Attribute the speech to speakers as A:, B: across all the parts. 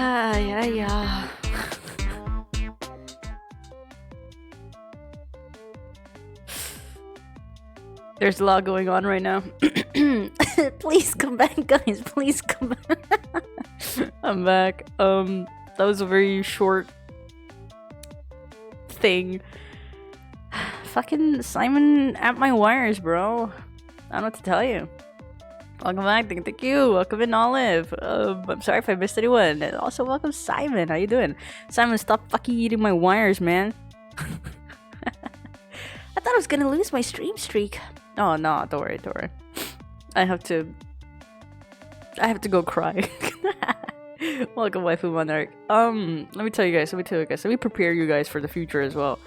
A: Yeah. There's a lot going on right now. Please come back, guys. Please come back. I'm back. That was a very short thing. Fucking Simon at my wires, bro. I don't know what to tell you. Welcome back. Thank you. Welcome in, Olive. I'm sorry if I missed anyone. And also, welcome, Simon. How you doing? Simon, stop fucking eating my wires, man. I thought I was gonna lose my stream streak. Oh, no. Don't worry. I have to go cry. Welcome, Waifu Monarch. Let me tell you guys. Let me prepare you guys for the future as well.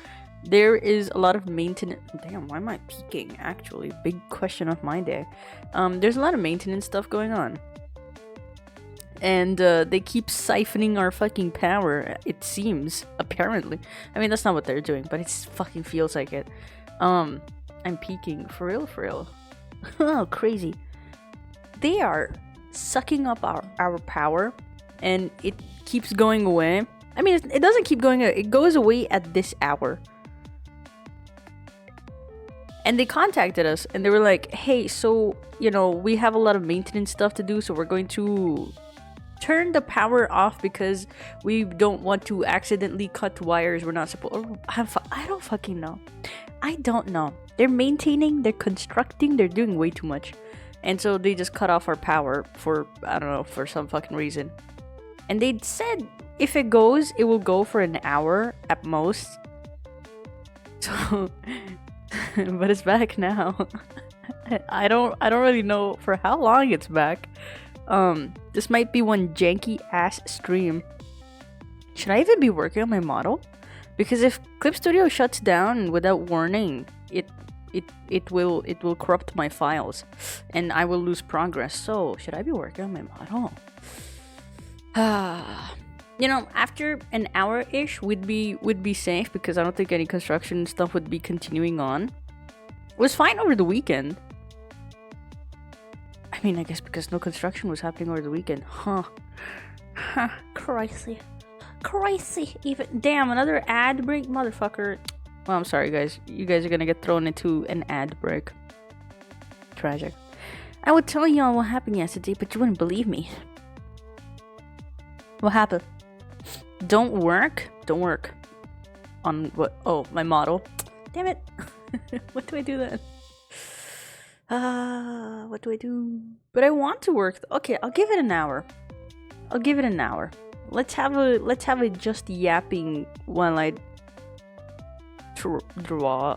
A: There is a lot of maintenance. Damn, why am I peeking? Actually, big question of my day. There's a lot of maintenance stuff going on, and they keep siphoning our fucking power. It seems, apparently. I mean, that's not what they're doing, but it fucking feels like it. I'm peeking for real. Oh, crazy. They are sucking up our power, and it keeps going away. I mean, it doesn't keep going away. It goes away at this hour. And they contacted us and they were like, hey, so, you know, we have a lot of maintenance stuff to do, so we're going to turn the power off because we don't want to accidentally cut wires we're not supposed. I don't fucking know. I don't know. They're maintaining, they're constructing, they're doing way too much. And so they just cut off our power for, I don't know, for some fucking reason. And they said if it goes, it will go for an hour at most. So... but it's back now. I don't really know for how long it's back. This might be one janky ass stream. Should I even be working on my model? Because if Clip Studio shuts down without warning, it will corrupt my files and I will lose progress. So should I be working on my model? You know, after an hour-ish would be safe because I don't think any construction stuff would be continuing on. It was fine over the weekend. I mean, I guess because no construction was happening over the weekend. Huh. Crazy. Even damn, another ad break, motherfucker. Well, I'm sorry, guys. You guys are gonna get thrown into an ad break. Tragic. I would tell y'all what happened yesterday, but you wouldn't believe me. What happened? Don't work on what? Oh, my model. Damn it. What do I do then? What do I do? But I want to work. Okay, I'll give it an hour. Let's have a just yapping while I draw.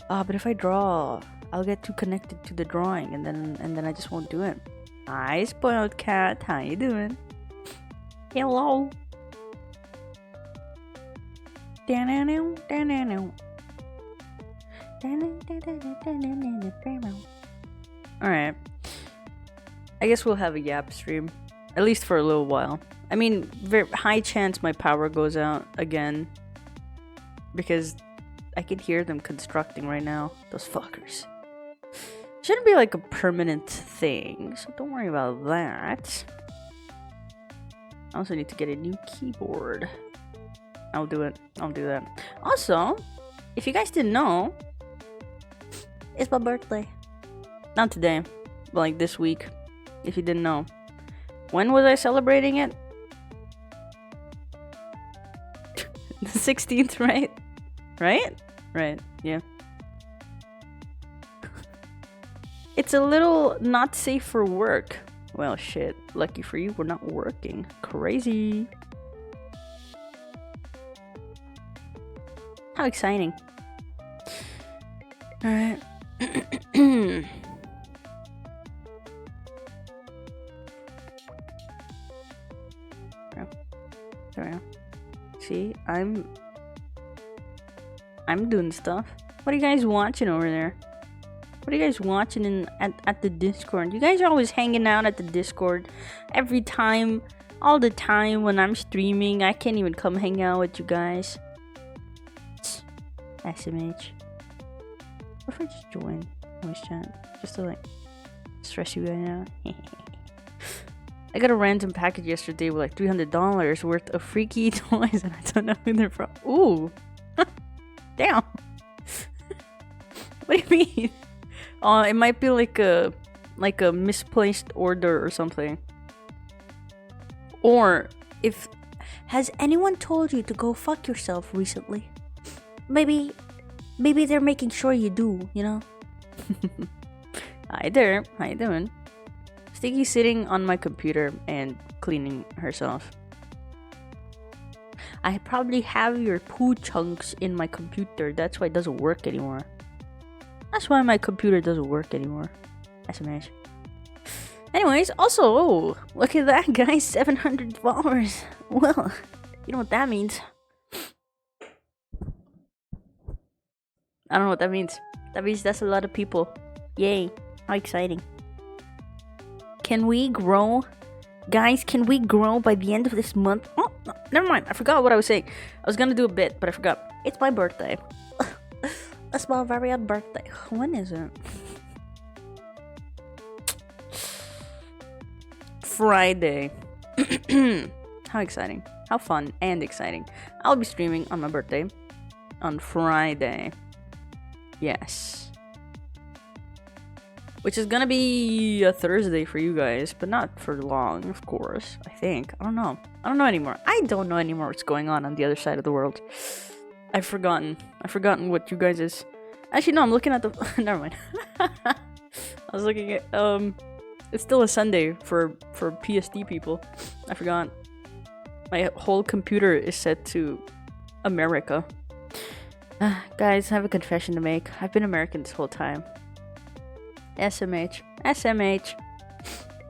A: But if I draw, I'll get too connected to the drawing, and then I just won't do it. Hi, spoiled cat. How you doing? Hello. Alright. I guess we'll have a yap stream. At least for a little while. I mean, very high chance my power goes out again. Because I can hear them constructing right now. Those fuckers. Shouldn't be like a permanent thing, so don't worry about that. I also need to get a new keyboard. I'll do that. Also, if you guys didn't know, it's my birthday. Not today, but like this week. If you didn't know. When was I celebrating it? The 16th, right? Right, yeah. It's a little not safe for work. Well, shit. Lucky for you, we're not working. Crazy. How exciting. Alright. There we go. See, I'm doing stuff. What are you guys watching over there? What are you guys watching at the Discord? You guys are always hanging out at the Discord. Every time, all the time when I'm streaming, I can't even come hang out with you guys. SMH. What if I just join voice chat? Just to like stress you guys out. I got a random package yesterday with like $300 worth of freaky toys, and I don't know who they're from. Ooh. Damn. What do you mean? It might be like a misplaced order or something. Or if has anyone told you to go fuck yourself recently? Maybe they're making sure you do, you know? Hi there. How you doing? Sticky's sitting on my computer and cleaning herself. I probably have your poo chunks in my computer. That's why it doesn't work anymore. That's why my computer doesn't work anymore. SMS. Anyways, also, oh, look at that, guys. 700 followers. Well, you know what that means. I don't know what that means. That means that's a lot of people. Yay. How exciting. Can we grow? Guys, can we grow by the end of this month? Oh, no, never mind. I forgot what I was saying. I was gonna do a bit, but I forgot. It's my birthday. It's my very own birthday. When is it? Friday. How exciting. How fun and exciting. I'll be streaming on my birthday on Friday. Yes. Which is gonna be a Thursday for you guys, but not for long, of course. I think. I don't know. I don't know anymore. I don't know anymore what's going on the other side of the world. I've forgotten. I've forgotten what you guys is. Actually, no, I'm looking at the. Never mind. I was looking at. It's still a Sunday for PST people. I forgot. My whole computer is set to America. Guys, I have a confession to make. I've been American this whole time. SMH.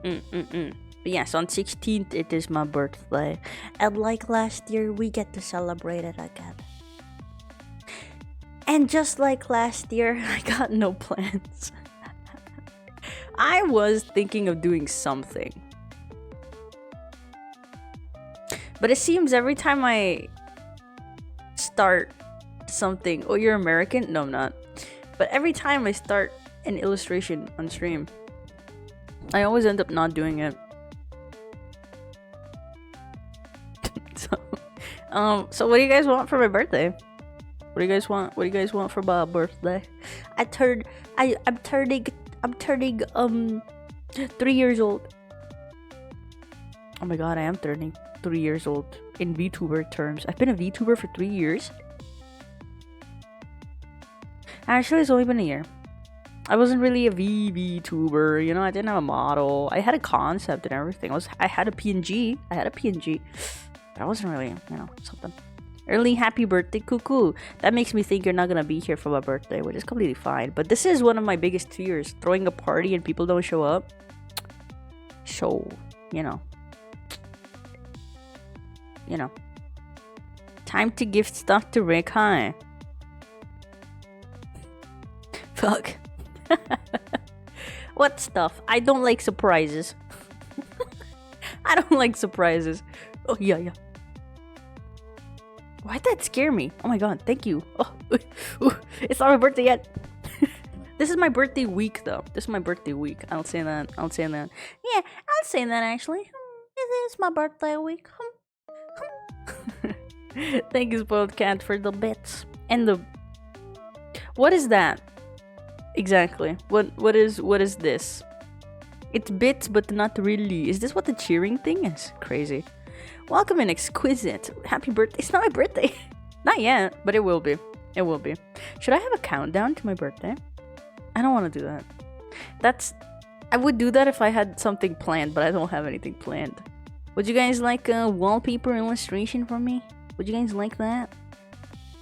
A: But yes, on 16th it is my birthday. And like last year, we get to celebrate it again. And just like last year, I got no plans. I was thinking of doing something. But it seems every time I start something... Oh, you're American? No, I'm not. But every time I start an illustration on stream, I always end up not doing it. So what do you guys want for my birthday? What do you guys want? What do you guys want for my birthday? I'm turning 3 years old. Oh my god, I am turning 3 years old in VTuber terms. I've been a VTuber for 3 years. Actually, it's only been a year. I wasn't really a VTuber, you know. I didn't have a model. I had a concept and everything. I had a PNG. But I wasn't really, you know, something. Early happy birthday, cuckoo. That makes me think you're not gonna be here for my birthday, which is completely fine. But this is one of my biggest fears: throwing a party and people don't show up. So, you know. Time to gift stuff to Rekai. Fuck. What stuff? I don't like surprises. I don't like surprises. Oh, yeah. Why'd that scare me? Oh my god, thank you. Oh, it's not my birthday yet. This is my birthday week, though. This is my birthday week. I'll say that. Yeah, I'll say that, actually. It is my birthday week. Thank you, Spoiled Cat, for the bits. And the... What is that? Exactly. What is this? It's bits, but not really. Is this what the cheering thing is? Crazy. Welcome in, Exquisite. Happy birthday. It's not my birthday. Not yet, but it will be. It will be. Should I have a countdown to my birthday? I don't want to do that. I would do that if I had something planned, but I don't have anything planned. Would you guys like a wallpaper illustration from me? Would you guys like that?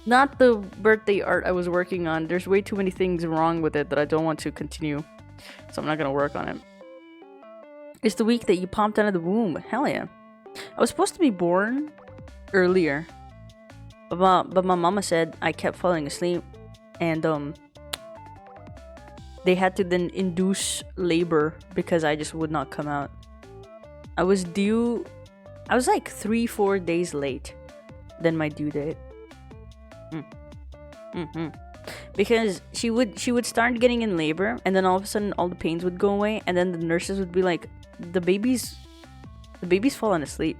A: Not the birthday art I was working on. There's way too many things wrong with it that I don't want to continue. So I'm not gonna work on it. It's the week that you popped out of the womb. Hell yeah. I was supposed to be born earlier. But my mama said I kept falling asleep. And they had to then induce labor because I just would not come out. I was like 3-4 days late than my due date. Because she would start getting in labor, and then all of a sudden all the pains would go away, and then the nurses would be like, the baby's The baby's fallen asleep.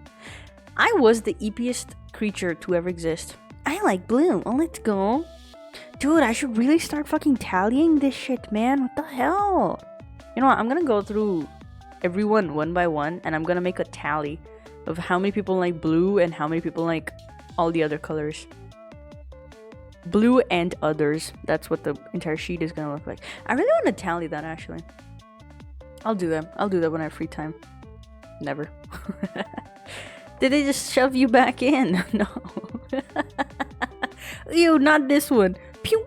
A: I was the eepiest creature to ever exist. I like blue. Well, let's go. Dude, I should really start fucking tallying this shit, man. What the hell? You know what? I'm gonna go through everyone one by one, and I'm gonna make a tally of how many people like blue and how many people like all the other colors. Blue and others. That's what the entire sheet is gonna look like. I really want to tally that, actually. I'll do that. I'll do that when I have free time. Never. Did they just shove you back in? No. Ew, not this one. Pew!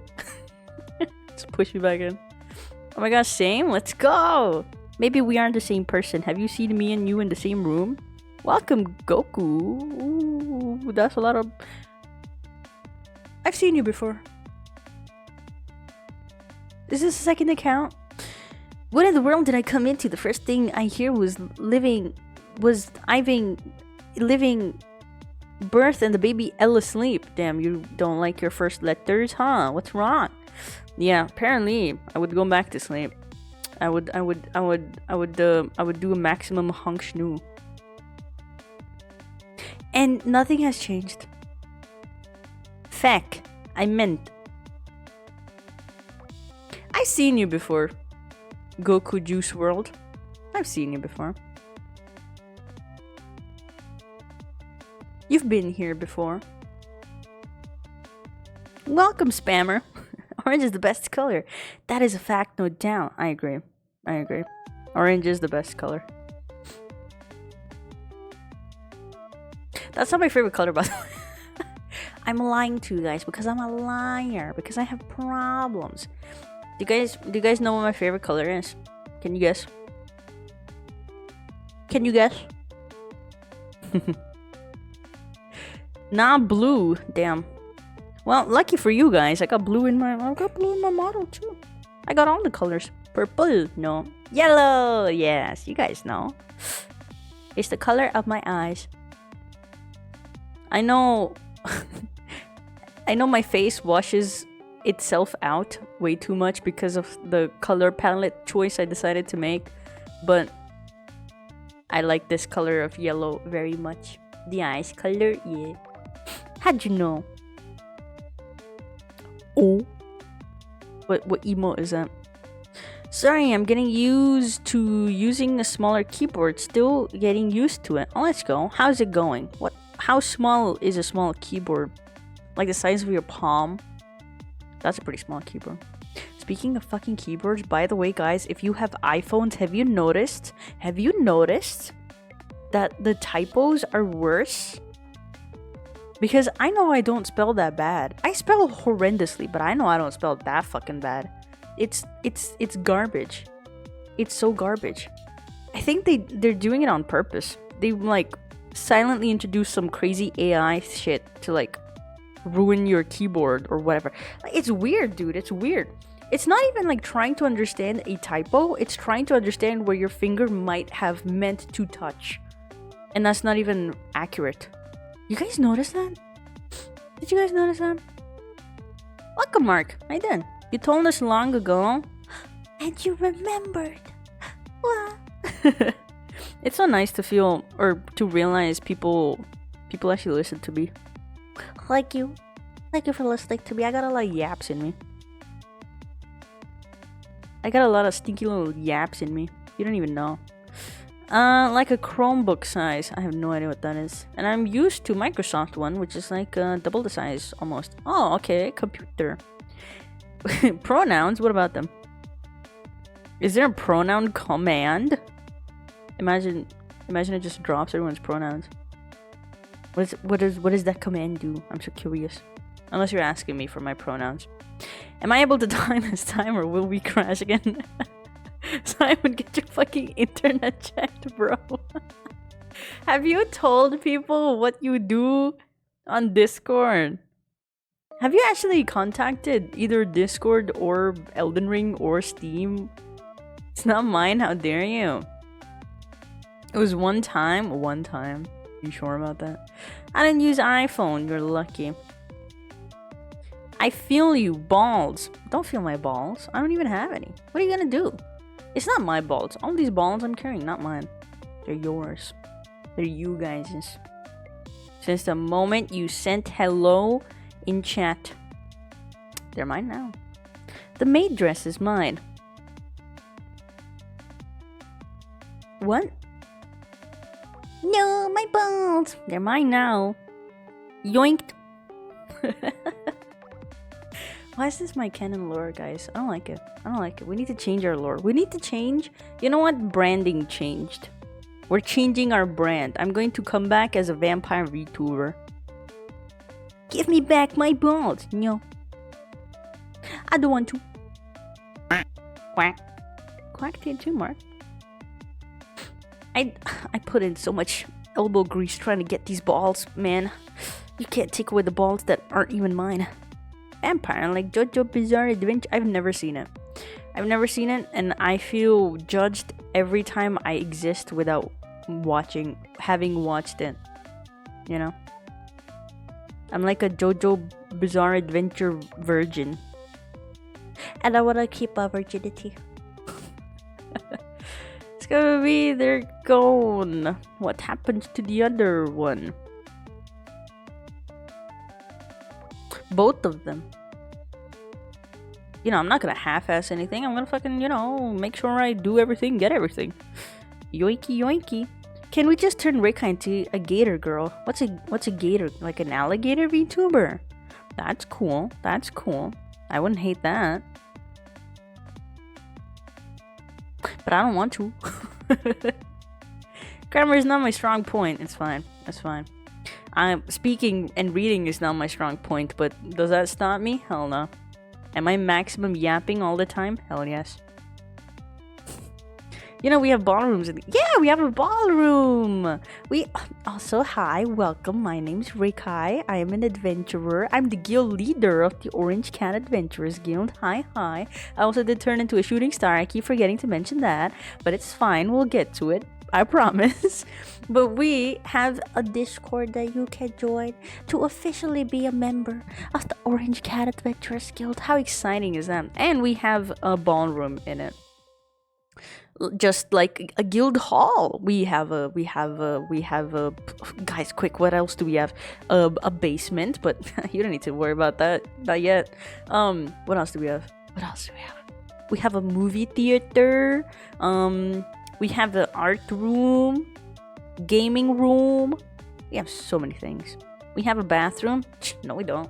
A: Just push you back in. Oh my gosh, same? Let's go! Maybe we aren't the same person. Have you seen me and you in the same room? Welcome, Goku. Ooh, that's a lot of... I've seen you before. Is this a second account? What in the world did I come into? The first thing I hear was living birth and the baby L asleep. Damn, you don't like your first letters, huh? What's wrong? Yeah, apparently I would go back to sleep. I would do a maximum hunk schnoo. And nothing has changed. Feck. I meant. I've seen you before. Goku Juice World. I've seen you before. You've been here before. Welcome, spammer. Orange is the best color. That is a fact, no doubt. I agree. I agree. Orange is the best color. That's not my favorite color, by the way. I'm lying to you guys because I'm a liar. Because I have problems. Do you guys know what my favorite color is? Can you guess? Can you guess? Not blue. Damn. Well, lucky for you guys, I got blue in my model too. I got all the colors. Purple, no. Yellow, yes. You guys know. It's the color of my eyes. I know. I know my face washes itself out way too much because of the color palette choice I decided to make, but I like this color of yellow very much. The eyes color, yeah. How'd you know? Oh, what emo is that? Sorry, I'm getting used to using a smaller keyboard. Still getting used to it. Oh, let's go. How's it going? What? How small is a small keyboard? Like the size of your palm? That's a pretty small keyboard. Speaking of fucking keyboards, by the way, guys, if you have iPhones, have you noticed that the typos are worse? Because I know I don't spell that bad. I spell horrendously, but I know I don't spell that fucking bad. It's garbage. It's so garbage. I think they're doing it on purpose. They like silently introduce some crazy AI shit to like ruin your keyboard or whatever. It's weird, dude. It's weird. It's not even like trying to understand a typo. It's trying to understand where your finger might have meant to touch. And that's not even accurate. You guys notice that? Did you guys notice that? Welcome, Mark. How you doing? You told us long ago. And you remembered. What? It's so nice to feel or to realize people actually listen to me. Thank you for listening to me. I got a lot of yaps in me. I got a lot of stinky little yaps in me. You don't even know. Like a Chromebook size. I have no idea what that is. And I'm used to Microsoft one, which is like double the size almost. Oh, okay. Computer. Pronouns? What about them? Is there a pronoun command? Imagine it just drops everyone's pronouns. What does that command do? I'm so curious. Unless you're asking me for my pronouns. Am I able to time this time or will we crash again? Simon, get your fucking internet checked, bro. Have you told people what you do on Discord? Have you actually contacted either Discord or Elden Ring or Steam? It's not mine, how dare you? It was one time. You sure about that? I didn't use iPhone, you're lucky. I feel you, balls. Don't feel my balls. I don't even have any. What are you gonna do? It's not my balls. All these balls I'm carrying, not mine. They're yours. They're you guys. Since the moment you sent hello in chat. They're mine now. The maid dress is mine. What? No, my balls. They're mine now. Yoinked. Why is this my canon lore, guys? I don't like it. I don't like it. We need to change our lore. We need to change. You know what? Branding changed. We're changing our brand. I'm going to come back as a vampire VTuber. Give me back my balls. No. I don't want to. Quack. Quack did too, Mark. I put in so much elbow grease trying to get these balls, man. You can't take away the balls that aren't even mine. Vampire, like JoJo Bizarre Adventure. I've never seen it. I've never seen it, and I feel judged every time I exist without having watched it. You know? I'm like a JoJo Bizarre Adventure virgin. And I wanna keep my virginity. It's gonna be, they're gone. What happens to the other one? Both of them. You know, I'm not gonna half-ass anything. I'm gonna fucking, you know, make sure I do everything, get everything. Yoinky yoinky. Can we just turn Rekai into a gator girl? What's a gator? Like an alligator VTuber? That's cool. That's cool. I wouldn't hate that. But I don't want to. Grammar is not my strong point. It's fine. That's fine. Speaking and reading is not my strong point, but does that stop me? Hell no. Am I maximum yapping all the time? Hell yes. You know, we have ballrooms. Yeah, we have a ballroom. We also, hi, welcome. My name's Rekai. I am an adventurer. I'm the guild leader of the Orange Cat Adventurers Guild. Hi, hi. I also did turn into a shooting star. I keep forgetting to mention that, but it's fine. We'll get to it. I promise. But we have a Discord that you can join to officially be a member of the Orange Cat Adventurers Guild. How exciting is that? And we have a ballroom in it. Just like a guild hall. We have a guys, quick, what else do we have? A basement, but you don't need to worry about that. Not yet. What else do we have? We have a movie theater. We have the art room, gaming room. We have so many things. We have a bathroom. No, we don't.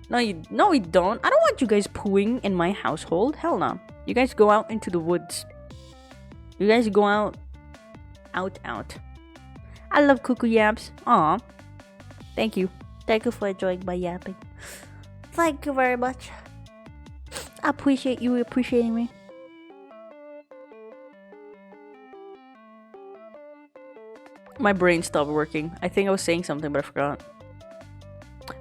A: No, we don't. I don't want you guys pooing in my household. Hell no. You guys go out into the woods. You guys go out. I love cuckoo yaps. Aw. Thank you. Thank you for enjoying my yapping. Thank you very much. I appreciate you appreciating me. My brain stopped working. I think I was saying something, but I forgot.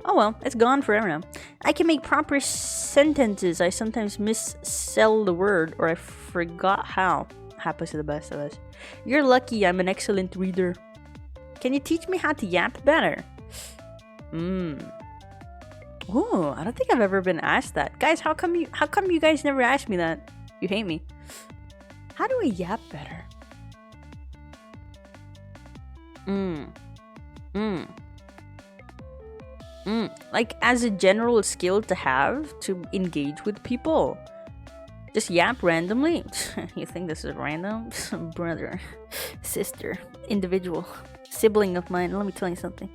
A: Oh well, it's gone forever now. I can make proper sentences. I sometimes missell the word, or I forgot how. Happens to the best of us. You're lucky. I'm an excellent reader. Can you teach me how to yap better? Ooh, I don't think I've ever been asked that. Guys, how come you guys never asked me that? You hate me. How do I yap better? Like as a general skill to have to engage with people. Just yap randomly? You think this is random? Brother, sister, individual, sibling of mine. Let me tell you something.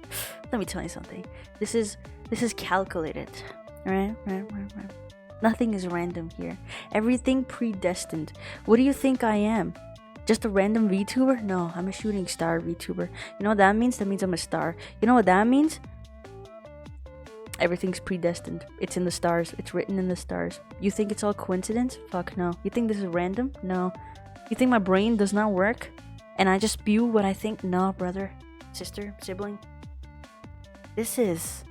A: This is calculated. Right. Nothing is random here. Everything predestined. What do you think I am? Just a random VTuber? No, I'm a shooting star VTuber. You know what that means? That means I'm a star. You know what that means? Everything's predestined. It's in the stars. It's written in the stars. You think it's all coincidence? Fuck no. You think this is random? No. You think my brain does not work? And I just spew what I think? No, brother, sister, sibling. This is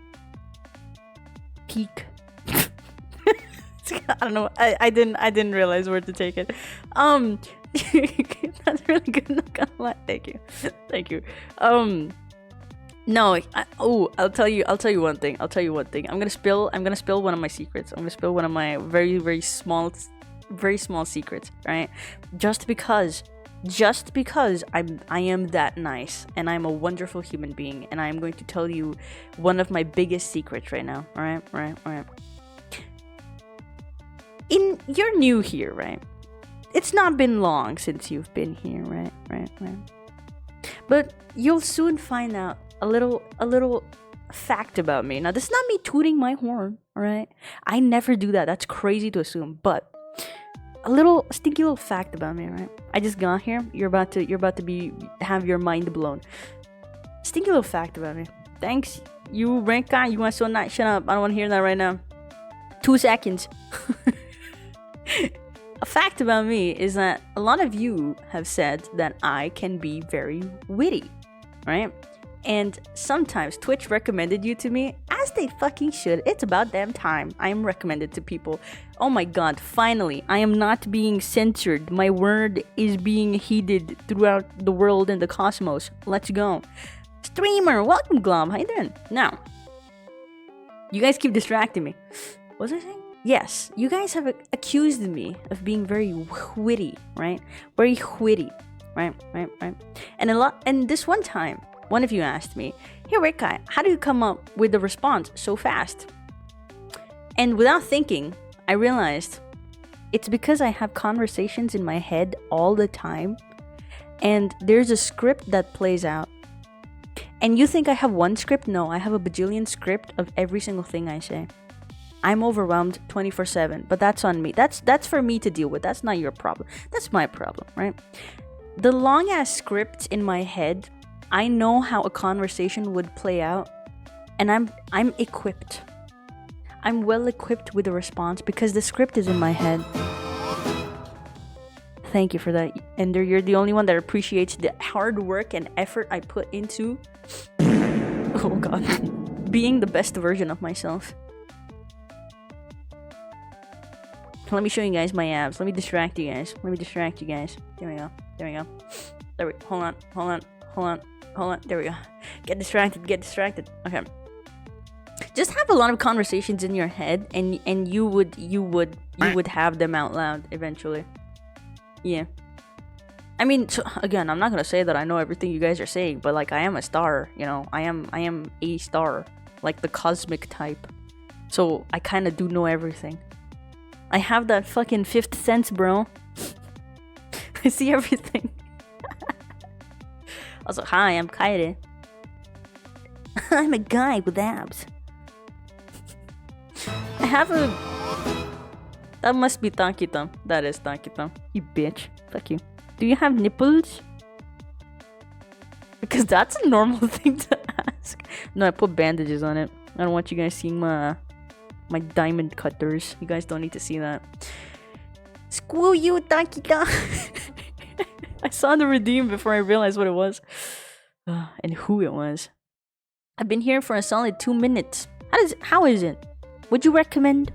A: peak. I don't know. I didn't realize where to take it. That's really good. Not gonna lie. Thank you. No, I'll tell you one thing. I'm gonna spill one of my secrets. I'm gonna spill one of my very small secrets, right? Just because just because I am that nice and I'm a wonderful human being, and I am going to tell you one of my biggest secrets right now. All right. You're new here, right? It's not been long since you've been here, right? But you'll soon find out a little fact about me. Now, this is not me tooting my horn, all right? I never do that. That's crazy to assume, but a stinky little fact about me, right? I just got here. You're about to have your mind blown. Stinky little fact about me. Thanks, you Rekai. You want so not shut up. I don't want to hear that right now. 2 seconds. A fact about me is that a lot of you have said that I can be very witty, right? And sometimes Twitch recommended you to me, as they fucking should. It's about damn time I am recommended to people. Oh my god, finally, I am not being censored. My word is being heeded throughout the world and the cosmos. Let's go. Streamer, welcome Glob, how you doing? Now, you guys keep distracting me. What was I saying? Yes, you guys have accused me of being very witty, right? Very witty, right? And this one time, one of you asked me, "Hey Rekai, how do you come up with the response so fast?" And without thinking, I realized it's because I have conversations in my head all the time, and there's a script that plays out. And you think I have one script? No, I have a bajillion script of every single thing I say. I'm overwhelmed 24/7, but that's on me. That's for me to deal with. That's not your problem. That's my problem, right? The long ass scripts in my head, I know how a conversation would play out, and I'm equipped. I'm well equipped with a response because the script is in my head. Thank you for that, Ender. You're the only one that appreciates the hard work and effort I put into oh god, being the best version of myself. Let me show you guys my abs. Let me distract you guys. There we go. There we go. Hold on. There we go. Get distracted. Okay. Just have a lot of conversations in your head, and you would have them out loud eventually. Yeah. I mean, so, again, I'm not gonna say that I know everything you guys are saying, but like I am a star, you know. I am a star, like the cosmic type. So I kind of do know everything. I have that fucking 5th sense, bro. I see everything. Also, hi, I'm Kaede. I'm a guy with abs. I have a... That must be Tankitam. That is Tankitam. You bitch. Fuck you. Do you have nipples? Because that's a normal thing to ask. No, I put bandages on it. I don't want you guys seeing my diamond cutters. You guys don't need to see that. Screw you, Tankita. I saw the redeem before I realized what it was. And who it was. I've been here for a solid 2 minutes. How is it? Would you recommend?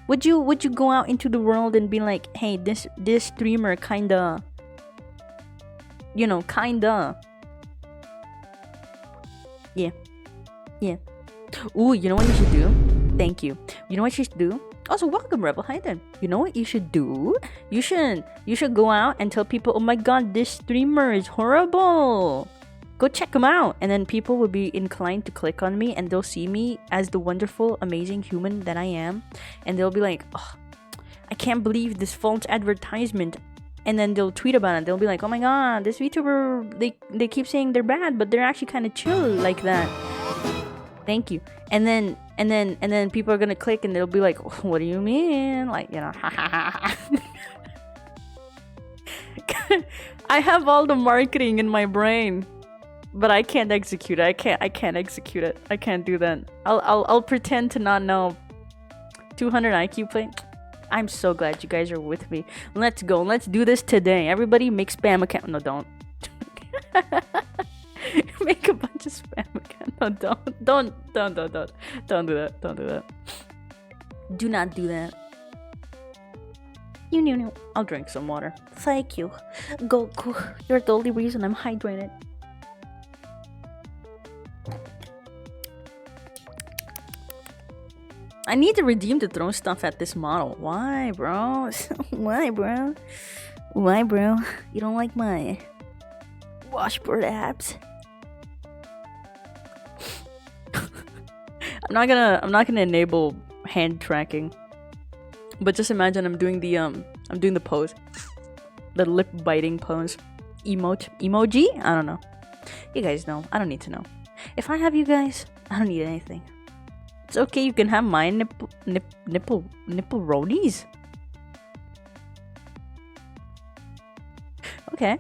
A: Would you go out into the world and be like, hey, this streamer kinda, you know, kinda. Yeah. Ooh, you know what you should do? Thank you. You know what you should do? Also, welcome, Rebel. Hi then. You know what you should do? You should go out and tell people, oh my god, this streamer is horrible. Go check him out. And then people will be inclined to click on me, and they'll see me as the wonderful, amazing human that I am. And they'll be like, oh, I can't believe this false advertisement. And then they'll tweet about it. They'll be like, oh my god, this VTuber, they keep saying they're bad, but they're actually kind of chill like that. Thank you. And then people are gonna click and they'll be like, what do you mean? Like, you know, I have all the marketing in my brain, but I can't execute it. I can't execute it. I can't do that. I'll pretend to not know. 200 IQ play. I'm so glad you guys are with me. Let's go. Let's do this today. Everybody make spam account. No, don't. Make a bunch of spam account. No, don't do that. Don't do that. Do not do that. I'll drink some water. Thank you, Goku. You're the only reason I'm hydrated. I need to redeem to throw stuff at this model. Why, bro? Why, bro? Why, bro? You don't like my washboard abs? I'm not gonna enable hand tracking. But just imagine I'm doing the pose. The lip biting pose. Emoji? I don't know. You guys know. I don't need to know. If I have you guys, I don't need anything. It's okay, you can have my nipple ronies. Okay.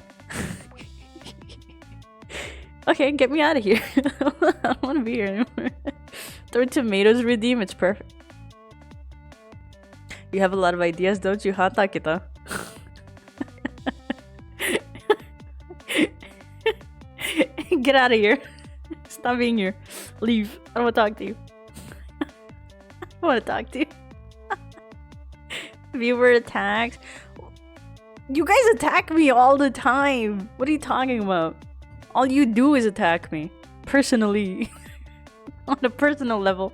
A: Okay, get me out of here. I don't want to be here anymore. Throw tomatoes redeem, it's perfect. You have a lot of ideas, don't you? Hata kita. Get out of here. Stop being here. Leave. I don't want to talk to you. I don't want to talk to you. Viewer attacks. You guys attack me all the time. What are you talking about? All you do is attack me. Personally. On a personal level.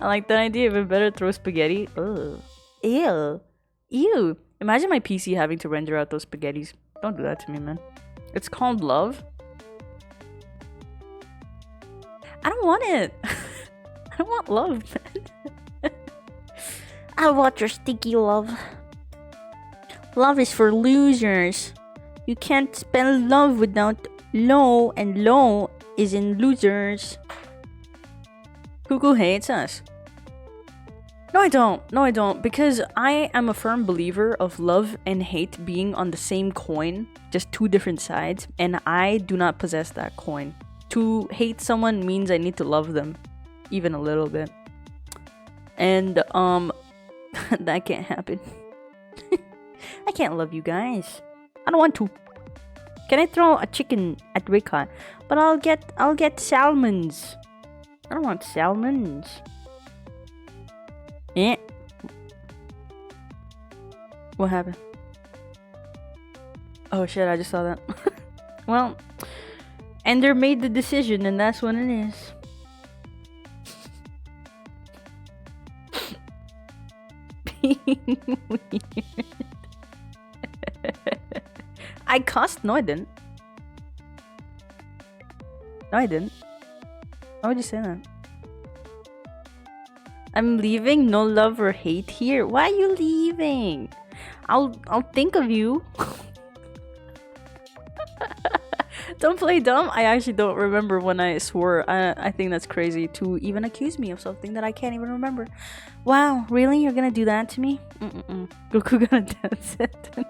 A: I like that idea. Even better, throw spaghetti. Ugh. Ew. Ew. Imagine my PC having to render out those spaghettis. Don't do that to me, man. It's called love. I don't want it. I don't want love, man. I want your sticky love. Love is for losers. You can't spell love without low, and low is in losers. Cuckoo hates us. No, I don't. No, I don't. Because I am a firm believer of love and hate being on the same coin, just two different sides, and I do not possess that coin. To hate someone means I need to love them, even a little bit. And, that can't happen. I can't love you guys. I don't want to. Can I throw a chicken at Rekai? But I'll get salmons. I don't want salmons. Yeah. What happened? Oh shit, I just saw that. Well, Ender made the decision and that's what it is. Being weird. I cussed? No, I didn't. No, I didn't. Why would you say that? I'm leaving. No love or hate here. Why are you leaving? I'll think of you. Don't play dumb. I actually don't remember when I swore. I think that's crazy to even accuse me of something that I can't even remember. Wow, really? You're gonna do that to me? Goku got a death sentence.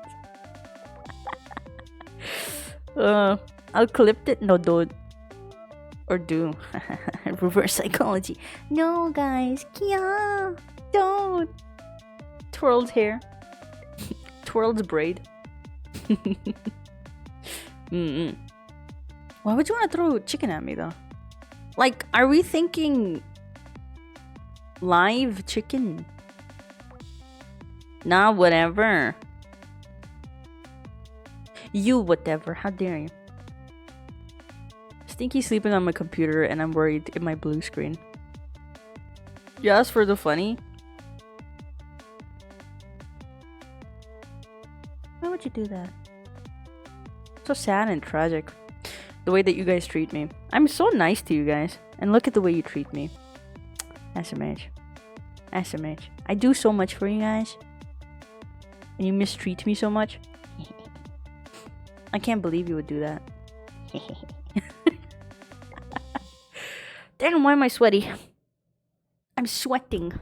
A: I'll clip it. No, don't. Or do. Reverse psychology. No, guys. Kia. Don't. Twirled hair. Twirled braid. Why would you want to throw chicken at me, though? Like, are we thinking live chicken? Nah, whatever. You, whatever. How dare you? Stinky sleeping on my computer and I'm worried in my blue screen. Just for the funny? Why would you do that? So sad and tragic. The way that you guys treat me. I'm so nice to you guys. And look at the way you treat me. SMH. SMH. I do so much for you guys. And you mistreat me so much. I can't believe you would do that. Damn, why am I sweaty? I'm sweating.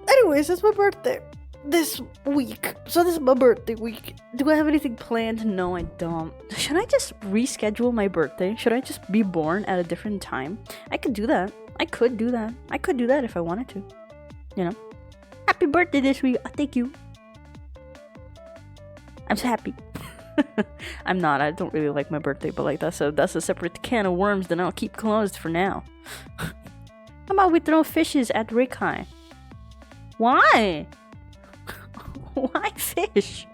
A: Anyways, it's my birthday this week. So this is my birthday week. Do I have anything planned? No, I don't. Should I just reschedule my birthday? Should I just be born at a different time? I could do that. I could do that. I could do that if I wanted to. You know? Happy birthday this week. Thank you. I'm so happy. I'm not. I don't really like my birthday, but like that's a separate can of worms that I'll keep closed for now. How about we throw fishes at Rekai? Why? Why fish?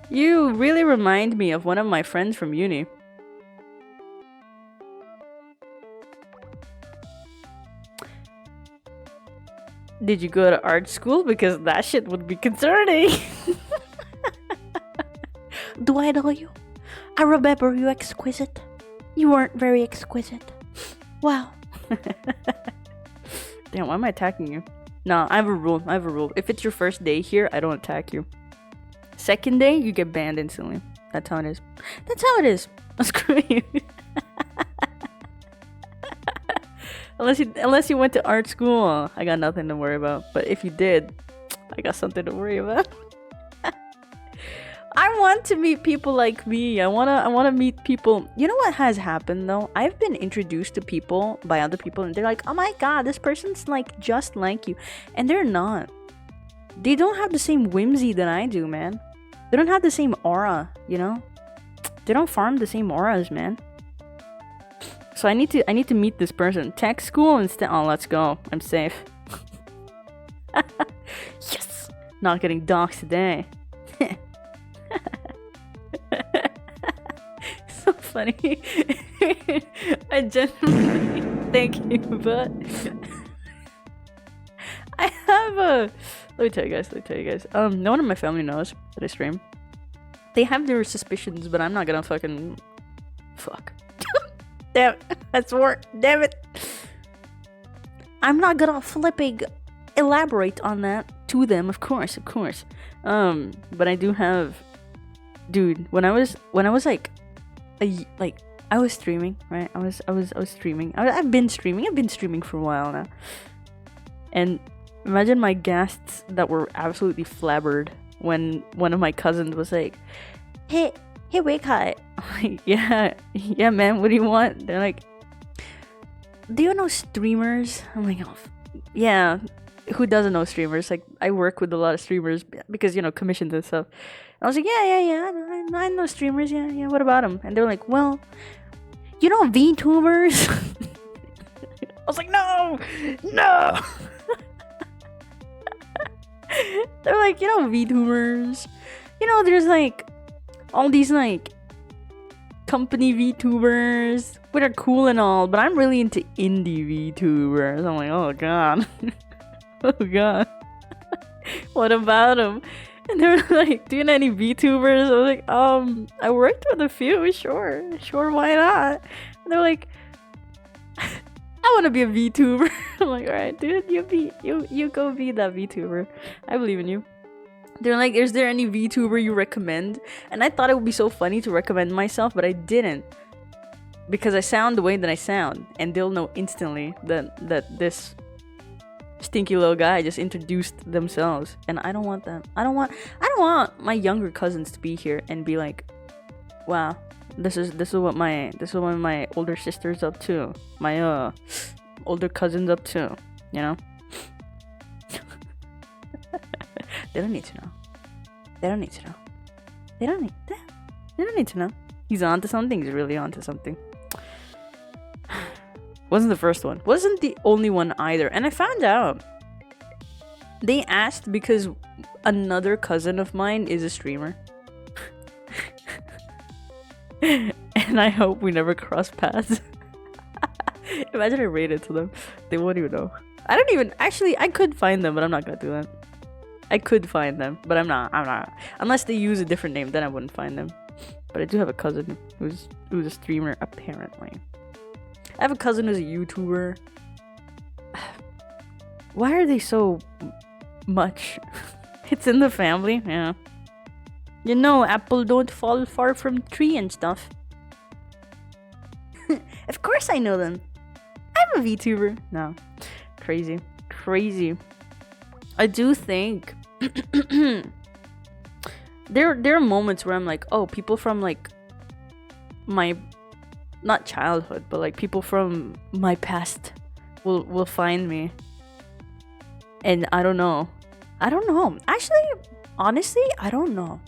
A: You really remind me of one of my friends from uni. Did you go to art school? Because that shit would be concerning. Do I know you? I remember you exquisite. You weren't very exquisite. Wow. Damn, why am I attacking you? No, I have a rule. If it's your first day here, I don't attack you. Second day, you get banned instantly. That's how it is. Screw you. Unless you went to art school, I got nothing to worry about. But if you did, I got something to worry about. I want to meet people like me. I wanna meet people. You know what has happened though? I've been introduced to people by other people, and they're like, "Oh my god, this person's like just like you," and they're not. They don't have the same whimsy that I do, man. They don't have the same aura, you know. They don't farm the same auras, man. So I need to meet this person. Tech school instead. Oh, let's go. I'm safe. Yes, not getting doxxed today. So funny. I genuinely thank you, but I have a. Let me tell you guys. No one in my family knows that I stream. They have their suspicions, but I'm not gonna fucking fuck. Damn it, that's work. Damn it. I'm not gonna flipping elaborate on that to them, of course. But I do have, dude. When I was like, I was streaming, right? I was streaming. I've been streaming for a while now. And imagine my guests that were absolutely flabbered when one of my cousins was like, "Hey, Rekai." I'm like, yeah, man. What do you want? They're like, "Do you know streamers?" I'm like, "Oh, yeah." Who doesn't know streamers? Like, I work with a lot of streamers because, you know, commissions and stuff. And I was like, yeah, I know streamers. Yeah. What about them? And they were like, "Well, you know VTubers." I was like, no. They're like, "You know VTubers. You know, there's like all these like company VTubers, which are cool and all, but I'm really into indie VTubers." I'm like, oh god. Oh god. What about them? And they were like, "Do you know any VTubers?" I was like, I worked with a few. Sure, why not? And they're like, "I want to be a VTuber." I'm like, "All right, dude, you go be that VTuber. I believe in you." They're like, "Is there any VTuber you recommend?" And I thought it would be so funny to recommend myself, but I didn't, because I sound the way that I sound, and they'll know instantly that this stinky little guy just introduced themselves, and I don't want that. I don't want my younger cousins to be here and be like, "Wow, this is what my older sister's up to, my older cousin's up to," you know. They don't need to know. They don't need to know. He's onto something. He's really onto something. Wasn't the first one. Wasn't the only one either. And I found out they asked because another cousin of mine is a streamer. And I hope we never cross paths. Imagine I rated to them. They won't even know. I could find them, but I'm not gonna do that. I could find them, but I'm not. Unless they use a different name, then I wouldn't find them. But I do have a cousin who's a streamer, apparently. I have a cousin who's a YouTuber. Why are they so much? It's in the family, yeah. You know, apple don't fall far from tree and stuff. Of course I know them. I'm a VTuber. No. Crazy. I do think there are moments where I'm like, oh, people from like my, not childhood, but like people from my past will find me. And I don't know. Actually, honestly, I don't know.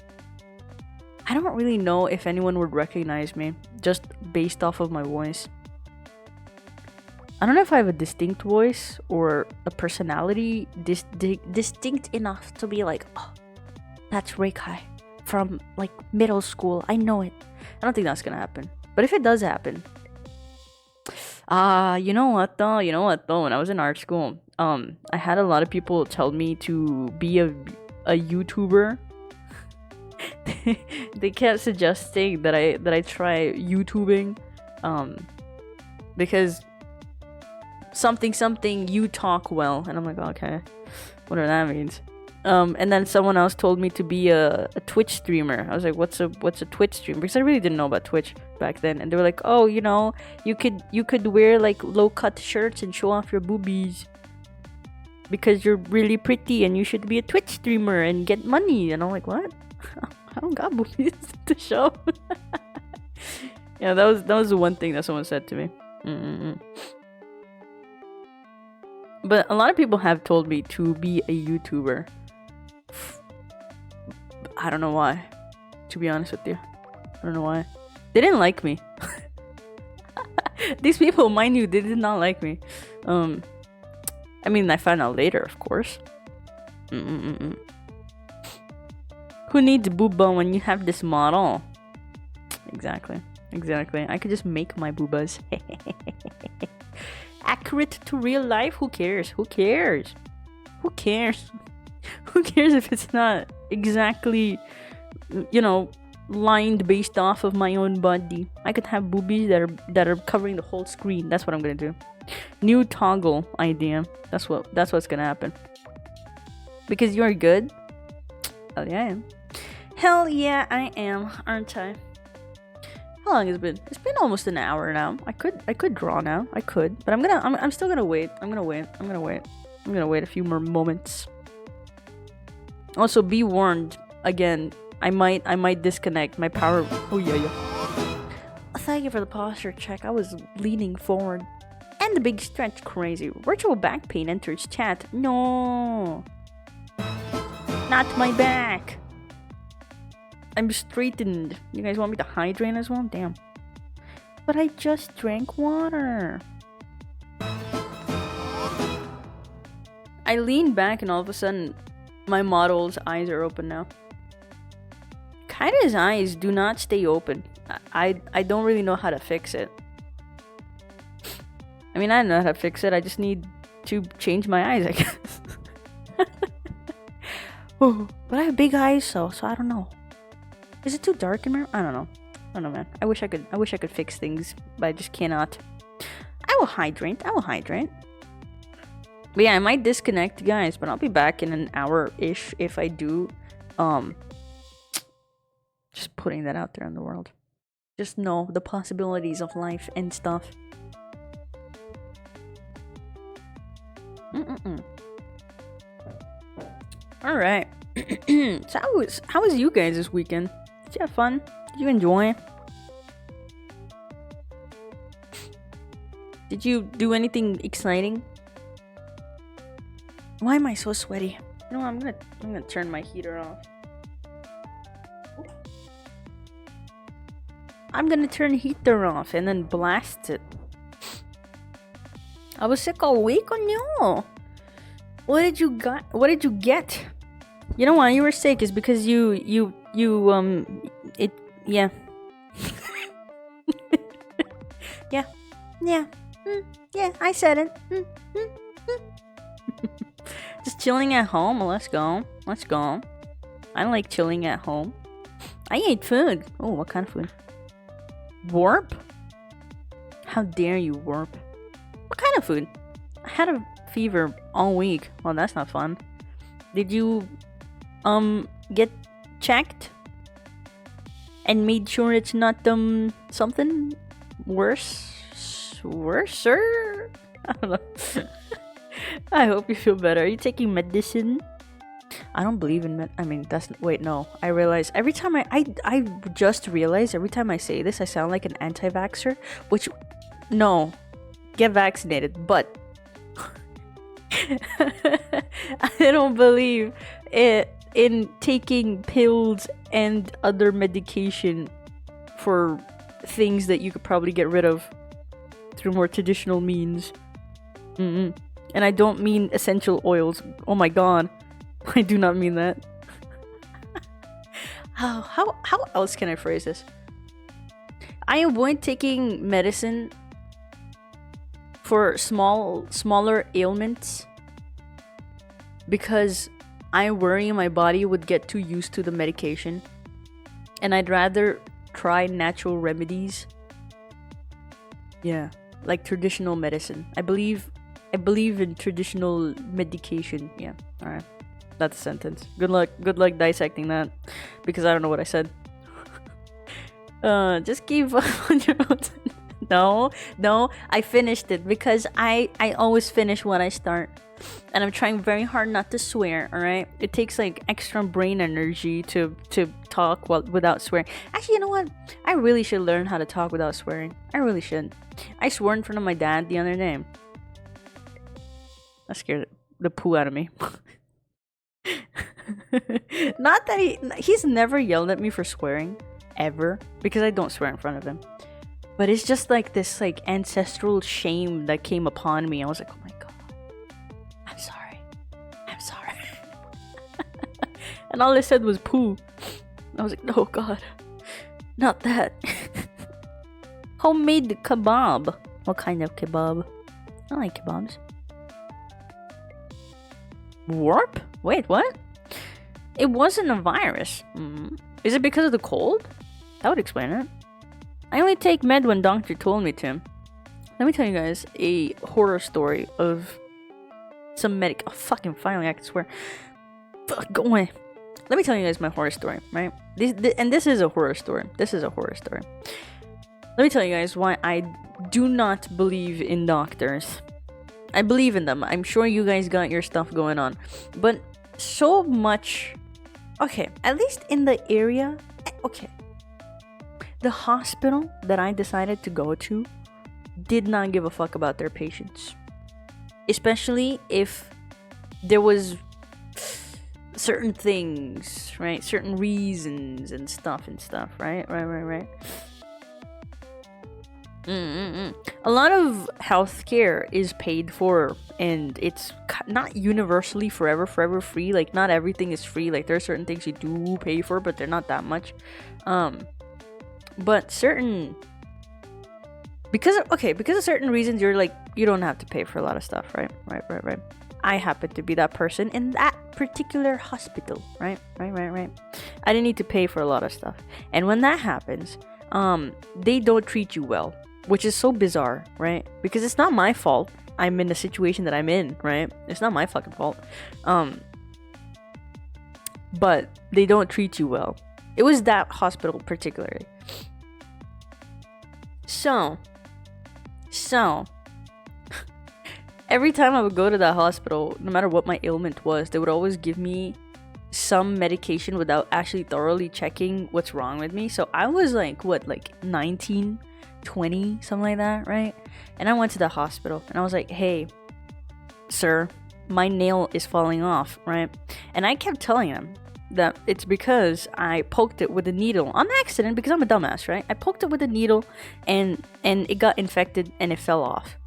A: I don't really know if anyone would recognize me just based off of my voice. I don't know if I have a distinct voice or a personality distinct enough to be like, "Oh, that's Rekai from like middle school. I know it." I don't think that's gonna happen. But if it does happen, You know what though? You know what though? When I was in art school, I had a lot of people tell me to be a YouTuber. They kept suggesting that I try YouTubing, because something you talk well, and I'm like, okay, whatever that means. And then someone else told me to be a Twitch streamer. I was like, what's a Twitch streamer? Because I really didn't know about Twitch back then. And they were like, oh, you know, you could wear like low cut shirts and show off your boobies because you're really pretty and you should be a Twitch streamer and get money. And I'm like, what? I don't got boobies to show. Yeah, that was the one thing that someone said to me. But a lot of people have told me to be a YouTuber. I don't know why, to be honest with you. I don't know why. They didn't like me. These people, mind you, they did not like me. I mean, I found out later, of course. Who needs booba when you have this model? Exactly. I could just make my boobas. Accurate to real life? Who cares? Who cares if it's not exactly, you know, lined based off of my own body? I could have boobies that are covering the whole screen. That's what I'm gonna do. New toggle idea. That's what's gonna happen. Because you're good. Hell yeah, I am. Hell yeah, I am, aren't I? How long has it been? It's been almost an hour now. I could draw now. I could, but I'm still gonna wait. I'm gonna wait a few more moments. Also, be warned. Again, I might disconnect my power. Oh yeah. Thank you for the posture check. I was leaning forward. And the big stretch crazy. Virtual back pain enters chat. No. Not my back. I'm straightened. You guys want me to hydrate as well? Damn. But I just drank water. I lean back and all of a sudden my model's eyes are open now. Kaira's eyes do not stay open. I don't really know how to fix it. I mean, I don't know how to fix it. I just need to change my eyes, I guess. Oh, but I have big eyes, so I don't know. Is it too dark in my room? I don't know, man. I wish I could fix things, but I just cannot. I will hydrate. But yeah, I might disconnect, guys, but I'll be back in an hour-ish if I do. Just putting that out there in the world. Just know the possibilities of life and stuff. All right. So how was you guys this weekend? Did you have fun? Did you enjoy? Did you do anything exciting? Why am I so sweaty? You know, I'm gonna turn my heater off. I'm gonna turn the heater off and then blast it. I was sick all week on you. What did you get? You know why you were sick is because yeah. Yeah, I said it. Just chilling at home. Let's go. I like chilling at home. I ate food. Oh, what kind of food? Warp? How dare you, Warp? What kind of food? I had a fever all week. Well, that's not fun. Did you get checked and made sure it's not something worser? I don't know. I hope you feel better. Are you taking medicine? I don't believe in I mean, wait, no. I realize every time I just realized every time I say this, I sound like an anti-vaxxer, which, no, get vaccinated, but I don't believe in taking pills and other medication for things that you could probably get rid of through more traditional means. And I don't mean essential oils. Oh my god. I do not mean that. How else can I phrase this? I avoid taking medicine for smaller ailments, because I worry my body would get too used to the medication, and I'd rather try natural remedies. Yeah, like traditional medicine. I believe in traditional medication. Yeah, all right. That's a sentence. Good luck dissecting that, because I don't know what I said. Just give up on your own. No, I finished it, because I always finish what I start, and I'm trying very hard not to swear. All right, it takes like extra brain energy to talk without swearing. Actually, you know what? I really should learn how to talk without swearing. I really should. I swore in front of my dad the other day. That scared the poo out of me. Not that he's never yelled at me for swearing ever, because I don't swear in front of him. But it's just like this like ancestral shame that came upon me. I was like, oh my god, I'm sorry. And all I said was poo. I was like, oh god, not that. Homemade kebab. What kind of kebab? I like kebabs. Warp? Wait, what? It wasn't a virus. Is it because of the cold? That would explain it. I only take med when doctor told me to. Let me tell you guys a horror story of some oh, fucking finally I can swear. Fuck, go away. Let me tell you guys my horror story, right? This is a horror story. This is a horror story. Let me tell you guys why I do not believe in doctors. I believe in them. I'm sure you guys got your stuff going on. But so much... Okay, at least in the area... Okay. The hospital that I decided to go to did not give a fuck about their patients. Especially if there was certain things, right? Certain reasons and stuff, right? Right. A lot of healthcare is paid for, and it's not universally forever free. Like, not everything is free. Like, there are certain things you do pay for, but they're not that much. But certain... Because of certain reasons, you're like, you don't have to pay for a lot of stuff, right? Right. I happen to be that person in that particular hospital, right? I didn't need to pay for a lot of stuff. And when that happens, they don't treat you well, which is so bizarre, right? Because it's not my fault I'm in the situation that I'm in, right? It's not my fucking fault. But they don't treat you well. It was that hospital particularly. So every time I would go to that hospital, no matter what my ailment was, they would always give me some medication without actually thoroughly checking what's wrong with me. So I was like, 19, 20, something like that, right? And I went to the hospital and I was like, hey, sir, my nail is falling off, right? And I kept telling them that it's because I poked it with a needle on accident, because I'm a dumbass, right? I poked it with a needle and it got infected and it fell off.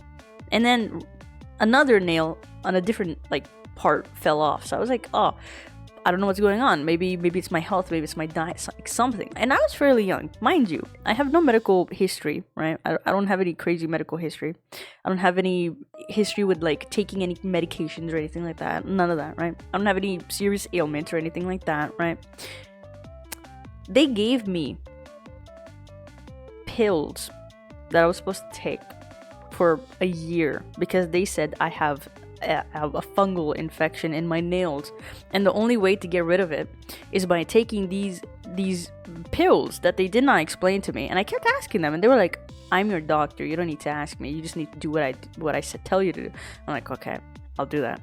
A: And then another nail on a different part fell off. So I was like, oh, I don't know what's going on. Maybe it's my health, maybe it's my diet, something. And I was fairly young, mind you. I have no medical history, right? I don't have any crazy medical history. I don't have any history with taking any medications or anything like that. None of that, right? I don't have any serious ailments or anything like that, right? They gave me pills that I was supposed to take for a year because they said I have a fungal infection in my nails, and the only way to get rid of it is by taking these pills that they did not explain to me. And I kept asking them, and they were like, I'm your doctor, you don't need to ask me, you just need to do what I tell you to do. I'm like, okay, I'll do that,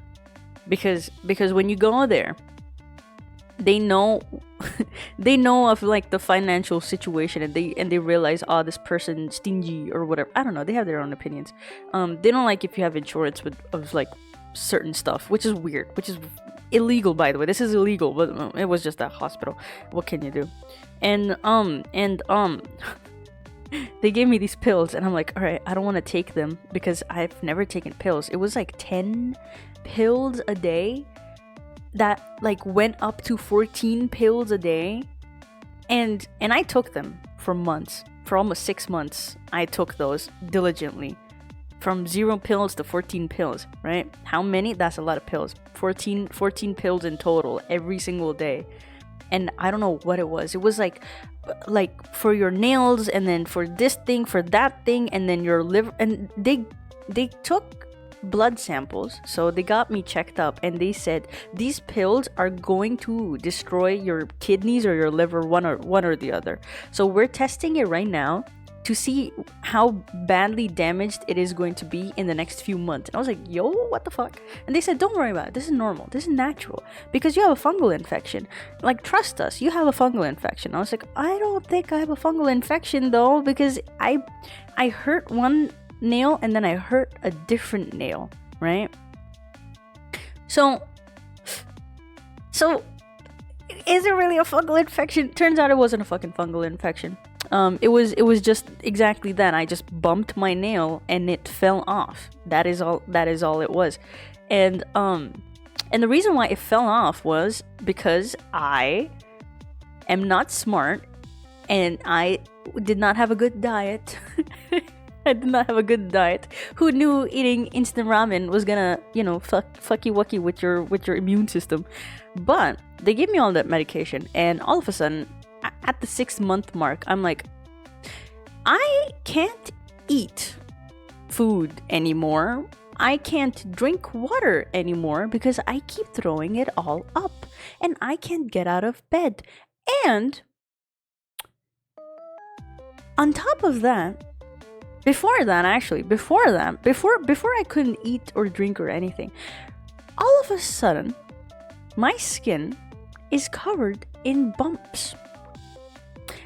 A: because when you go there, they know they know of the financial situation, and they realize, oh, this person's stingy or whatever. I don't know, they have their own opinions. They don't like if you have insurance of certain stuff, which is weird, which is illegal, by the way. This is illegal, but it was just that hospital. What can you do? And they gave me these pills, and I'm like, all right, I don't want to take them because I've never taken pills. It was 10 pills a day that went up to 14 pills a day, and I took them for months. For almost 6 months I took those diligently, from 0 pills to 14 pills, right? How many? That's a lot of pills. 14 pills in total every single day. And I don't know what it was. It was like for your nails, and then for this thing, for that thing, and then your liver. And they took blood samples, so they got me checked up, and they said these pills are going to destroy your kidneys or your liver, one or the other. So we're testing it right now to see how badly damaged it is going to be in the next few months. And I was like, yo, what the fuck? And they said, don't worry about it. This is normal. This is natural. Because you have a fungal infection. Like, trust us, you have a fungal infection. I was like, I don't think I have a fungal infection though, because I hurt one nail and then I hurt a different nail, right? So is it really a fungal infection? Turns out it wasn't a fucking fungal infection. It was just exactly that. I just bumped my nail and it fell off. That is all it was. And the reason why it fell off was because I am not smart and I did not have a good diet. I did not have a good diet. Who knew eating instant ramen was gonna, fucky wucky with your immune system? But they gave me all that medication, and all of a sudden, at the 6-month mark, I'm like, I can't eat food anymore. I can't drink water anymore because I keep throwing it all up, and I can't get out of bed. And on top of that, before I couldn't eat or drink or anything, all of a sudden, my skin is covered in bumps.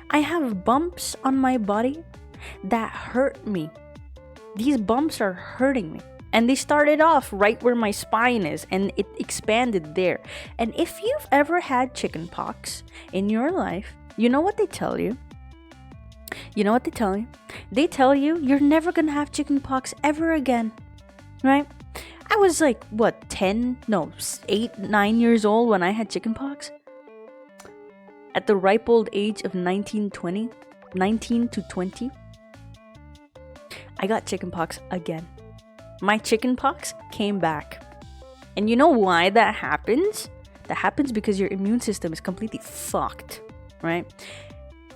A: I have bumps on my body that hurt me. These bumps are hurting me. And they started off right where my spine is, and it expanded there. And if you've ever had chicken pox in your life, you know what they tell you? They tell you you're never gonna have chicken pox ever again, right? I was like, 8, 9 years old when I had chicken pox? At the ripe old age of 19 to 20, I got chicken pox again. My chicken pox came back. And you know why that happens? That happens because your immune system is completely fucked, right?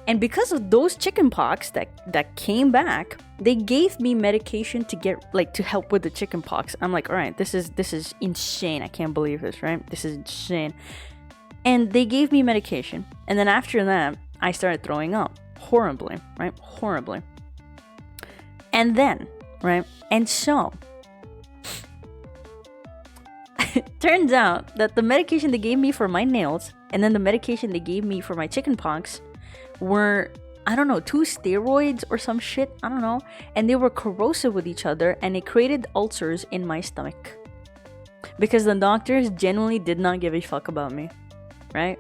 A: And because of those chicken pox that came back, they gave me medication to help with the chicken pox. I'm like, all right, this is insane. I can't believe this, right? This is insane. And they gave me medication. And then after that, I started throwing up horribly, right? Horribly. And then, right? And so, turns out that the medication they gave me for my nails and then the medication they gave me for my chicken pox were, I don't know, 2 steroids or some shit, I don't know, and they were corrosive with each other, and it created ulcers in my stomach because the doctors genuinely did not give a fuck about me, right?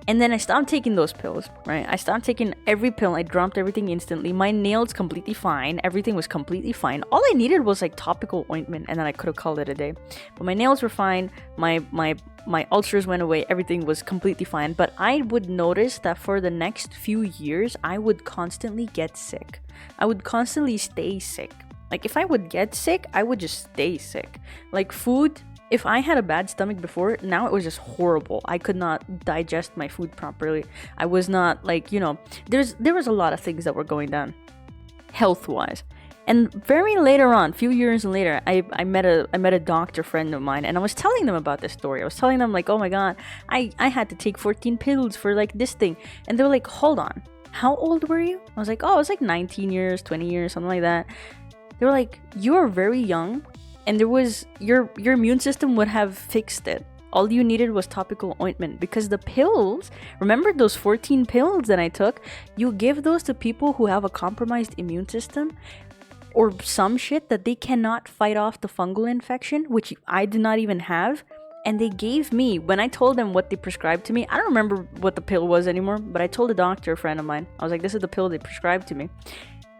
A: And then I stopped taking those pills, right? I stopped taking every pill. I dropped everything instantly. My nails completely fine. Everything was completely fine. All I needed was like topical ointment, and then I could have called it a day. But my nails were fine. My ulcers went away. Everything was completely fine. But I would notice that for the next few years, I would constantly get sick. I would constantly stay sick. Like if I would get sick, I would just stay sick. Like food. If I had a bad stomach before, now it was just horrible. I could not digest my food properly. I was not there was a lot of things that were going down health-wise. And very later on, few years later, I met a doctor friend of mine, and I was telling them about this story. I was telling them like, oh my god, I had to take 14 pills for like this thing. And they were like, hold on, how old were you? I was like, oh, I was like 19 years, 20 years, something like that. They were like, you were very young. And there was your immune system would have fixed it. All you needed was topical ointment, because the pills, remember those 14 pills that I took? You give those to people who have a compromised immune system or some shit that they cannot fight off the fungal infection, which I did not even have. And they gave me, when I told them what they prescribed to me, I don't remember what the pill was anymore, but I told a doctor friend of mine, I was like, this is the pill they prescribed to me.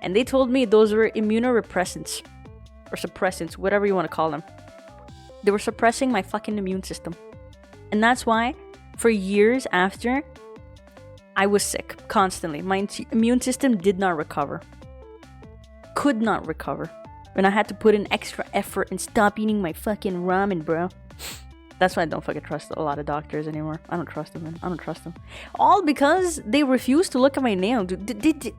A: And they told me those were immunorepressants. Or suppressants, whatever you want to call them. They were suppressing my fucking immune system. And that's why, for years after, I was sick constantly. My immune system did not recover. Could not recover. when I had to put in extra effort and stop eating my fucking ramen, bro. That's why I don't fucking trust a lot of doctors anymore. I don't trust them, man. I don't trust them. All because they refused to look at my nail, dude.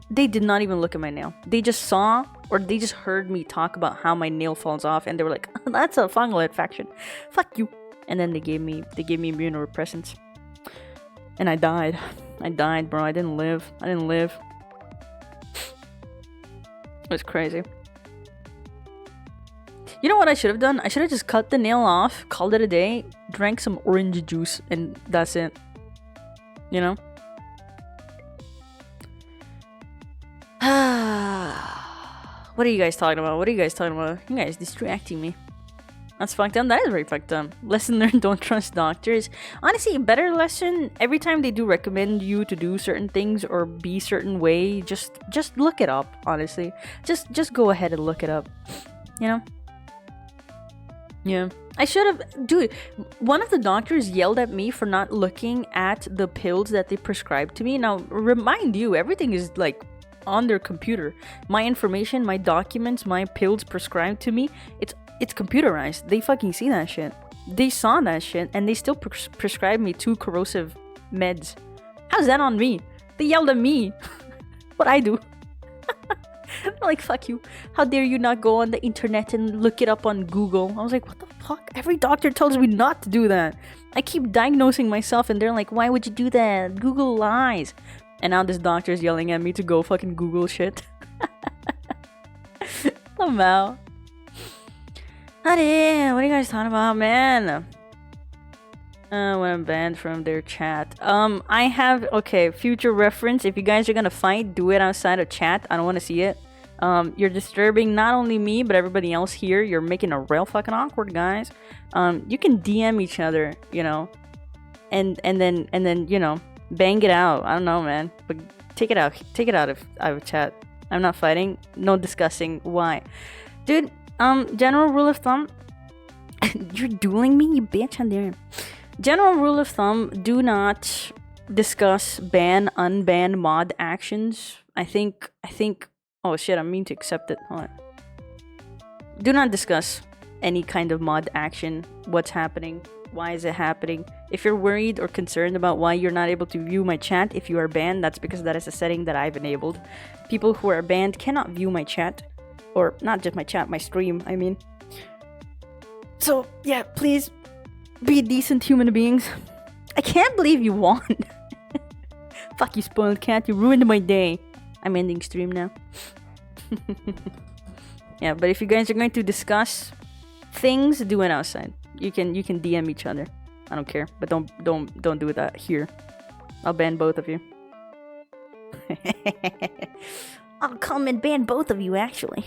A: They did not even look at my nail. They just saw, or they just heard me talk about how my nail falls off, and they were like, "That's a fungal infection. Fuck you." And then they gave me immunodepressants, and I died. I died, bro. I didn't live. I didn't live. It was crazy. You know what I should have done? I should have just cut the nail off, called it a day, drank some orange juice, and that's it. You know? What are you guys talking about? What are you guys talking about? You guys distracting me. That's fucked up. That is very fucked up. Lesson learned, don't trust doctors. Honestly, a better lesson, every time they do recommend you to do certain things or be a certain way, just look it up, honestly. Just go ahead and look it up. You know? Yeah. I should have... Dude, one of the doctors yelled at me for not looking at the pills that they prescribed to me. Now, remind you, everything is, like, on their computer. My information, my documents, my pills prescribed to me, it's computerized. They fucking see that shit. They saw that shit, and they still prescribed me 2 corrosive meds. How's that on me? They yelled at me. What I do? Like, fuck you. How dare you not go on the internet and look it up on Google? I was like, what the fuck? Every doctor tells me not to do that. I keep diagnosing myself, and they're like, why would you do that? Google lies. And now this doctor is yelling at me to go fucking Google shit. Somehow. What are you guys talking about, man? When I'm banned from their chat. I have... Okay, future reference. If you guys are gonna fight, do it outside of chat. I don't want to see it. You're disturbing not only me, but everybody else here. You're making it real fucking awkward, guys. You can DM each other, you know. And then, you know, bang it out. I don't know, man. But take it out. Take it out of chat. I'm not fighting. No discussing. Why? Dude, general rule of thumb... You're dueling me, you bitch. How dare you? General rule of thumb, do not discuss ban, unban mod actions. I think, oh shit, I mean to accept it. Hold on. Do not discuss any kind of mod action, what's happening, why is it happening. If you're worried or concerned about why you're not able to view my chat if you are banned, that's because that is a setting that I've enabled. People who are banned cannot view my chat, or not just my chat, my stream, I mean. So, yeah, please... be decent human beings. I can't believe you won. Fuck you, spoiled cat. You ruined my day. I'm ending stream now. Yeah, but if you guys are going to discuss things, do it outside. You can DM each other. I don't care, but don't do that here. I'll ban both of you. I'll come and ban both of you, actually.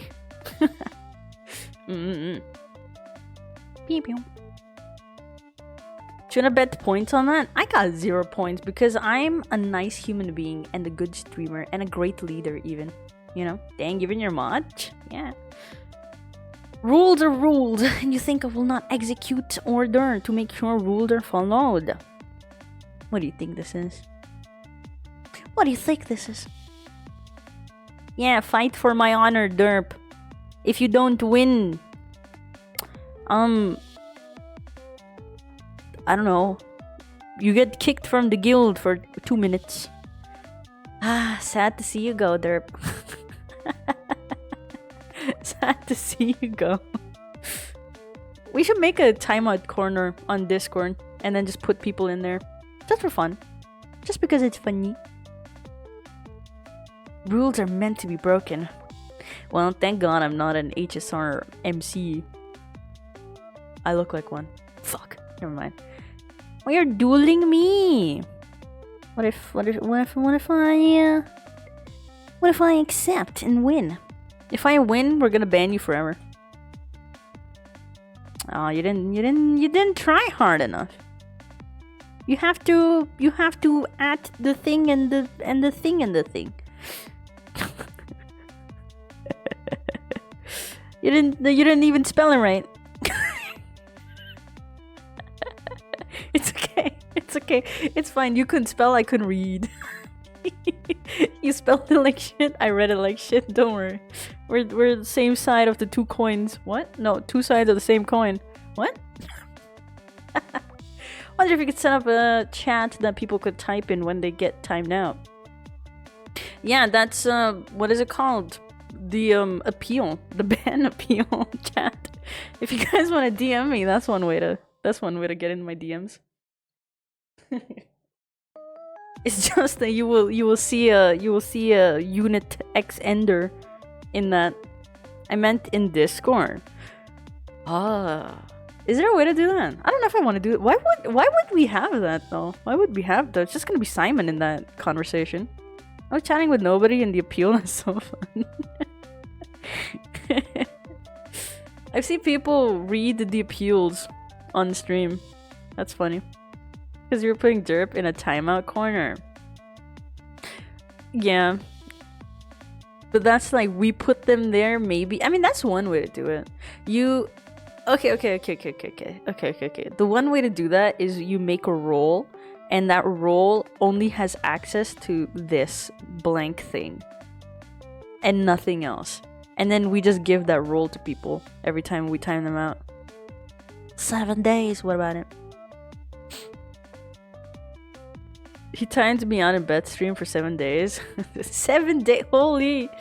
A: Pew pew. Should I bet points on that? I got 0 points because I'm a nice human being and a good streamer and a great leader even. You know? Dang, even your mod? Yeah. Rules are rules, and you think I will not execute order to make sure rules are followed. What do you think this is? What do you think this is? Yeah, fight for my honor, derp. If you don't win... I don't know. You get kicked from the guild for 2 minutes. Ah, sad to see you go, derp. Sad to see you go. We should make a timeout corner on Discord and then just put people in there. Just for fun. Just because it's funny. Rules are meant to be broken. Well, thank God I'm not an HSR MC. I look like one. Fuck. Never mind. Why you're dueling me? What if I accept and win? If I win, we're gonna ban you forever. Oh, you didn't try hard enough. You have to add the thing and the thing and the thing. You didn't even spell it right. It's okay. It's okay. It's fine. You couldn't spell, I couldn't read. You spelled it like shit. I read it like shit. Don't worry. We're the same side of the two coins. What? No, two sides of the same coin. What? Wonder if you could set up a chat that people could type in when they get timed out. Yeah, that's what is it called? The appeal, the ban appeal chat. If you guys want to DM me, that's one way to get into my DMs. It's just that you will see a unit X ender in that. I meant in Discord. Ah, is there a way to do that? I don't know if I want to do it. Why would we have that though? Why would we have that? It's just gonna be Simon in that conversation. I was chatting with nobody in the appeal. That's so fun. I've seen people read the appeals on stream. That's funny. Because you're putting derp in a timeout corner. Yeah. But that's like, we put them there, maybe. I mean, that's one way to do it. Okay. The one way to do that is you make a role, and that role only has access to this blank thing. And nothing else. And then we just give that role to people every time we time them out. 7 days, what about it? He timed me out in bed stream for 7 days. 7 days, holy! I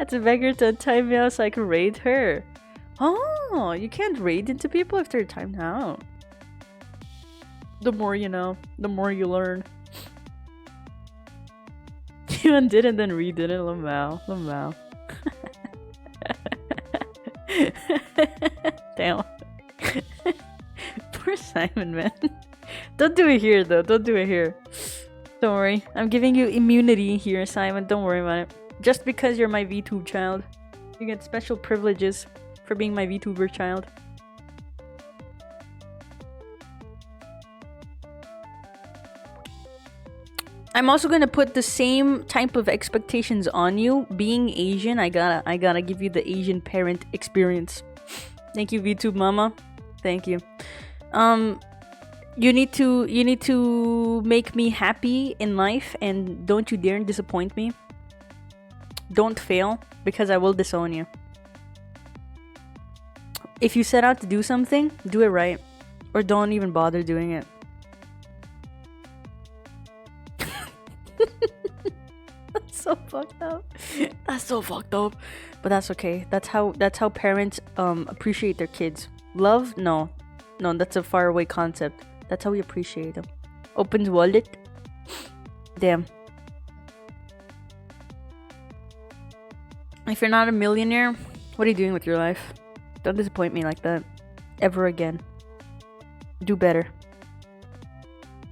A: had to beg her to time me out so I could raid her. Oh, you can't raid into people if they're timed out. The more you know, the more you learn. You undid and then redid it, Lamau. Damn. Poor Simon, man. Don't do it here, though. Don't do it here. Don't worry. I'm giving you immunity here, Simon. Don't worry about it. Just because you're my VTube child. You get special privileges for being my VTuber child. I'm also gonna put the same type of expectations on you. Being Asian, I gotta give you the Asian parent experience. Thank you, VTube Mama. Thank you. You need to make me happy in life, and don't you dare disappoint me. Don't fail, because I will disown you. If you set out to do something, do it right, or don't even bother doing it. That's so fucked up. That's so fucked up. But that's okay. That's how parents appreciate their kids. Love? No, that's a faraway concept. That's how we appreciate them. Opens wallet. Damn. If you're not a millionaire, what are you doing with your life? Don't disappoint me like that. Ever again. Do better.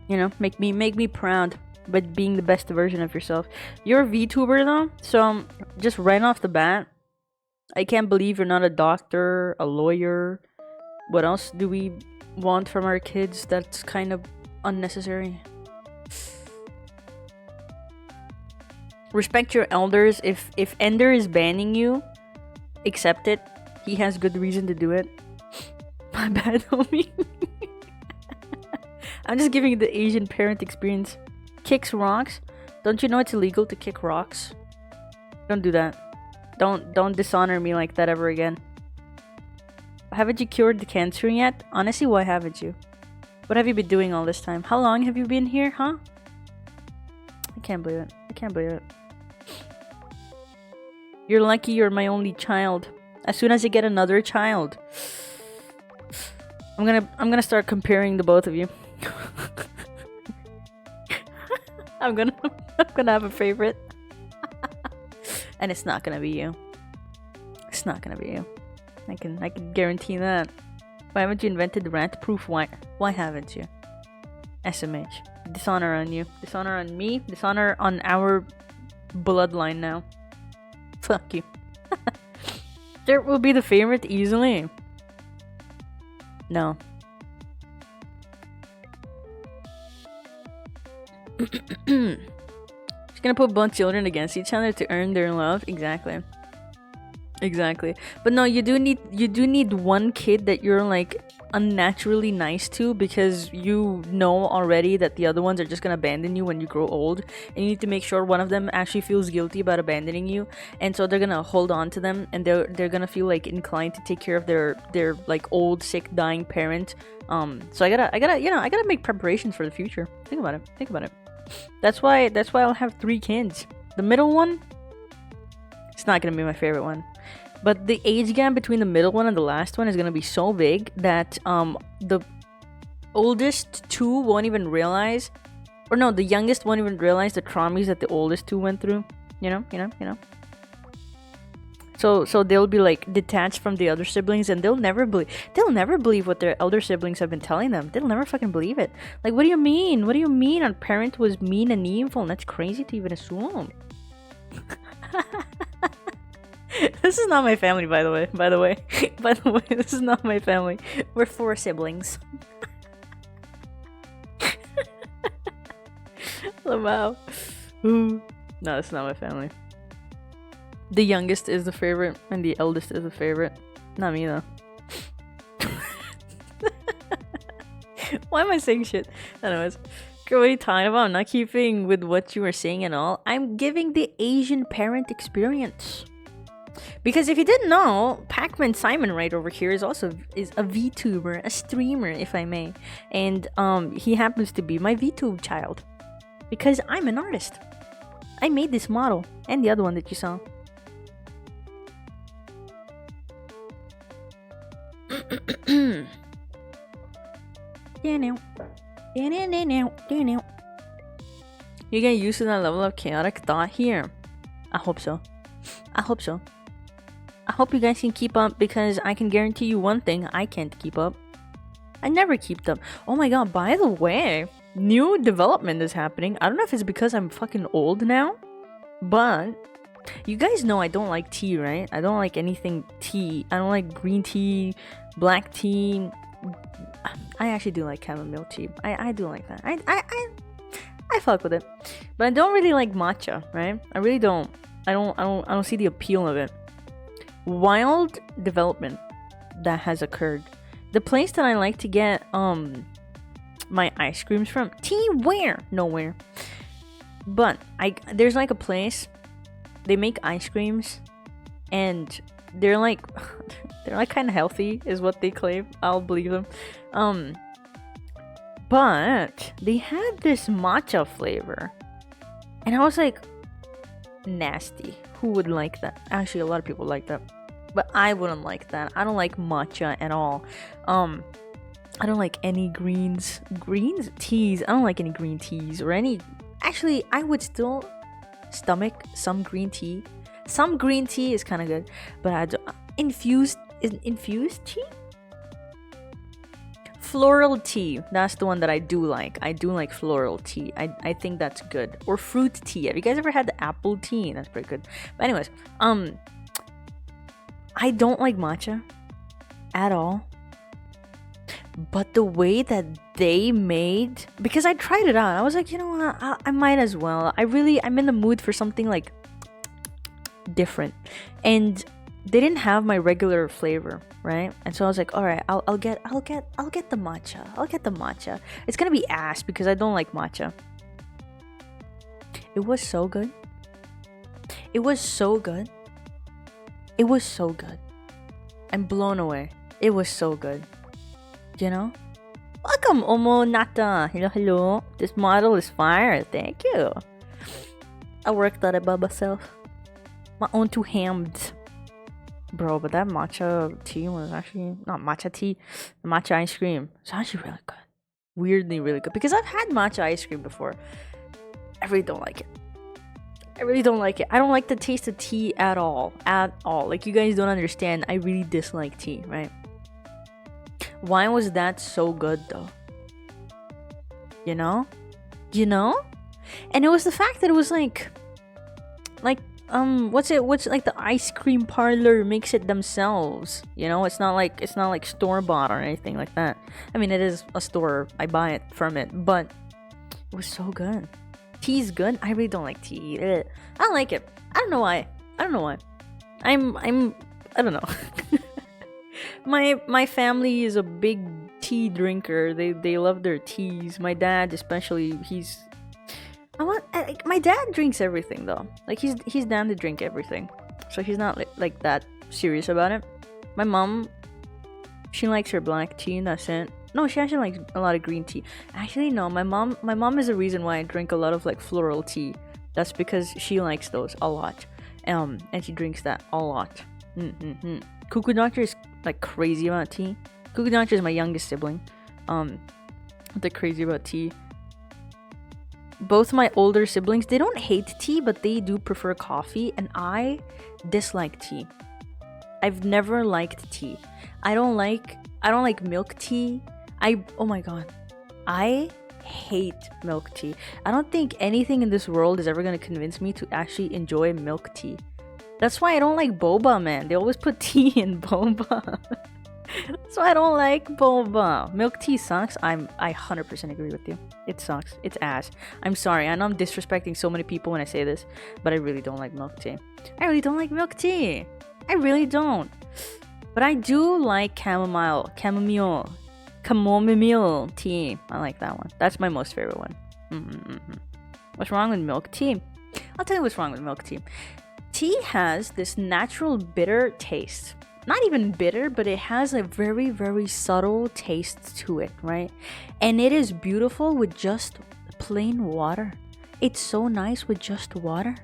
A: You know, make me proud by being the best version of yourself. You're a VTuber though, so just right off the bat, I can't believe you're not a doctor, a lawyer. What else do we want from our kids that's kind of unnecessary? Respect your elders. If Ender is banning you, accept it. He has good reason to do it. My bad, homie. I'm just giving you the Asian parent experience. Kicks rocks? Don't you know it's illegal to kick rocks? Don't do that. Don't dishonor me like that ever again. Haven't you cured the cancer yet? Honestly, why haven't you? What have you been doing all this time? How long have you been here, huh? I can't believe it. I can't believe it. You're lucky you're my only child. As soon as you get another child, I'm gonna start comparing the both of you. I'm gonna have a favorite. And it's not gonna be you. It's not gonna be you. I can guarantee that. Why haven't you invented rant proof? Why haven't you? SMH. Dishonor on you. Dishonor on me. Dishonor on our bloodline now. Fuck you. Dirt will be the favorite easily. No. She's gonna put both children against each other to earn their love. Exactly. Exactly. But no, you do need one kid that you're like unnaturally nice to, because you know already that the other ones are just gonna abandon you when you grow old, and you need to make sure one of them actually feels guilty about abandoning you, and so they're gonna hold on to them, and they're gonna feel like inclined to take care of their like old, sick, dying parent. So I gotta make preparations for the future. Think about it. That's why I'll have 3 kids. The middle one, it's not gonna be my favorite one. But the age gap between the middle one and the last one is gonna be so big that the oldest 2 won't even realize, or no, the youngest won't even realize the traumas that the oldest 2 went through. You know. So they'll be like detached from the other siblings, and they'll never believe what their elder siblings have been telling them. They'll never fucking believe it. Like, what do you mean? What do you mean our parent was mean and evil? And that's crazy to even assume. This is not my family, by the way, this is not my family. We're 4 siblings. Wow. No, it's not my family. The youngest is the favorite, and the eldest is the favorite. Not me, though. Why am I saying shit? Anyways, what are you talking about? I'm not keeping with what you were saying and all. I'm giving the Asian parent experience. Because if you didn't know, Pac-Man Simon right over here is a VTuber, a streamer, if I may. And he happens to be my VTube child. Because I'm an artist. I made this model, and the other one that you saw. You get used to that level of chaotic thought here. I hope so. I hope you guys can keep up, because I can guarantee you one thing: I can't keep up. I never keep up. Oh my god, by the way, new development is happening. I don't know if it's because I'm fucking old now, but you guys know I don't like tea, right? I don't like anything tea. I don't like green tea, black tea. I actually do like chamomile tea. I do like that. I fuck with it. But I don't really like matcha, right? I really don't. I don't see the appeal of it. Wild development that has occurred. The place that I like to get my ice creams from. Tea where? Nowhere. But there's like a place, they make ice creams, and they're like kind of healthy is what they claim. I'll believe them. But they had this matcha flavor, and I was like, nasty. Who would like that? Actually, a lot of people like that, but I wouldn't like that. I don't like matcha at all. I don't like any teas. I don't like any green teas or any. Actually, I would still stomach some green tea. Some green tea is kind of good, but I don't. Infused tea? Floral tea. That's the one that I do like. I do like floral tea. I think that's good. Or fruit tea. Have you guys ever had the apple tea? That's pretty good. But anyways, I don't like matcha at all. But the way that they made, because I tried it out, I was like, you know what, I might as well. I'm in the mood for something like different, and they didn't have my regular flavor, right? And so I was like, all right, I'll get the matcha. I'll get the matcha. It's gonna be ass because I don't like matcha. It was so good. It was so good. I'm blown away. It was so good. You know? Welcome, Omo Nata. Hello. This model is fire. Thank you. I worked on it by myself. My own 2 hands. Bro, but that matcha tea was actually not matcha tea. The matcha ice cream. It's actually really good. Weirdly really good. Because I've had matcha ice cream before. I really don't like it. I don't like the taste of tea at all. Like, you guys don't understand. I really dislike tea, right? Why was that so good though? You know? And it was the fact that it was like what's like the ice cream parlor makes it themselves. You know, it's not like store-bought or anything like that. I mean, it is a store. I buy it from it, but it was so good. Tea's good. I really don't like tea. I don't like it. I don't know why. I don't know. My family is a big tea drinker. They love their teas. My dad especially, my dad drinks everything though. Like he's down to drink everything. So he's not like that serious about it. My mom, she likes her black tea and that's it. No, she actually likes a lot of green tea. Actually, no, my mom is the reason why I drink a lot of like floral tea. That's because she likes those a lot. And she drinks that a lot. Cuckoo Doctor is like crazy about tea. Cuckoo Doctor is my youngest sibling. They're crazy about tea. Both my older siblings, they don't hate tea, but they do prefer coffee, and I dislike tea. I've never liked tea. I don't like milk tea. Oh my god. I hate milk tea. I don't think anything in this world is ever gonna convince me to actually enjoy milk tea. That's why I don't like boba, man. They always put tea in boba. That's why I don't like boba. Milk tea sucks. I 100% agree with you. It sucks. It's ass. I'm sorry. I know I'm disrespecting so many people when I say this, but I really don't like milk tea. I really don't like milk tea. I really don't. But I do like chamomile tea. I like that one. That's my most favorite one. What's wrong with milk tea? I'll tell you what's wrong with milk tea. Tea has this natural bitter taste. Not even bitter, but it has a very, very subtle taste to it, right? And it is beautiful with just plain water. It's so nice with just water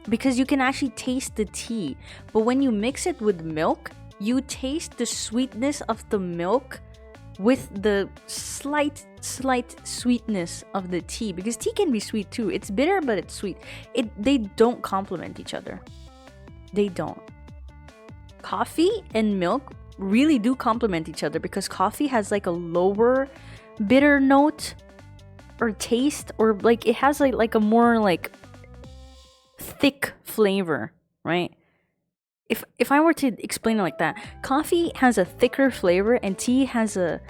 A: because you can actually taste the tea. But when you mix it with milk, you taste the sweetness of the milk with the slight sweetness of the tea, because tea can be sweet too. It's bitter, but it's sweet. They don't complement each other. They don't. Coffee and milk really do complement each other because coffee has like a lower bitter note or taste, or like it has like a more like thick flavor, right? If I were to explain it like that, coffee has a thicker flavor and tea has a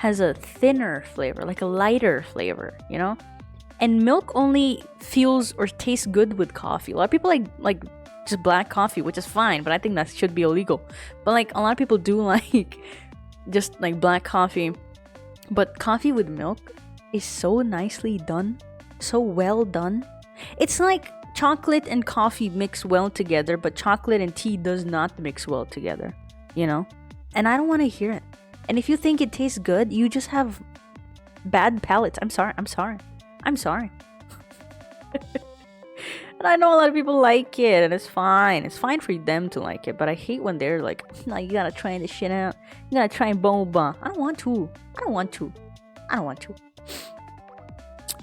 A: thinner flavor, like a lighter flavor, you know? And milk only feels or tastes good with coffee. A lot of people like just black coffee, which is fine, but I think that should be illegal. But like a lot of people do like just like black coffee. But coffee with milk is so nicely done, so well done. It's like chocolate and coffee mix well together, but chocolate and tea does not mix well together, you know? And I don't want to hear it. And if you think it tastes good, you just have bad palates. I'm sorry. And I know a lot of people like it, and it's fine. It's fine for them to like it, but I hate when they're like, no, you gotta try this shit out. You gotta try boba. I don't want to.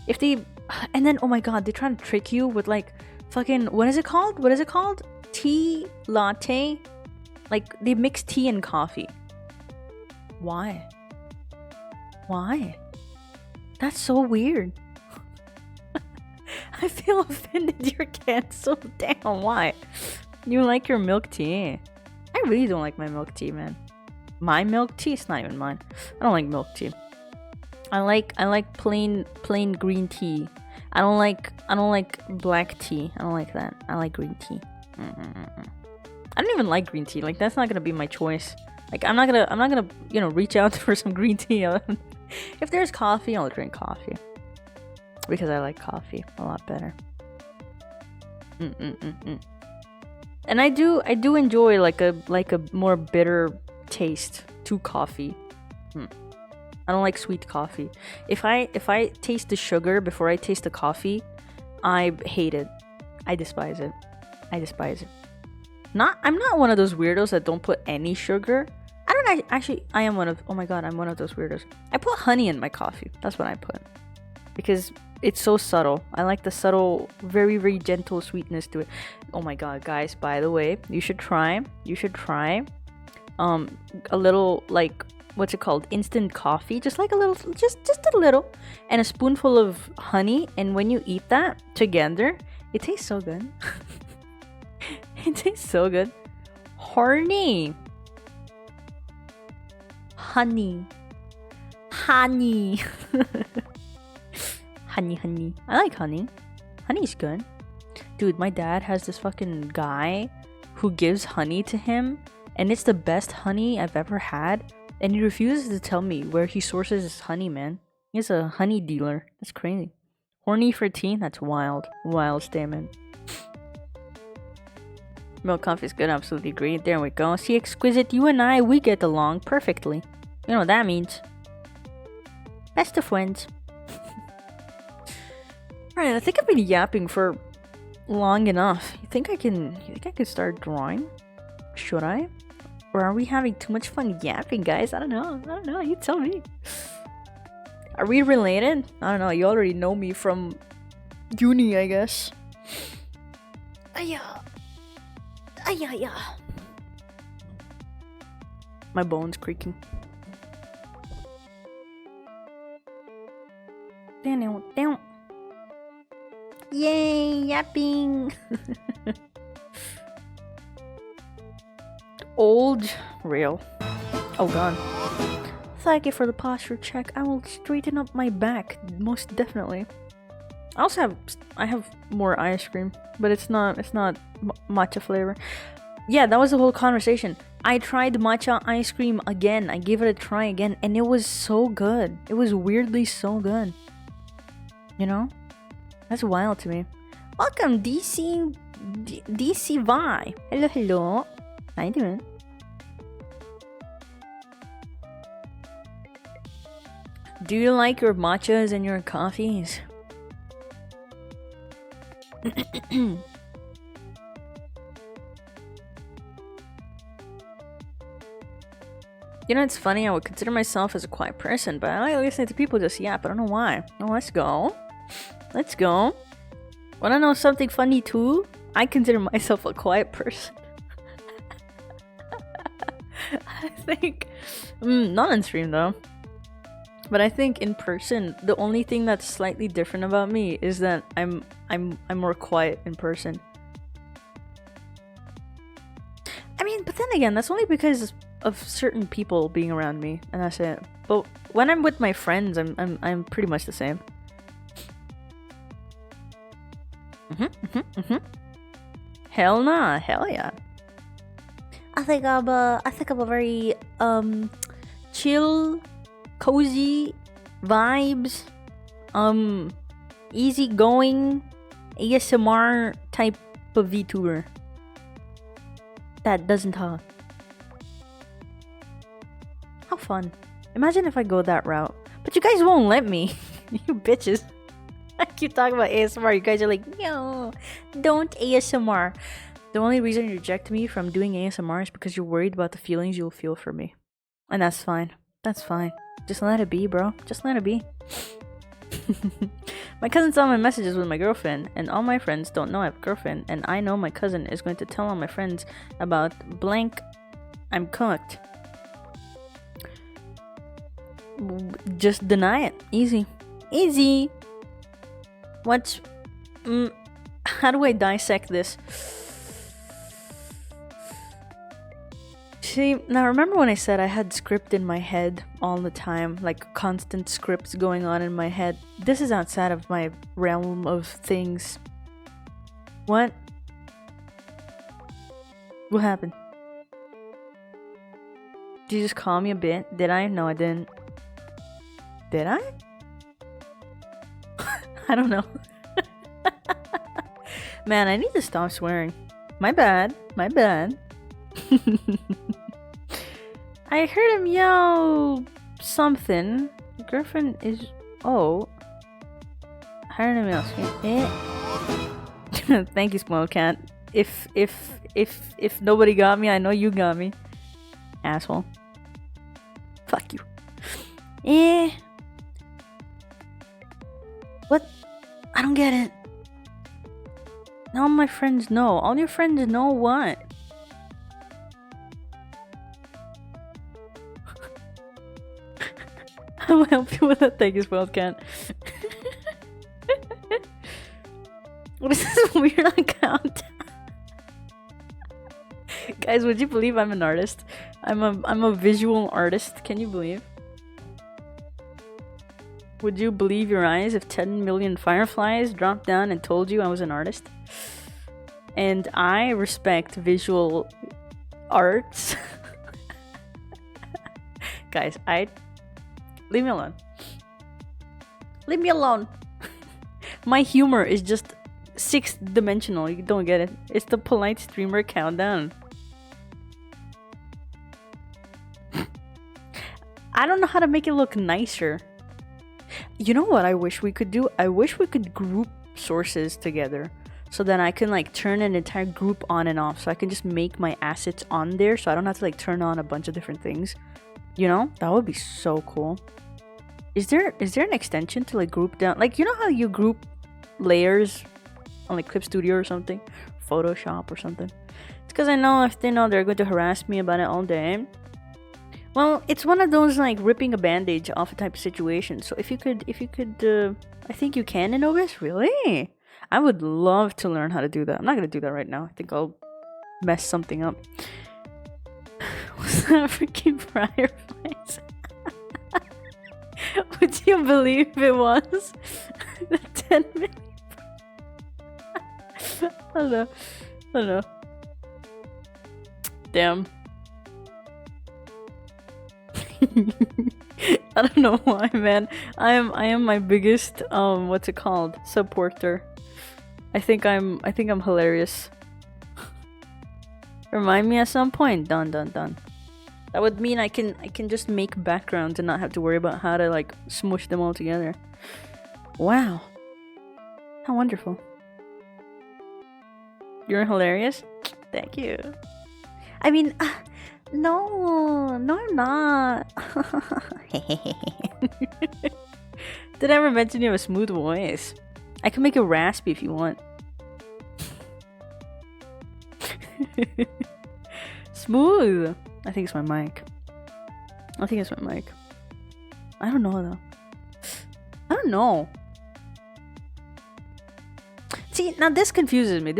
A: If they... And then, oh my god, they're trying to trick you with like fucking... What is it called? Tea latte? Like, they mix tea and coffee. Why? That's so weird. I feel offended. You're canceled. Damn, why? You like your milk tea? I really don't like my milk tea, man. My milk tea? It's not even mine. I don't like milk tea. I like plain green tea. I don't like black tea. I don't like that. I like green tea. I don't even like green tea. Like, that's not gonna be my choice. Like, I'm not gonna reach out for some green tea. If there's coffee, I'll drink coffee. Because I like coffee a lot better. And I do enjoy like a more bitter taste to coffee. I don't like sweet coffee. If I taste the sugar before I taste the coffee, I hate it. I despise it. I'm not one of those weirdos that don't put any sugar. I am one of... Oh my god, I'm one of those weirdos. I put honey in my coffee. That's what I put. Because it's so subtle. I like the subtle, very, very gentle sweetness to it. Oh my god, guys, by the way, you should try a little, like, what's it called? Instant coffee. Just like a little, just a little. And a spoonful of honey. And when you eat that together, it tastes so good. It tastes so good. Honey. Honey. Honey. I like honey. Honey's good. Dude, my dad has this fucking guy who gives honey to him, and it's the best honey I've ever had. And he refuses to tell me where he sources his honey, man. He's a honey dealer. That's crazy. Horny for teen? That's wild. Wild statement. Milk coffee is good, absolutely agree. There we go. See, Exquisite, you and I, we get along perfectly. You know what that means. Best of friends. Alright, I think I've been yapping for long enough. You think I can start drawing? Should I? Or are we having too much fun yapping, guys? I don't know. You tell me. Are we related? I don't know. You already know me from uni, I guess. Ayah. My bones creaking. Down. Yay, yapping. Old real. Oh god. Thank you for the posture check. I will straighten up my back, most definitely. I have more ice cream, but it's not matcha flavor. Yeah, that was the whole conversation. I tried matcha ice cream again. I gave it a try again, and it was so good. It was weirdly so good. You know? That's wild to me. Welcome, DC Vi. Hello. How you doing? Do you like your matchas and your coffees? You know, it's funny, I would consider myself as a quiet person, but I like listening to people just yap. I don't know why. Oh, let's go. Wanna know something funny too? I consider myself a quiet person. I think... not on stream though. But I think in person, the only thing that's slightly different about me is that I'm more quiet in person. I mean, but then again, that's only because of certain people being around me, and that's it. But when I'm with my friends, I'm pretty much the same. Hell nah, hell yeah. I think I'm a very chill, cozy vibes, easygoing ASMR type of VTuber that doesn't talk. How fun. Imagine if I go that route. But you guys won't let me. You bitches. I keep talking about ASMR. You guys are like, no, don't ASMR. The only reason you reject me from doing ASMR is because you're worried about the feelings you'll feel for me. And that's fine. That's fine. Just let it be, bro. Just let it be. My cousin saw my messages with my girlfriend, and all my friends don't know I have a girlfriend, and I know my cousin is going to tell all my friends about blank. I'm cooked. Just deny it. Easy. Easy. What's... how do I dissect this? See, now remember when I said I had script in my head all the time, like constant scripts going on in my head? This is outside of my realm of things. What? What happened? Did you just call me a bit? Did I? No, I didn't. Did I? I don't know. Man, I need to stop swearing. My bad. My bad. I heard him yell something. Girlfriend is... Oh. I heard him yell... Thank you, Spoiled Cat. If nobody got me, I know you got me. Asshole. Fuck you. What? I don't get it. All my friends know. All your friends know what? I will help you with that. Thank you, Spoiled Cat. What is this weird account? Guys, would you believe I'm an artist? I'm a visual artist. Can you believe? Would you believe your eyes if 10 million fireflies dropped down and told you I was an artist? And I respect visual arts. Guys, leave me alone. Leave me alone. My humor is just 6th dimensional. You don't get it. It's the polite streamer countdown. I don't know how to make it look nicer. You know what I wish we could do? I wish we could group sources together so that I can like turn an entire group on and off, so I can just make my assets on there so I don't have to like turn on a bunch of different things. You know? That would be so cool. Is there an extension to like group down? Like, you know how you group layers on like Clip Studio or something? Photoshop or something? It's because I know if they know they're going to harass me about it all day. Well, it's one of those like ripping a bandage off a type of situation. So if you could, I think you can in OBS. Really? I would love to learn how to do that. I'm not gonna do that right now. I think I'll mess something up. Was that freaking fireflies? Would you believe it was the 10 minute? I don't know. Damn. I don't know why, man. I am my biggest what's it called? Supporter. I think I'm hilarious. Remind me at some point. Done. That would mean I can just make backgrounds and not have to worry about how to like smush them all together. Wow. How wonderful. You're hilarious? Thank you. I mean, no, I'm not. Did I ever mention you have a smooth voice? I can make it raspy if you want. Smooth. I think it's my mic. I don't know though. I don't know. See, now this confuses me.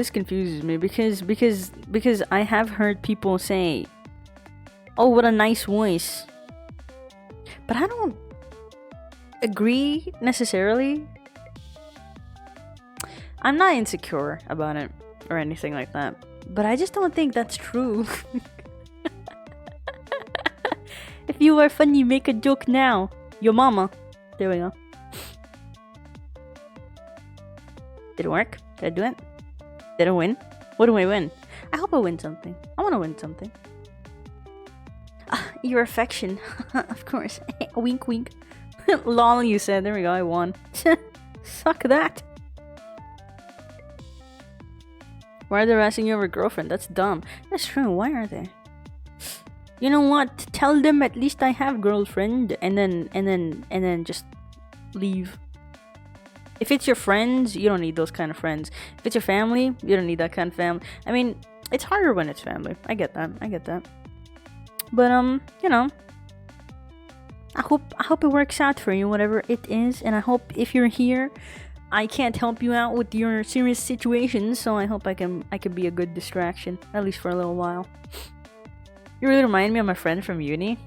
A: Because I have heard people say, "Oh, what a nice voice." But I don't agree necessarily. I'm not insecure about it or anything like that. But I just don't think that's true. If you are funny, make a joke now. Your mama. There we go. Did it work? Did I do it? Did I win? What do I win? I hope I win something. I want to win something. Your affection. Of course. Wink wink. Lol, you said. There we go, I won. Suck that. Why are they harassing you over girlfriend? That's dumb. That's true. Why are they? You know what? Tell them at least I have girlfriend, and then just leave. If it's your friends, you don't need those kind of friends. If it's your family, you don't need that kind of family. I mean, it's harder when it's family. I get that. But you know, I hope it works out for you, whatever it is, and I hope if you're here, I can't help you out with your serious situations, so I hope I can be a good distraction, at least for a little while. You really remind me of my friend from uni.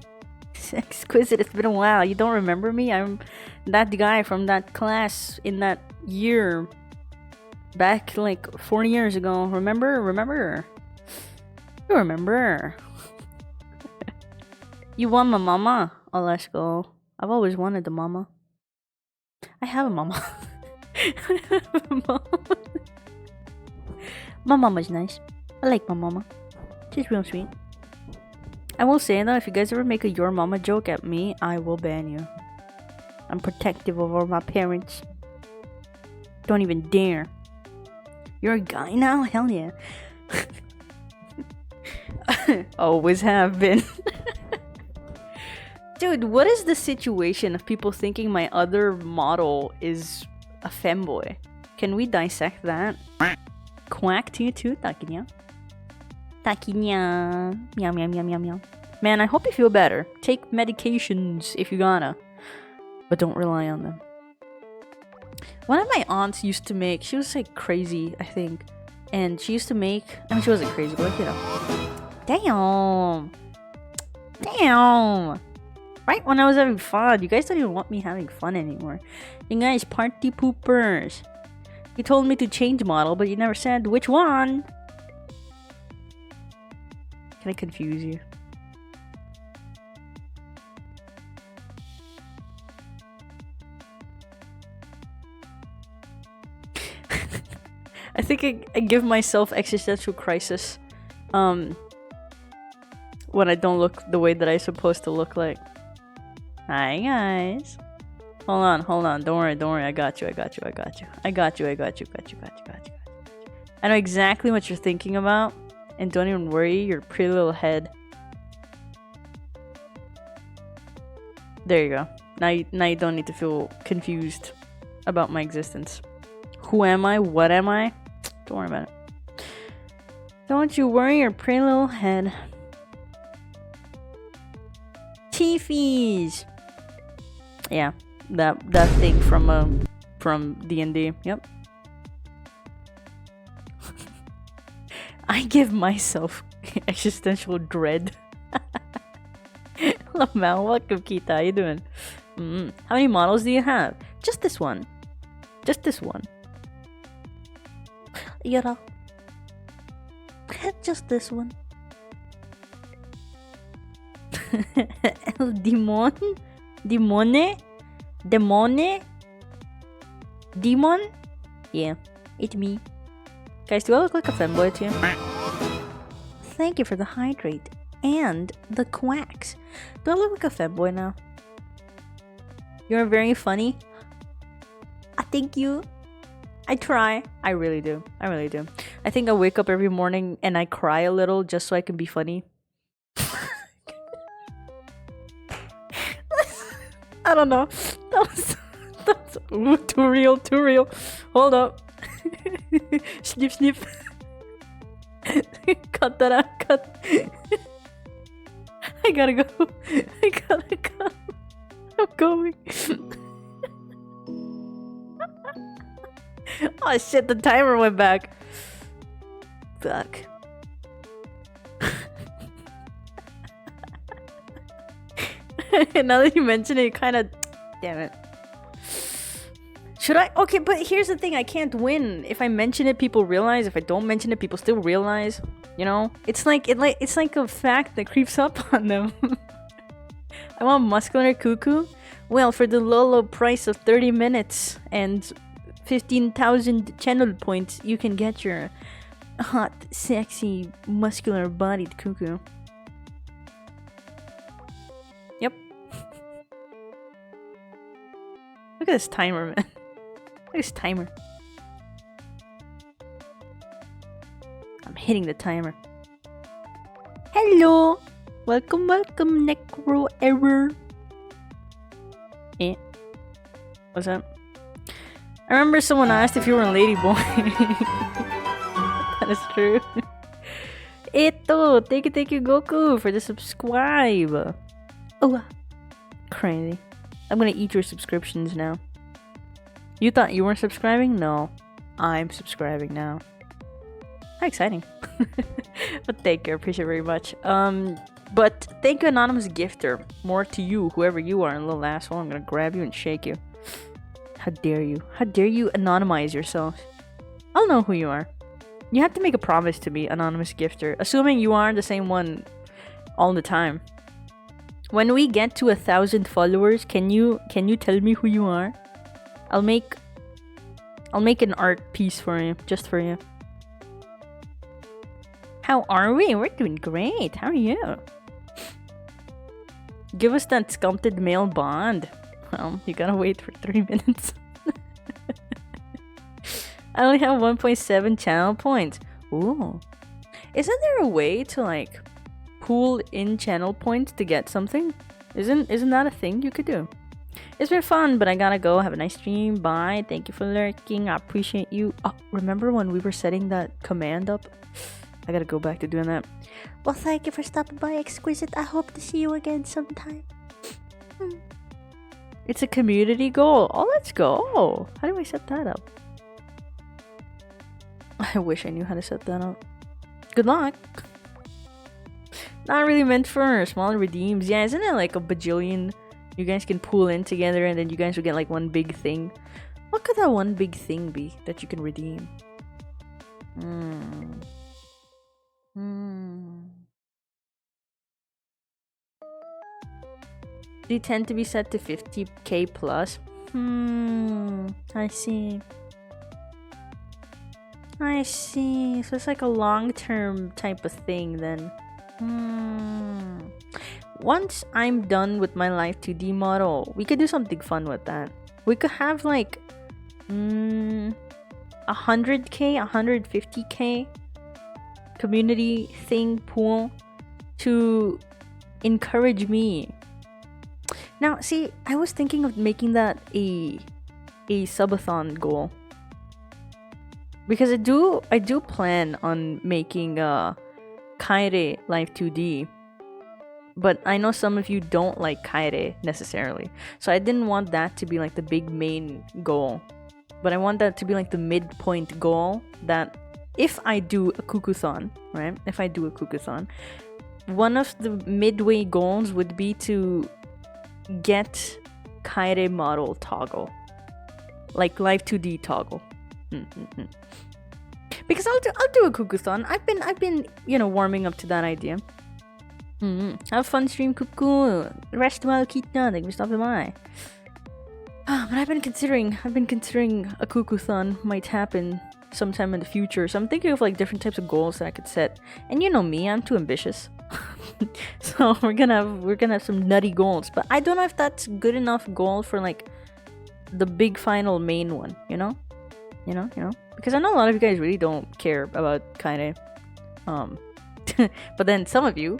A: Exquisite, it's been a while. You don't remember me? I'm that guy from that class in that year. Back like 4 years ago. Remember? You remember. You want my mama? Oh, let's go. I've always wanted the mama. I have a mama. My mama's nice. I like my mama. She's real sweet. I will say though, if you guys ever make a your mama joke at me, I will ban you. I'm protective over my parents. Don't even dare. You're a guy now? Hell yeah. Always have been. Dude, what is the situation of people thinking my other model is a femboy? Can we dissect that? Quack to you too, Takinya. Takinya. Meow, meow, meow, meow, meow. Man, I hope you feel better. Take medications if you gotta. But don't rely on them. One of my aunts used to make... She was like crazy, I think. And she used to make... I mean, she wasn't crazy, but like, you know. Damn. Right when I was having fun. You guys don't even want me having fun anymore. You guys party poopers. You told me to change model, but you never said which one. Can I confuse you? I think I give myself existential crisis when I don't look the way that I'm supposed to look like. Hi guys. Hold on. Don't worry. I got you. I know exactly what you're thinking about, and don't even worry your pretty little head. There you go. Now you don't need to feel confused about my existence. Who am I? What am I? Don't worry about it. Don't you worry your pretty little head. Tiffys. Yeah, that thing from D&D. Yep. I give myself existential dread. Hello, Mal. Welcome, Kita. How you doing? How many models do you have? Just this one. Just this one. You know. Just this one. El Demon? Demone? Demon? Yeah, it's me. Guys, do I look like a femboy to you? Thank you for the hydrate and the quacks. Do I look like a femboy now? You're very funny. Thank you. I try. I really do. I think I wake up every morning and I cry a little just so I can be funny. I don't know. That's ooh, too real. Hold up. Snip. Cut that out. Cut. I gotta go. I'm going. Oh shit, the timer went back. Fuck. Now that you mention it, kind of... Damn it. Should I? Okay, but here's the thing. I can't win. If I mention it, people realize. If I don't mention it, people still realize. You know? It's like a fact that creeps up on them. I want muscular cuckoo. Well, for the low price of 30 minutes and 15,000 channel points, you can get your hot, sexy, muscular-bodied cuckoo. Yep. Look at this timer, man. Look at this timer. I'm hitting the timer. Hello! Welcome, Necro Error. Eh? What's up? I remember someone asked if you were a ladyboy. That is true. Eto! Thank you, Goku, for the subscribe. Oh, crazy. I'm gonna eat your subscriptions now. You thought you weren't subscribing? No. I'm subscribing now. How exciting. But thank you, I appreciate it very much. But thank you, anonymous gifter. More to you, whoever you are, little asshole. I'm gonna grab you and shake you. How dare you? How dare you anonymize yourself? I'll know who you are. You have to make a promise to me, anonymous gifter. Assuming you are the same one all the time. When we get to 1,000 followers, can you tell me who you are? I'll make an art piece for you, just for you. How are we? We're doing great. How are you? Give us that sculpted male bond. Well, you gotta wait for 3 minutes. I only have 1.7 channel points. Ooh. Isn't there a way to like pool in channel points to get something? Isn't that a thing you could do? It's been fun, but I gotta go. Have a nice stream. Bye. Thank you for lurking. I appreciate you. Oh, remember when we were setting that command up? I gotta go back to doing that. Well, thank you for stopping by, Exquisite. I hope to see you again sometime. It's a community goal. Oh, let's go. How do I set that up? I wish I knew how to set that up. Good luck. Not really meant for smaller redeems. Yeah, isn't it like a bajillion? You guys can pool in together and then you guys will get like one big thing. What could that one big thing be that you can redeem? They tend to be set to 50k plus. I see. I see. So it's like a long-term type of thing then. Once I'm done with my Live2D model, we could do something fun with that. We could have like 100k, 150k community thing pool to encourage me. Now, see, I was thinking of making that a subathon goal. Because I do plan on making Kaire Live2D. But I know some of you don't like Kaire necessarily. So I didn't want that to be like the big main goal. But I want that to be like the midpoint goal that if I do a Kukuthon, right? If I do a Kukuthon, one of the midway goals would be to get Kaire model toggle. Like Live2D toggle. Because I'll do a Kukuthon. I've been warming up to that idea. Have fun stream Kuku. Rest well, kita. Nag-stop by. But I've been considering a Kukuthon might happen sometime in the future. So I'm thinking of like different types of goals that I could set. And you know me, I'm too ambitious. So we're gonna have some nutty goals. But I don't know if that's good enough goal for like the big final main one, you know? Because I know a lot of you guys really don't care about Kaine. But then some of you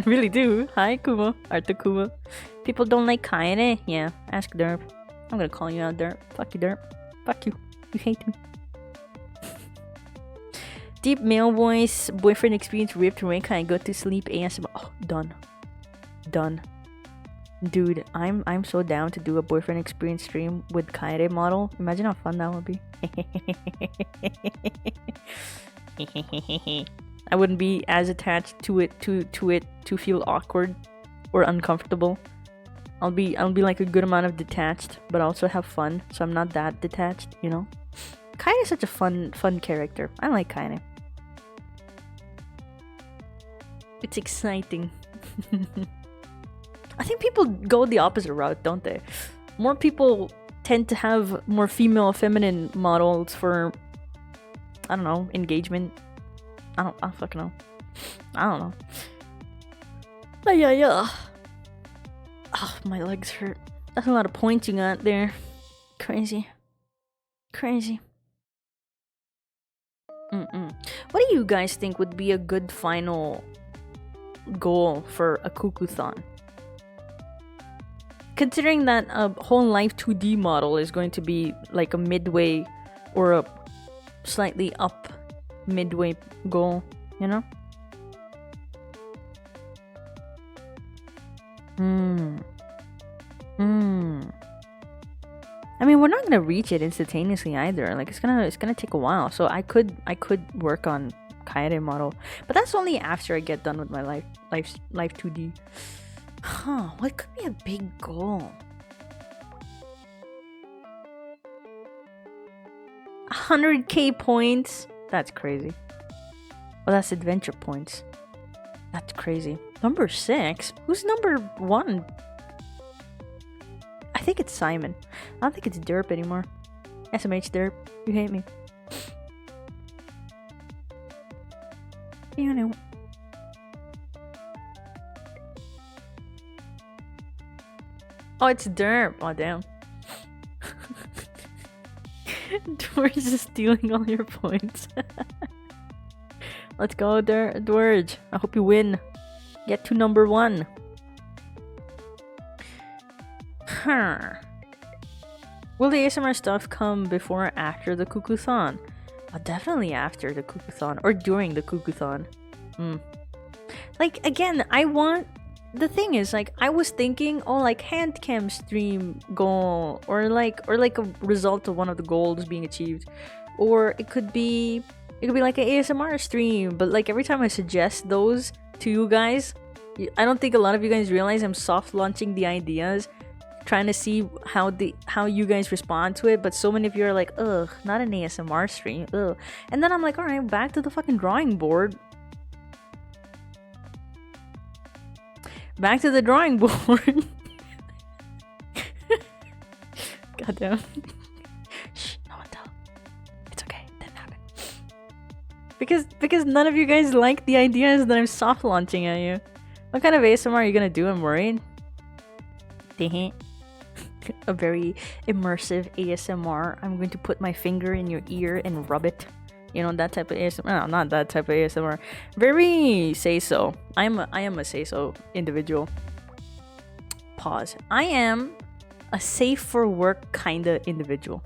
A: really do. Hi, Kuma. Artakuma. People don't like Kaine. Yeah, ask Derp. I'm gonna call you out, Derp. Fuck you, Derp. Fuck you. You hate me. Deep male voice. Boyfriend experience ripped Rekai. Go to sleep ASMR. Oh, done. Dude, I'm so down to do a boyfriend experience stream with Kaire model. Imagine how fun that would be. I wouldn't be as attached to it to feel awkward or uncomfortable. I'll be like a good amount of detached, but also have fun, so I'm not that detached, you know? Kaine is such a fun character. I like Kaine. It's exciting. I think people go the opposite route, don't they? More people tend to have more female feminine models for, I don't know, engagement. I don't fucking know. I don't know. Oh, yeah. Oh, my legs hurt. That's a lot of points you got there. Crazy. What do you guys think would be a good final goal for a Kukuthon? Considering that a whole Live2D model is going to be like a midway or a slightly up midway goal, you know? I mean, we're not gonna reach it instantaneously either. Like it's gonna take a while. So I could work on Kaire model, but that's only after I get done with my Live2D. Huh, what could be a big goal? 100k points? That's crazy. Well, that's adventure points. That's crazy. Number 6? Who's number 1? I think it's Simon. I don't think it's Derp anymore. SMH Derp, you hate me. You know. Oh, it's Derp. Oh, damn. Dwarge is stealing all your points. Let's go, Dwarge. I hope you win. Get to number 1. Will the ASMR stuff come before or after the Kukuthon? Oh, definitely after the Kukuthon. Or during the Kukuthon. Like, again, the thing is, like, I was thinking, oh, like, hand cam stream goal, or like a result of one of the goals being achieved, or it could be like an ASMR stream. But like every time I suggest those to you guys, I don't think a lot of you guys realize I'm soft launching the ideas, trying to see how you guys respond to it. But so many of you are like, ugh, not an ASMR stream, ugh. And then I'm like, all right, back to the fucking drawing board. Back to the drawing board. Goddamn. Shh, no one tell. It's okay. It didn't happen. Because none of you guys like the ideas that I'm soft launching at you. What kind of ASMR are you gonna do? I'm worried. A very immersive ASMR. I'm going to put my finger in your ear and rub it. You know, that type of ASMR. No, not that type of ASMR. Very say so. I am a say so individual. Pause. I am a safe for work kinda individual.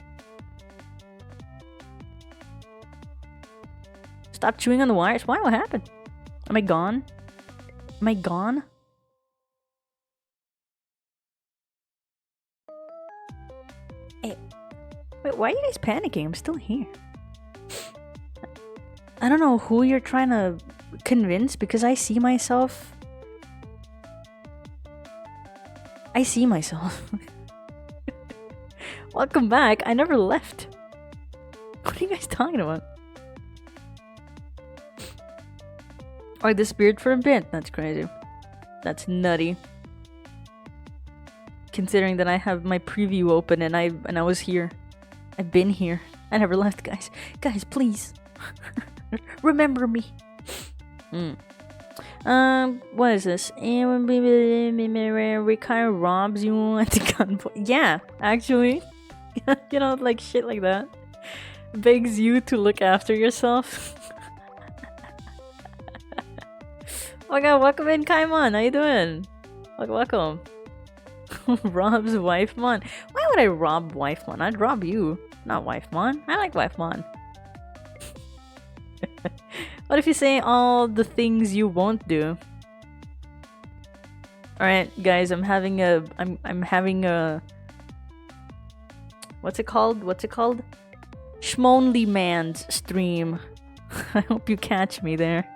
A: Stop chewing on the wires. Why? What happened? Am I gone? Am I gone? Hey, wait, why are you guys panicking? I'm still here. I don't know who you're trying to convince because I see myself. I see myself. Welcome back. I never left. What are you guys talking about? I disappeared for a bit. That's crazy. That's nutty. Considering that I have my preview open and I was here. I've been here. I never left, guys. Guys, please. Remember me. What is this? Rekai robs you at the gunpoint. Yeah, actually. You know, like shit like that. Begs you to look after yourself. Oh my god, welcome in, Kaimon. How you doing? Welcome. Rob's wife mon. Why would I rob wife mon? I'd rob you, not wife mon. I like wife mon. What if you say all the things you won't do? Alright, guys, I'm having a what's it called? Schmonly Man's stream. I hope you catch me there.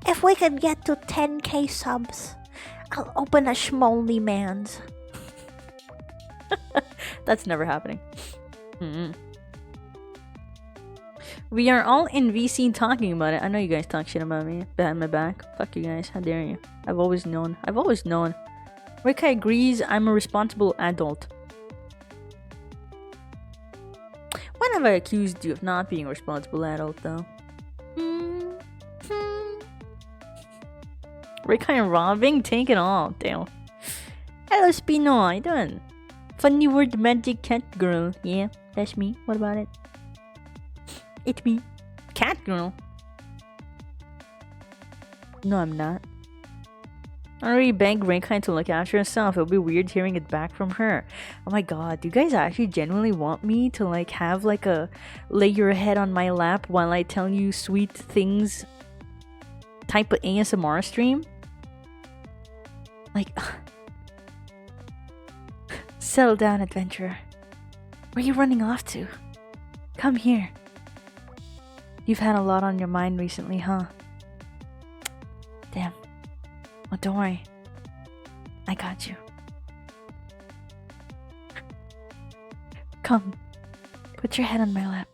A: If we can get to 10k subs, I'll open a Schmonly Man's. That's never happening. We are all in VC talking about it. I know you guys talk shit about me behind my back. Fuck you guys. How dare you? I've always known. Rekai agrees I'm a responsible adult. When have I accused you of not being a responsible adult, though? Rekai and robbing? Take it all. Damn. Hello, Spino. How you doing? Funny word magic cat girl. Yeah, that's me. What about it? It's me. Cat girl. No, I'm not. I already begged Rekai to look after herself. It'll be weird hearing it back from her. Oh my god, do you guys actually genuinely want me to like have like a lay your head on my lap while I tell you sweet things type of ASMR stream? Like, settle down, adventurer. Where are you running off to? Come here. You've had a lot on your mind recently, huh? Damn. Well, don't worry. I got you. Come. Put your head on my lap.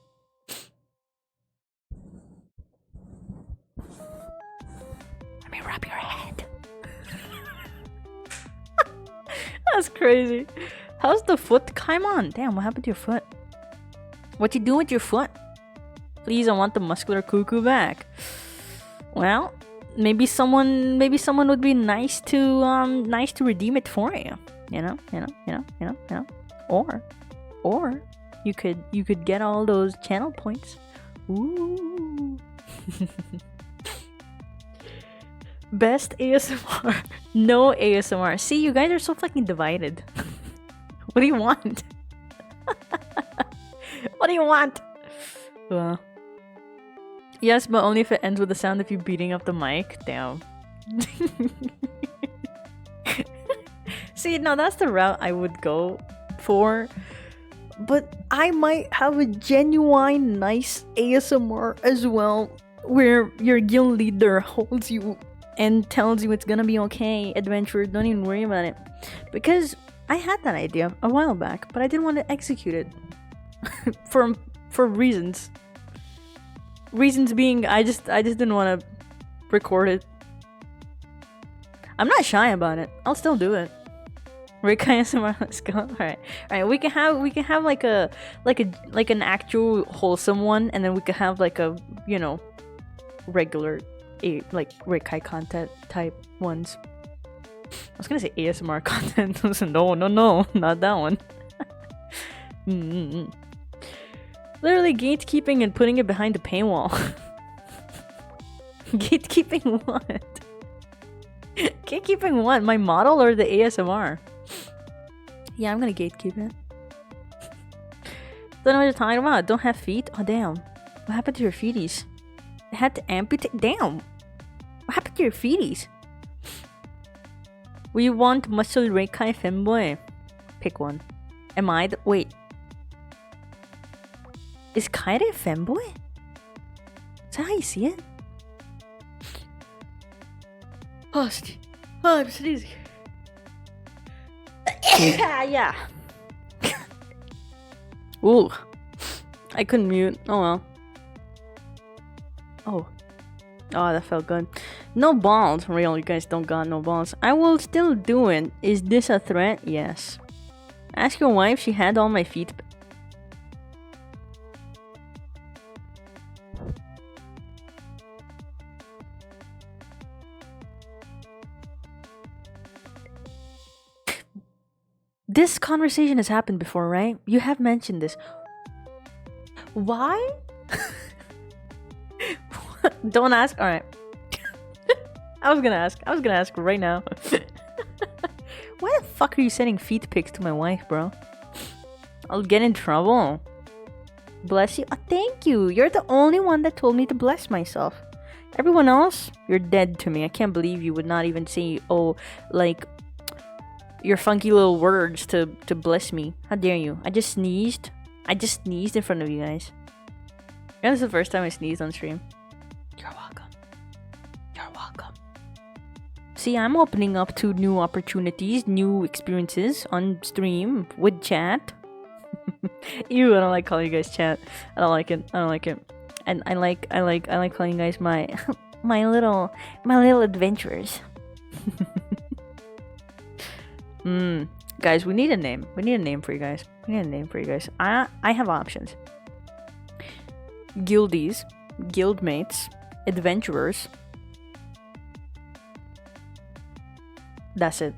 A: Let me rub your head. That's crazy. How's the foot? Come on. Damn, what happened to your foot? What you doing with your foot? Please, I want the muscular cuckoo back. Well, maybe someone would be nice to redeem it for you. You know. Or you could get all those channel points. Ooh. Best ASMR. No ASMR. See, you guys are so fucking divided. What do you want? What do you want? Yes, but only if it ends with the sound of you beating up the mic. Damn. See, no, that's the route I would go for. But I might have a genuine nice ASMR as well, where your guild leader holds you and tells you it's gonna be okay, adventurer, don't even worry about it. Because I had that idea a while back, but I didn't want to execute it. for reasons. Reasons being, I just didn't want to record it. I'm not shy about it. I'll still do it. Rekai ASMR, let's go. Alright. Alright, we can have like an actual wholesome one, and then we can have like a, you know, regular like Rekai content type ones. I was gonna say ASMR content. No, not that one. Literally gatekeeping and putting it behind the paywall. Gatekeeping what? Gatekeeping what? My model or the ASMR? Yeah, I'm gonna gatekeep it. Don't know what you're talking about. Don't have feet? Oh damn. What happened to your feeties? They had to amputate. Damn. What happened to your feeties? We want muscle Rekai femboy. Pick one. Am I the wait? Is Kaede a femboy? Is that how you see it? Oh, I'm sneezing. Yeah. Ooh. I couldn't mute. Oh well. Oh, that felt good. No balls. Real, you guys don't got no balls. I will still do it. Is this a threat? Yes. Ask your wife. She had all my feet. This conversation has happened before, right? You have mentioned this. Why? Don't ask. All right. I was gonna ask right now. Why the fuck are you sending feet pics to my wife, bro? I'll get in trouble. Bless you. Oh, thank you. You're the only one that told me to bless myself. Everyone else, you're dead to me. I can't believe you would not even say, oh, like, your funky little words to bless me. How dare you? I just sneezed. In front of you guys. That was the first time I sneezed on stream. You're welcome. See, I'm opening up to new opportunities, new experiences on stream with chat. Ew, I don't like calling you guys chat. I don't like it. And I like calling you guys my my little adventurers. Guys, we need a name. We need a name for you guys. I have options. Guildies, guildmates, adventurers. That's it.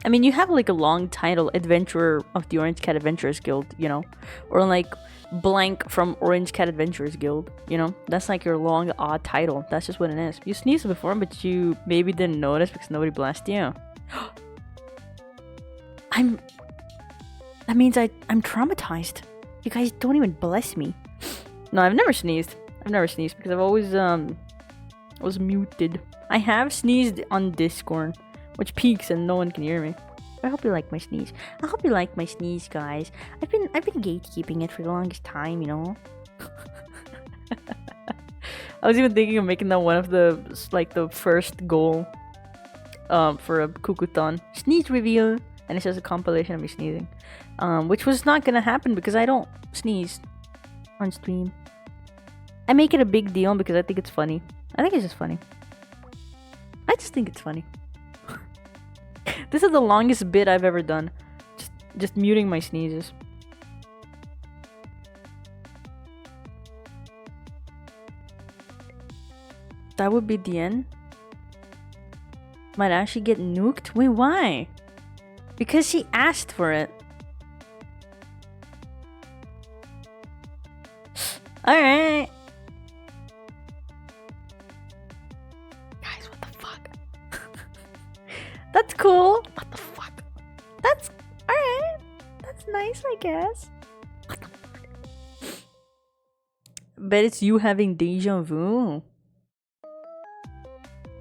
A: I mean, you have like a long title, Adventurer of the Orange Cat Adventurers Guild, you know? Or like blank from Orange Cat Adventurers Guild, you know? That's like your long, odd title. That's just what it is. You sneezed before, but you maybe didn't notice because nobody blessed you. That means I'm traumatized. You guys don't even bless me. No, I've never sneezed. Because I've always, was muted. I have sneezed on Discord, which peaks and no one can hear me. I hope you like my sneeze. Guys. I've been gatekeeping it for the longest time, you know. I was even thinking of making that one of the first goal for a Kukuton sneeze reveal, and it's just a compilation of me sneezing, which was not gonna happen because I don't sneeze on stream. I make it a big deal because I think it's funny. I think it's just funny. I just think it's funny. This is the longest bit I've ever done. Just muting my sneezes. That would be the end. Might actually get nuked? Wait, why? Because she asked for it. Alright. Guys, what the fuck? That's cool. What the fuck? That's alright. That's nice, I guess. What the fuck? Bet it's you having deja vu.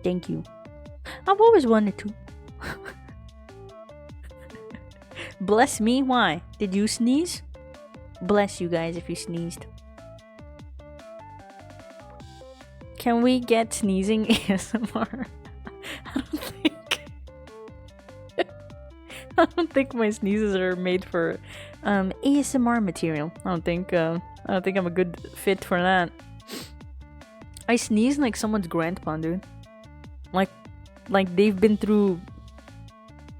A: Thank you. I've always wanted to. Bless me? Why? Did you sneeze? Bless you guys if you sneezed. Can we get sneezing ASMR? I don't think my sneezes are made for ASMR material. I don't think I'm a good fit for that. I sneeze like someone's grandpa, dude. Like Like they've been through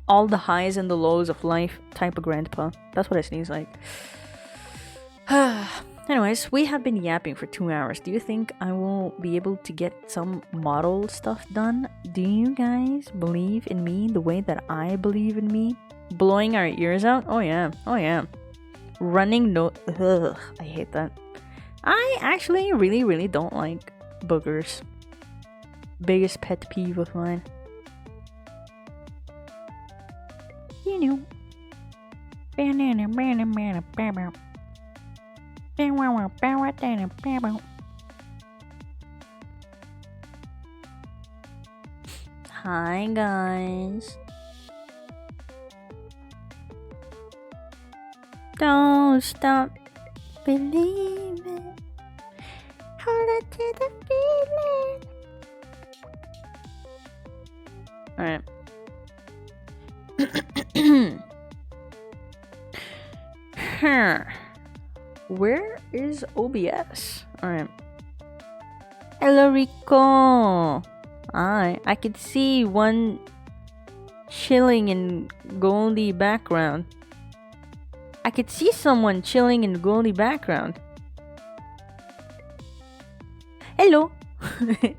A: all the highs and the lows of life type of grandpa. That's what I sneeze like. Anyways, we have been yapping for 2 hours. Do you think I will be able to get some model stuff done? Do you guys believe in me the way that I believe in me? Blowing our ears out? Oh yeah. Oh yeah. Running no... Ugh, I hate that. I actually really don't like boogers. Biggest pet peeve of mine. You know. Hi guys. Don't stop believing. Hold on to the feeling. Alright. Where is OBS? Alright. Hello, Rico. I could see one chilling in goldy background. I could see someone chilling in goldy background. Hello.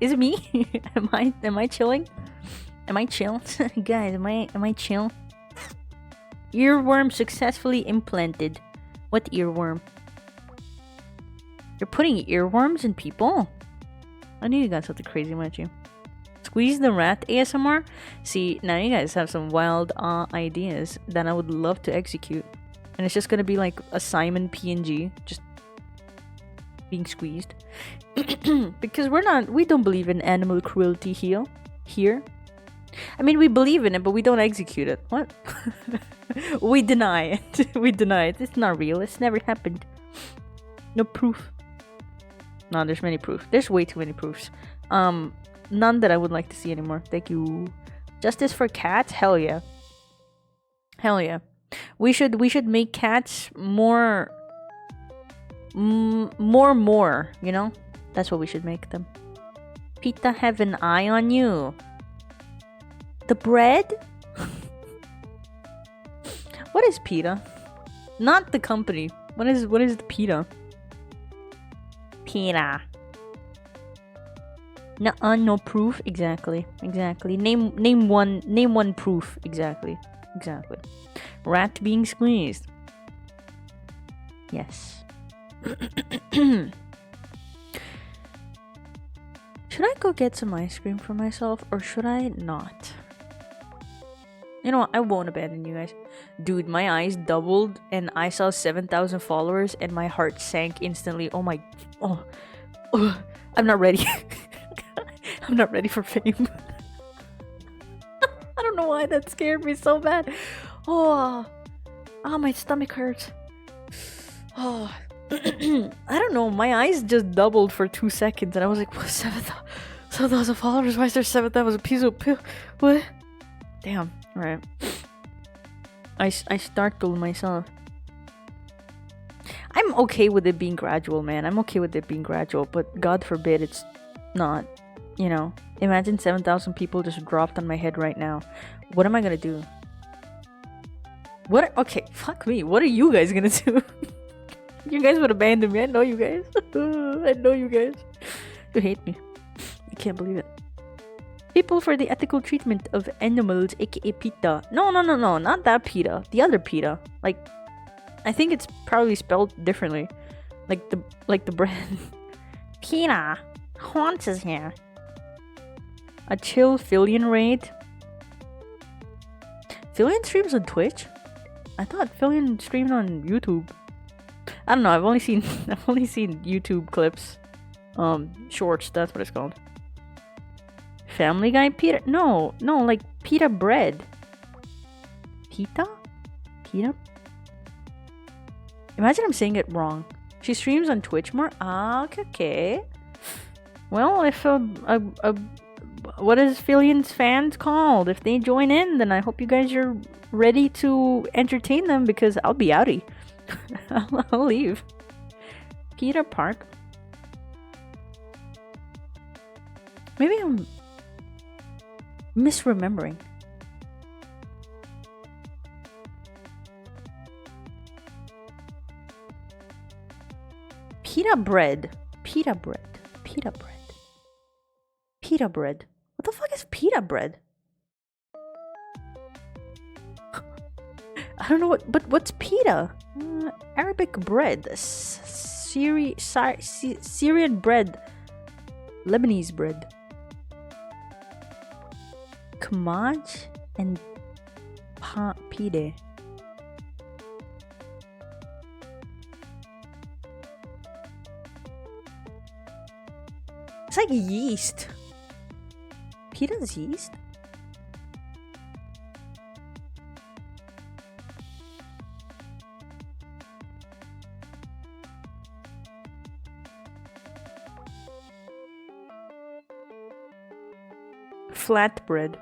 A: Is it me? Am I chilling? Am I chill? Guys, am I chill? Earworm successfully implanted. What earworm? You're putting earworms in people? I knew you got something crazy about you. Squeeze the rat ASMR? See, now you guys have some wild ideas that I would love to execute. And it's just gonna be like a Simon PNG, just being squeezed. Because we don't believe in animal cruelty here. I mean, we believe in it, but we don't execute it. What? We deny it. We deny it. It's not real. It's never happened. No proof. No, there's many proofs. There's way too many proofs. None that I would like to see anymore. Thank you. Justice for cats? Hell yeah. Hell yeah. We should make cats more, you know? That's what we should make them. Pita have an eye on you. The bread? What is PETA? Not the company. What is the PETA? PETA. No proof. Exactly. Name one proof. Exactly. Rat being squeezed. Yes. Should I go get some ice cream for myself or should I not? You know what? I won't abandon you guys. Dude, my eyes doubled and I saw 7,000 followers and my heart sank instantly. Oh, I'm not ready. I'm not ready for fame. I don't know why that scared me so bad. Oh, my stomach hurts. Oh, I don't know. My eyes just doubled for 2 seconds and I was like, what? 7,000 followers? Why is there 7,000 piece of pill? What? Damn. Alright. I startled myself. I'm okay with it being gradual, man. I'm okay with it being gradual, but God forbid it's not. You know, imagine 7,000 people just dropped on my head right now. What am I gonna do? Okay, fuck me. What are you guys gonna do? You guys would abandon me. I know you guys. I know you guys. You hate me. I can't believe it. People for the ethical treatment of animals, aka PETA. No, not that PETA. The other PETA. Like, I think it's probably spelled differently. Like the brand. PETA. Haunts is here. A chill Fillion raid. Fillion streams on Twitch? I thought Fillion streamed on YouTube. I don't know. I've only seen YouTube clips. Shorts. That's what it's called. Family Guy PETA? No, like PETA bread. PETA? PETA? Imagine I'm saying it wrong. She streams on Twitch more? Ah, okay. Well, if what is Fillion's fans called? If they join in, then I hope you guys are ready to entertain them because I'll be outie. I'll leave. PETA Park. Maybe Misremembering. Pita bread. Pita bread. Pita bread. Pita bread. What the fuck is pita bread? I don't know what's pita? Arabic bread. Syrian bread. Lebanese bread. Kamaj and pide. It's like yeast. Pita's yeast? Flatbread.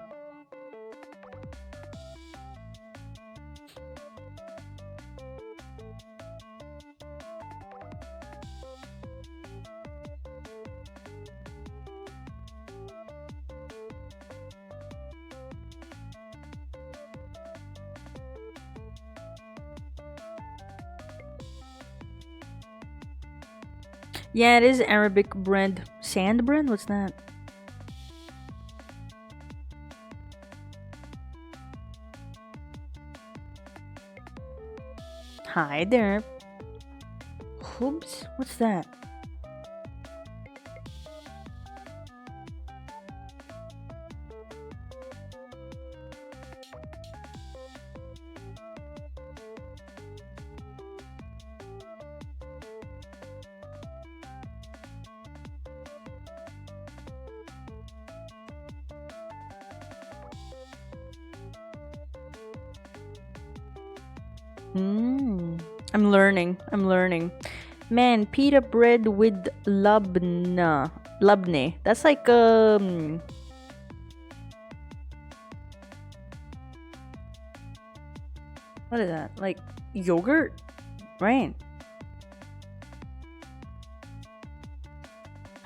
A: Yeah, it is Arabic bread. Sand bread? What's that? Hi there. Hoops? What's that? I'm learning. Man, pita bread with labne. That's like what is that? Like yogurt? Right.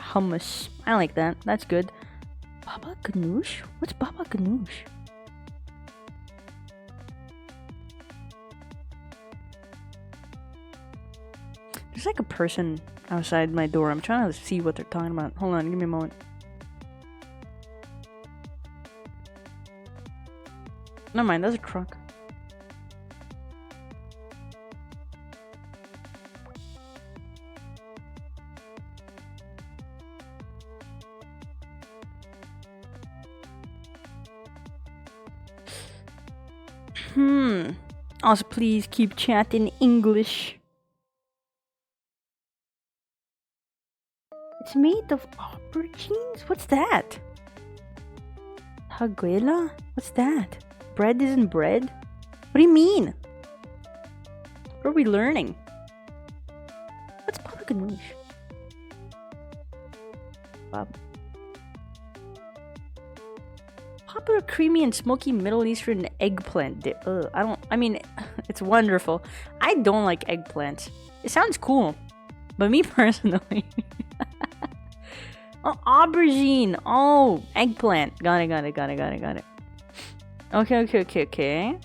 A: Hummus. I like that. That's good. Baba ganoush? What's baba ganoush? There's like a person outside my door. I'm trying to see what they're talking about. Hold on, give me a moment. Never mind, that's a truck. Also, please keep chatting English. It's made of aubergines? What's that? Haguela? What's that? Bread isn't bread? What do you mean? What are we learning? What's baba ganoush? Popular creamy and smoky Middle Eastern eggplant dip. I mean, it's wonderful. I don't like eggplants. It sounds cool. But me personally... Oh, aubergine. Oh, eggplant. Got it. Okay.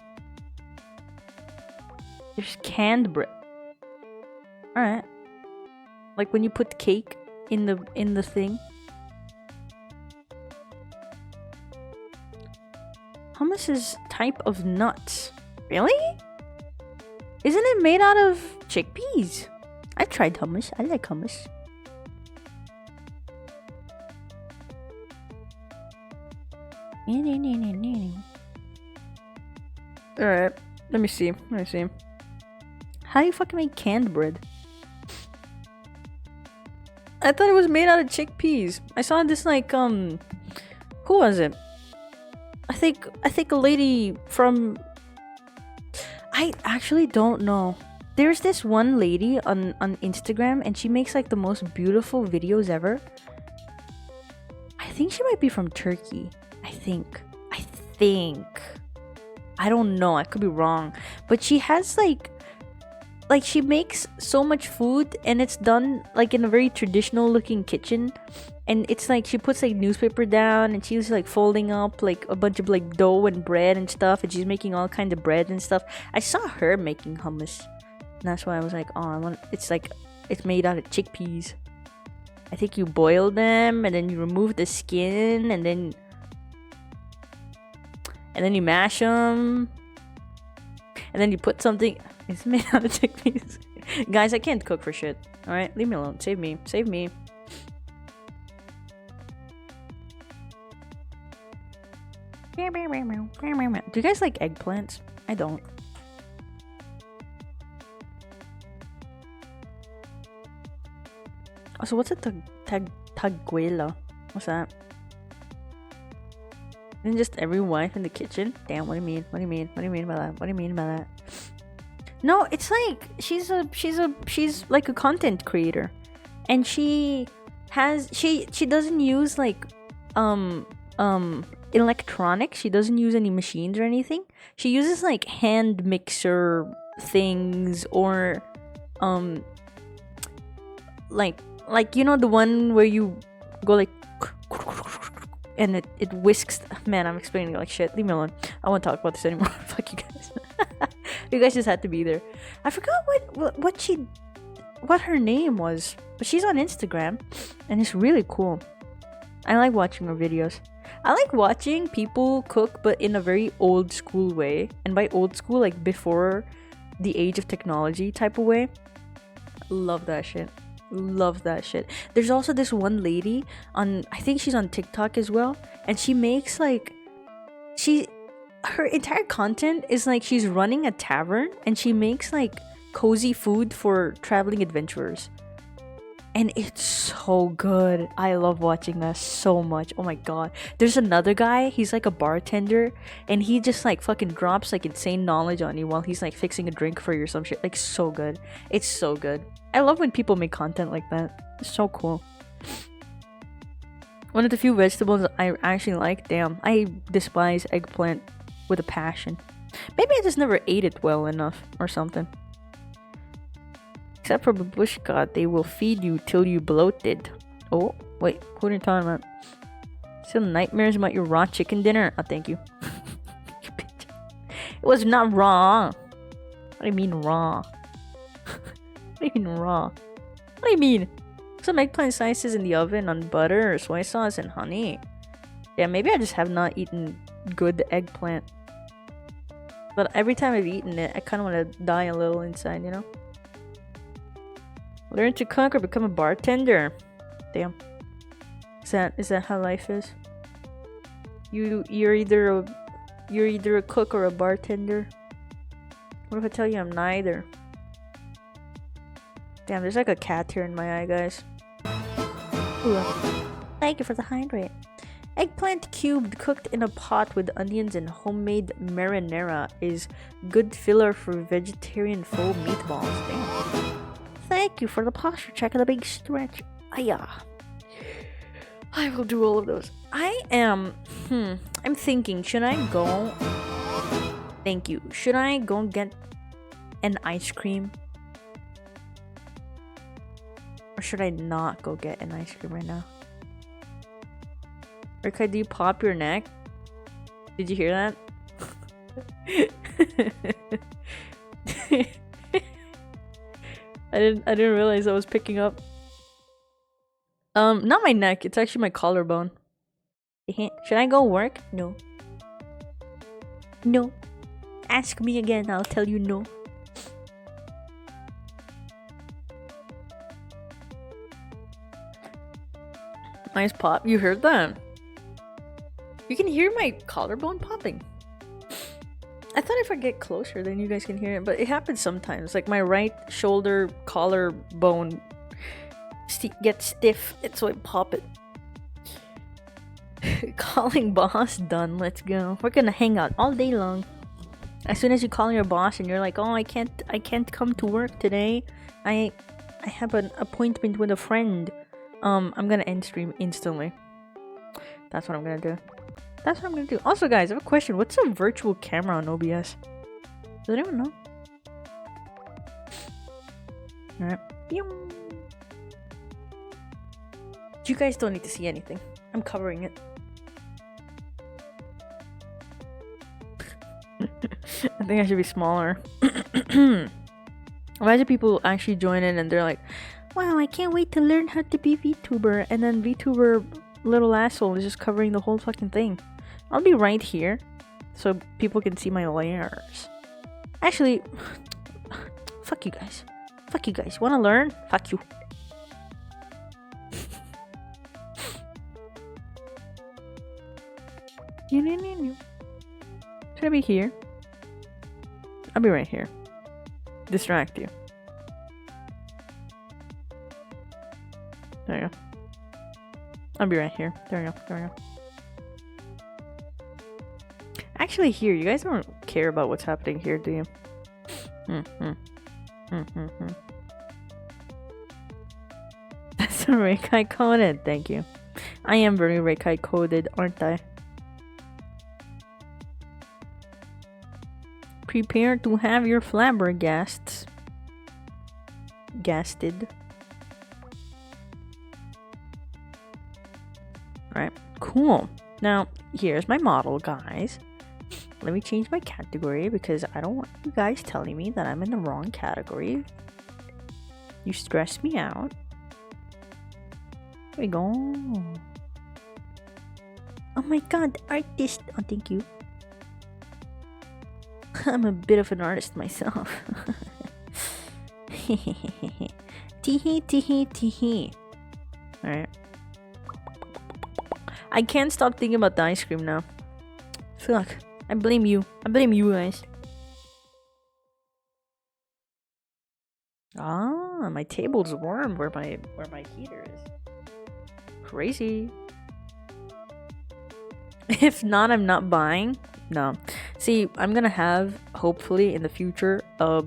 A: There's canned bread. Alright. Like when you put cake in the thing. Hummus is type of nuts. Really? Isn't it made out of chickpeas? I've tried hummus. I like hummus. Alright, let me see. How do you fucking make canned bread? I thought it was made out of chickpeas. I saw this like who was it? I think a lady from... I actually don't know. There's this one lady on Instagram and she makes like the most beautiful videos ever. I think she might be from Turkey. I think. I don't know. I could be wrong. But she has like she makes so much food and it's done like in a very traditional looking kitchen. and it's like she puts like newspaper down and she's like folding up like a bunch of like dough and bread and stuff, and she's making all kinds of bread and stuff. I saw her making hummus, and that's why I was like, oh, I want. It's like it's made out of chickpeas. I think you boil them and then you remove the skin and then you mash them and then you put something. It's made out of chickpeas. Guys, I can't cook for shit. All right, leave me alone. Save me. Save me. Do you guys like eggplants? I don't. Oh, so what's a taguela? What's that? And just every wife in the kitchen? Damn, what do you mean? What do you mean? What do you mean by that? What do you mean by that? No, it's like she's like a content creator. And she doesn't use like electronics. She doesn't use any machines or anything. She uses like hand mixer things or like you know the one where you go like and it whisks. Man, I'm explaining like shit. Leave me alone. I won't talk about this anymore. Fuck you guys. You guys just had to be there. I forgot what her name was, but she's on Instagram and it's really cool. I like watching her videos. I like watching people cook, but in a very old school way. And by old school, like before the age of technology type of way. Love that shit. Love that shit. There's also this one lady on, I think she's on TikTok as well, and she makes like her entire content is like she's running a tavern and she makes like cozy food for traveling adventurers. And it's so good. I love watching that so much. Oh my god. There's another guy, he's like a bartender, and he just like fucking drops like insane knowledge on you while he's like fixing a drink for you or some shit. Like so good. It's so good. I love when people make content like that. It's so cool. One of the few vegetables I actually like. Damn, I despise eggplant with a passion. Maybe I just never ate it well enough or something. Except for babushka, they will feed you till you bloated. Oh, wait, what are you talking about? Still nightmares about your raw chicken dinner? Oh, thank you. You bitch. It was not raw. What do you mean raw? What do you mean raw? What do you mean? Some eggplant slices in the oven on butter or soy sauce and honey. Yeah, maybe I just have not eaten good eggplant. But every time I've eaten it, I kind of want to die a little inside, you know? Learn to cook or become a bartender. Damn. Is that how life is? You're either a cook or a bartender. What if I tell you I'm neither? Damn, there's like a cat here in my eye, guys. Ooh. Thank you for the hydrate. Eggplant cubed cooked in a pot with onions and homemade marinara is good filler for vegetarian faux meatballs. Damn. Thank you for the posture check and the big stretch. Ayah. I will do all of those. I'm thinking, should I go? Thank you. Should I go get an ice cream? Or should I not go get an ice cream right now? Rekai, do you pop your neck? Did you hear that? I didn't realize I was picking up. Not my neck, it's actually my collarbone. Should I go work? No. No. Ask me again, I'll tell you no. Nice pop. You heard that? You can hear my collarbone popping. I thought if I get closer then you guys can hear it, but it happens sometimes. Like my right shoulder collarbone gets stiff, so I pop it. Calling boss done. Let's go. We're gonna hang out all day long. As soon as you call your boss and you're like, oh, I can't come to work today. I have an appointment with a friend. I'm gonna end stream instantly. That's what I'm gonna do. That's what I'm gonna do. Also, guys, I have a question. What's a virtual camera on OBS? Does anyone know? Alright. You guys don't need to see anything. I'm covering it. I think I should be smaller. Imagine people actually join in and they're like, wow, I can't wait to learn how to be VTuber. And then VTuber little asshole is just covering the whole fucking thing. I'll be right here so people can see my layers. Actually, fuck you guys. Fuck you guys. Wanna learn? Fuck you. Should I be here? I'll be right here. Distract you. There you go. I'll be right here. There we go. There we go. Actually, here, you guys don't care about what's happening here, do you? That's a Rekai coded. Thank you. I am very Rekai coded, aren't I? Prepare to have your flabbergasts gasted. Alright, cool. Now, here's my model, guys. Let me change my category because I don't want you guys telling me that I'm in the wrong category. You stress me out. There we go. Oh my god, artist. Oh, thank you. I'm a bit of an artist myself. Teehee, teehee, teehee. Alright. I can't stop thinking about the ice cream now. Fuck. I blame you. I blame you guys. Ah, my table's warm where my heater is. Crazy. If not, I'm not buying. No. See, I'm gonna have, hopefully in the future, a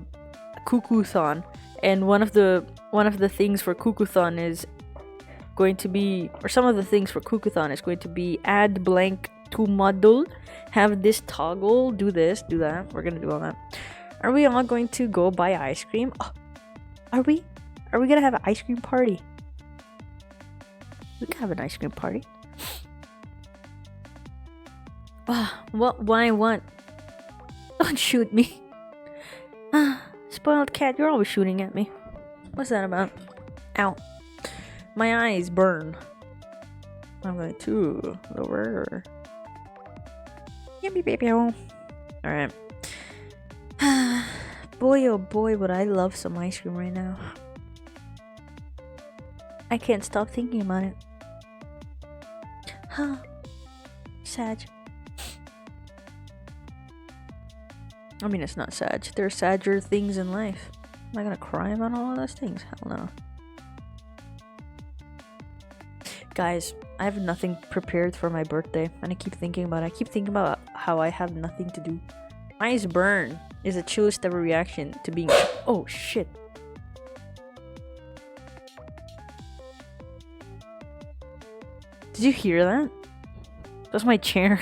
A: cuckoo-thon. And one of the things for cuckoo-thon is going to be, or some of the things for cuckoo-thon is going to be add blank to model, have this toggle, do this, do that. We're gonna do all that. Are we all going to go buy ice cream? Oh, are we? Are we gonna have an ice cream party? We can have an ice cream party. What? Don't shoot me. Spoiled cat, you're always shooting at me. What's that about? Ow. My eyes burn. I'm going to lower. Yippee baby. Alright. Boy, oh boy, would I love some ice cream right now. I can't stop thinking about it. Huh. Sad. I mean, it's not sad. There are sadder things in life. Am I gonna cry about all of those things? Hell no. Guys, I have nothing prepared for my birthday, and I keep thinking about it. I keep thinking about how I have nothing to do. Eyes burn is the chillest ever reaction to being. Oh shit. Did you hear that? That's my chair.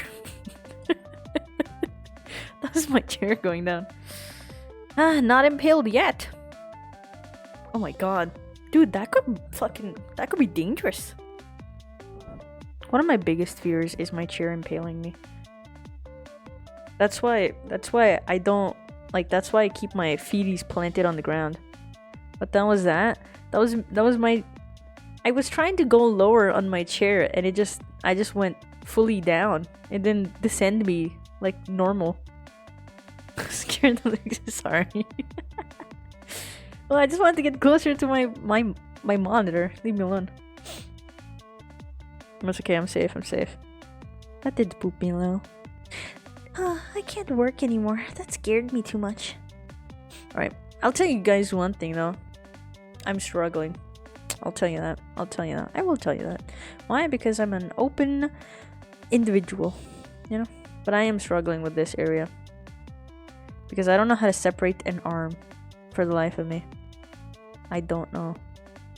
A: That's my chair going down. Not impaled yet. Oh my god. Dude, that could be dangerous. One of my biggest fears is my chair impaling me. That's why I don't like, that's why I keep my feeties planted on the ground. But that was my, I was trying to go lower on my chair and I just went fully down. It didn't descend me like normal. Scared of the sorry. Well, I just wanted to get closer to my monitor. Leave me alone. It's okay, I'm safe, I'm safe. That did spook me a little. I can't work anymore. That scared me too much. Alright, I'll tell you guys one thing though. I'm struggling. I'll tell you that. I will tell you that. Why? Because I'm an open individual, you know? But I am struggling with this area. Because I don't know how to separate an arm for the life of me. I don't know.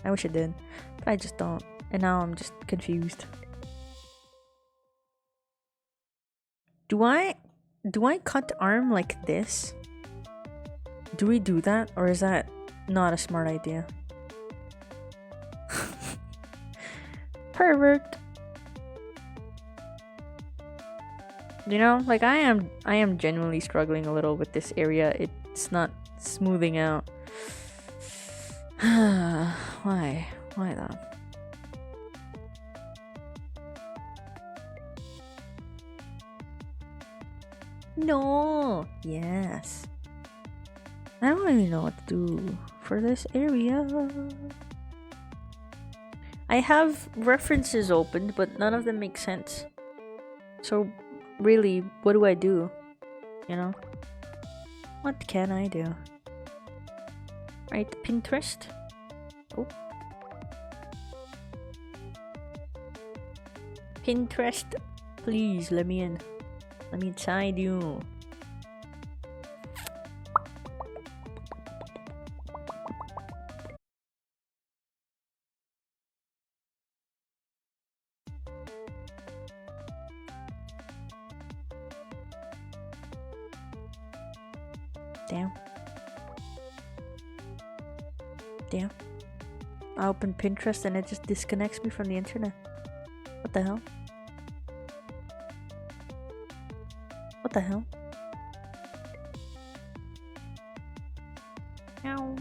A: I wish I did, but I just don't. And now I'm just confused. Do I cut arm like this? Do we do that? Or is that not a smart idea? Pervert. You know, like I am genuinely struggling a little with this area. It's not smoothing out. Why though? No. Yes. I don't really know what to do for this area. I have references opened, but none of them make sense. So really, what do I do? You know? What can I do? Right, Pinterest? Oh. Pinterest, please let me in. Let me inside you. Damn. I open Pinterest and it just disconnects me from the internet. What the hell? What the hell? Ow.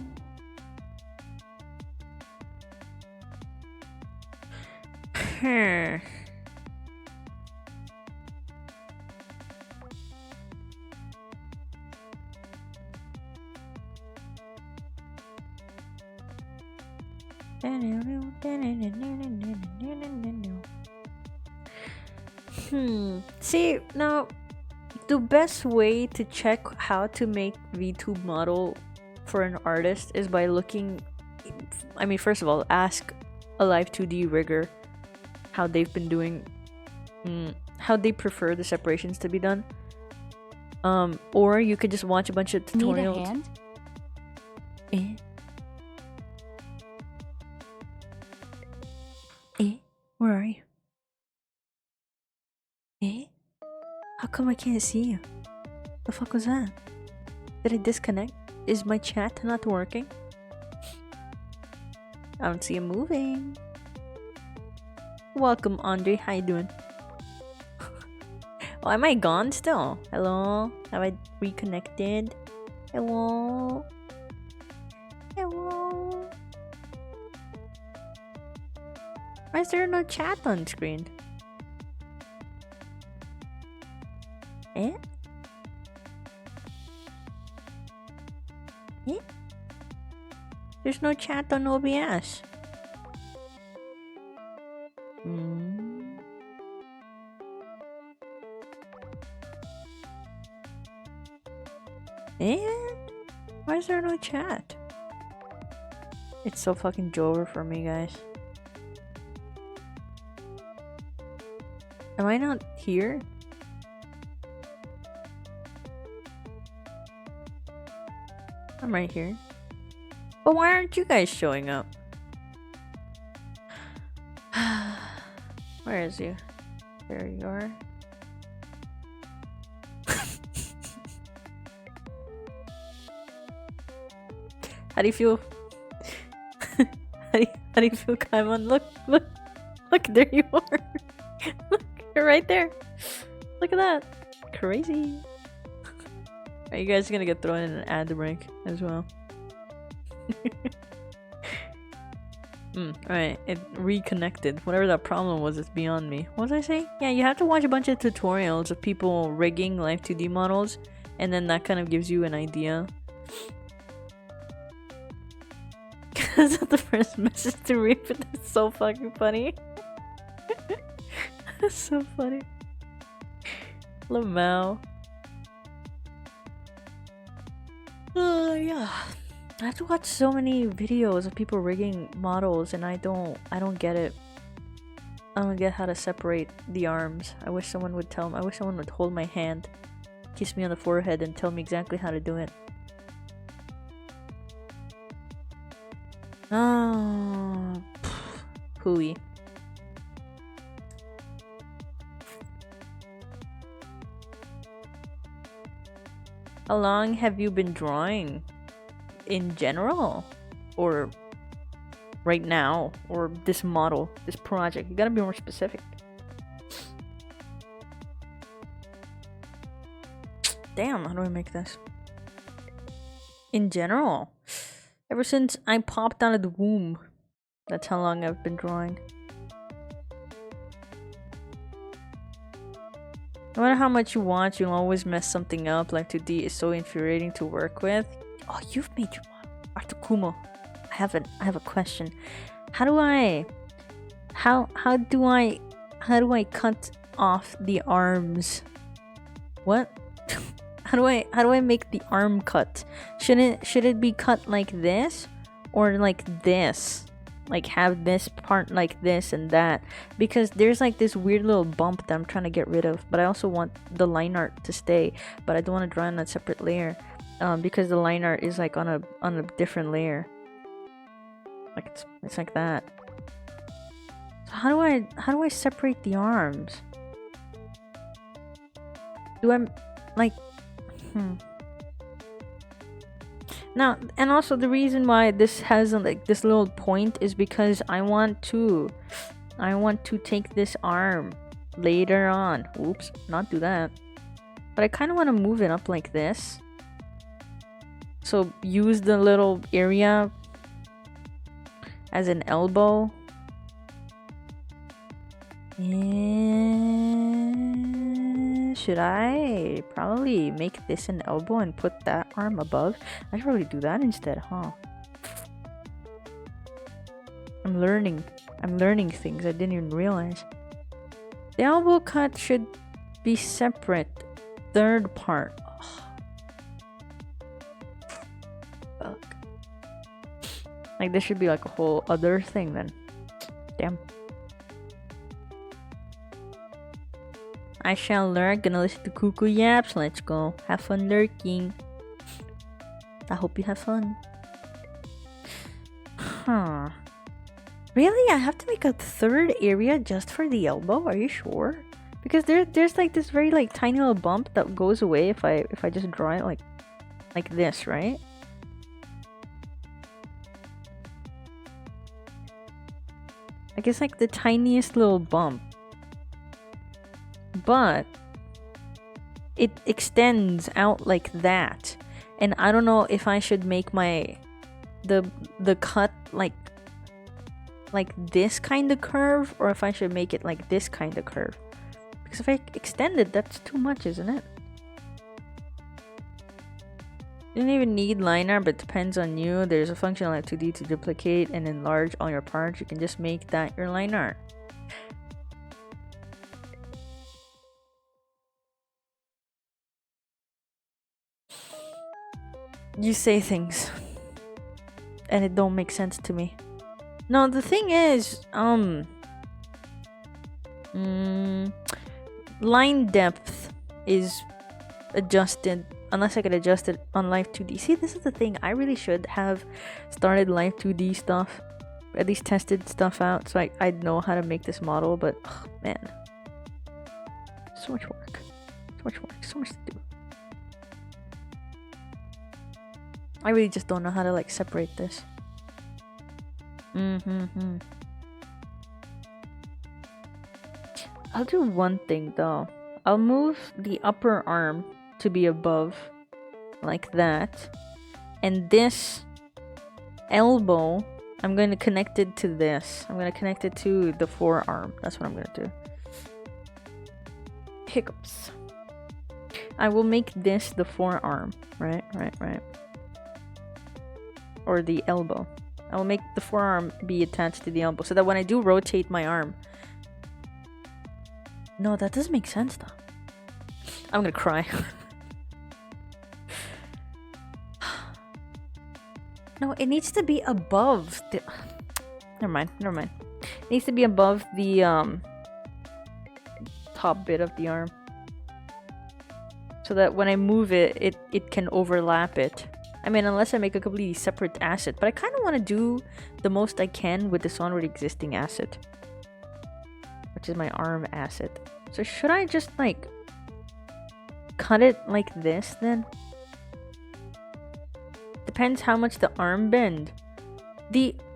A: See, now the best way to check how to make VTube model for an artist is by looking. I mean, first of all, ask a LIVE2D rigger how they've been doing, how they prefer the separations to be done. Or you could just watch a bunch of tutorials.
B: Need a hand?
A: Where are you? How come I can't see you? The fuck was that? Did I disconnect? Is my chat not working? I don't see him moving. Welcome, Andre. How you doing? Oh, am I gone still? Hello? Have I reconnected? Hello? Hello? Why is there no chat on screen? There's no chat on OBS. Why is there no chat? It's so fucking Jover for me, guys. Am I not here? I'm right here. But why aren't you guys showing up? Where is you? There you are. How do you feel? How do you feel, Kaimon? Look, there you are. Look, you're right there. Look at that. Crazy. Are you guys gonna get thrown in an ad break as well? Alright, it reconnected. Whatever that problem was, it's beyond me. What was I saying? Yeah, you have to watch a bunch of tutorials of people rigging LIVE2D models, and then that kind of gives you an idea. Because of the first message to read, but that's so fucking funny. That's so funny. Lamau. Yeah. I have to watch so many videos of people rigging models, and I don't get it. I don't get how to separate the arms. I wish someone would tell me. I wish someone would hold my hand, kiss me on the forehead, and tell me exactly how to do it. Oh, hooey. How long have you been drawing? In general, or right now, or this model, this project. You gotta be more specific. Damn, how do I make this? In general, ever since I popped out of the womb, that's how long I've been drawing. No matter how much you want, you'll always mess something up. Live2D is so infuriating to work with. Oh, you've made your model. Artukumo, I have a question. How do I cut off the arms? What? How do I make the arm cut? Should it be cut like this or like this? Like have this part like this and that, because there's like this weird little bump that I'm trying to get rid of, but I also want the line art to stay, but I don't want to draw on a separate layer, because the line art is like on a different layer. Like it's like that. So how do I separate the arms? Do I like Now, and also the reason why this has like this little point is because I want to take this arm later on. Oops, not do that. But I kind of want to move it up like this. So use the little area as an elbow. Should I probably make this an elbow and put that arm above? I should probably do that instead, huh? I'm learning things I didn't even realize. The elbow cut should be separate. Third part. Fuck. Like this should be like a whole other thing then. Damn. I shall lurk. Gonna listen to cuckoo yaps. Let's go. Have fun lurking. I hope you have fun. Huh. Really? I have to make a third area just for the elbow? Are you sure? Because there's like this very like tiny little bump that goes away if I just draw it like this, right? Like it's like the tiniest little bump. But it extends out like that, and I don't know if I should make my the cut like this kind of curve, or if I should make it like this kind of curve, because if I extend it, that's too much, isn't it? You don't even need line art, but it depends on you. There's a function on Live2D to duplicate and enlarge all your parts. You can just make that your line art. You say things and it don't make sense to me. No, the thing is, line depth is adjusted unless I could adjust it on Live2D. See, this is the thing. I really should have started Live2D stuff, at least tested stuff out, so I'd know how to make this model. But man, so much work, so much to do. I really just don't know how to like separate this. I'll do one thing though. I'll move the upper arm to be above, like that. And this elbow, I'm going to connect it to this. I'm going to connect it to the forearm. That's what I'm going to do. Hiccups. I will make this the forearm. Right. Or the elbow. I will make the forearm be attached to the elbow so that when I do rotate my arm. No, that doesn't make sense though. I'm gonna cry. No, it needs to be above the... Never mind. It needs to be above the top bit of the arm. So that when I move it, it can overlap it. I mean, unless I make a completely separate asset. But I kind of want to do the most I can with this already existing asset, which is my arm asset. So should I just like cut it like this then? Depends how much the arm bend.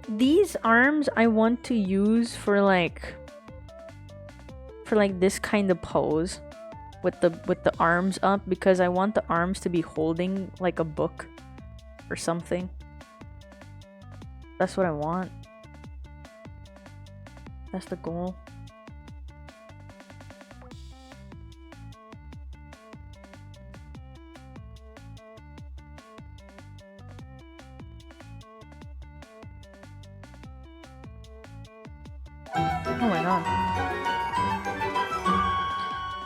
A: these arms I want to use for like this kind of pose with the arms up, because I want the arms to be holding like a book or something. That's what I want. That's the goal. Oh my god.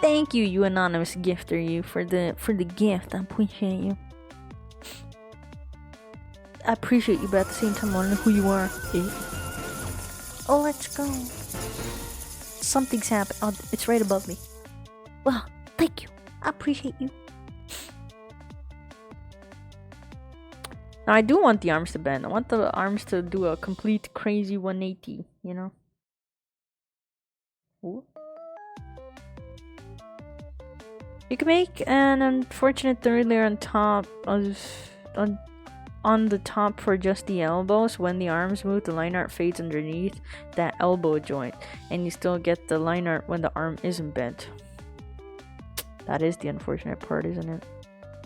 A: Thank you, you anonymous gifter, you for the gift. I appreciate you. I appreciate you, but at the same time I don't know who you are. Oh, let's go. Something's happened. Oh, it's right above me. Well, thank you. I appreciate you. Now I do want the arms to bend. I want the arms to do a complete crazy 180, you know? Ooh. You can make an unfortunate third layer on top on the top for just the elbows. When the arms move, the line art fades underneath that elbow joint, and you still get the line art when the arm isn't bent. That is the unfortunate part, isn't it?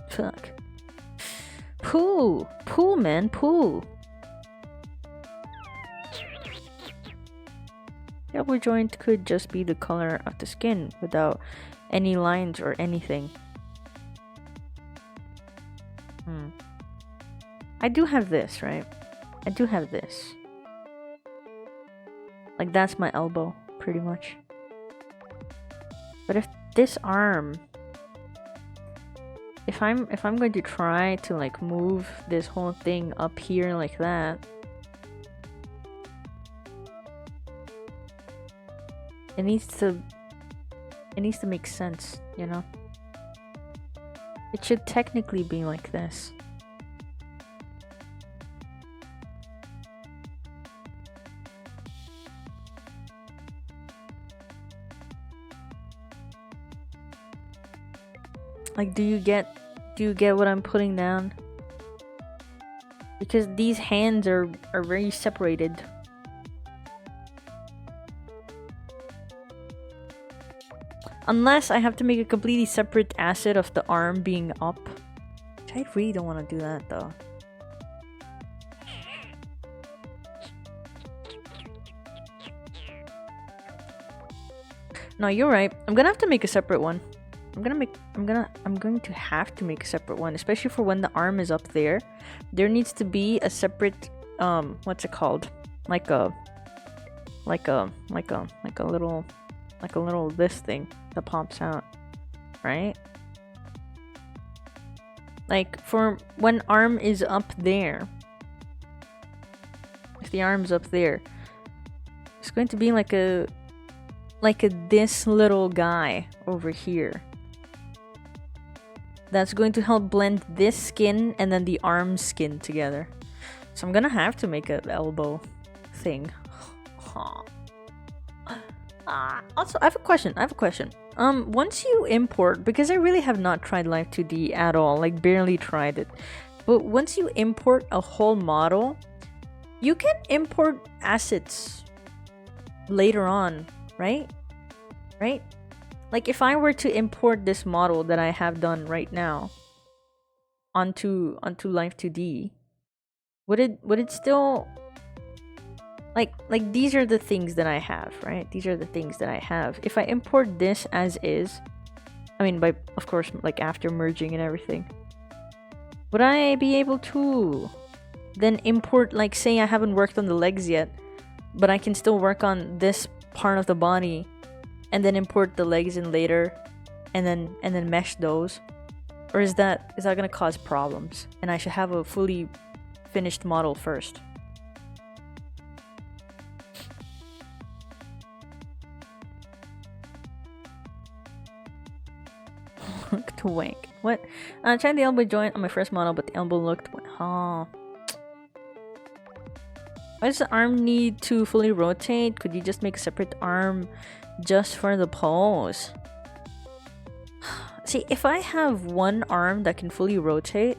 A: Fuck. Poo! Poo, man, poo! The elbow joint could just be the color of the skin without any lines or anything. I do have this, right? I do have this. Like, that's my elbow, pretty much. But if this arm, if I'm going to try to like move this whole thing up here like that, it needs to make sense, you know? It should technically be like this. Like, do you get what I'm putting down? Because these hands are very separated. Unless I have to make a completely separate asset of the arm being up. Which I really don't want to do that though. No, you're right. I'm gonna have to make a separate one. I'm going to have to make a separate one, especially for when the arm is up there. There needs to be a separate what's it called? Like a little this thing that pops out, right? Like for when arm is up there. If the arm's up there, it's going to be like a this little guy over here. That's going to help blend this skin and then the arm skin together. So I'm gonna have to make an elbow thing. Also, I have a question. Once you import, because I really have not tried Live2D at all, like barely tried it. But once you import a whole model, you can import assets later on, right? Right? Like if I were to import this model that I have done right now onto Live2D, would it still like these are the things that I have, right? These are the things that I have. If I import this as is, I mean by of course like after merging and everything, would I be able to then import, like say I haven't worked on the legs yet, but I can still work on this part of the body and then import the legs in later and then mesh those? Or is that gonna cause problems and I should have a fully finished model first? Look to wank. What? I tried the elbow joint on my first model, but the elbow looked... Oh. Why does the arm need to fully rotate? Could you just make a separate arm just for the pose? See, if I have one arm that can fully rotate,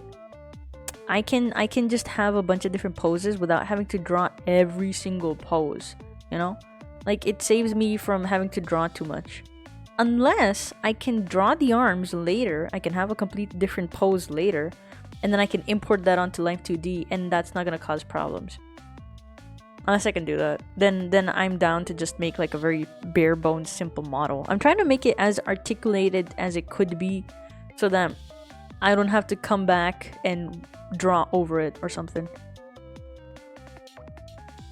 A: I can just have a bunch of different poses without having to draw every single pose, you know? Like, it saves me from having to draw too much. Unless I can draw the arms later, I can have a complete different pose later, and then I can import that onto Live2D, and that's not gonna cause problems. Unless I can do that, then I'm down to just make like a very bare bones simple model. I'm trying to make it as articulated as it could be, so that I don't have to come back and draw over it or something.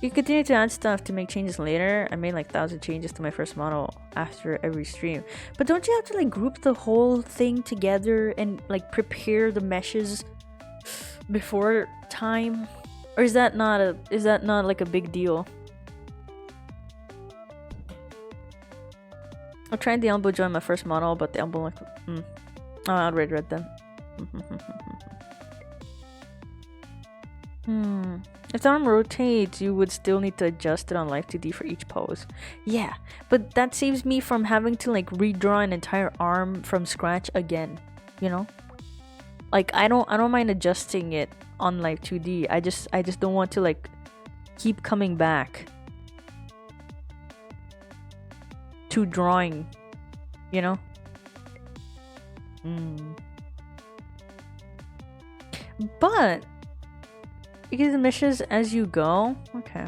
A: You continue to add stuff to make changes later. I made like 1,000 changes to my first model after every stream. But don't you have to like group the whole thing together and like prepare the meshes before time? Or is that not like a big deal? I tried the elbow joint my first model, but the elbow like oh, I already read them. If the arm rotates, you would still need to adjust it on Live2D for each pose. Yeah, but that saves me from having to like redraw an entire arm from scratch again, you know? Like I don't mind adjusting it on Live2D. I just don't want to like keep coming back to drawing, you know? But you get the meshes as you go. Okay.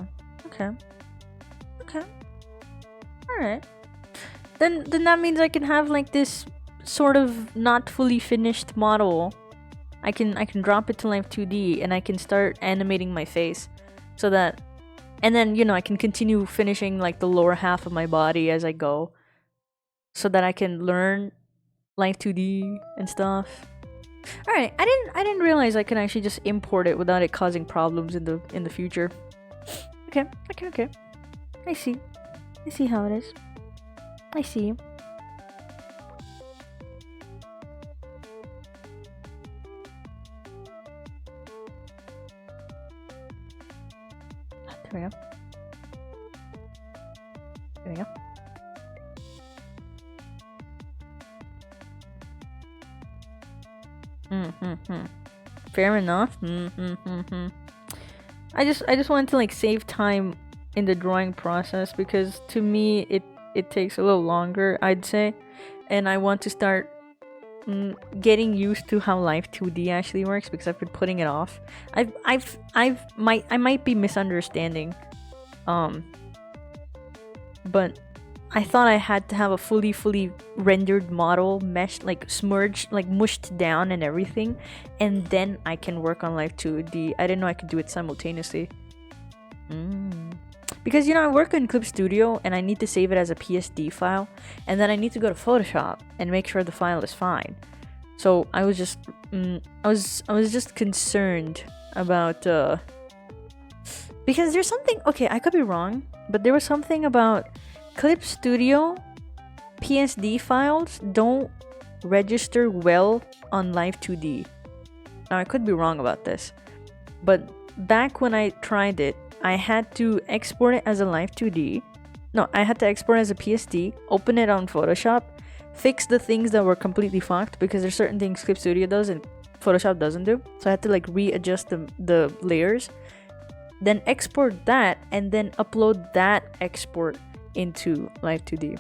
A: Alright. Then that means I can have like this sort of not fully finished model. I can drop it to Live2D and I can start animating my face so that, and then, you know, I can continue finishing like the lower half of my body as I go so that I can learn Live2D and stuff. Alright, I didn't realize I can actually just import it without it causing problems in the future. Okay. I see how it is. I see. There we go. Fair enough. I just wanted to like save time in the drawing process because to me it takes a little longer, I'd say, and I want to start getting used to how Live2D actually works because I've been putting it off. I might be misunderstanding, but I thought I had to have a fully rendered model meshed, like smudged, like mushed down and everything, and then I can work on Live2D. I didn't know I could do it simultaneously. Because, you know, I work in Clip Studio and I need to save it as a PSD file, and then I need to go to Photoshop and make sure the file is fine. So I was just I was just concerned about because there's something, okay, I could be wrong, but there was something about Clip Studio PSD files don't register well on Live2D. Now I could be wrong about this, but back when I tried it, I had to export it as a Live2D. No, I had to export it as a PSD, open it on Photoshop, fix the things that were completely fucked because there's certain things Clip Studio does and Photoshop doesn't do. So I had to like readjust the layers, then export that, and then upload that export into Live2D.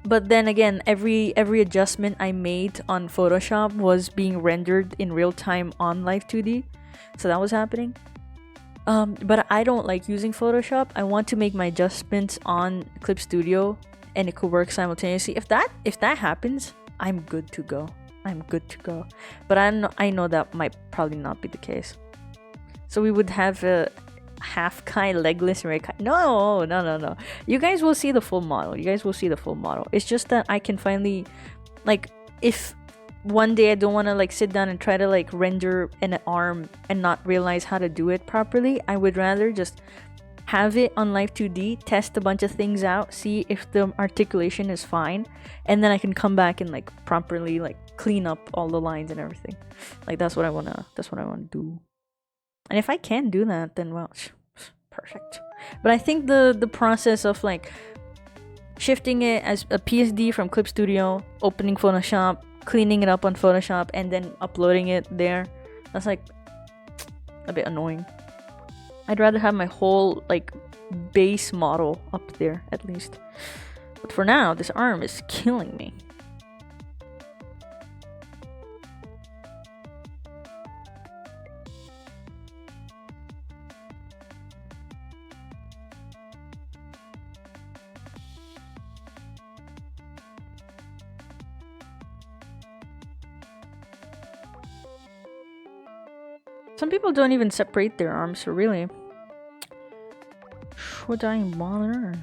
A: But then again, every adjustment I made on Photoshop was being rendered in real time on Live2D, so that was happening. But I don't like using Photoshop. I want to make my adjustments on Clip Studio and it could work simultaneously. If that happens, I'm good to go. But I know that might probably not be the case. So we would have a half Kai, legless Rekai. No. You guys will see the full model. It's just that I can finally, like, if one day I don't want to like sit down and try to like render an arm and not realize how to do it properly, I would rather just have it on Live2D, test a bunch of things out, see if the articulation is fine, and then I can come back and like properly like clean up all the lines and everything. Like that's what I wanna do. And if I can do that, then well, perfect. But I think the process of like shifting it as a PSD from Clip Studio, opening Photoshop, cleaning it up on Photoshop and then uploading it there. That's like a bit annoying. I'd rather have my whole like base model up there at least. But for now, this arm is killing me. Some people don't even separate their arms, so really. Should I bother?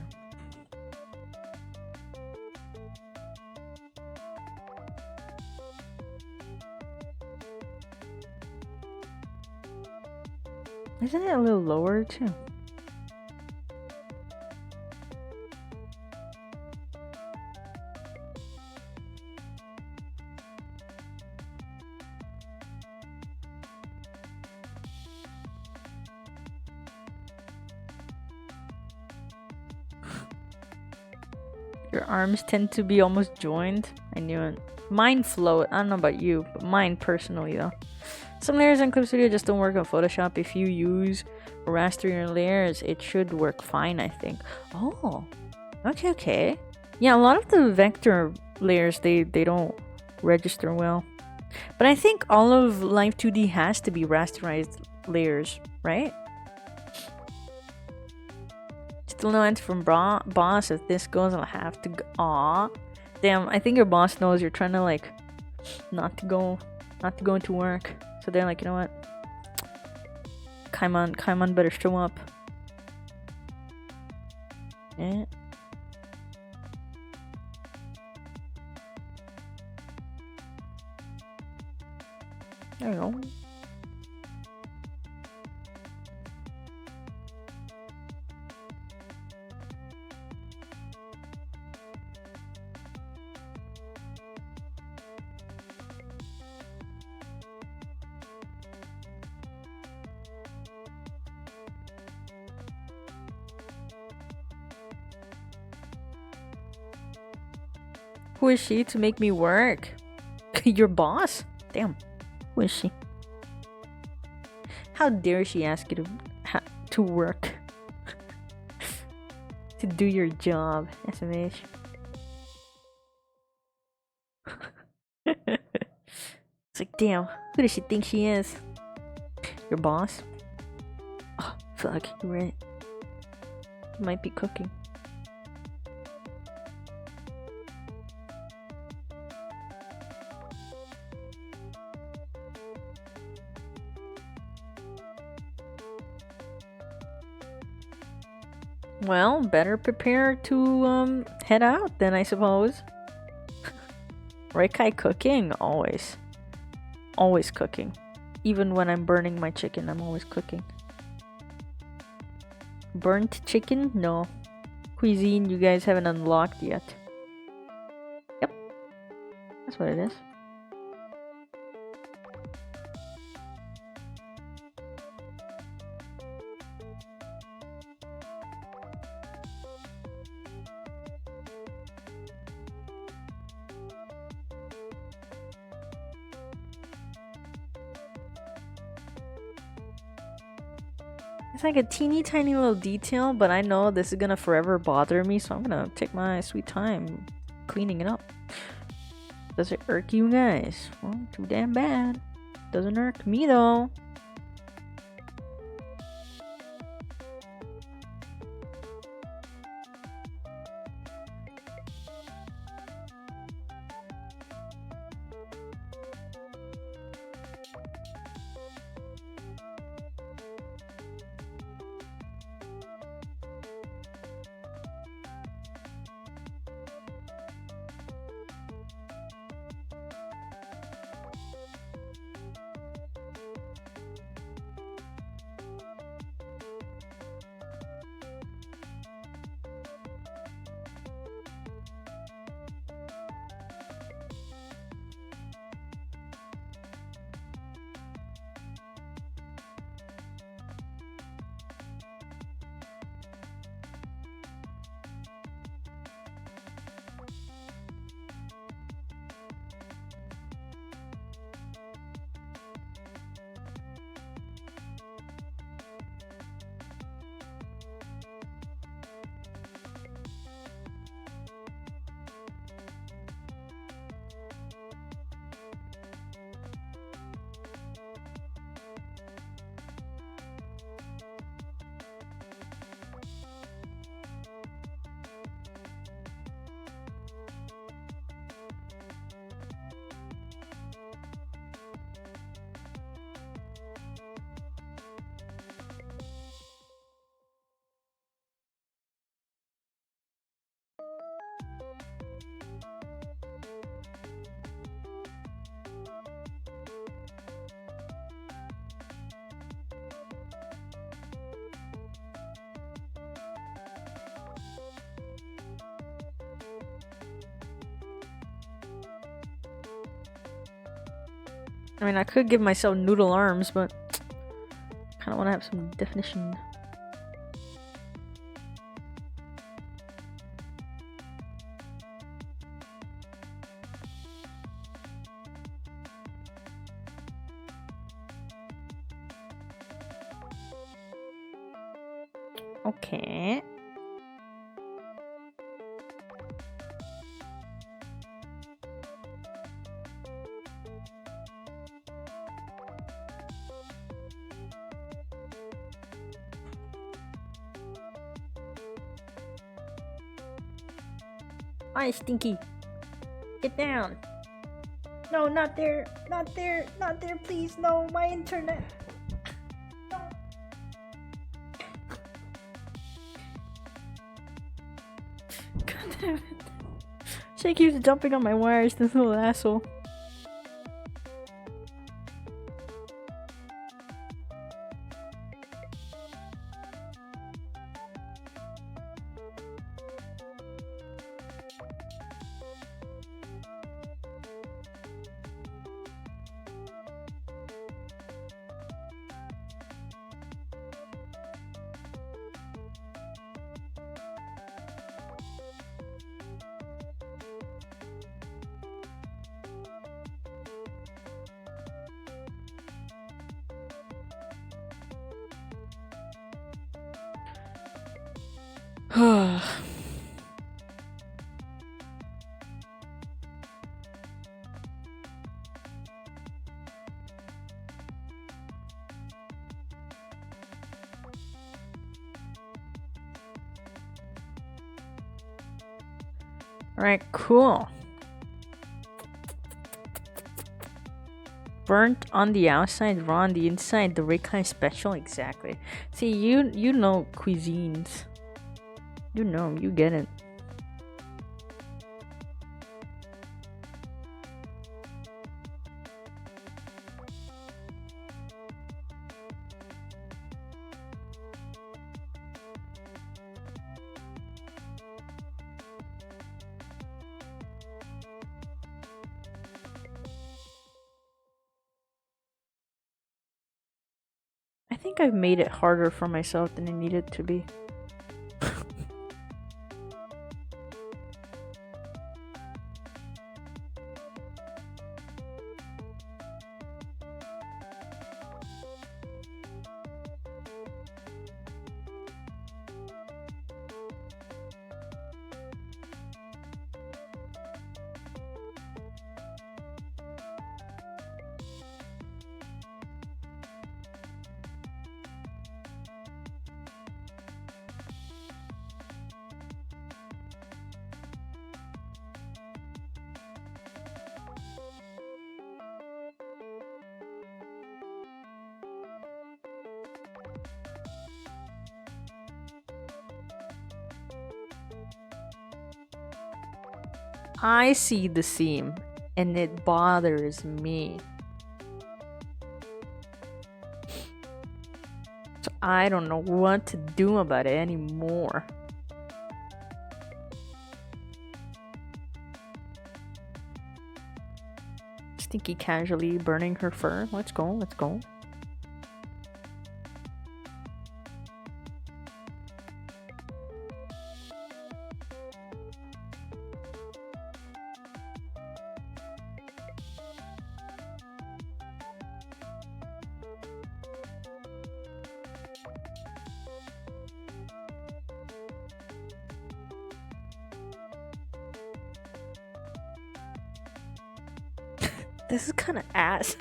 A: Isn't it a little lower too? Your arms tend to be almost joined. I knew it. Mine float. I don't know about you, but mine personally though. Some layers in Clip Studio just don't work on Photoshop. If you use raster your layers, it should work fine, I think. Oh, okay. Yeah, a lot of the vector layers, they don't register well. But I think all of Live2D has to be rasterized layers, right? Still no answer from boss. If this goes, I'll have to go. Aw, damn! I think your boss knows you're trying to like not to go into work. So they're like, you know what? Kaimon better show up. Yeah. There you go. Who is she to make me work? Your boss? Damn. Who is she? How dare she ask you to work? To do your job, SMH. It's like, damn, who does she think she is? Your boss? Oh, fuck, you're right. You might be cooking. Well, better prepare to head out then, I suppose. Rekai cooking? Always. Always cooking. Even when I'm burning my chicken, I'm always cooking. Burnt chicken? No. Cuisine you guys haven't unlocked yet. Yep. That's what it is. It's like a teeny tiny little detail, but I know this is gonna forever bother me, so I'm gonna take my sweet time cleaning it up. Does it irk you guys? Well, too damn bad. Doesn't irk me though. I mean, I could give myself noodle arms, but kind of want to have some definition. Okay. Hi, Stinky. Get down. No, not there. Not there. Not there, please. No, my internet. No. God damn it. She keeps jumping on my wires, this little asshole. Alright, cool. Burnt on the outside, raw on the inside. The Rekai special, exactly. See, you know cuisines. You know, you get it. I think I've made it harder for myself than it needed to be. I see the seam and it bothers me. So I don't know what to do about it anymore. Stinky casually burning her fur. Let's go, let's go. This is kind of ass.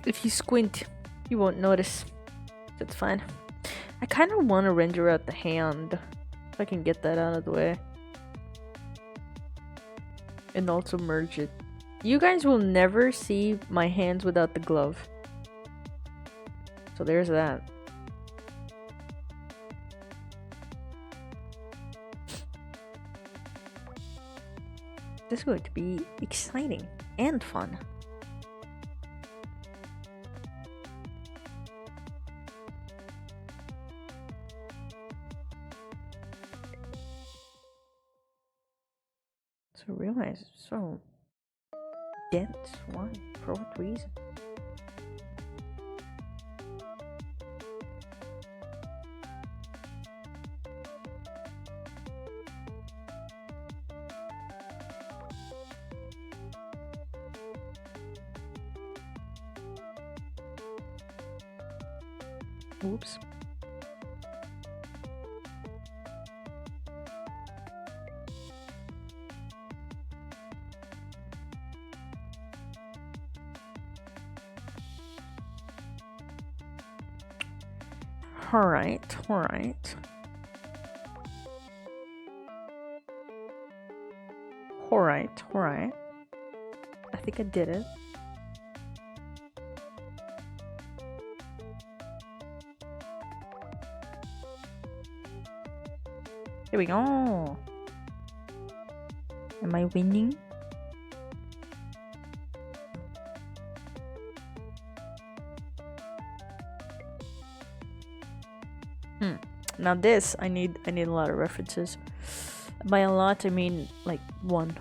A: If you squint, you won't notice. That's fine. I kind of want to render out the hand, if I can get that out of the way. And also merge it. You guys will never see my hands without the glove. So there's that. This is going to be exciting and fun. So realize it's so dense. Why? For what reason? Oops. Alright, alright. Alright, alright. I think I did it. Here we go. Am I winning? Now this, I need a lot of references. By a lot, I mean like one.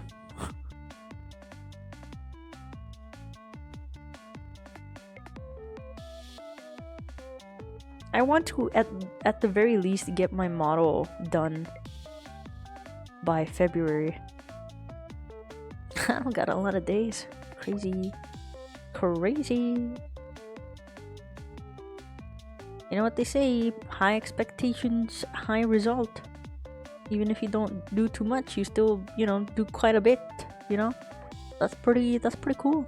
A: I want to at the very least get my model done by February. I've got a lot of days. Crazy. Crazy. You know what they say, high expectations, high result. Even if you don't do too much, you still, you know, do quite a bit, you know? That's pretty cool.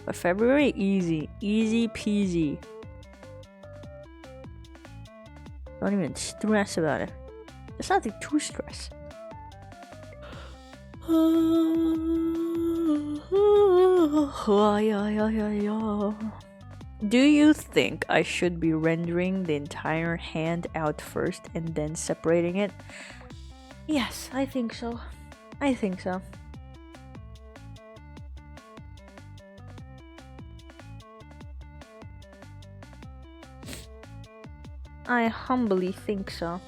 A: But February, easy peasy. Don't even stress about it. There's nothing to stress. Do you think I should be rendering the entire hand out first and then separating it? Yes, I think so. I think so. I humbly think so.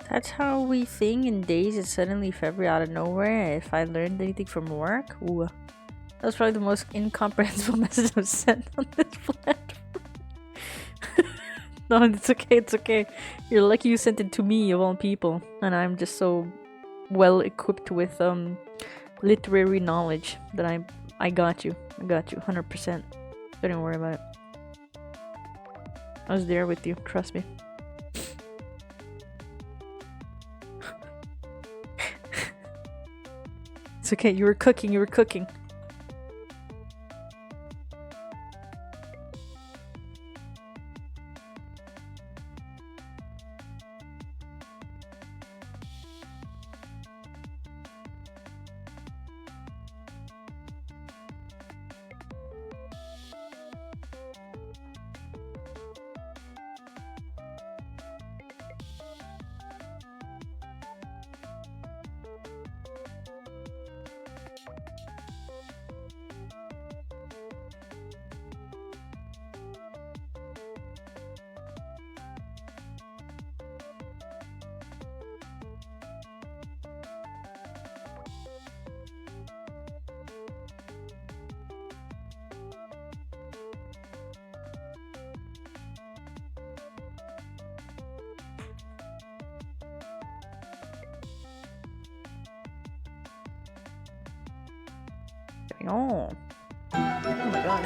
A: That's how we think in days. It's suddenly February out of nowhere. If I learned anything from work, ooh, that was probably the most incomprehensible message I've sent on this platform. No, it's okay, it's okay. You're lucky you sent it to me of all people, and I'm just so well equipped with literary knowledge that I got you. I got you 100%. Don't even worry about it. I was there with you, trust me. It's okay, you were cooking, you were cooking. Oh. Oh my god.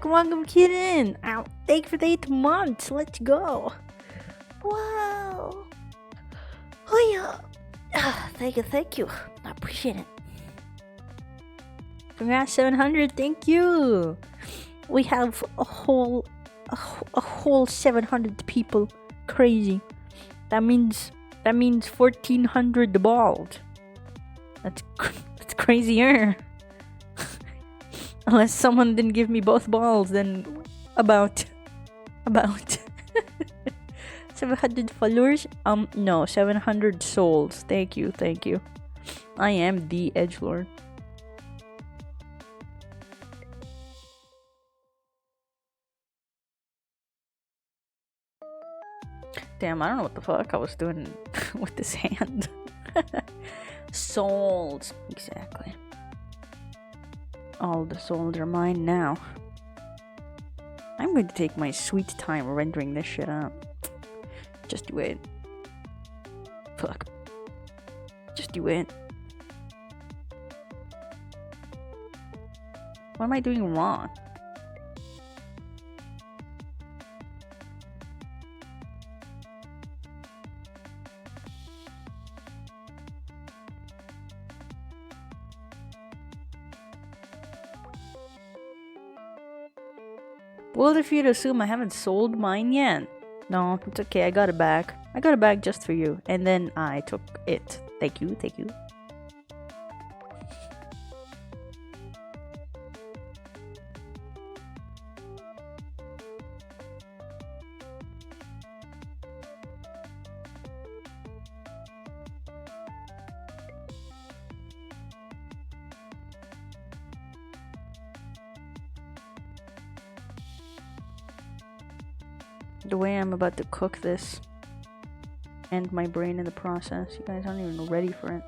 A: Welcome, kidding. Ow. Thank you for the 8 months. Let's go. Wow. Oh yeah. Thank you. I appreciate it. Congrats, 700. Thank you. We have a whole 700 people. Crazy. That means 1,400 bald. That's crazier. Unless someone didn't give me both balls, then about 700 followers. No, 700 souls. Thank you. I am the edgelord. Damn, I don't know what the fuck I was doing with this hand. Souls, exactly. All the souls are mine now. I'm going to take my sweet time rendering this shit up. Just wait. Fuck. Just wait. What am I doing wrong? Well, if you'd assume I haven't sold mine yet. No, it's okay, I got it back. I got it back just for you. And then I took it. Thank you. The way I'm about to cook this and my brain in the process, you guys aren't even ready for it.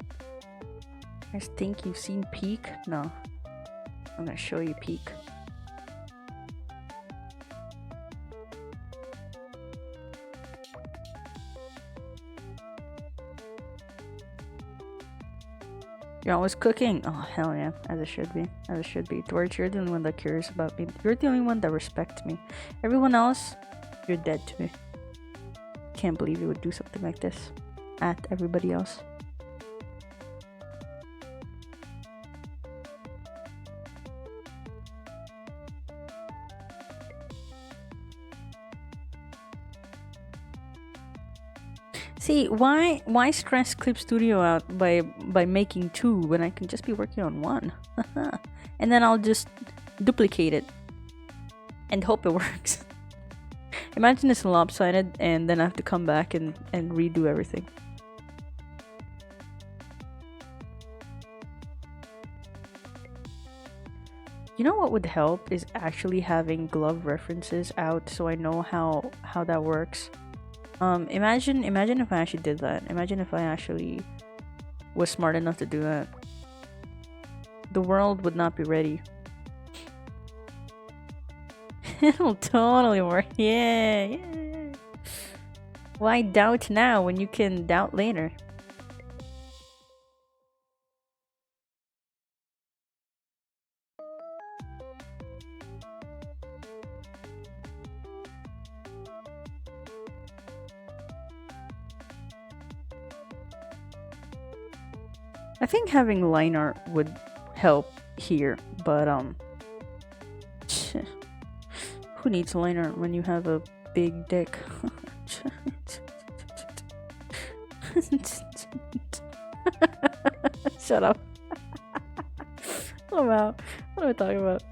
A: You guys think you've seen peak? No. I'm gonna show you peak. You're always cooking? Oh, hell yeah. As it should be. Dwarf, you're the only one that cares about me. You're the only one that respects me. Everyone else, you're dead to me. Can't believe you would do something like this at everybody else. See, why stress Clip Studio out by making 2 when I can just be working on 1? And then I'll just duplicate it and hope it works. Imagine it's lopsided and then I have to come back and redo everything. You know what would help is actually having glove references out so I know how that works. Imagine if I actually did that. Imagine if I actually was smart enough to do that. The world would not be ready. It'll totally work. Yeah. Why doubt now when you can doubt later? I think having line art would help here, but who needs line art when you have a big dick? Shut up. What am I talking about?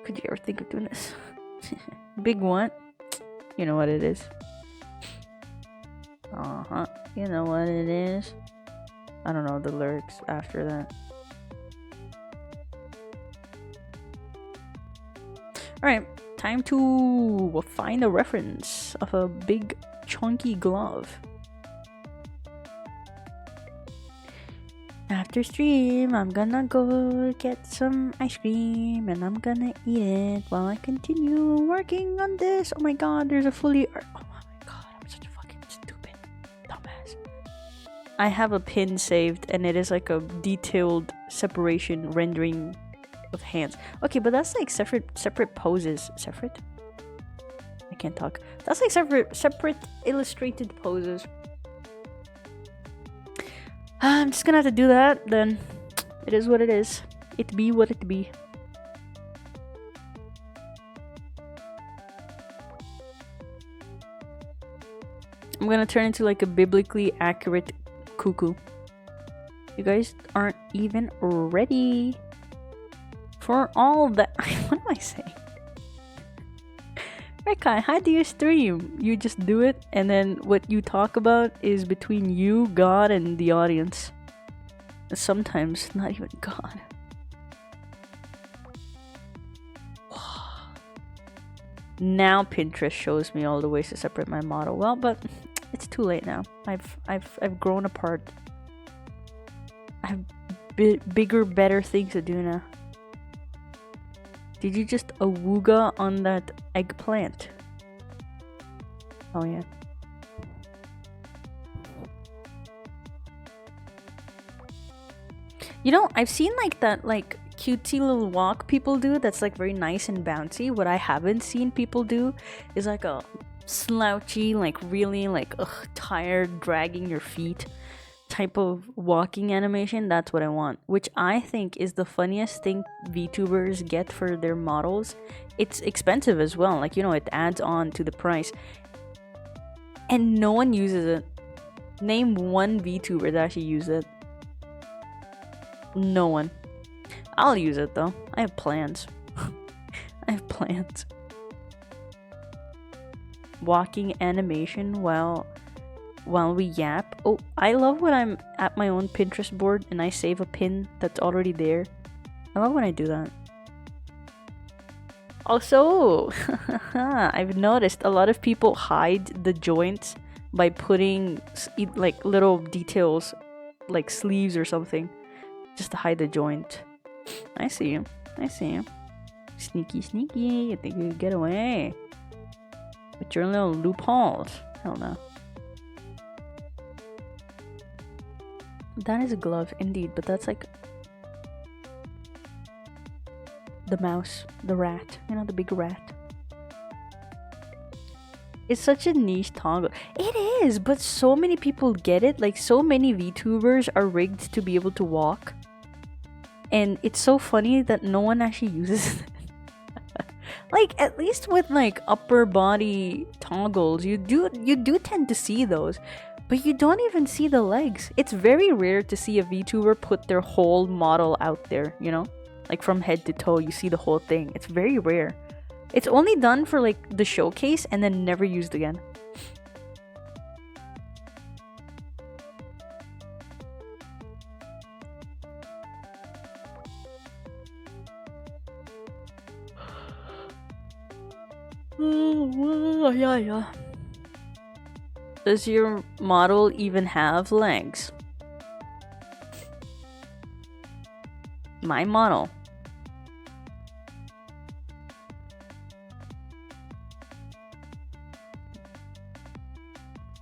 A: Could you ever think of doing this? Big what? You know what it is. You know what it is. I don't know the lyrics after that. Alright, time to find a reference of a big chunky glove. After stream, I'm gonna go get some ice cream and I'm gonna eat it while I continue working on this. Oh my god, there's a fully... Oh my god, I'm such a fucking stupid dumbass. I have a pin saved and it is like a detailed separation rendering of hands. Okay, but that's like separate poses. Separate? I can't talk. That's like separate illustrated poses. I'm just gonna have to do that, then. It is what it is. It be what it be. I'm gonna turn into like a biblically accurate cuckoo. You guys aren't even ready for all that. What am I saying? Rekai, how do you stream? You just do it, and then what you talk about is between you, God, and the audience. Sometimes not even God. Now Pinterest shows me all the ways to separate my model. Well, but it's too late now. I've grown apart. I have bigger, better things to do now. Did you just awooga on that eggplant? Oh yeah. You know, I've seen like that like cutesy little walk people do that's like very nice and bouncy. What I haven't seen people do is like a slouchy, like really like tired, dragging your feet type of walking animation. That's what I want, which I think is the funniest thing VTubers get for their models. It's expensive as well, like, you know, it adds on to the price and no one uses it. Name one VTuber that actually uses it. No one. I'll use it though. I have plans. I have plans. Walking animation while we yap. Oh, I love when I'm at my own Pinterest board and I save a pin that's already there. I love when I do that. Also, I've noticed a lot of people hide the joints by putting like little details like sleeves or something just to hide the joint. I see you. I see you. Sneaky, sneaky. You think you could get away with your little loopholes? Hell no. That is a glove, indeed, but that's like the mouse, the rat, you know, the big rat. It's such a niche toggle. It is, but so many people get it. Like, so many VTubers are rigged to be able to walk. And it's so funny that no one actually uses it. Like, at least with like upper body toggles, you do tend to see those. But you don't even see the legs. It's very rare to see a VTuber put their whole model out there, you know? Like from head to toe, you see the whole thing. It's very rare. It's only done for like the showcase and then never used again. Yeah. Does your model even have legs? My model.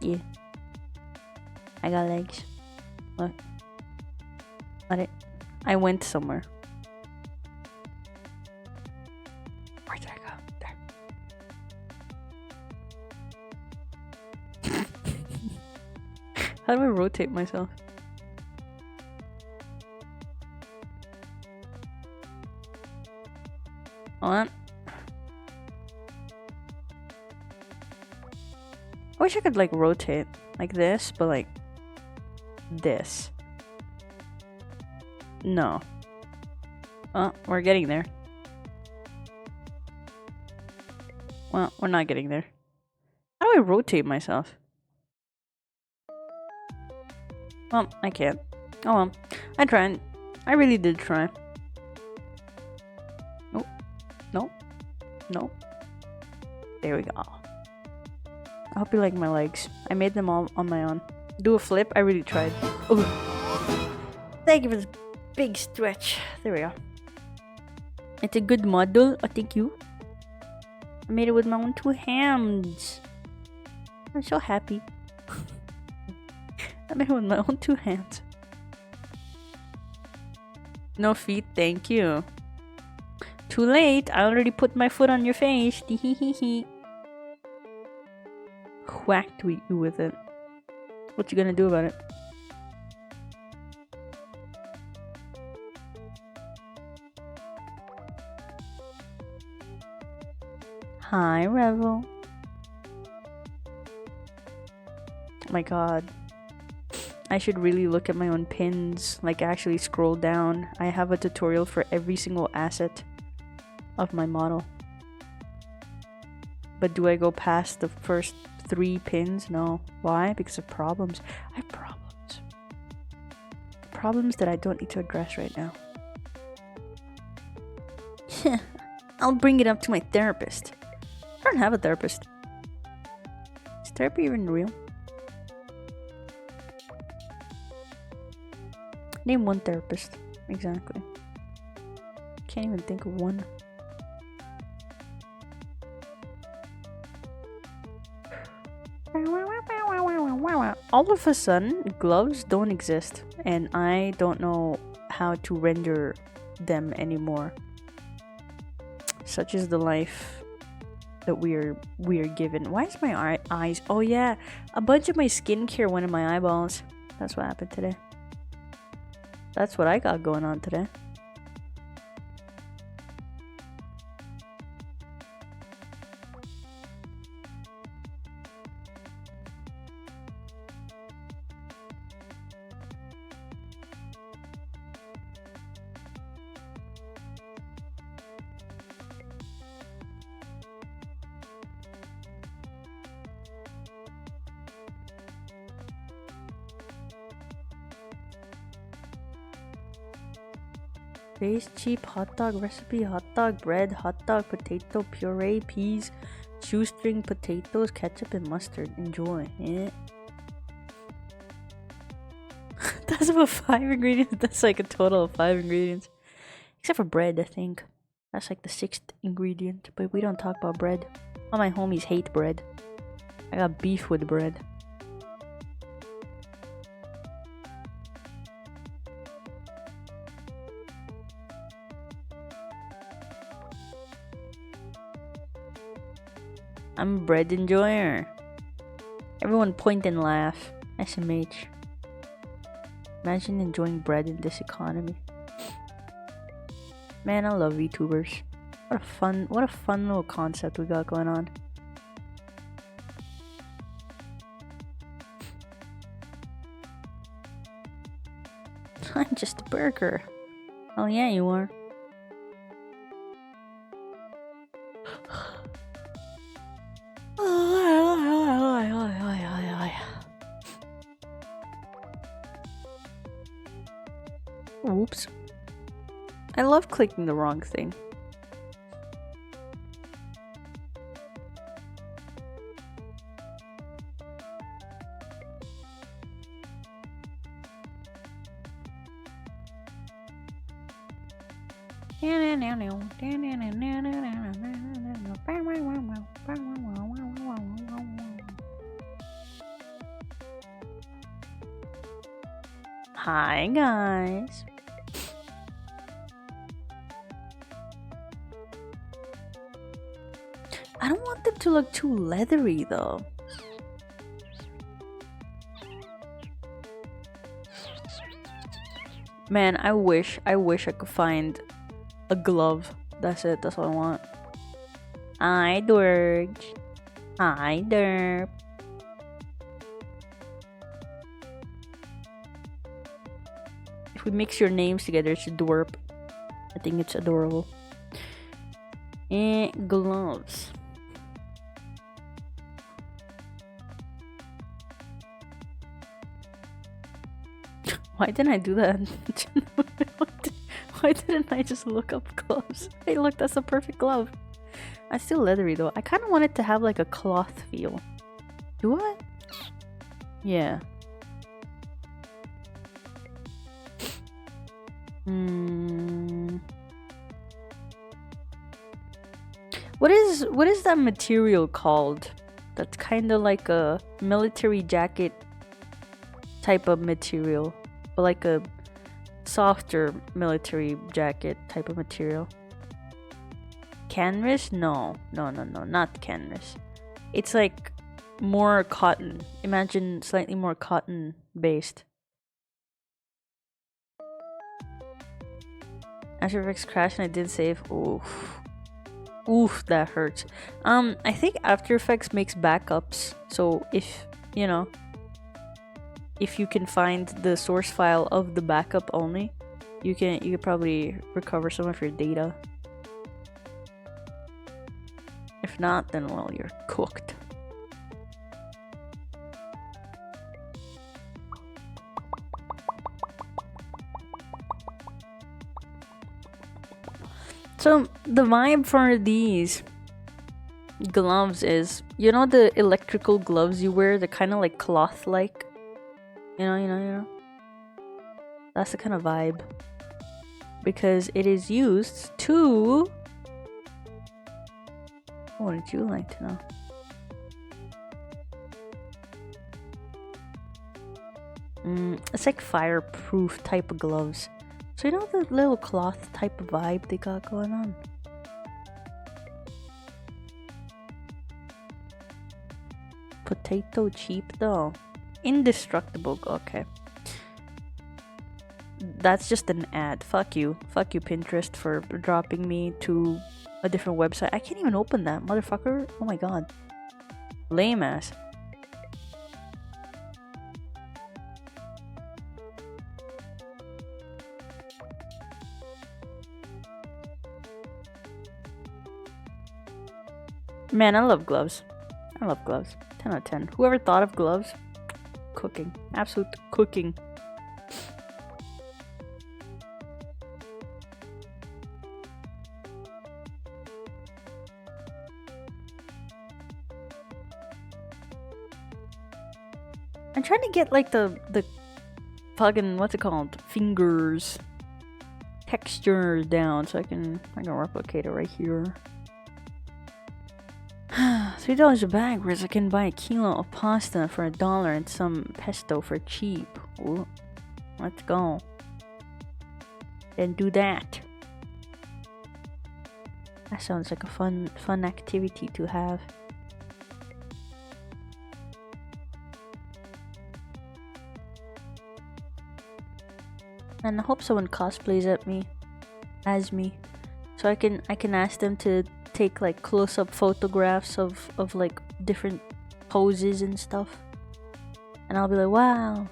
A: Yeah. I got legs. What? What? I went somewhere. Where did I go? There. How do I rotate myself? Hold on. I wish I could like rotate like this, but like this. No. Oh, we're getting there. Well, we're not getting there. How do I rotate myself? Well, I can't. Oh well. I tried. I really did try. Nope. Nope. Nope. There we go. I hope you like my legs. I made them all on my own. Do a flip? I really tried. Ooh. Thank you for this big stretch. There we go. It's a good model. Oh, thank you. I made it with my own 2 hands. I'm so happy. I made it with my own 2 hands. No feet, thank you. Too late. I already put my foot on your face. Whacked you with it. What you gonna do about it? Hi, Revel. Oh my god. I should really look at my own pins. Like, actually scroll down. I have a tutorial for every single asset of my model. But do I go past the first 3 pins? No. Why? Because of problems. I have problems. Problems that I don't need to address right now. I'll bring it up to my therapist. I don't have a therapist. Is therapy even real? Name one therapist. Exactly. Can't even think of one. All of a sudden, gloves don't exist, and I don't know how to render them anymore. Such is the life that we're given. Why is my eyes? Oh yeah, a bunch of my skincare went in my eyeballs. That's what happened today. That's what I got going on today. Base, cheap, hot dog recipe, hot dog bread, hot dog potato puree, peas, shoestring potatoes, ketchup and mustard. Enjoy. Yeah. That's about 5 ingredients. That's like a total of 5 ingredients. Except for bread, I think. That's like the 6th ingredient. But we don't talk about bread. All my homies hate bread. I got beef with bread. I'm a bread enjoyer. Everyone point and laugh. SMH. Imagine enjoying bread in this economy. Man, I love VTubers. What a fun little concept we got going on. I'm just a burger. Oh yeah, you are. Oops. I love clicking the wrong thing. Hi guys. I don't want them to look too leathery though. Man, I wish I could find a glove. That's it, that's all I want. Hi Dorge. Hi Derp. If we mix your names together, it's Dorp. I think it's adorable. And gloves. Why didn't I do that? Why didn't I just look up gloves? Hey look, that's a perfect glove. It's still leathery though. I kind of want it to have like a cloth feel. Do I? Yeah. What is that material called? That's kind of like a military jacket type of material, but like a softer military jacket type of material. Canvas? No, not canvas. It's like more cotton. Imagine slightly more cotton based. After Effects crashed and I didn't save. Oof, that hurts. I think After Effects makes backups, so if if you can find the source file of the backup only, you can probably recover some of your data. If not, then well, you're cooked. So the vibe for these gloves is, you know, the electrical gloves you wear, they're kind of like cloth-like. You know. That's the kind of vibe. Because it is used to... What would you like to know? It's like fireproof type of gloves. So you know the little cloth type of vibe they got going on? Potato cheap though. Indestructible. Okay. That's just an ad. Fuck you. Fuck you, Pinterest, for dropping me to a different website. I can't even open that, motherfucker. Oh my god. Lame ass. Man, I love gloves. I love gloves. 10 out of 10. Whoever thought of gloves? Cooking. Absolute cooking. I'm trying to get like the fucking, what's it called? Fingers texture down so I can replicate it right here. $3 a bag, whereas I can buy a kilo of pasta for $1 and some pesto for cheap. Ooh, let's go. Then do that. That sounds like a fun activity to have. And I hope someone cosplays as me, so I can ask them to take like close-up photographs of like different poses and stuff, and I'll be like, wow,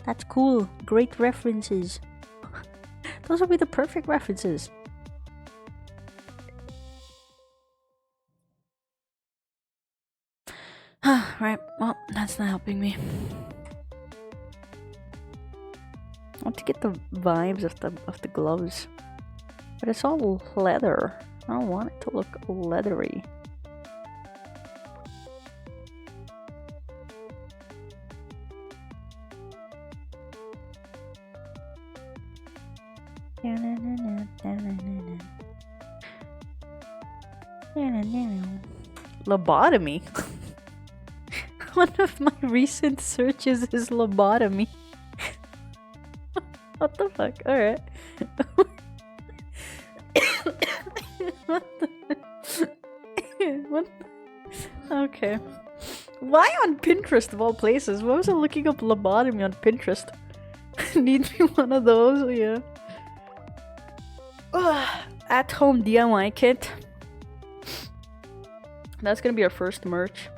A: that's cool, great references. Those will be the perfect references. Right, well, that's not helping me. I want to get the vibes of the gloves, but it's all leather. I don't want it to look leathery. Lobotomy. One of my recent searches is lobotomy. What the fuck? Alright. What? Okay. Why on Pinterest of all places? Why was I looking up lobotomy on Pinterest? Need me one of those? Yeah. At home DIY kit. That's gonna be our first merch.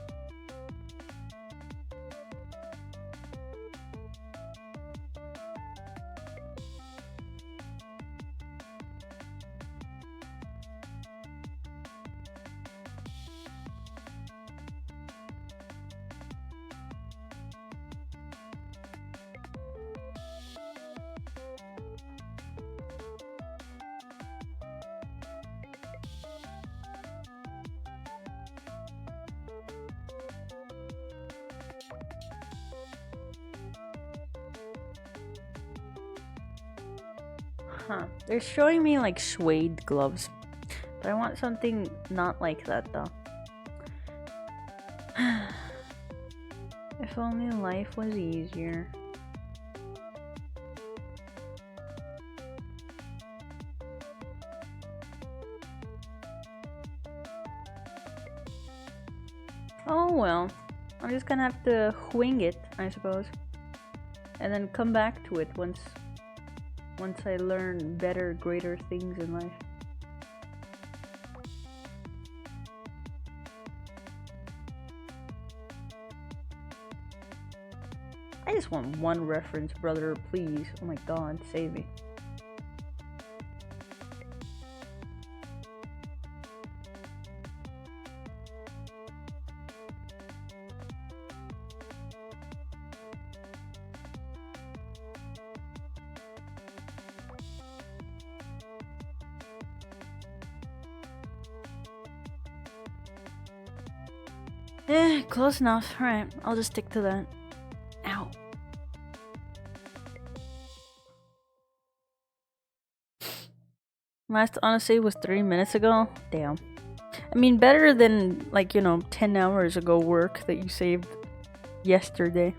A: Huh. They're showing me like suede gloves. But I want something not like that though. If only life was easier. Oh well. I'm just gonna have to wing it, I suppose. And then come back to it once I learn better, greater things in life. I just want one reference, brother, please. Oh my god, save me. Close enough. Alright, I'll just stick to that. Ow. Last honestly was 3 minutes ago. Damn. I mean, better than, like, you know, 10 hours ago work that you saved yesterday.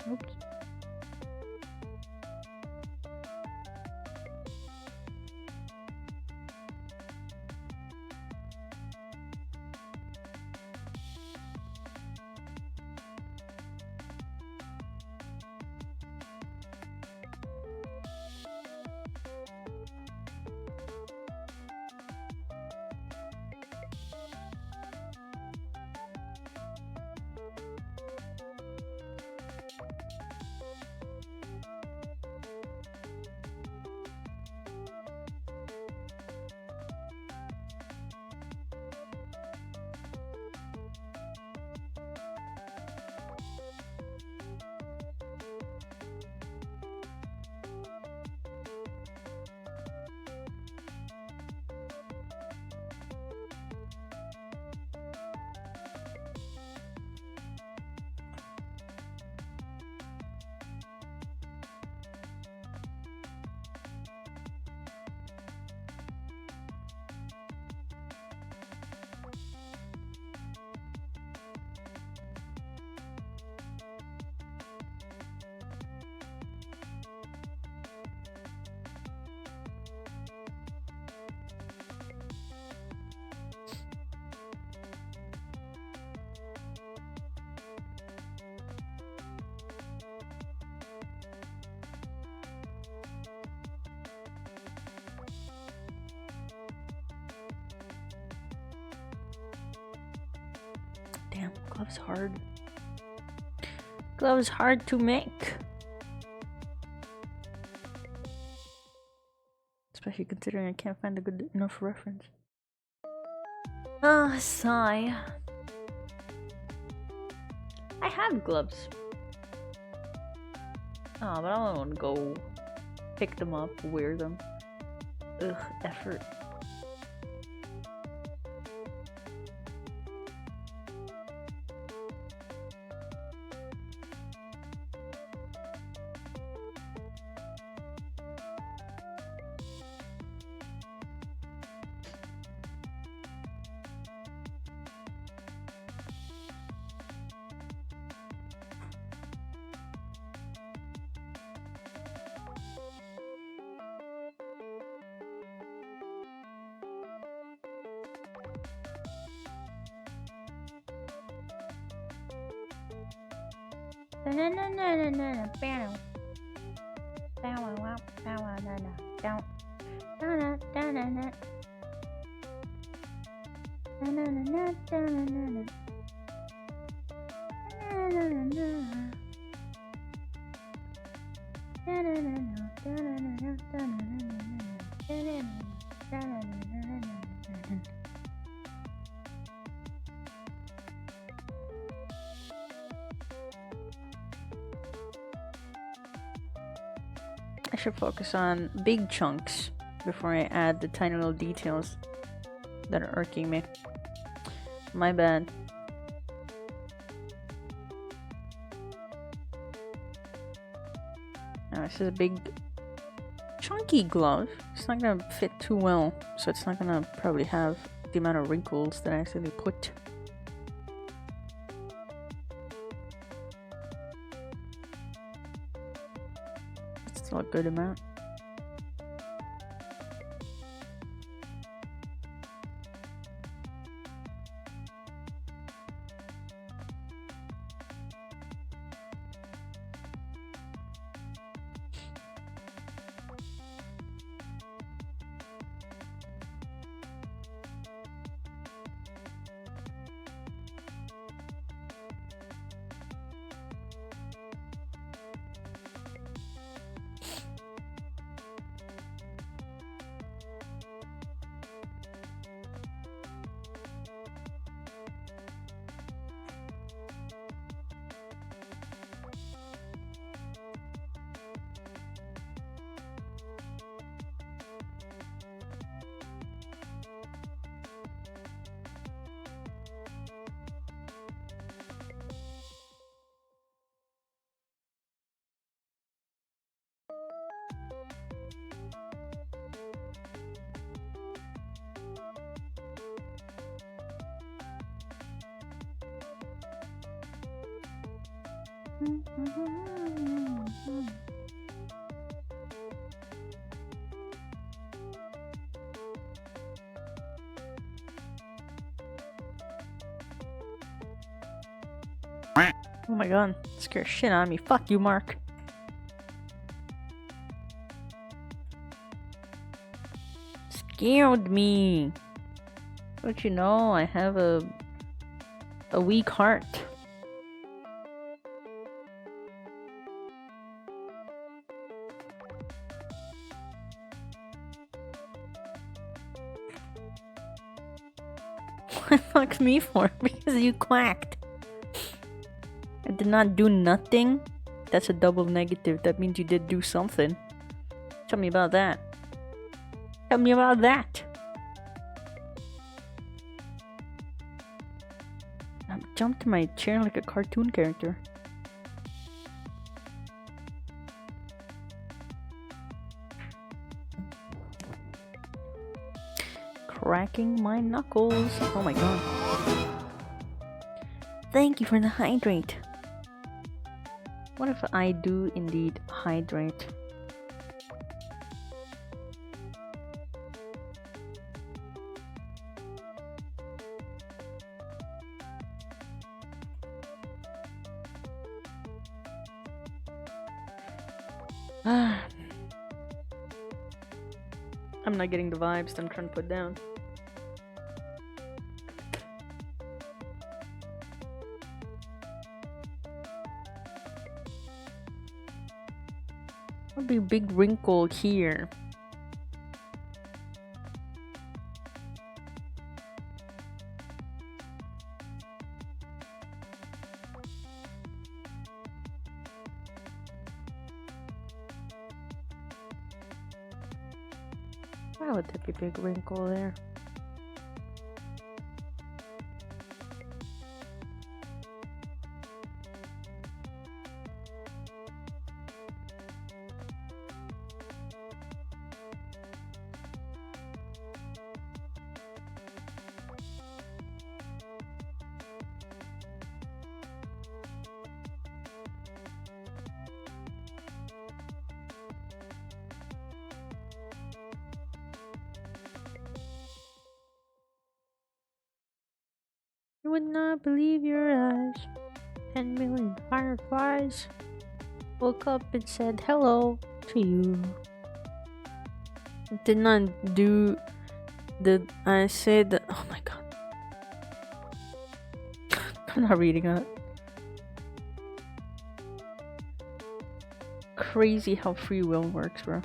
A: Oops. Damn, gloves hard. Gloves hard to make. Especially considering I can't find a good enough reference. Ah, sigh. I have gloves. Oh, but I don't want to go pick them up, wear them. Ugh, effort. I should focus on big chunks before I add the tiny little details that are irking me. My bad. Now this is a big chunky glove. It's not gonna fit too well, so it's not gonna probably have the amount of wrinkles that I actually put. It's still a good amount. Oh my god, scare shit out of me. Fuck you, Mark. Scared me. Don't you know I have a weak heart? What fuck me for? Because you quacked. I did not do nothing. That's a double negative. That means you did do something. Tell me about that. Tell me about that. I jumped to my chair like a cartoon character. Cracking my knuckles. Oh my god. Thank you for the hydrate. What if I do indeed hydrate? I'm not getting the vibes that I'm trying to put down. What would be a big wrinkle here? Why would there be a big wrinkle there? You would not believe your eyes. 10 million fireflies woke up and said hello to you. Did not do the. I said. Oh my god. I'm not reading it. Crazy how free will works, bro.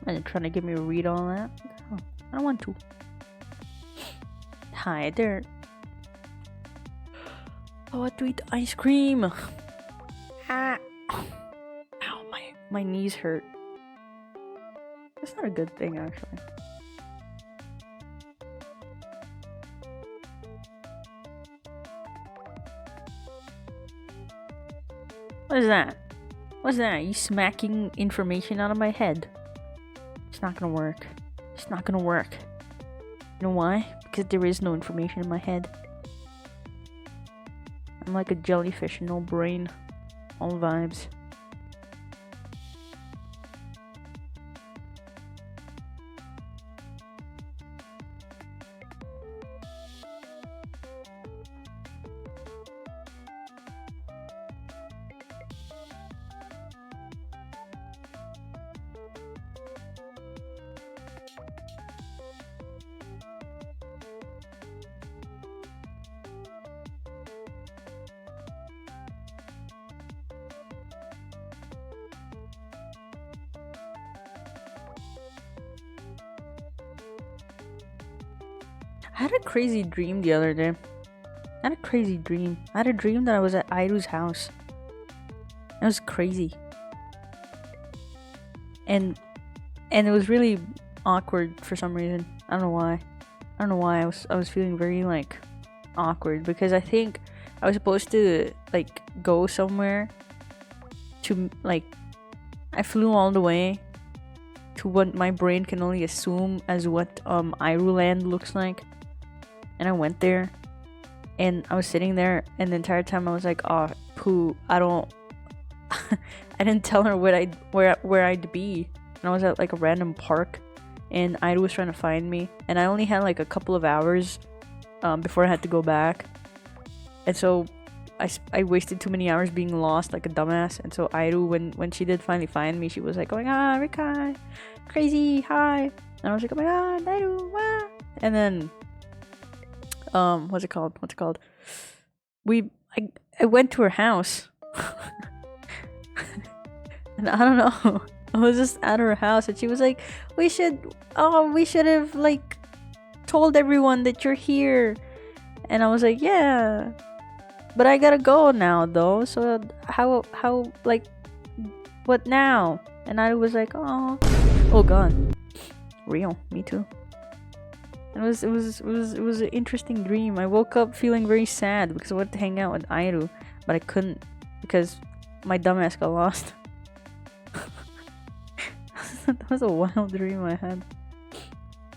A: And they're trying to get me to read all that. Oh, I don't want to. Hi there. I want to eat ice cream. Ah. Ow, my knees hurt. That's not a good thing, actually. What is that? What's that? Are you smacking information out of my head? It's not gonna work. It's not gonna work. You know why? Because there is no information in my head. I'm like a jellyfish, no brain. All vibes. I had a crazy dream the other day. I had a crazy dream. I had a dream that I was at Airu's house. It was crazy. And it was really awkward for some reason. I don't know why. I was feeling very like awkward because I think I was supposed to like go somewhere to like I flew all the way to what my brain can only assume as what Iruland looks like. And I went there, and I was sitting there, and the entire time I was like, oh, poo, I don't. I didn't tell her where I'd be, and I was at like a random park, and Iru was trying to find me, and I only had like a couple of hours before I had to go back, and so I wasted too many hours being lost like a dumbass. And so Iru, when she did finally find me, she was like going, ah, Rekai, crazy, hi, and I was like, oh my god, Iru, wow. And then what's it called? I went to her house. And I don't know. I was just at her house, and she was like, we should have like told everyone that you're here. And I was like, yeah, but I gotta go now though. So how like, what now? And I was like, oh god, real, me too. And it was an interesting dream. I woke up feeling very sad because I wanted to hang out with Iru, but I couldn't because my dumbass got lost. That was a wild dream I had.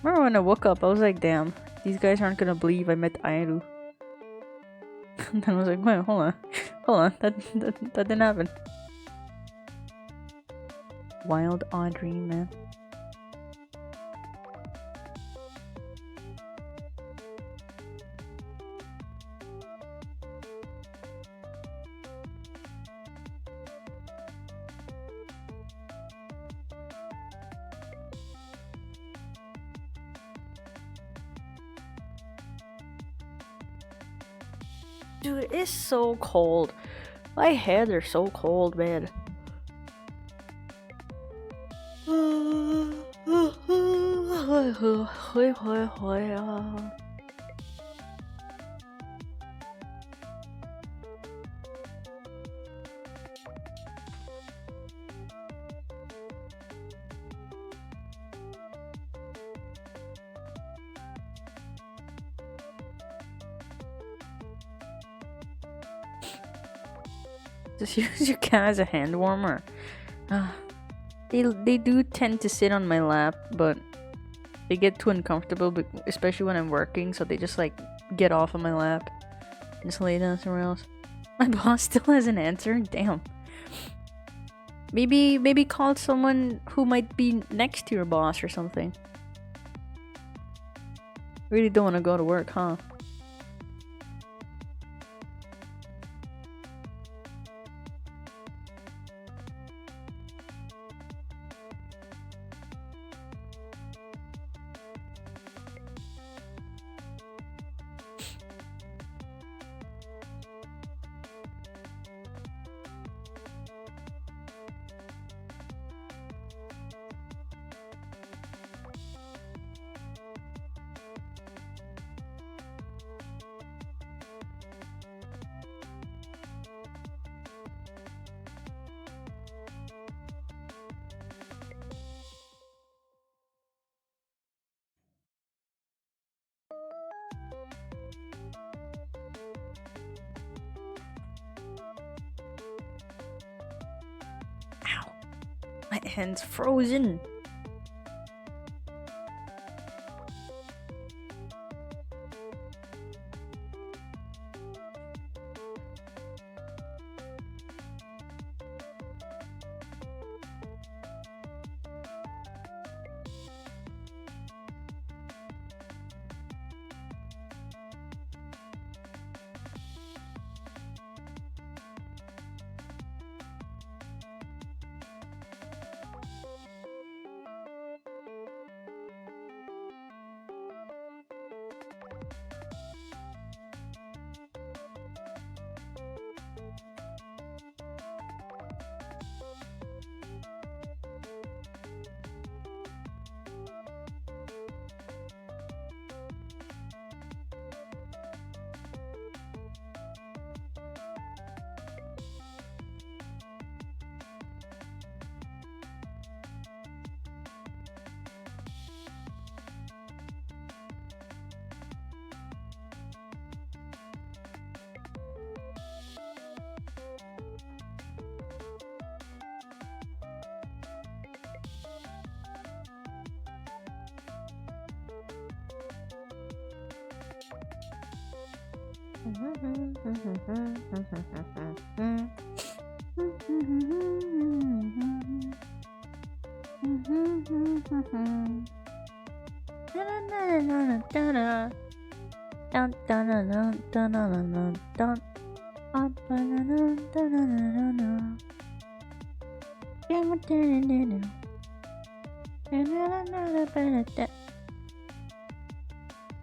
A: Remember when I woke up, I was like, damn, these guys aren't gonna believe I met Iru. And then I was like, wait, hold on, that didn't happen. Wild, odd dream, man. Dude, it is so cold. My hands are so cold, man. Just use your cat as a hand warmer. They do tend to sit on my lap, but they get too uncomfortable, especially when I'm working, so they just like get off of my lap and just lay down somewhere else. My boss still hasn't answered. Damn. Maybe call someone who might be next to your boss or something. Really don't want to go to work, huh? My hand's frozen.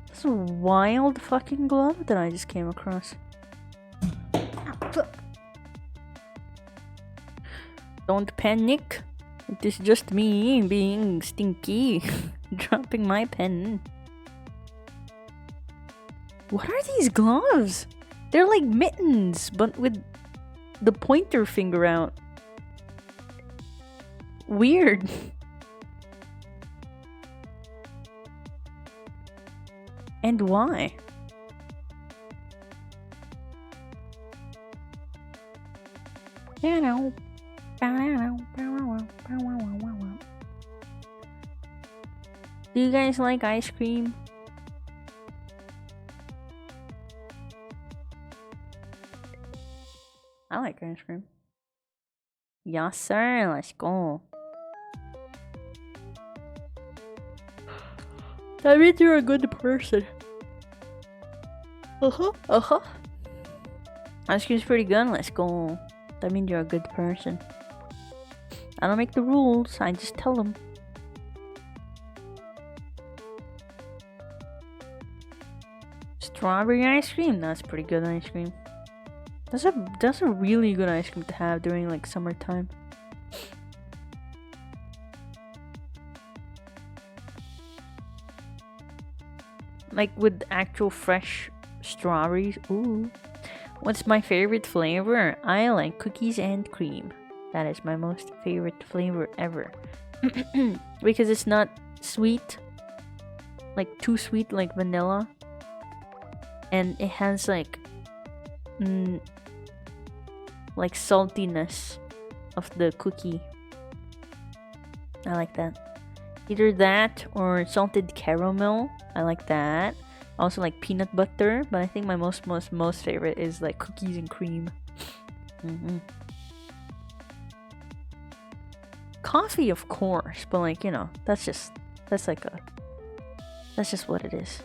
A: That's a wild fucking glove that I just came across. Don't panic. It is just me being stinky. Dropping my pen. What are these gloves? They're like mittens, but with the pointer finger out. Weird. And why? You know. Do you guys like ice cream? I like ice cream. Yes, sir. Let's go. That means you're a good person. Ice cream's pretty good. Let's go. That means you're a good person. I don't make the rules. I just tell them. Strawberry ice cream. That's pretty good ice cream. That's a really good ice cream to have during like summertime. Like with actual fresh strawberries. Ooh. What's my favorite flavor? I like cookies and cream. That is my most favorite flavor ever. Because it's not sweet. Like too sweet like vanilla. And it has like saltiness of the cookie. I like that. Either that or salted caramel. I like that. Also like peanut butter, but I think my most favorite is like cookies and cream. Coffee, of course, but like, you know, that's just what it is.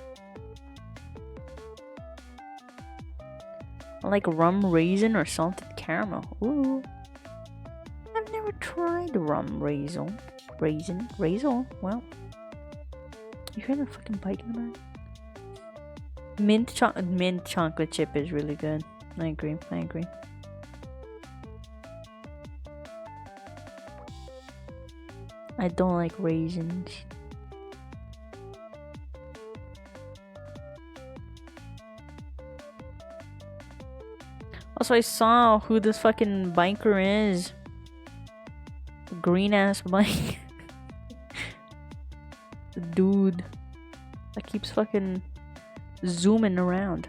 A: I like rum raisin or salted caramel. Ooh. I've never tried rum raisin. Well, you hear the fucking bike in the back? Mint chocolate chip is really good. I agree. I don't like raisins. Also, I saw who this fucking biker is. Green ass bike. The dude that keeps fucking zooming around.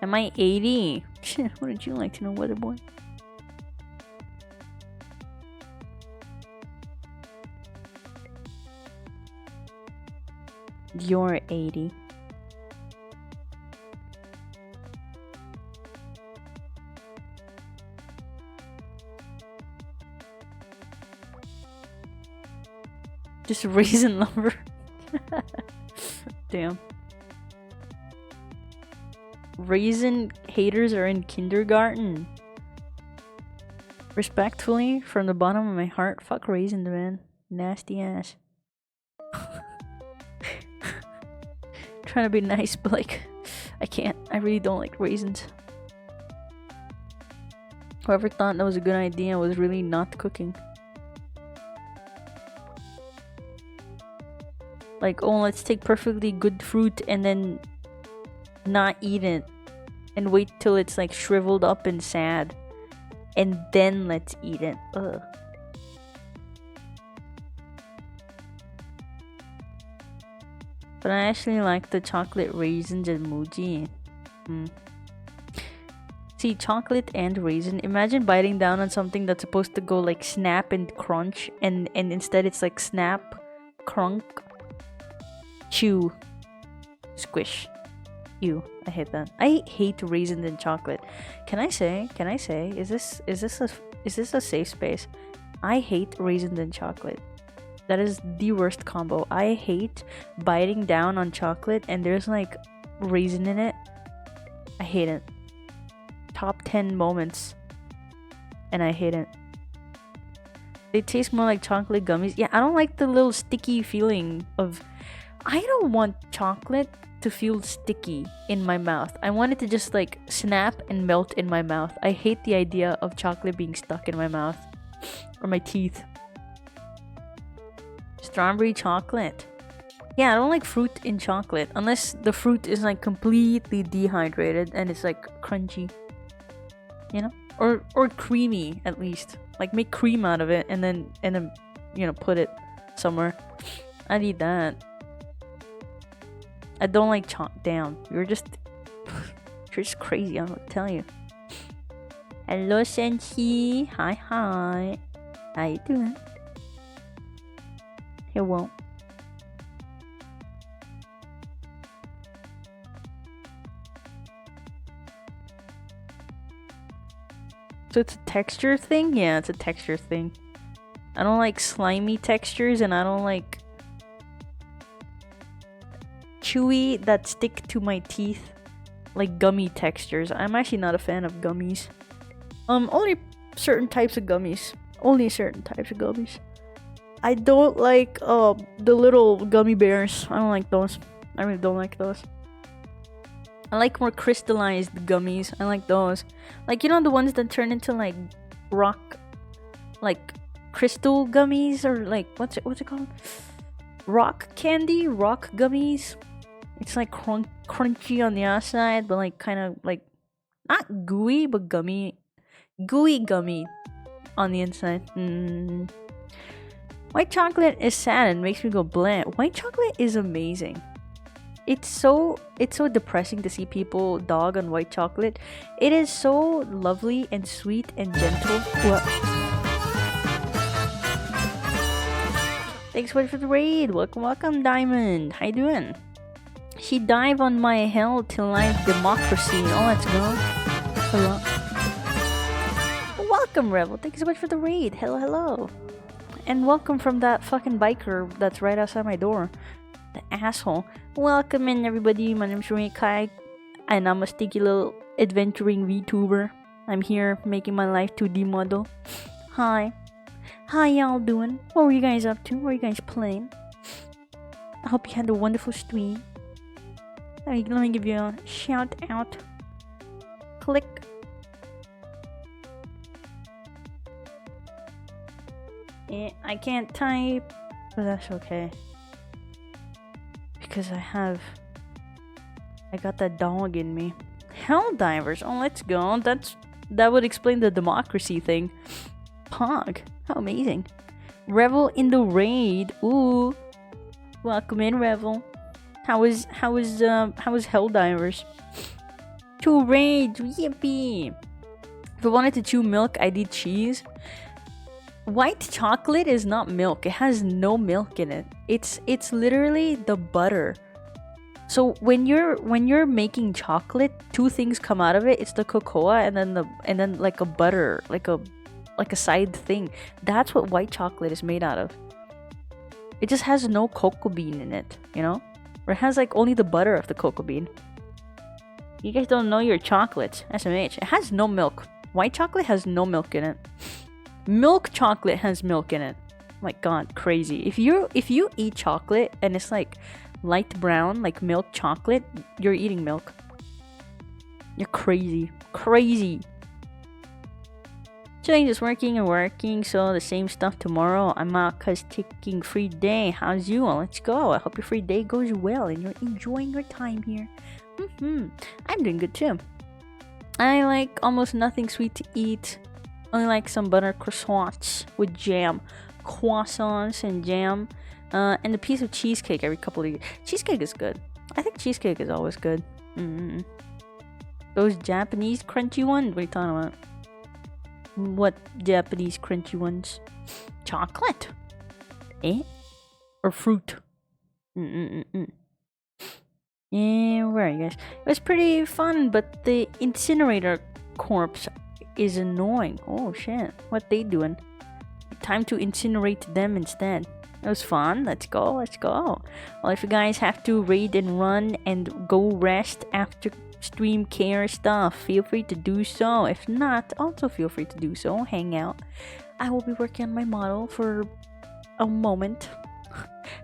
A: Am I 80? Shit, wouldn't you like to know, weather boy? You're 80. Just raisin lover. Damn. Raisin haters are in kindergarten. Respectfully, from the bottom of my heart, fuck raisins, man. Nasty ass. Trying to be nice, but like, I can't. I really don't like raisins. Whoever thought that was a good idea was really not cooking. Like, oh, let's take perfectly good fruit and then not eat it. And wait till it's like shriveled up and sad. And then let's eat it. Ugh. But I actually like the chocolate raisins and Muji. See, chocolate and raisin. Imagine biting down on something that's supposed to go like snap and crunch. And instead it's like snap crunk, chew, squish. Ew, I hate that. I hate raisins and chocolate. Can I say? Is this a safe space? I hate raisins and chocolate. That is the worst combo. I hate biting down on chocolate and there's like raisin in it. I hate it. Top 10 moments. And I hate it. They taste more like chocolate gummies. Yeah, I don't like the little sticky feeling of... I don't want chocolate to feel sticky in my mouth. I want it to just like snap and melt in my mouth. I hate the idea of chocolate being stuck in my mouth. Or my teeth. Strawberry chocolate. Yeah, I don't like fruit in chocolate. Unless the fruit is like completely dehydrated and it's like crunchy. You know? Or creamy at least. Like make cream out of it and then you know, put it somewhere. I'd eat that. I don't like damn. You're just crazy, I'll tell you. Hello Senshi. Hi. How you doing? Hello. So it's a texture thing? Yeah, it's a texture thing. I don't like slimy textures and I don't like chewy that stick to my teeth like gummy textures. I'm actually not a fan of gummies. Only certain types of gummies. Only certain types of gummies. I don't like the little gummy bears. I don't like those. I really don't like those. I like more crystallized gummies. I like those. Like, you know, the ones that turn into like rock, like crystal gummies, or like what's it called? Rock candy, rock gummies. It's like crunchy on the outside, but like kind of like not gooey, but gummy, gooey gummy on the inside. White chocolate is sad and makes me go bland. White chocolate is amazing. It's so depressing to see people dog on white chocolate. It is so lovely and sweet and gentle. Thanks so much for the raid. Welcome, Diamond. How you doing? She dive on my hell till life democracy. Oh, let's go. Hello. Welcome, Rebel. Thank you so much for the raid. Hello. And welcome from that fucking biker that's right outside my door. The asshole. Welcome in, everybody. My name's Rekai, and I'm a stinky little adventuring VTuber. I'm here making my LIVE2D model. Hi. How y'all doing? What were you guys up to? What were you guys playing? I hope you had a wonderful stream. Let me give you a shout out. Click. I can't type, but that's okay. Because I got that dog in me. Helldivers. Oh, let's go. That would explain the democracy thing. Pog. How amazing. Revel in the raid. Ooh. Welcome in, Revel. How was Helldivers? 2 raids. Yippee. If I wanted to chew milk, I'd eat cheese. White chocolate is not milk. It has no milk in it. It's literally the butter. So when you're making chocolate, 2 things come out of it. It's the cocoa and then like a butter, like a side thing. That's what white chocolate is made out of. It just has no cocoa bean in it, you know? Or it has like only the butter of the cocoa bean. You guys don't know your chocolates. SMH. It has no milk. White chocolate has no milk in it. Milk chocolate has milk in it. My god, crazy. If you eat chocolate and it's like light brown, like milk chocolate, you're eating milk. You're crazy. Crazy. Today just working, so the same stuff tomorrow. I'm out cause taking free day. How's you? Let's go. I hope your free day goes well and you're enjoying your time here. I'm doing good too. I like almost nothing sweet to eat. Only like some butter croissants with jam. Croissants and jam. And a piece of cheesecake every couple of years. Cheesecake is good. I think cheesecake is always good. Those Japanese crunchy ones? What are you talking about? What Japanese crunchy ones? Chocolate? Eh? or fruit. Yeah, where are you guys? It was pretty fun, but the incinerator corpse is annoying. Oh shit, what they doing? Time to incinerate them instead. It was fun. Let's go, let's go. Well, if you guys have to raid and run and go rest after stream care stuff, feel free to do so. If not, also feel free to do so. Hang out. I will be working on my model for a moment.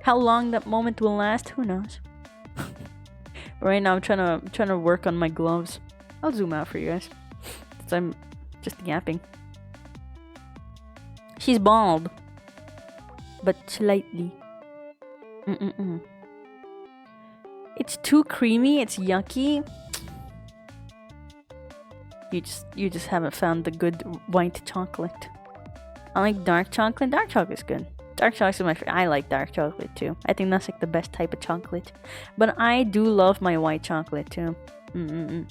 A: How long that moment will last, who knows? Right now I'm trying to work on my gloves. I'll zoom out for you guys. Cause I'm just yapping. She's bald, but slightly. It's too creamy. It's yucky. You just haven't found the good white chocolate. I like dark chocolate. Dark chocolate's good. Dark chocolate is my favorite. I like dark chocolate too. I think that's like the best type of chocolate. But I do love my white chocolate too. I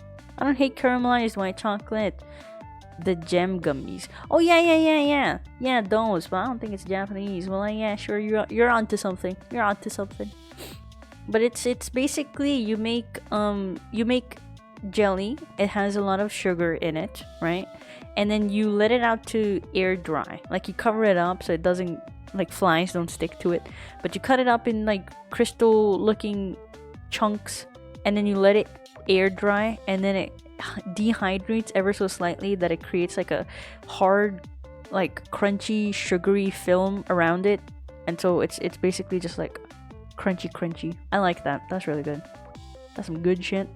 A: don't hate caramelized white chocolate. The gem gummies. Oh yeah, those. But I don't think it's Japanese. Well, yeah, sure. You're onto something. You're onto something. But it's basically you make jelly. It has a lot of sugar in it, right? And then you let it out to air dry. Like you cover it up so it doesn't, like, flies don't stick to it. But you cut it up in like crystal looking chunks, and then you let it air dry, and then it dehydrates ever so slightly that it creates like a hard, like crunchy sugary film around it, and so it's basically just like crunchy. I like that. That's really good. That's some good shit.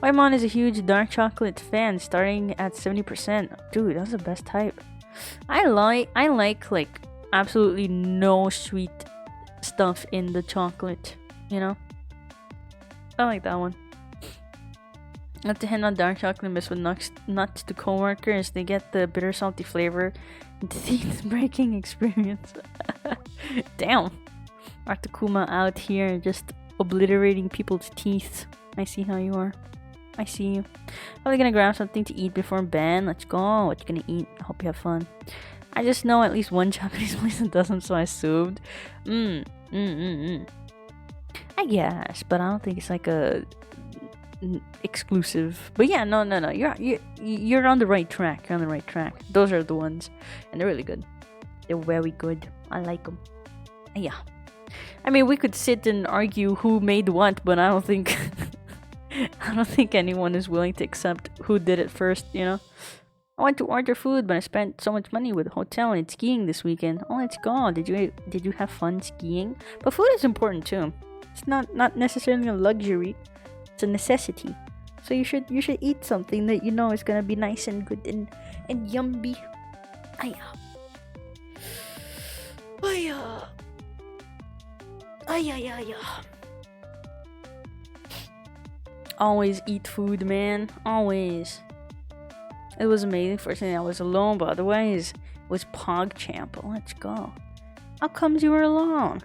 A: Waimon is a huge dark chocolate fan, starting at 70%. Dude, that's the best type. I like absolutely no sweet stuff in the chocolate, you know? I like that one. Not to hand on dark chocolate mixed with nuts to coworkers. They get the bitter salty flavor and teeth breaking experience. Damn. Artakuma out here just obliterating people's teeth. I see how you are. I see you. Probably gonna grab something to eat before bed. Let's go. What you gonna eat? I hope you have fun. I just know at least one Japanese place that doesn't, so I assumed. I guess, but I don't think it's like a exclusive. But yeah, no. You're on the right track. You're on the right track. Those are the ones, and they're really good. They're very good. I like them. Yeah. I mean, we could sit and argue who made what, but I don't think anyone is willing to accept who did it first. You know. I went to order food, but I spent so much money with the hotel and skiing this weekend. Oh, let's go. Did you have fun skiing? But food is important too. It's not necessarily a luxury. It's a necessity. So you should eat something that you know is gonna be nice and good and yummy. Aya. Always eat food, man. Always. It was amazing. Fortunately, I was alone, but otherwise, it was PogChamp. Let's go. How comes you were alone?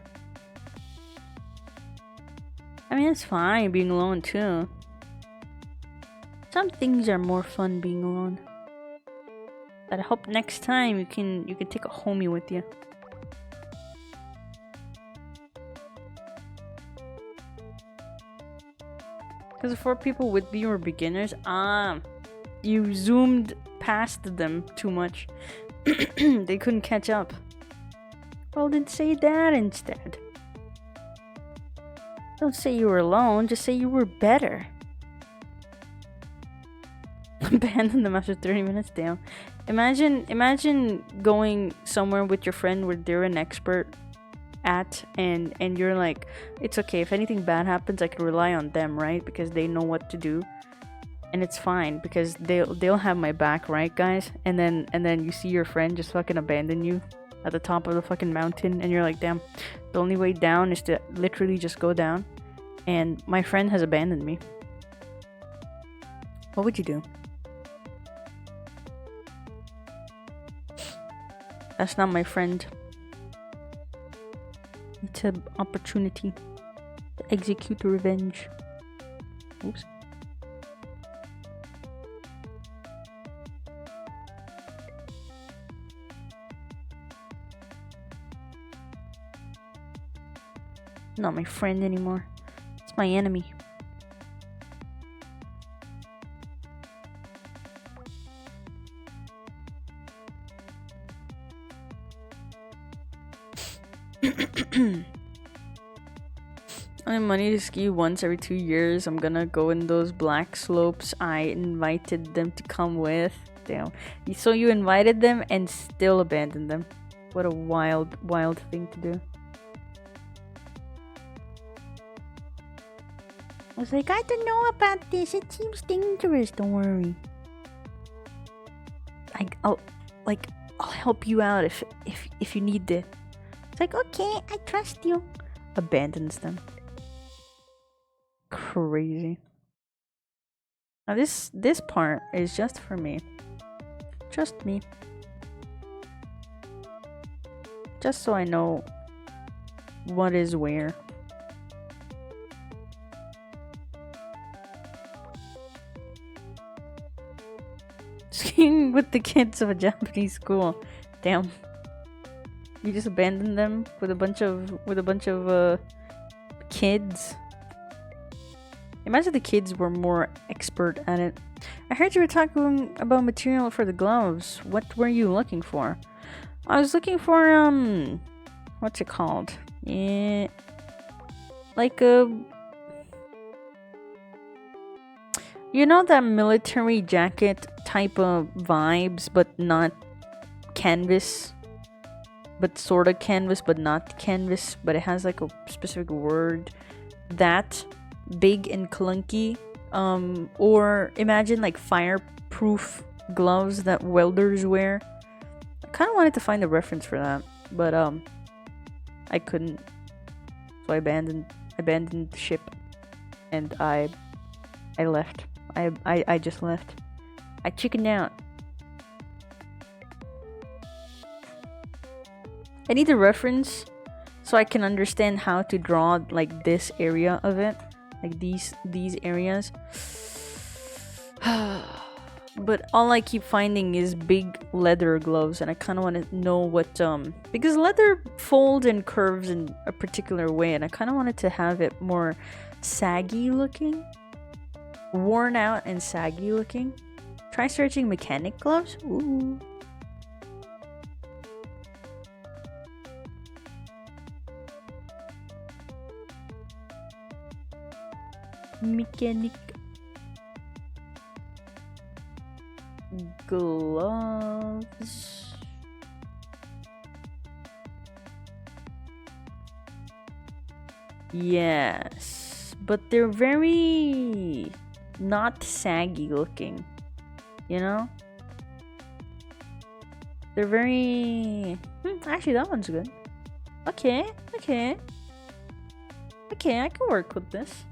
A: I mean, it's fine being alone too. Some things are more fun being alone. But I hope next time you can take a homie with you. Because for people with you or beginners, you zoomed past them too much. They couldn't catch up. Well, then say that instead. Don't say you were alone, just say you were better. Abandon them after 30 minutes, damn. Imagine going somewhere with your friend where they're an expert at, and you're like, it's okay, if anything bad happens I can rely on them, right? Because they know what to do. And it's fine because they'll have my back, right, guys? And then you see your friend just fucking abandon you at the top of the fucking mountain, and you're like, damn, the only way down is to literally just go down. And my friend has abandoned me. What would you do? That's not my friend. It's an opportunity to execute revenge. Oops. Not my friend anymore. It's my enemy. I have money to ski once every 2 years. I'm gonna go in those black slopes I invited them to come with. Damn. So you invited them and still abandoned them. What a wild, wild thing to do. I was like, I don't know about this. It seems dangerous. Don't worry. I'll help you out if you need it. It's like, okay, I trust you. Abandons them. Crazy. Now this part is just for me. Just me. Just so I know what is where. Skiing with the kids of a Japanese school. Damn. You just abandoned them with a bunch of kids. Imagine the kids were more expert at it. I heard you were talking about material for the gloves. What were you looking for? I was looking for what's it called? Yeah, like you know, that military jacket type of vibes, but not canvas, but sort of canvas, but not canvas, but it has like a specific word. That big and clunky, or imagine like fireproof gloves that welders wear. I kind of wanted to find a reference for that, but I couldn't, so I abandoned the ship, and I left. I just left. I chickened out. I need a reference so I can understand how to draw like this area of it. Like these areas. But all I keep finding is big leather gloves, and I kind of want to know what because leather folds and curves in a particular way, and I kind of wanted to have it more saggy looking, worn out and saggy looking. Try searching mechanic gloves. Ooh. Mechanic gloves. Yes, but they're very not saggy looking, you know? They're very actually that one's good. Okay, I can work with this.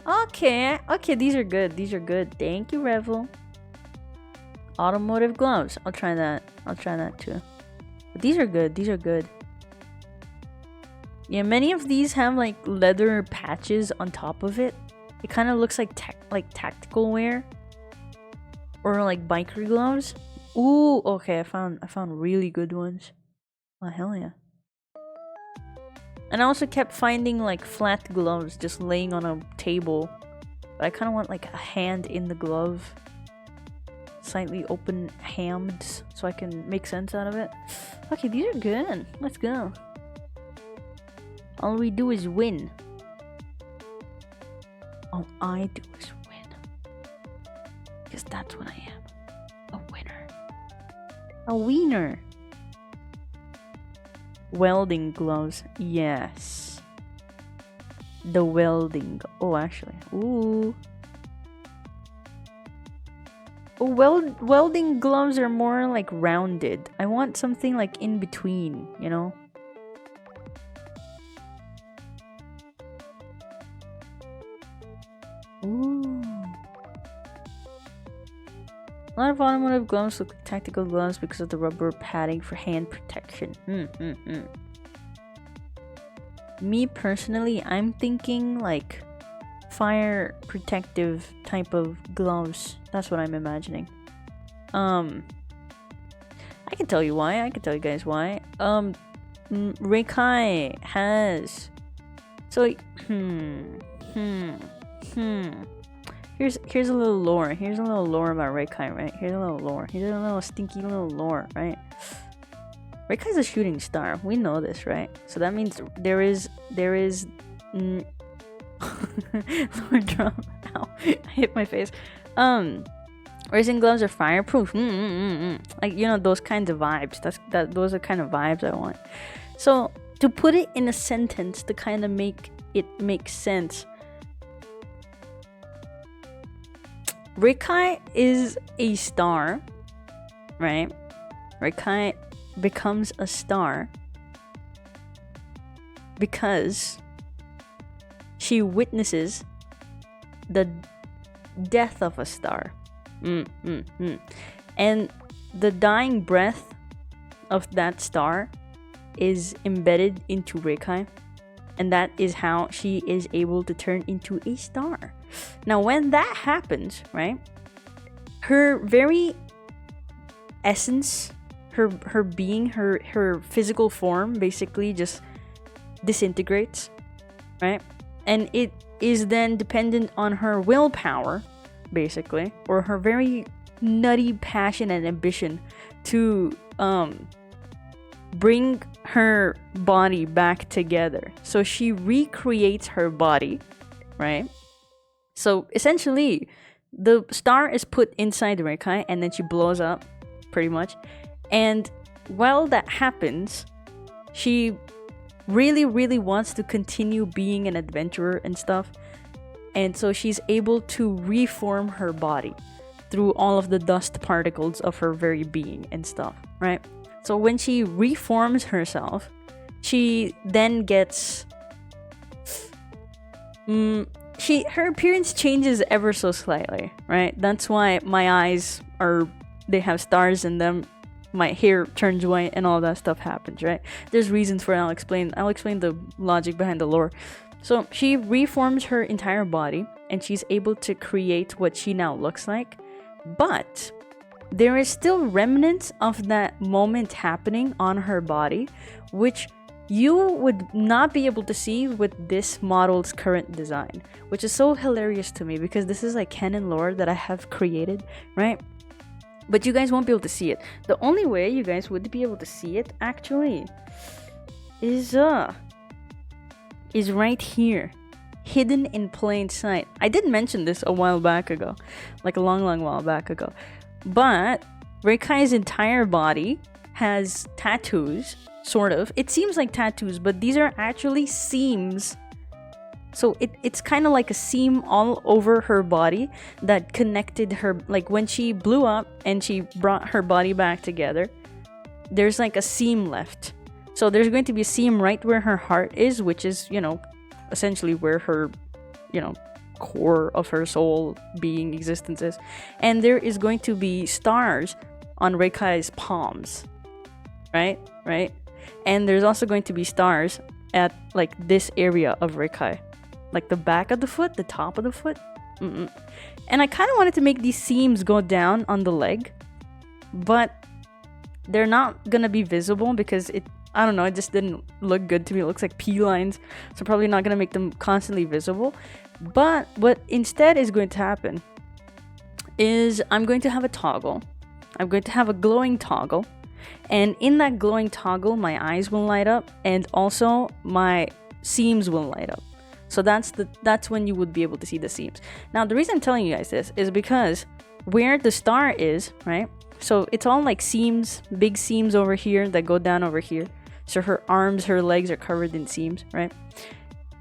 A: Okay, these are good. Thank you, Revel. Automotive gloves. I'll try that too. But these are good. Yeah, many of these have like leather patches on top of it. It kind of looks like tactical wear, or like biker gloves. Ooh, okay, I found really good ones. Oh, hell yeah. And I also kept finding like flat gloves just laying on a table. But I kind of want like a hand in the glove. Slightly open hammed so I can make sense out of it. Okay, these are good. Let's go. All we do is win. All I do is win. Because that's what I am. A winner. A wiener. Welding gloves. Yes. The welding. Oh, actually. Ooh. Oh, welding gloves are more like rounded. I want something like in between, you know? Ooh. A lot of automotive gloves look like tactical gloves because of the rubber padding for hand protection. Me personally, I'm thinking like fire protective type of gloves. That's what I'm imagining. I can tell you why. I can tell you guys why. Rekai has. So Here's a little lore. Here's a little lore about Rekai, right? Here's a little lore. Here's a little stinky little lore, right? Reikai's a shooting star. We know this, right? So that means there is lore drop. Ow. I hit my face. Racing gloves are fireproof. Like, you know, those kinds of vibes. Those are kind of vibes I want. So to put it in a sentence to kind of make it make sense, Rekai is a star, right? Rekai becomes a star because she witnesses the death of a star. And the dying breath of that star is embedded into Rekai, and that is how she is able to turn into a star. Now when that happens, right, her very essence, her being, her physical form basically just disintegrates, right? And it is then dependent on her willpower, basically, or her very nutty passion and ambition to bring her body back together. So she recreates her body, right? So essentially, the star is put inside Rekai and then she blows up, pretty much. And while that happens, she really, really wants to continue being an adventurer and stuff. And so she's able to reform her body through all of the dust particles of her very being and stuff, right? So when she reforms herself, she then gets... her appearance changes ever so slightly, right? That's why my eyes they have stars in them, my hair turns white, and all that stuff happens, right? There's reasons for it. I'll explain the logic behind the lore. So she reforms her entire body, and she's able to create what she now looks like. But there is still remnants of that moment happening on her body, which you would not be able to see with this model's current design, which is so hilarious to me because this is like canon lore that I have created, right? But you guys won't be able to see it. The only way you guys would be able to see it actually is right here, hidden in plain sight. I did mention this a while back ago, like a long while back ago. But Reikai's entire body has tattoos, sort of. It seems like tattoos, but these are actually seams. So it's kind of like a seam all over her body that connected her, like when she blew up and she brought her body back together, there's like a seam left. So there's going to be a seam right where her heart is, which is, you know, essentially where her, you know, core of her soul being existence is. And there is going to be stars on Reikai's palms, right? And there's also going to be stars at like this area of Rekai, like the back of the foot, the top of the foot. And I kind of wanted to make these seams go down on the leg, but they're not gonna be visible because I don't know, it just didn't look good to me. It looks like P lines, so probably not gonna make them constantly visible. But what instead is going to happen is I'm going to have a toggle. I'm going to have a glowing toggle, and in that glowing toggle my eyes will light up and also my seams will light up. So that's when you would be able to see the seams. Now the reason I'm telling you guys this is because where the star is, right? So it's all like seams, big seams over here that go down over here. So her arms, her legs are covered in seams, right?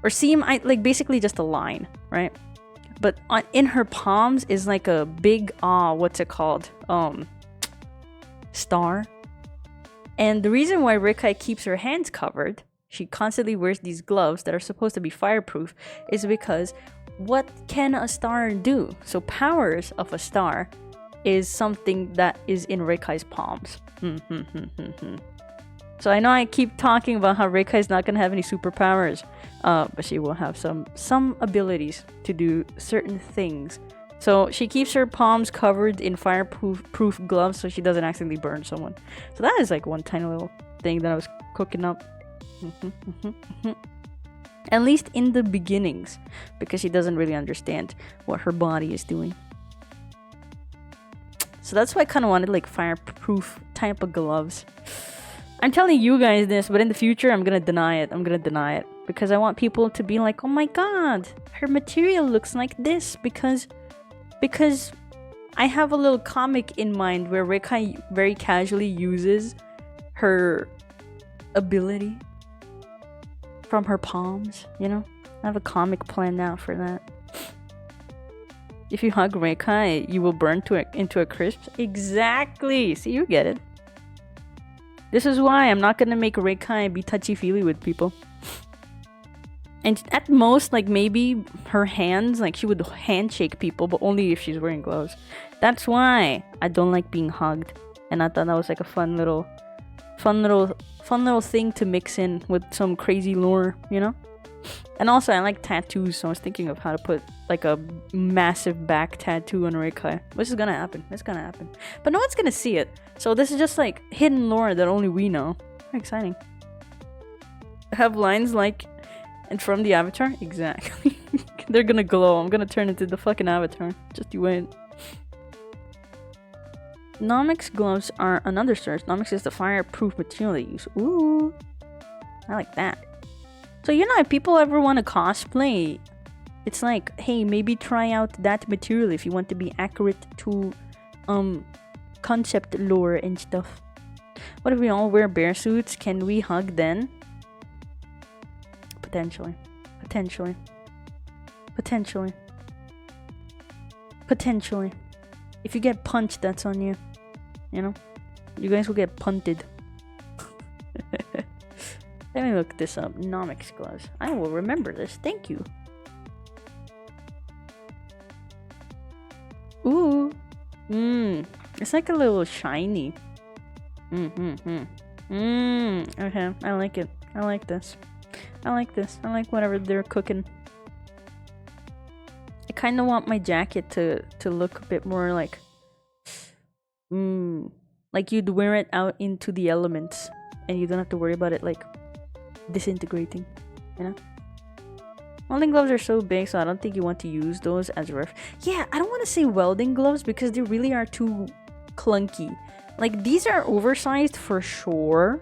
A: Or seam, like basically just a line, right? But in her palms is like a big, what's it called? Star. And the reason why Rekai keeps her hands covered, she constantly wears these gloves that are supposed to be fireproof, is because what can a star do? So powers of a star is something that is in Reikai's palms. So I know I keep talking about how Reikai's not going to have any superpowers, but she will have some abilities to do certain things. So she keeps her palms covered in fireproof gloves so she doesn't accidentally burn someone. So that is like one tiny little thing that I was cooking up. At least in the beginnings, because she doesn't really understand what her body is doing. So that's why I kind of wanted like fireproof type of gloves. I'm telling you guys this, but in the future I'm gonna deny it. I'm gonna deny it because I want people to be like, oh my god, her material looks like this, because I have a little comic in mind where Rekai very casually uses her ability from her palms, you know? I have a comic planned out for that. If you hug Rekai, you will burn into a crisp. Exactly! See, you get it. This is why I'm not gonna make Rekai be touchy-feely with people. And at most, like, maybe her hands, like, she would handshake people, but only if she's wearing gloves. That's why I don't like being hugged. And I thought that was like a fun little thing to mix in with some crazy lore, you know? And also, I like tattoos, so I was thinking of how to put like a massive back tattoo on Rekai. This is gonna happen. It's gonna happen. But no one's gonna see it. So this is just like hidden lore that only we know. Very exciting. Have lines like, and from the avatar? Exactly. They're gonna glow. I'm gonna turn into the fucking avatar. Just you wait. Nomics gloves are another source. Nomics is the fireproof material they use. Ooh. I like that. So, you know, if people ever want to cosplay, it's like, hey, maybe try out that material if you want to be accurate to concept lore and stuff. What if we all wear bear suits? Can we hug then? Potentially. Potentially. Potentially. Potentially. If you get punched, that's on you. You know? You guys will get punted. Let me look this up. Nomics gloves. I will remember this. Thank you. Ooh. It's like a little shiny. Okay, I like it. I like this. I like this. I like whatever they're cooking. I kind of want my jacket to look a bit more like... like you'd wear it out into the elements. And you don't have to worry about it like... disintegrating, you know? Welding gloves are so big, so I don't think you want to use those as a ref. Yeah, I don't want to say welding gloves because they really are too clunky. Like, these are oversized for sure,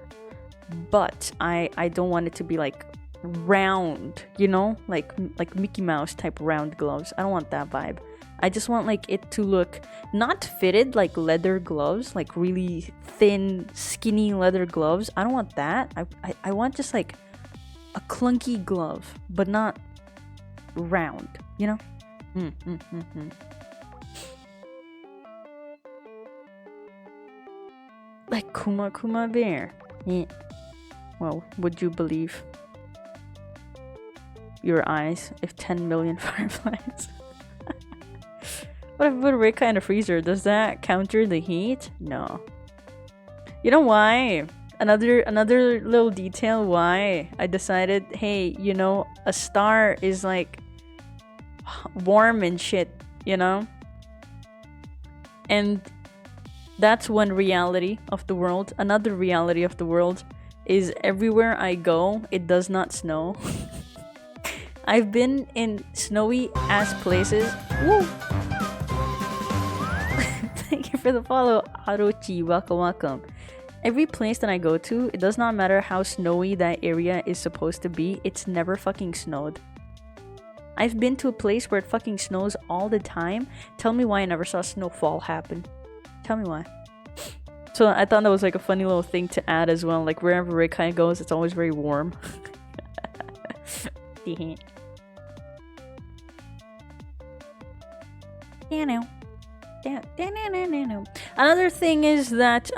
A: but I don't want it to be like round, you know? Like Mickey Mouse type round gloves. I don't want that vibe. I just want like it to look not fitted like leather gloves, like really thin, skinny leather gloves. I don't want that. I want just like a clunky glove, but not round, you know? Like Kuma Bear. Yeah. Well, would you believe your eyes if 10 million fireflies? What if I put Rekai in a freezer? Does that counter the heat? No. You know why? Another little detail why I decided, hey, you know, a star is like warm and shit, you know? And that's one reality of the world. Another reality of the world is everywhere I go, it does not snow. I've been in snowy ass places. Woo! Thank you for the follow, Arochi. Welcome. Every place that I go to, it does not matter how snowy that area is supposed to be, it's never fucking snowed. I've been to a place where it fucking snows all the time. Tell me why I never saw snowfall happen. Tell me why. So I thought that was like a funny little thing to add as well. Like wherever Rekai goes, it's always very warm. You know. Another thing is that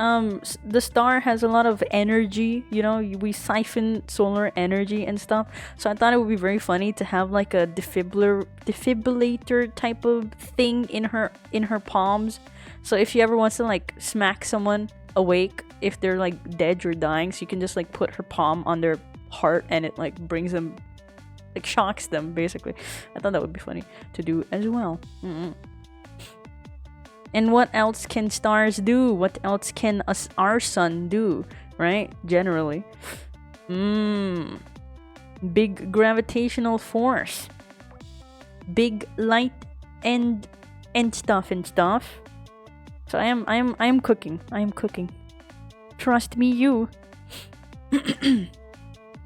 A: the star has a lot of energy, you know, we siphon solar energy and stuff, so I thought it would be very funny to have like a defibrillator type of thing in her palms, so if she ever wants to like smack someone awake if they're like dead or dying, so you can just like put her palm on their heart and it like brings them, like shocks them basically. I thought that would be funny to do as well. And what else can stars do? What else can our sun do? Right? Generally. big gravitational force, big light, and stuff. So I am cooking. I am cooking. Trust me, you. I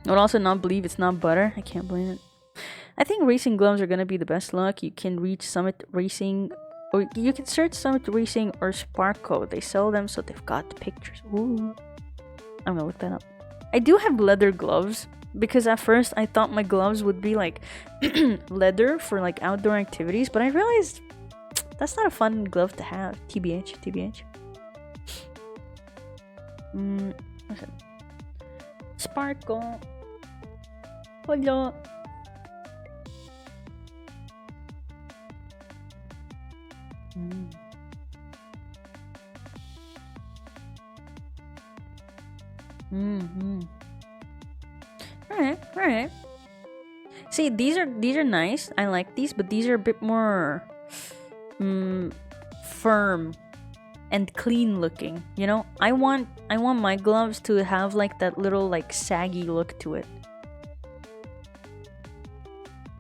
A: would also not believe it's not butter. I can't believe it. I think racing gloves are gonna be the best luck. You can reach Summit Racing, or you can search Summit Racing or Sparko. They sell them, so they've got the pictures. Ooh. I'm gonna look that up. I do have leather gloves, because at first I thought my gloves would be like leather for like outdoor activities, but I realized that's not a fun glove to have. TBH. What's it? Sparkle. Hello. Alright. See, these are nice. I like these, but these are a bit more firm and clean looking, you know? I want my gloves to have like that little like saggy look to it.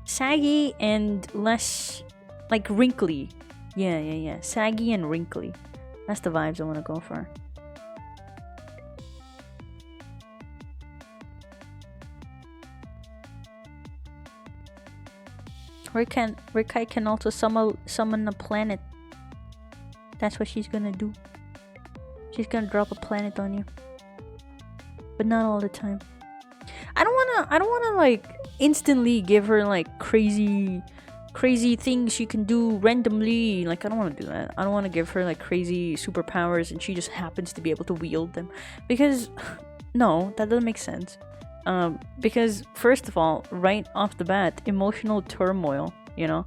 A: Saggy and less like wrinkly. Yeah. Saggy and wrinkly. That's the vibes I want to go for. Rekai can also summon a planet. That's what she's gonna do. She's gonna drop a planet on you. But not all the time. I don't wanna like instantly give her like crazy things she can do randomly. Like, I don't want to do that. I don't want to give her like crazy superpowers and she just happens to be able to wield them, because no, that doesn't make sense. Because first of all, right off the bat, emotional turmoil, you know,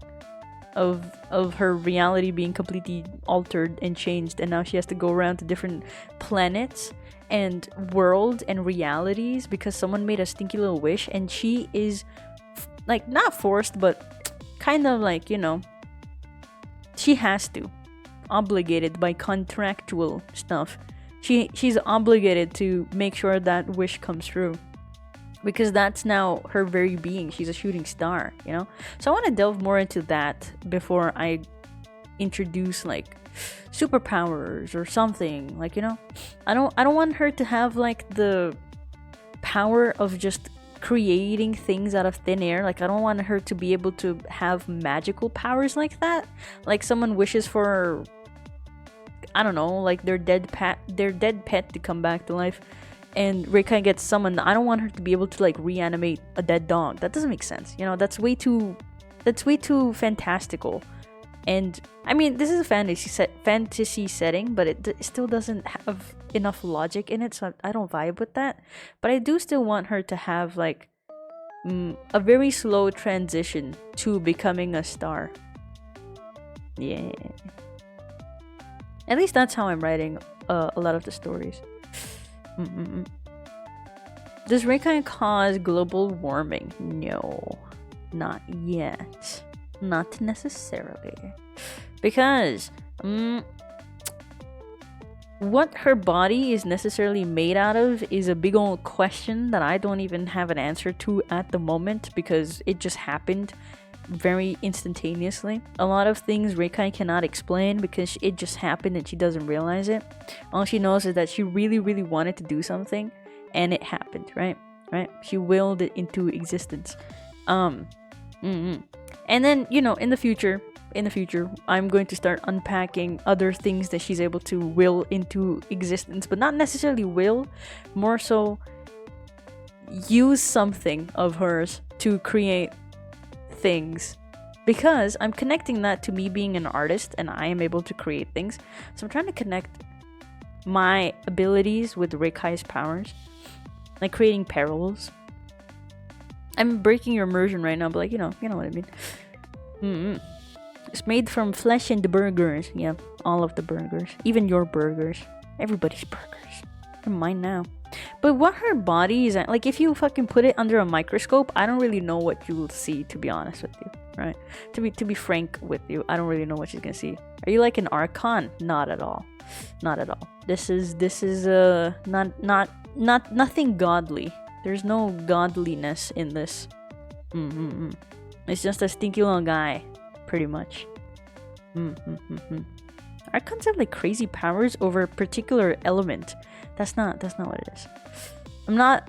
A: of her reality being completely altered and changed, and now she has to go around to different planets and worlds and realities because someone made a stinky little wish, and she is like not forced, but kind of like, you know, she has to, obligated by contractual stuff. She's obligated to make sure that wish comes true, because that's now her very being. She's a shooting star, you know? So I want to delve more into that before I introduce like superpowers or something. Like, you know, I don't want her to have like the power of just creating things out of thin air. Like, I don't want her to be able to have magical powers like that. Like someone wishes for, I don't know, like their dead pet to come back to life, and Rekai gets summoned. I don't want her to be able to like reanimate a dead dog. That doesn't make sense. You know, that's way too fantastical. And I mean, this is a fantasy setting, but it still doesn't have enough logic in it, so I don't vibe with that. But I do still want her to have like a very slow transition to becoming a star. Yeah. At least that's how I'm writing a lot of the stories. Does Rekai cause global warming? No, not yet. Not necessarily. Because what her body is necessarily made out of is a big old question that I don't even have an answer to at the moment, because it just happened very instantaneously. A lot of things Rekai cannot explain because it just happened and she doesn't realize it. All she knows is that she really really wanted to do something and it happened, right? She willed it into existence. And then, you know, in the future I'm going to start unpacking other things that she's able to will into existence, but not necessarily will, more so use something of hers to create things, because I'm connecting that to me being an artist and I am able to create things. So I'm trying to connect my abilities with Rekai's powers, like creating perils. I'm breaking your immersion right now, but like, you know what I mean. It's made from flesh and burgers. Yeah, all of the burgers, even your burgers, everybody's burgers. They're mine now. But what her body is, like, if you fucking put it under a microscope, I don't really know what you will see, to be honest with you, right? To be frank with you, I don't really know what she's gonna see. Are you like an archon? Not at all. Not at all. This is not nothing godly. There's no godliness in this. It's just a stinky little guy, pretty much. Archons have like crazy powers over a particular element. That's not what it is. I'm not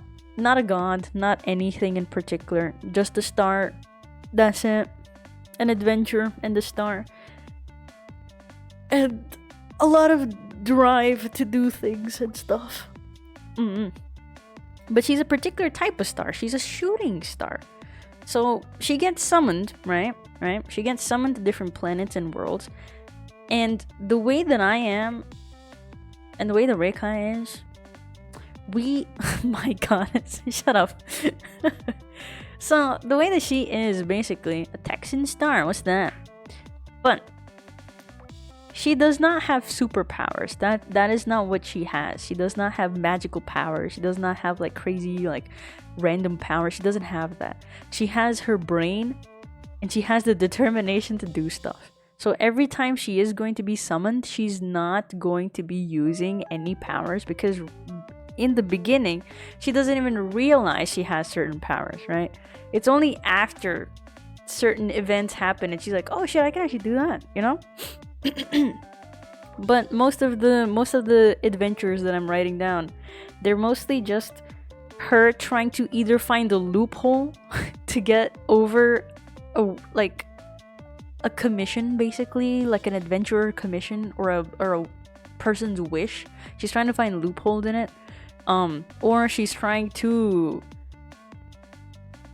A: a god, not anything in particular. Just a star. That's it. An adventure and the star. And a lot of drive to do things and stuff. But she's a particular type of star. She's a shooting star. So she gets summoned, right? She gets summoned to different planets and worlds. And the way that I am, and the way the Rekai is, my god, shut up. So the way that she is basically a Texan star. What's that? But she does not have superpowers. That is not what she has. She does not have magical powers. She does not have like crazy like random powers. She doesn't have that. She has her brain and she has the determination to do stuff. So every time she is going to be summoned, she's not going to be using any powers because in the beginning, she doesn't even realize she has certain powers, right? It's only after certain events happen and she's like, oh shit, I can actually do that, you know? But most of the adventures that I'm writing down, they're mostly just her trying to either find a loophole to get over a commission, basically, like an adventurer commission or a person's wish. She's trying to find loopholes in it. Or she's trying to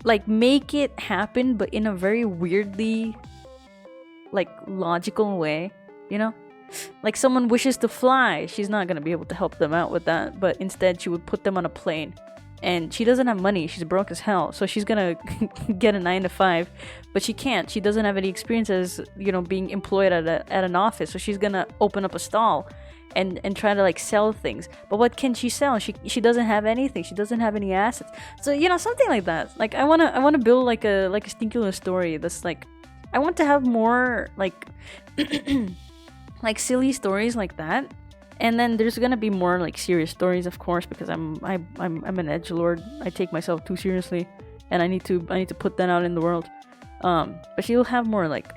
A: like make it happen but in a very weirdly like logical way, you know? Like someone wishes to fly, she's not gonna be able to help them out with that, but instead she would put them on a plane. And she doesn't have money, she's broke as hell, so she's gonna get a 9 to 5, but she can't. She doesn't have any experience as, you know, being employed at an office, so she's gonna open up a stall and try to like sell things. But what can she sell? She doesn't have anything. She doesn't have any assets. So, you know, something like that. Like I wanna build like a stinky little story that's like, I want to have more like like silly stories like that. And then there's gonna be more like serious stories, of course, because I'm an edgelord. I take myself too seriously, and I need to put that out in the world. But she'll have more like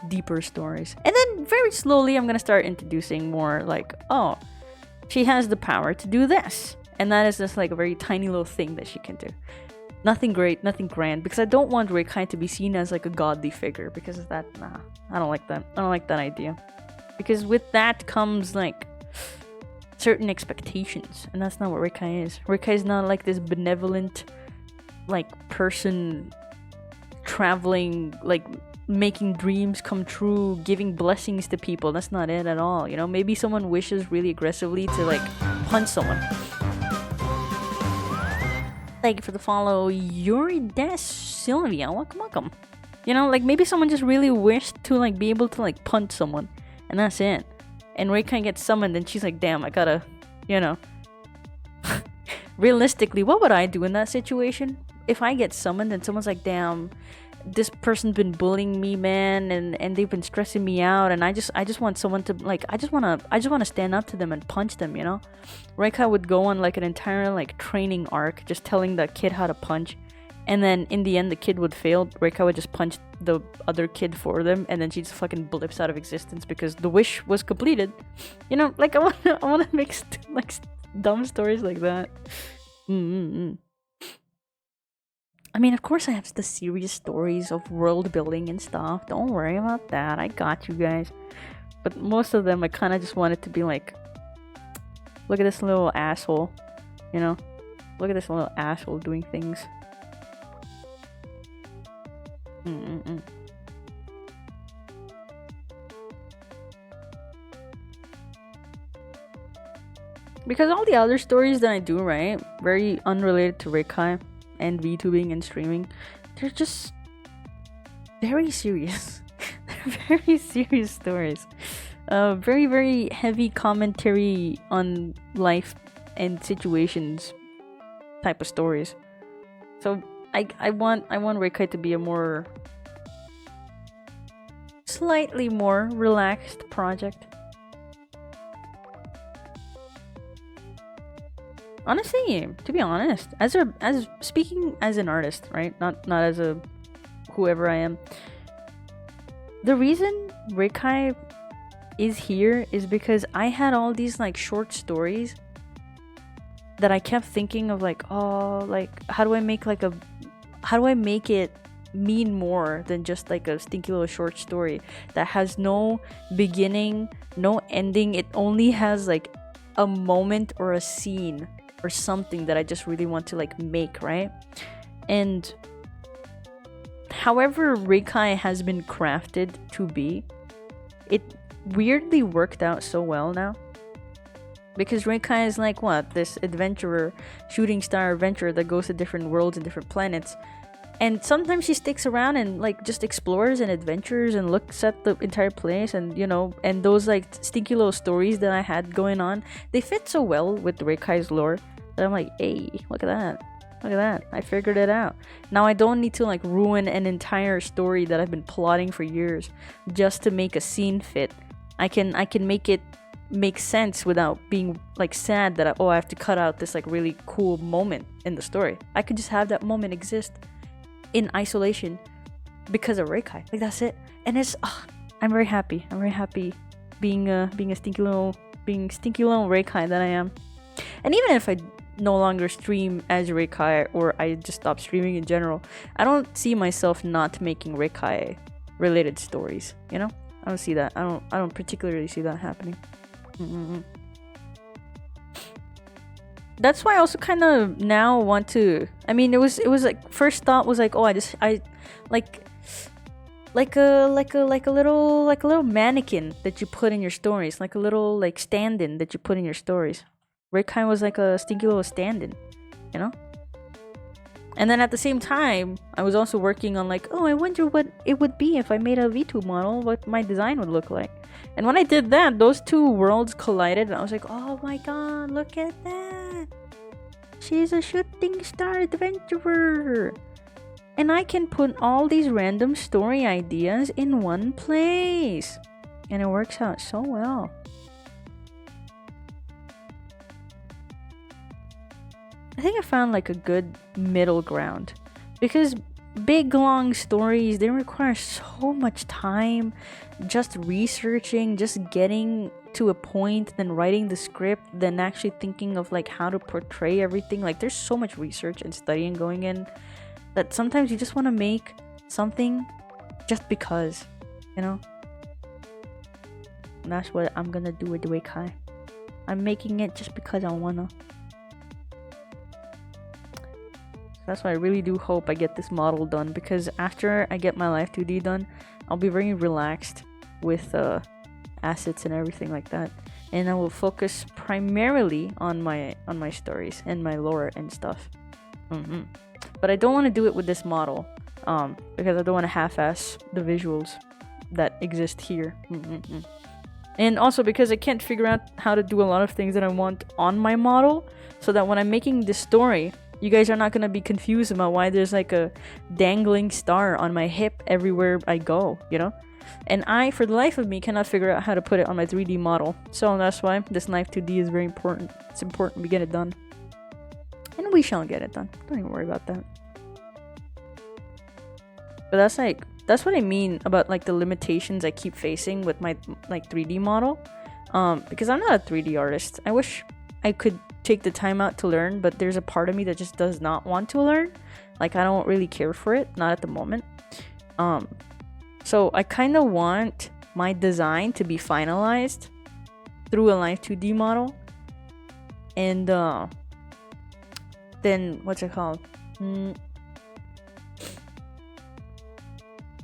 A: deeper stories, and then very slowly I'm gonna start introducing more like, oh, she has the power to do this, and that is just like a very tiny little thing that she can do. Nothing great, nothing grand, because I don't want Rekai to be seen as like a godly figure, because of that, nah, I don't like that. I don't like that idea. Because with that comes like certain expectations, and that's not what Rekai is. Rekai is not like this benevolent like person traveling, like making dreams come true, giving blessings to people. That's not it at all, you know? Maybe someone wishes really aggressively to like punch someone. Thank you for the follow, Yuri Des Sylvia. Welcome. You know, like maybe someone just really wished to like be able to like punch someone, and that's it. And Rekai gets summoned and she's like, damn, I gotta, you know. Realistically, what would I do in that situation? If I get summoned and someone's like, damn, this person's been bullying me, man, and they've been stressing me out, and I just want someone to like, I just wanna stand up to them and punch them, you know? Rekai would go on like an entire like training arc, just telling the kid how to punch, and then in the end the kid would fail. Rekai would just punch the other kid for them, and then she just fucking blips out of existence because the wish was completed. You know, like I wanna make like dumb stories like that. I mean, of course I have the serious stories of world building and stuff. Don't worry about that. I got you guys. But most of them I kind of just wanted to be like, look at this little asshole, you know? Look at this little asshole doing things. Because all the other stories that I do, right, very unrelated to Rekai and VTubing and streaming, they're just very serious. They're very serious stories. Very, very heavy commentary on life and situations type of stories. So I want Rekai to be a more slightly more relaxed project. Honestly, to be honest, as speaking as an artist, right? Not as a whoever I am. The reason Rekai is here is because I had all these like short stories that I kept thinking of, like, oh, like how do I make it mean more than just like a stinky little short story that has no beginning, no ending. It only has like a moment or a scene or something that I just really want to like make, right? And however Rekai has been crafted to be, it weirdly worked out so well now. Because Rekai is like, what? This adventurer, shooting star adventurer that goes to different worlds and different planets. And sometimes she sticks around and like just explores and adventures and looks at the entire place, and you know, and those like stinky little stories that I had going on, they fit so well with Reikai's lore that I'm like, hey, look at that. Look at that. I figured it out. Now I don't need to like ruin an entire story that I've been plotting for years just to make a scene fit. I can make it make sense without being like sad that I have to cut out this like really cool moment in the story. I could just have that moment exist in isolation because of Rekai. Like, that's it. And it's I'm very happy. I'm very happy being a stinky little Rekai that I am. And even if I no longer stream as Rekai, or I just stop streaming in general, I don't see myself not making Rekai related stories, you know? I don't see that. I don't particularly see that happening. That's why I also kind of now want to, I mean, it was like, first thought was like, oh, I like a little mannequin that you put in your stories, like a little like stand-in that you put in your stories. Rekai was like a stinky little stand-in, you know? And then at the same time, I was also working on like, oh, I wonder what it would be if I made a VTube model, what my design would look like. And when I did that, those two worlds collided, and I was like, oh my god, look at that. She's a shooting star adventurer. And I can put all these random story ideas in one place. And it works out so well. I think I found like a good middle ground, because big long stories, they require so much time just researching, just getting to a point, then writing the script, then actually thinking of like how to portray everything. Like, there's so much research and studying going in that sometimes you just want to make something just because, you know? And that's what I'm gonna do with the Rekai. I'm making it just because I wanna. That's why I really do hope I get this model done, because after I get my LIVE2D done, I'll be very relaxed with assets and everything like that, and I will focus primarily on my stories and my lore and stuff. But I don't want to do it with this model, because I don't want to half-ass the visuals that exist here. And also because I can't figure out how to do a lot of things that I want on my model, so that when I'm making this story, you guys are not going to be confused about why there's like a dangling star on my hip everywhere I go, you know? And I, for the life of me, cannot figure out how to put it on my 3D model. So that's why this LIVE2D is very important. It's important we get it done. And we shall get it done. Don't even worry about that. But that's what I mean about like the limitations I keep facing with my like 3D model. Because I'm not a 3D artist. I wish I could take the time out to learn, but there's a part of me that just does not want to learn. Like, I don't really care for it, not at the moment. So I kind of want my design to be finalized through a LIVE2D model, and then what's it called?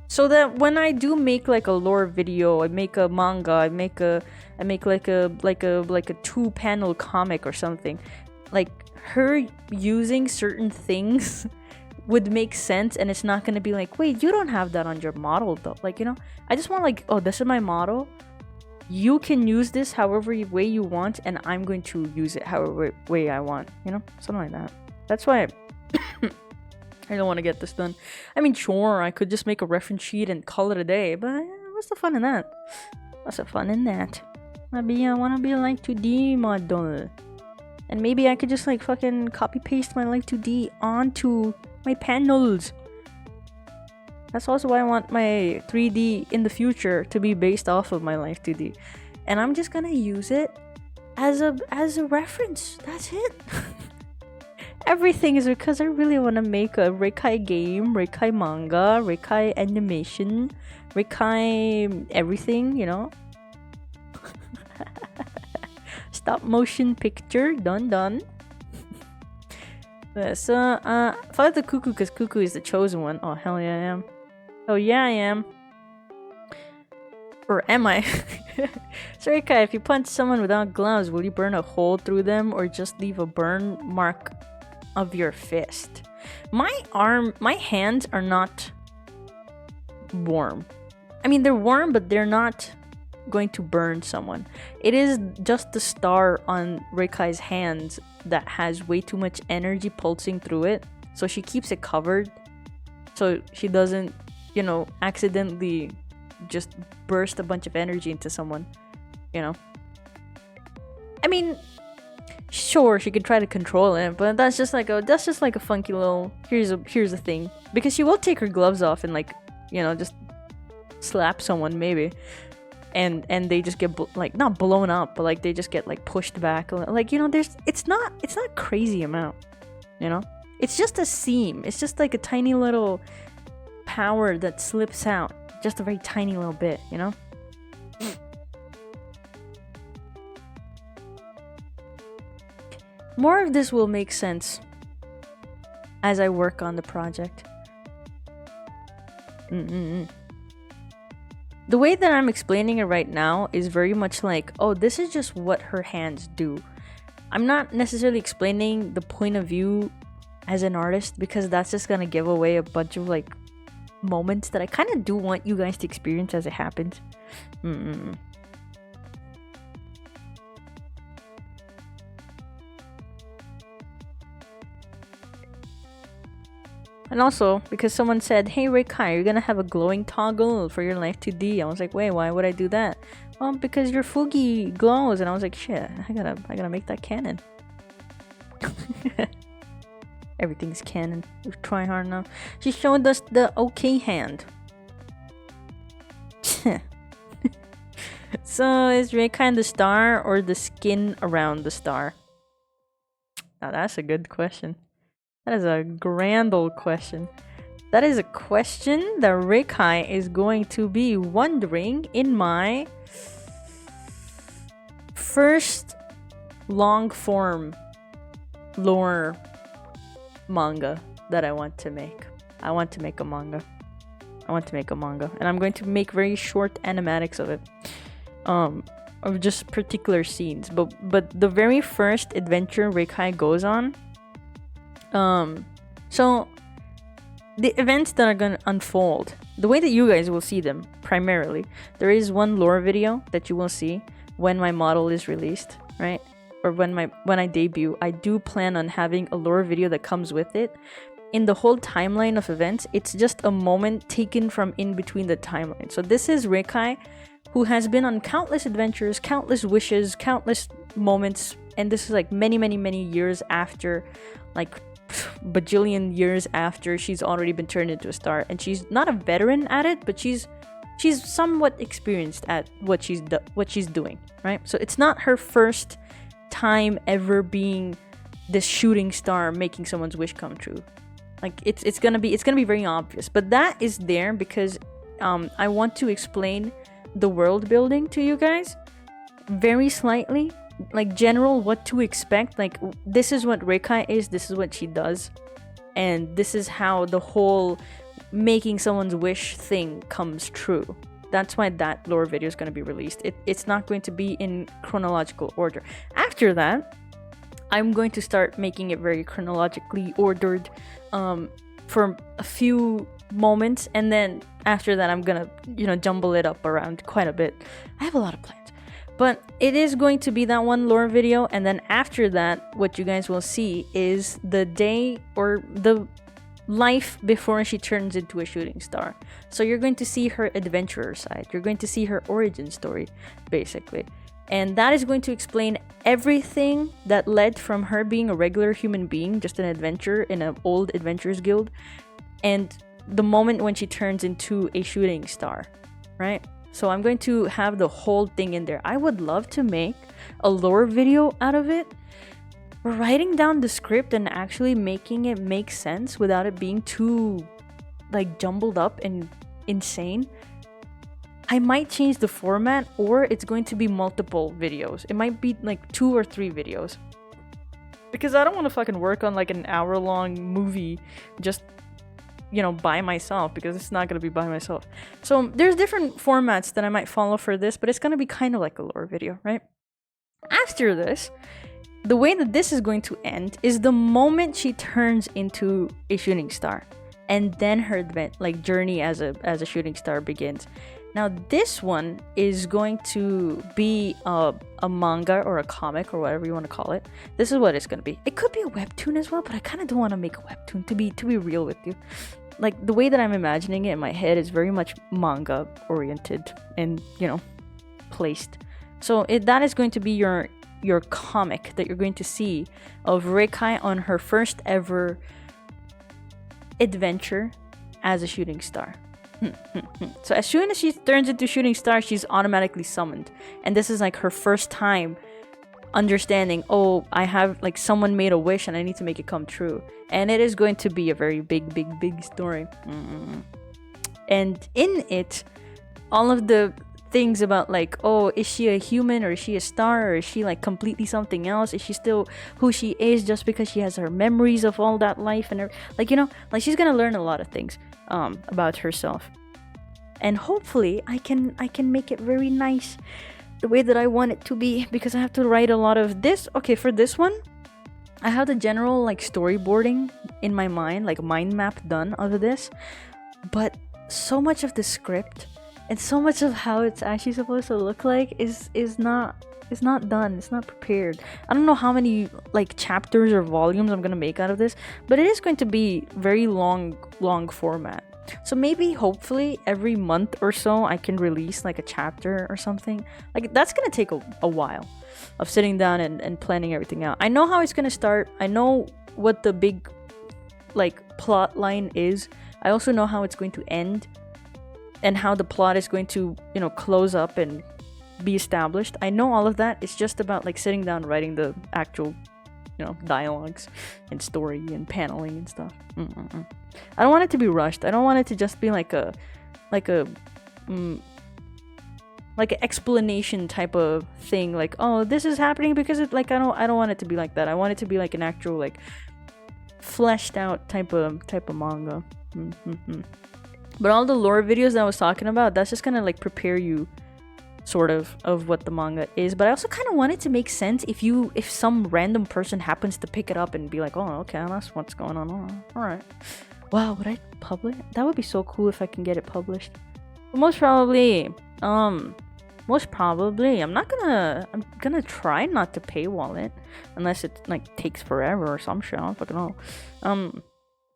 A: So that when I do make like a lore video, I make a manga, I make like a 2-panel comic or something, like her using certain things would make sense, and it's not gonna be like, wait, you don't have that on your model though. Like, you know, I just want like, oh, this is my model. You can use this however way you want, and I'm going to use it however way I want. You know, something like that. That's why I don't want to get this done. I mean, sure, I could just make a reference sheet and call it a day, but what's the fun in that? What's the fun in that? I want to be a LIVE2D model. And maybe I could just like fucking copy paste my Live2D onto my panels. That's also why I want my 3D in the future to be based off of my Live2D. And I'm just gonna use it as a reference. That's it. Everything is because I really want to make a Rekai game, Rekai manga, Rekai animation, Rekai everything, you know. Stop motion picture, done. So, follow the Cuckoo because Cuckoo is the chosen one. Oh, hell yeah, I am. Oh, yeah, I am. Or am I? So, Rekai, if you punch someone without gloves, will you burn a hole through them or just leave a burn mark of your fist? My hands are not warm. I mean, they're warm, but they're not going to burn someone. It is just the star on Rekai's hands that has way too much energy pulsing through it, so she keeps it covered so she doesn't, you know, accidentally just burst a bunch of energy into someone, you know. I mean, sure, she could try to control it, but that's just like a funky little here's a thing, because she will take her gloves off and, like, you know, just slap someone maybe, and they just get like not blown up, but like they just get like pushed back, like, you know, it's not crazy amount, you know. It's just a seam. It's just like a tiny little power that slips out, just a very tiny little bit, you know. More of this will make sense as I work on the project. The way that I'm explaining it right now is very much like, oh, this is just what her hands do. I'm not necessarily explaining the point of view as an artist, because that's just gonna give away a bunch of like moments that I kind of do want you guys to experience as it happens. And also, because someone said, hey Rekai, you're gonna have a glowing toggle for your Live2D. I was like, wait, why would I do that? Well, because your Fugi glows. And I was like, shit, I gotta make that canon. Everything's canon. We try hard enough. She showed us the okay hand. So, is Rekai the star or the skin around the star? Now that's a good question. That is a grand old question. That is a question that Rekai is going to be wondering in my first long form lore manga that I want to make. I want to make a manga. And I'm going to make very short animatics of it. Of just particular scenes. But the very first adventure Rekai goes on, so the events that are gonna unfold, the way that you guys will see them primarily, there is one lore video that you will see when my model is released, right? Or when I debut. I do plan on having a lore video that comes with it. In the whole timeline of events, it's just a moment taken from in between the timeline. So this is Rekai, who has been on countless adventures, countless wishes, countless moments, and this is like many years after, like bajillion years after she's already been turned into a star. And she's not a veteran at it, but she's somewhat experienced at what she's doing, right? So it's not her first time ever being this shooting star making someone's wish come true. Like it's gonna be very obvious, but that is there because I want to explain the world building to you guys very slightly, like general what to expect. Like, this is what Rekai is, this is what she does, and this is how the whole making someone's wish thing comes true. That's why that lore video is going to be released. It's not going to be in chronological order. After that, I'm going to start making it very chronologically ordered for a few moments, and then after that I'm gonna, you know, jumble it up around quite a bit. I have a lot of plans, but it is going to be that one lore video, and then after that what you guys will see is the day or the life before she turns into a shooting star. So you're going to see her adventurer side, you're going to see her origin story basically, And that is going to explain everything that led from her being a regular human being, just an adventurer in an old adventurers guild, and the moment when she turns into a shooting star, right? So I'm going to have the whole thing in there. I would love to make a lore video out of it. Writing down the script and actually making it make sense without it being too like jumbled up and insane. I might change the format, or it's going to be multiple videos. It might be like 2 or 3 videos. Because I don't want to fucking work on like an hour-long movie just, you know, by myself, because it's not going to be by myself. So there's different formats that I might follow for this, but it's going to be kind of like a lore video, right? After this, the way that this is going to end is the moment she turns into a shooting star. And then her journey as a shooting star begins. Now this one is going to be a manga or a comic or whatever you want to call it. This is what it's going to be. It could be a webtoon as well, but I kind of don't want to make a webtoon, to be real with you. Like, the way that I'm imagining it in my head is very much manga oriented and, you know, placed. So that is going to be your comic that you're going to see of Rekai on her first ever adventure as a shooting star. So as soon as she turns into shooting star, she's automatically summoned, and this is like her first time understanding, oh, I have like someone made a wish and I need to make it come true. And it is going to be a very big story. And in it, all of the things about like, oh, is she a human or is she a star, or is she like completely something else? Is she still who she is just because she has her memories of all that life and her, like, you know, like she's gonna learn a lot of things about herself. And hopefully I can make it very nice the way that I want it to be, because I have to write a lot of this. Okay, for this one, I have the general like storyboarding in my mind, like mind map done of this, but so much of the script and so much of how it's actually supposed to look like is not done. It's not prepared. I don't know how many like chapters or volumes I'm gonna make out of this, but it is going to be very long format. So maybe, hopefully, every month or so I can release like a chapter or something. Like, that's gonna take a while of sitting down and planning everything out. I know how it's gonna start. I know what the big like plot line is. I also know how it's going to end and how the plot is going to, you know, close up and be established. I know all of that. It's just about like sitting down, writing the actual, you know, dialogues and story and paneling and stuff. I don't want it to be rushed. I don't want it to just be like an explanation type of thing, like, oh, this is happening because it, like, I don't want it to be like that. I want it to be like an actual like fleshed out type of manga. But all the lore videos that I was talking about, that's just gonna like prepare you sort of what the manga is. But I also kind of want it to make sense if some random person happens to pick it up and be like, oh, okay, that's what's going on. All right. Wow, would I publish? That would be so cool if I can get it published. But most probably, I'm gonna try not to paywall it unless it like takes forever or some shit. I don't fucking know.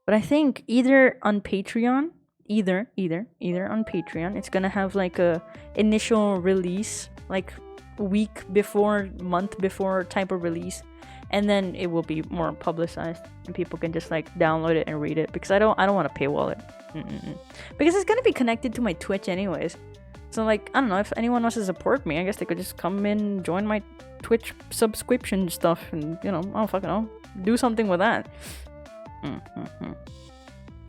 A: But I think either on Patreon, either on Patreon, it's gonna have like a initial release, like week before, month before type of release, and then it will be more publicized and people can just like download it and read it, because I don't want to paywall it. Because it's gonna be connected to my Twitch anyways. So like, I don't know, if anyone wants to support me, I guess they could just come in, join my Twitch subscription stuff, and, you know, I don't fucking know, do something with that.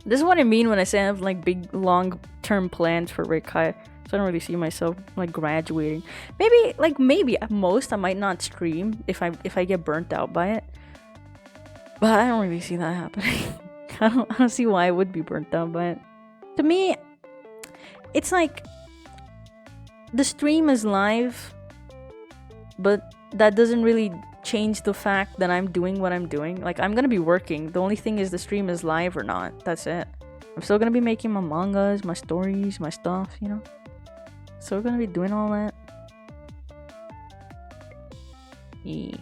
A: This is what I mean when I say I have like big long-term plans for Rekai. So I don't really see myself like graduating. Maybe at most I might not stream if I get burnt out by it. But I don't really see that happening. I don't see why I would be burnt out by it. To me, it's like the stream is live, but that doesn't really change the fact that I'm doing what I'm doing. Like, I'm gonna be working. The only thing is the stream is live or not. That's it. I'm still gonna be making my mangas, my stories, my stuff, you know? Still gonna be doing all that. Yeah.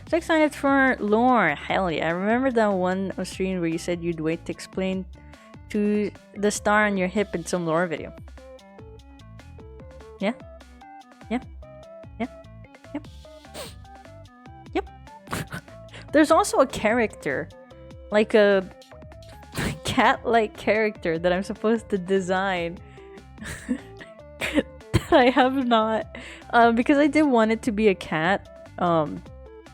A: So excited for lore. Hell yeah. I remember that one stream where you said you'd wait to explain to the star on your hip in some lore video. Yeah? Yeah? Yeah? Yep. Yep. There's also a character, like a cat-like character that I'm supposed to design that I have not, because I did want it to be a cat,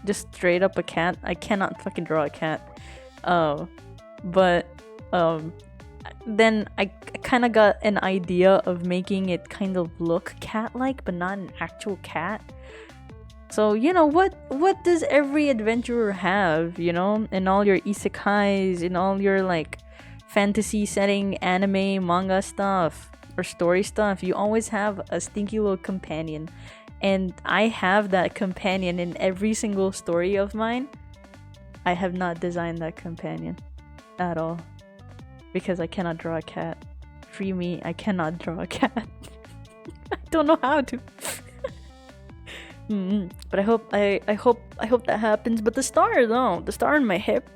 A: just straight up a cat. I cannot fucking draw a cat, but then I kind of got an idea of making it kind of look cat-like, but not an actual cat. So, you know, what does every adventurer have, you know? In all your isekais, in all your, like, fantasy setting, anime, manga stuff, or story stuff, you always have a stinky little companion. And I have that companion in every single story of mine. I have not designed that companion at all. Because I cannot draw a cat. Free me, I cannot draw a cat. I don't know how to. But I hope that happens. But the star though, the star on my hip.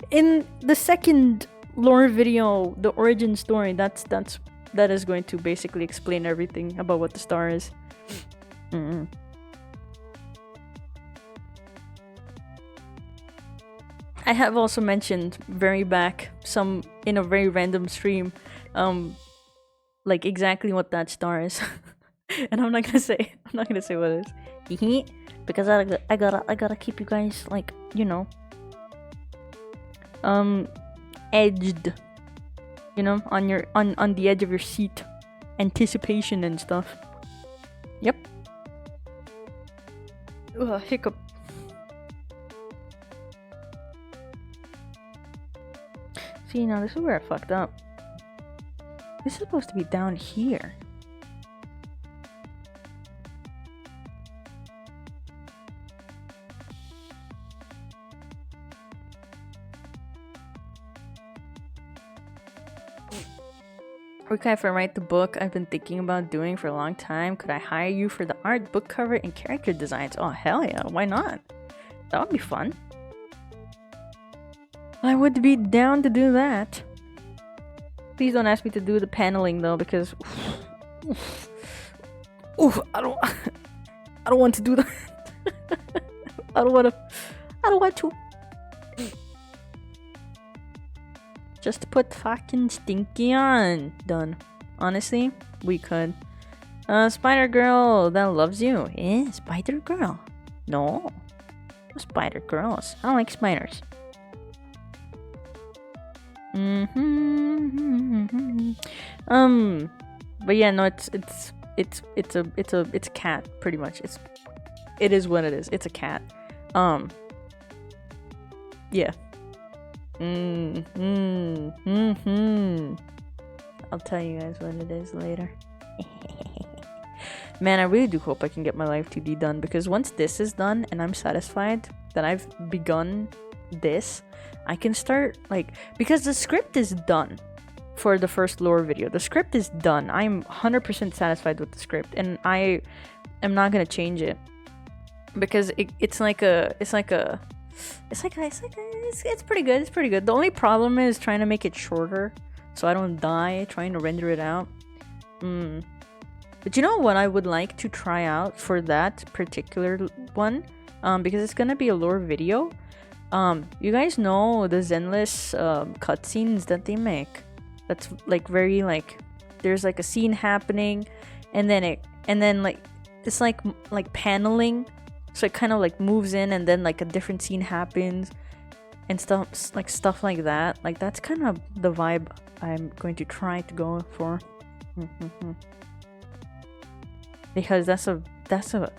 A: In the second lore video, the origin story, that is going to basically explain everything about what the star is. I have also mentioned very back in a very random stream, like exactly what that star is. And I'm not gonna say what it is. Because I gotta keep you guys, like, you know, edged, you know, on the edge of your seat, anticipation and stuff. Yep. Ugh, hiccup. See, now this is where I fucked up. This is supposed to be down here. Rekai, if I write the book I've been thinking about doing for a long time, could I hire you for the art, book cover, and character designs? Oh, hell yeah, why not? That would be fun. I would be down to do that. Please don't ask me to do the paneling though, because I don't want to do that. I don't want to. Just put fucking Stinky on. Done. Honestly, we could. Spider Girl that loves you. Eh, Spider Girl? No. Spider Girls. I don't like spiders. But yeah, no, it's a cat, pretty much. It is what it is. It's a cat. Yeah. I'll tell you guys what it is later. Man, I really do hope I can get my LIVE2D done, because once this is done and I'm satisfied that I've begun this, I can start, like, because the script is done for the first lore video. The script is done. I'm 100% satisfied with the script, and I am not gonna change it, because it's pretty good. It's pretty good. The only problem is trying to make it shorter so I don't die trying to render it out. But you know what I would like to try out for that particular one, because it's gonna be a lore video. You guys know the Zenless cutscenes that they make. That's like very, like, there's like a scene happening, and then like it's like paneling, so it kind of like moves in, and then like a different scene happens, and stuff like that. Like, that's kind of the vibe I'm going to try to go for. Because that's a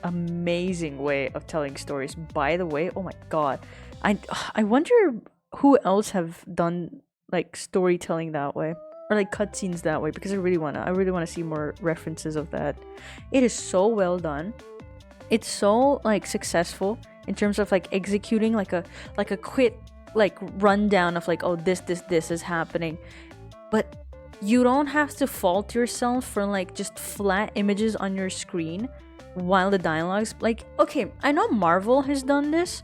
A: amazing way of telling stories. By the way, oh my god, I wonder who else have done like storytelling that way, or like cutscenes that way, because I really wanna see more references of that. It is so well done. It's so like successful in terms of like executing like a quick like rundown of like, oh, this is happening, but you don't have to fault yourself for like just flat images on your screen while the dialogue's like, okay, I know Marvel has done this,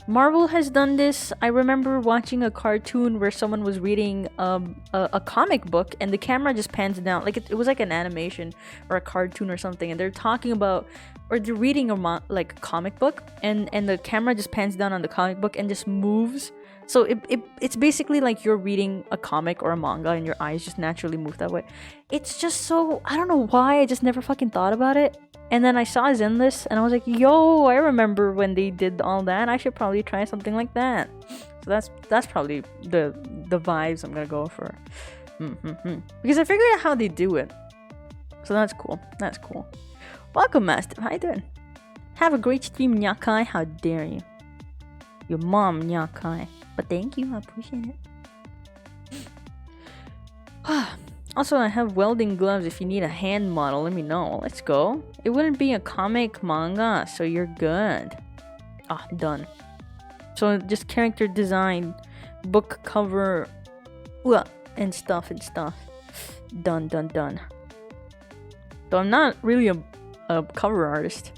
A: Marvel has done this. I remember watching a cartoon where someone was reading a comic book and the camera just pans down. Like it was like an animation or a cartoon or something, and they're talking about, or they're reading like a comic book, and the camera just pans down on the comic book and just moves. So it's basically like you're reading a comic or a manga and your eyes just naturally move that way. It's just so, I don't know why, I just never fucking thought about it. And then I saw Zenless and I was like, yo, I remember when they did all that. I should probably try something like that. So that's probably the vibes I'm gonna go for. Because I figured out how they do it. So that's cool. That's cool. Welcome, Mastiff. How you doing? Have a great stream, Nyakai. How dare you? Your mom, Nyakai. But thank you, I appreciate it. Also, I have welding gloves. If you need a hand model, let me know. Let's go. It wouldn't be a comic manga, so you're good. Ah, done. So just character design, book cover, and stuff. Done. Though I'm not really a cover artist.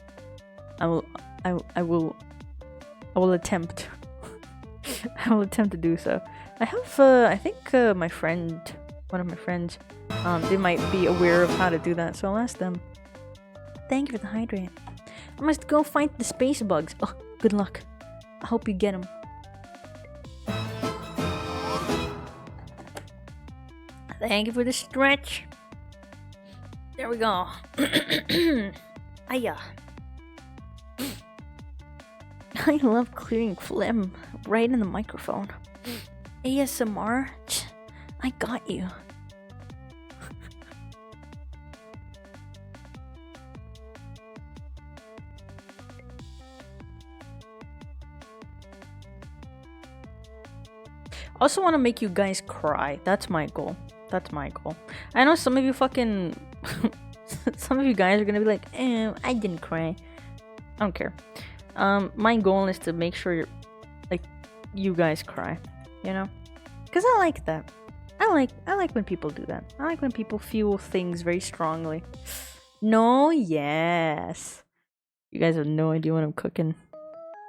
A: I will attempt. I will attempt to do so. I have I think one of my friends, they might be aware of how to do that, so I'll ask them. Thank you for the hydrate. I must go fight the space bugs. Oh, good luck. I hope you get them. Thank you for the stretch. There we go. Aya. I love clearing phlegm right in the microphone. ASMR? I got you. I also want to make you guys cry. That's my goal. I know some of you fucking... some of you guys are gonna be like, I didn't cry. I don't care. My goal is to make sure you guys cry. You know? Because I like that. I like when people do that. I like when people feel things very strongly. No, yes. You guys have no idea what I'm cooking.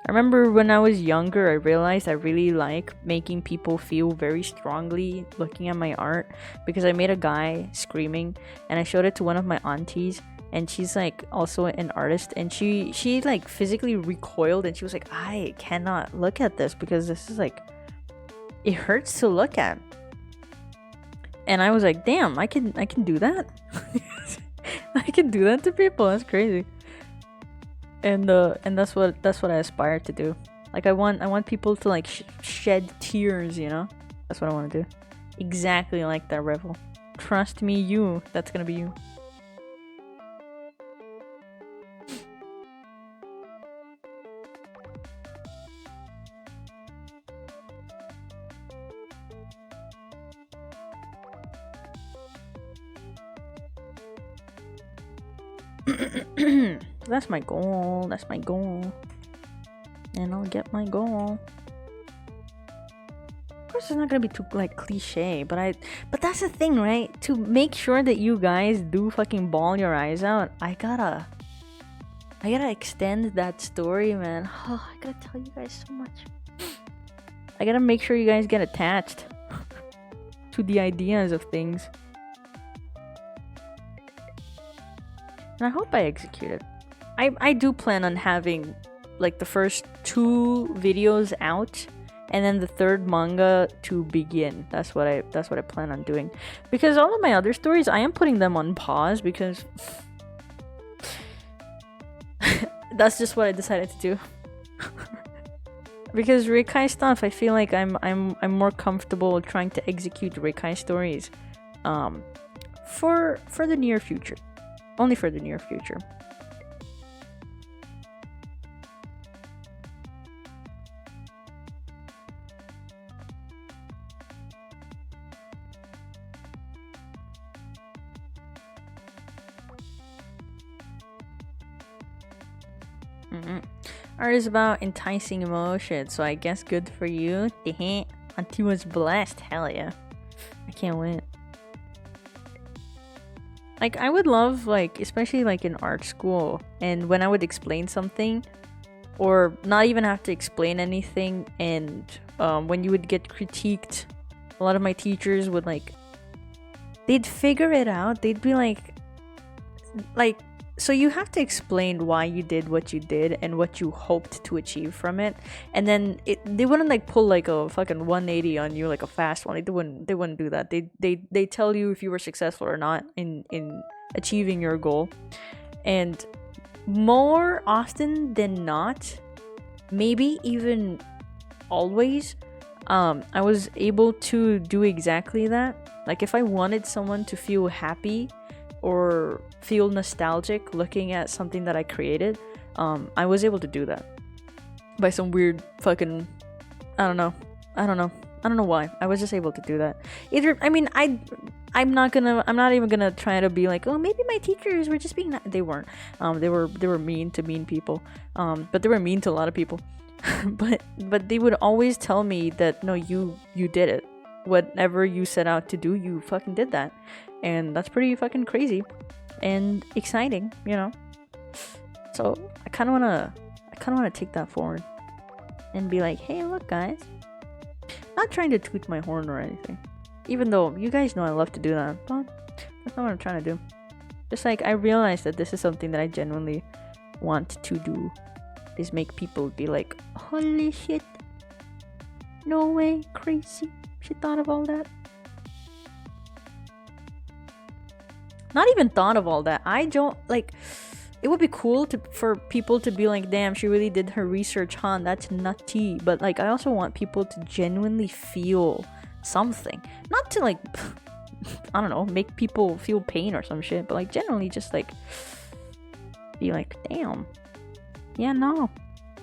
A: I remember when I was younger, I realized I really like making people feel very strongly looking at my art, because I made a guy screaming and I showed it to one of my aunties, and she's like also an artist, and she like physically recoiled and she was like, I cannot look at this because this is like, it hurts to look at. And I was like, damn, I can do that. I can do that to people. That's crazy. And that's what I aspire to do. Like I want people to like shed tears, you know? That's what I want to do. Exactly like that, Revel. Trust me, that's gonna be you. That's my goal. And I'll get my goal. Of course, it's not gonna be too like cliche, but that's the thing, right? To make sure that you guys do fucking bawl your eyes out, I gotta extend that story, man. Oh, I gotta tell you guys so much. I gotta make sure you guys get attached to the ideas of things. And I hope I execute it. I do plan on having like the first 2 videos out, and then the 3rd manga to begin. That's what I plan on doing. Because all of my other stories, I am putting them on pause because that's just what I decided to do. Because Rekai stuff, I feel like I'm more comfortable trying to execute Rekai stories for the near future. Only for the near future. Art is about enticing emotion, so I guess good for you. Auntie was blessed. Hell yeah. I can't wait. Like, I would love, like, especially like in art school, and when I would explain something, or not even have to explain anything. And when you would get critiqued, a lot of my teachers would like, they'd figure it out. They'd be like, so you have to explain why you did what you did and what you hoped to achieve from it. And then they wouldn't like pull like a fucking 180 on you, like a fast one. They wouldn't do that. They tell you if you were successful or not in achieving your goal. And more often than not, maybe even always, I was able to do exactly that. Like if I wanted someone to feel happy or feel nostalgic looking at something that I created, I was able to do that by some weird fucking, I don't know why. I was just able to do that. I'm not even gonna try to be like, oh, maybe my teachers were just being they weren't. They were mean to mean people. But they were mean to a lot of people. but they would always tell me that no, you did it. Whatever you set out to do, you fucking did that. And that's pretty fucking crazy and exciting, you know. So I kind of wanna take that forward and be like, hey, look, guys. Not trying to toot my horn or anything, even though you guys know I love to do that, but that's not what I'm trying to do. Just like I realized that this is something that I genuinely want to do, is make people be like, holy shit, no way, crazy, she thought of all that. Not even thought of all that. I don't like. It would be cool for people to be like, damn, she really did her research, huh? That's nutty. But like, I also want people to genuinely feel something, not to like, I don't know, make people feel pain or some shit, but like generally just like be like, damn, yeah, no,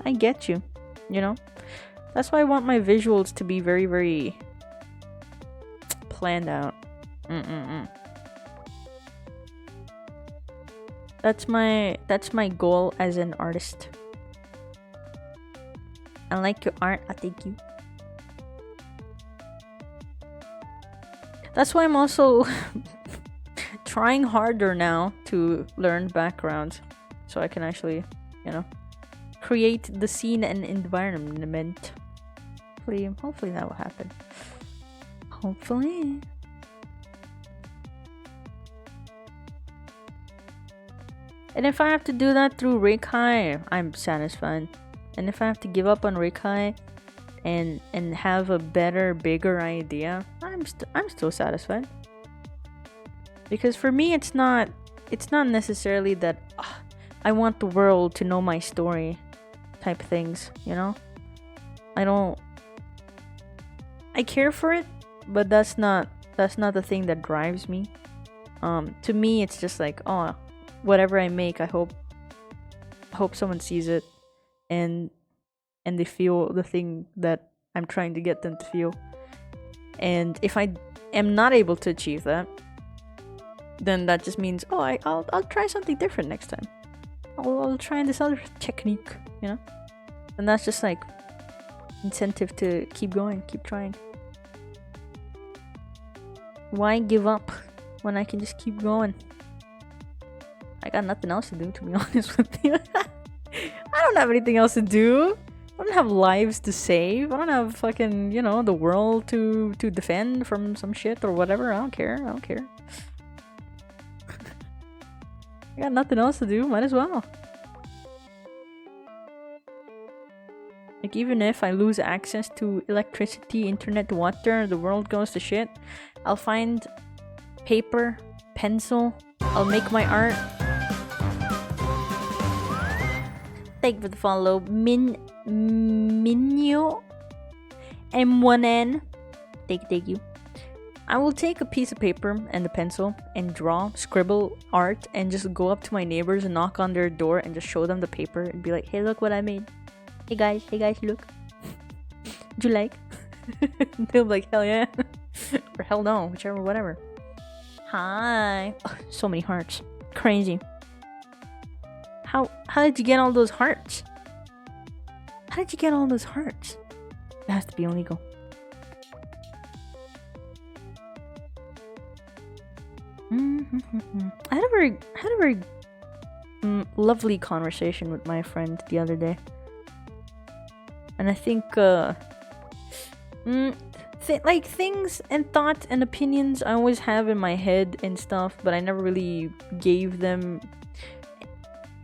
A: I get you, you know. That's why I want my visuals to be very, very planned out. That's my goal as an artist. I like your art, I thank you. That's why I'm also trying harder now to learn backgrounds, so I can actually, you know, create the scene and environment. Hopefully that will happen. Hopefully. And if I have to do that through Rekai, I'm satisfied. And if I have to give up on Rekai and have a better, bigger idea, I'm still satisfied. Because for me, it's not necessarily that I want the world to know my story type things, you know? I care for it, but that's not the thing that drives me. To me, it's just like, oh, whatever I make, I hope someone sees it and they feel the thing that I'm trying to get them to feel. And if I am not able to achieve that, then that just means, oh, I'll try something different next time. I'll try this other technique, you know? And that's just like incentive to keep going, keep trying. Why give up when I can just keep going? I got nothing else to do, to be honest with you. I don't have anything else to do. I don't have lives to save. I don't have fucking, you know, the world to defend from some shit or whatever. I don't care. I got nothing else to do. Might as well. Like, even if I lose access to electricity, internet, water, the world goes to shit, I'll find paper, pencil, I'll make my art. Thank you for the follow. Minyo M1N. Thank you. I will take a piece of paper and a pencil and draw, scribble art, and just go up to my neighbors and knock on their door and just show them the paper and be like, hey, look what I made. Hey guys, look. Do you like? They'll be like, hell yeah. Or hell no, whichever, whatever. Hi. Oh, so many hearts. Crazy. How did you get all those hearts? How did you get all those hearts? It has to be illegal. I had a very lovely conversation with my friend the other day. And I think like things and thoughts and opinions I always have in my head and stuff, but I never really gave them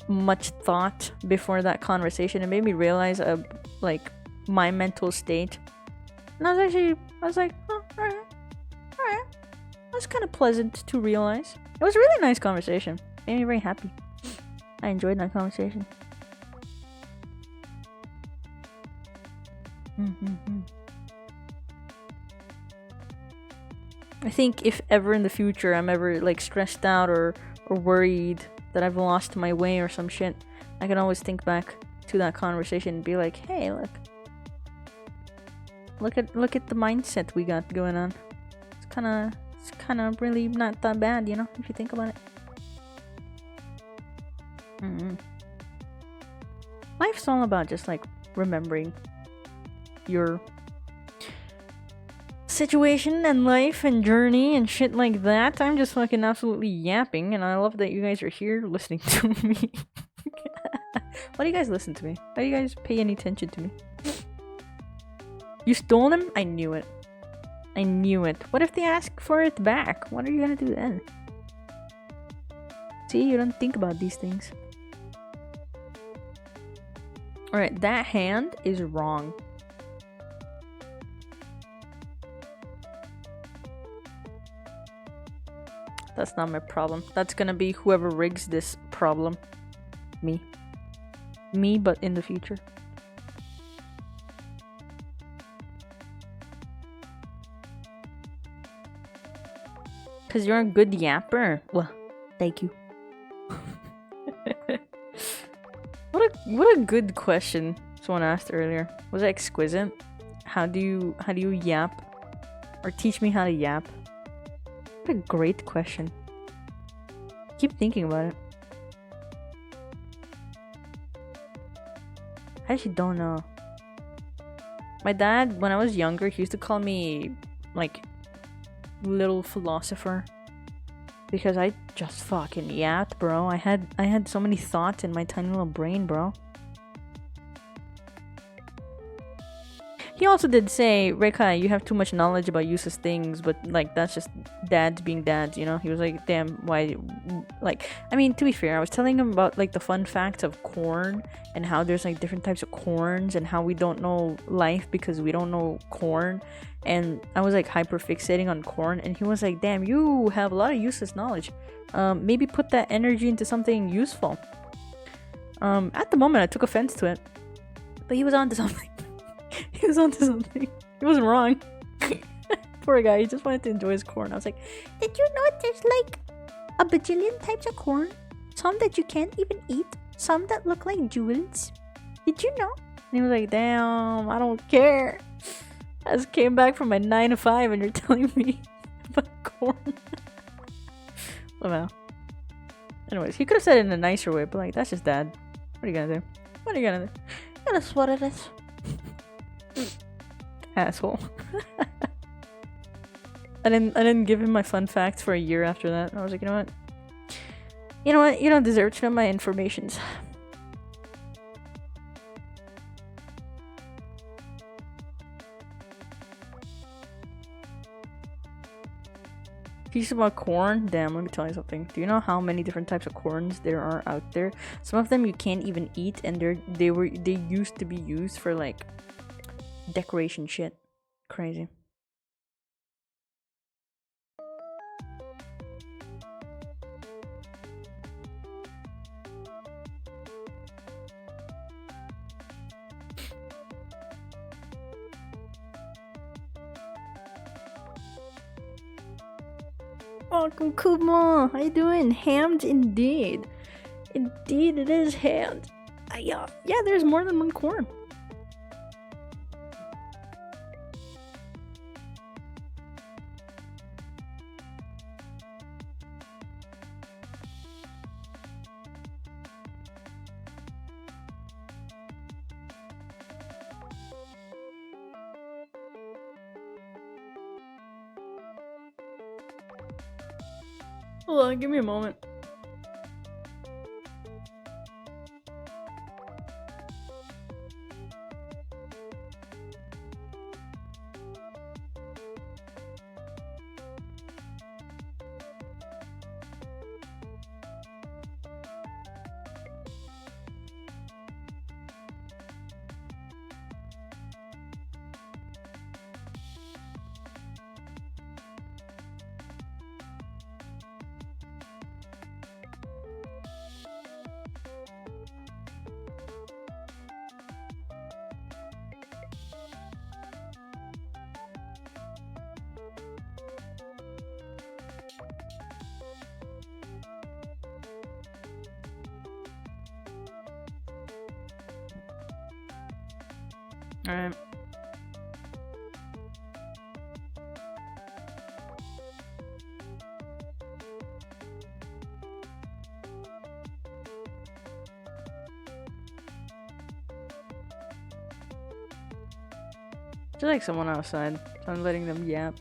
A: much thought before that conversation. It made me realize like my mental state, and I was like, oh, all right. It was kind of pleasant to realize. It was a really nice conversation. Made me very happy. I enjoyed that conversation. I think if ever in the future I'm ever like stressed out or worried that I've lost my way or some shit, I can always think back to that conversation and be like, hey, look at the mindset we got going on. It's kind of really not that bad, you know, if you think about it. Life's all about just like remembering your situation and life and journey and shit like that. I'm just fucking absolutely yapping, and I love that you guys are here listening to me. Why do you guys listen to me? Why do you guys pay any attention to me? You stole them? I knew it. I knew it. What if they ask for it back? What are you gonna do then? See, you don't think about these things. Alright, that hand is wrong. That's not my problem. That's gonna be whoever rigs this problem. Me. Me, but in the future. Cause you're a good yapper. Well, thank you. What a good question someone asked earlier. Was that exquisite? How do you yap? Or teach me how to yap? What a great question. Keep thinking about it. I actually don't know. My dad, when I was younger, he used to call me like little philosopher, because I just fucking yapped, bro. I had so many thoughts in my tiny little brain, bro. He also did say, Rekai, you have too much knowledge about useless things, but like that's just dads being dads, you know? He was like, damn, why, like, I mean, to be fair, I was telling him about like the fun facts of corn and how there's like different types of corns and how we don't know life because we don't know corn. And I was like hyper fixating on corn, and he was like, damn, you have a lot of useless knowledge. Maybe put that energy into something useful. At the moment I took offense to it, but he was onto something. He was onto something. He wasn't wrong. Poor guy, he just wanted to enjoy his corn. I was like, did you know there's like a bajillion types of corn? Some that you can't even eat, some that look like jewels. Did you know? And he was like, damn, I don't care. I just came back from my 9 to 5 and you're telling me about corn. Oh well. Anyways, he could have said it in a nicer way, but like, that's just dad. What are you gonna do? What are you gonna do? That's what it is. Asshole. I didn't give him my fun facts for a year after that. I was like, you know what? You know what? You don't deserve to know my informations. Piece about corn? Damn, let me tell you something. Do you know how many different types of corns there are out there? Some of them you can't even eat, and they used to be used for like decoration shit. Crazy. Welcome, Kuma. How you doing? Hammed indeed. Indeed, it is hammed. Yeah, there's more than one corn. Hold on, give me a moment. Alright. There's like someone outside, so I'm letting them yap.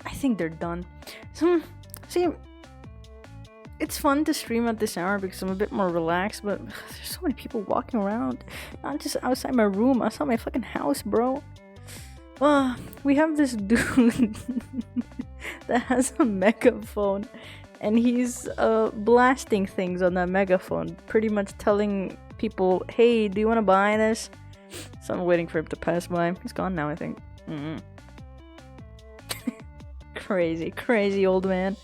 A: I think they're done. See, it's fun to stream at this hour because I'm a bit more relaxed, but there's so many people walking around. Not just outside my room, outside my fucking house, bro. We have this dude that has a megaphone, and he's blasting things on that megaphone, pretty much telling people, hey, do you want to buy this? So I'm waiting for him to pass by. He's gone now, I think. Crazy old man.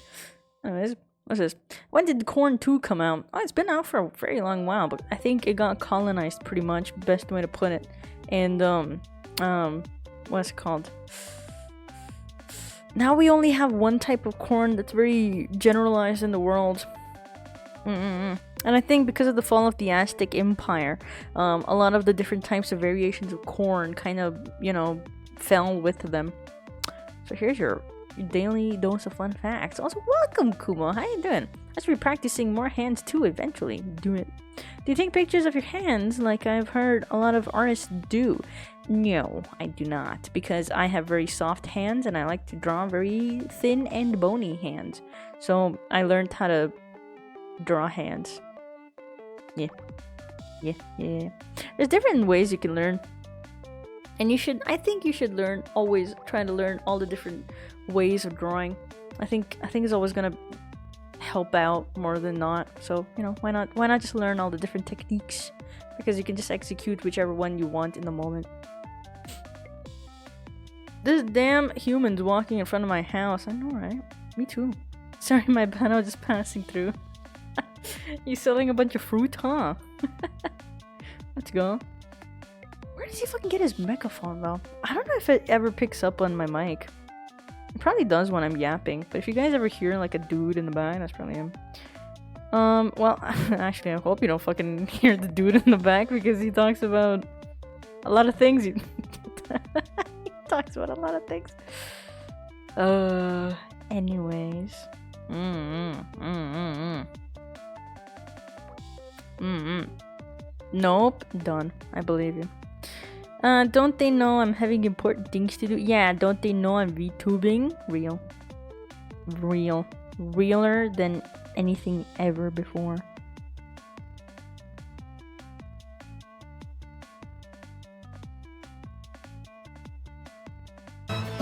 A: Anyways, what's this? When did Corn 2 come out? Oh, it's been out for a very long while, but I think it got colonized pretty much, best way to put it. And what's it called? Now we only have one type of corn that's very generalized in the world. And I think because of the fall of the Aztec Empire, a lot of the different types of variations of corn kind of, you know, fell with them. So here's your daily dose of fun facts. Also, welcome, Kumo. How you doing? I should be practicing more hands too eventually. Do it. Do you take pictures of your hands like I've heard a lot of artists do? No, I do not, because I have very soft hands and I like to draw very thin and bony hands. So I learned how to draw hands. Yeah. There's different ways you can learn. And I think you should always try to learn all the different ways of drawing. I think it's always gonna help out more than not. So, you know, why not just learn all the different techniques? Because you can just execute whichever one you want in the moment. This damn human's walking in front of my house. I know, right? Me too. Sorry, my bad, I was just passing through. You selling a bunch of fruit, huh? Let's go. Where does he fucking get his megaphone, though? I don't know if it ever picks up on my mic. It probably does when I'm yapping, but if you guys ever hear like a dude in the back, that's probably him. Well, actually, I hope you don't fucking hear the dude in the back because he talks about a lot of things. He talks about a lot of things. Anyways. Nope, done. I believe you. Don't they know I'm having important things to do? Yeah, don't they know I'm VTubing? Real. Realer than anything ever before.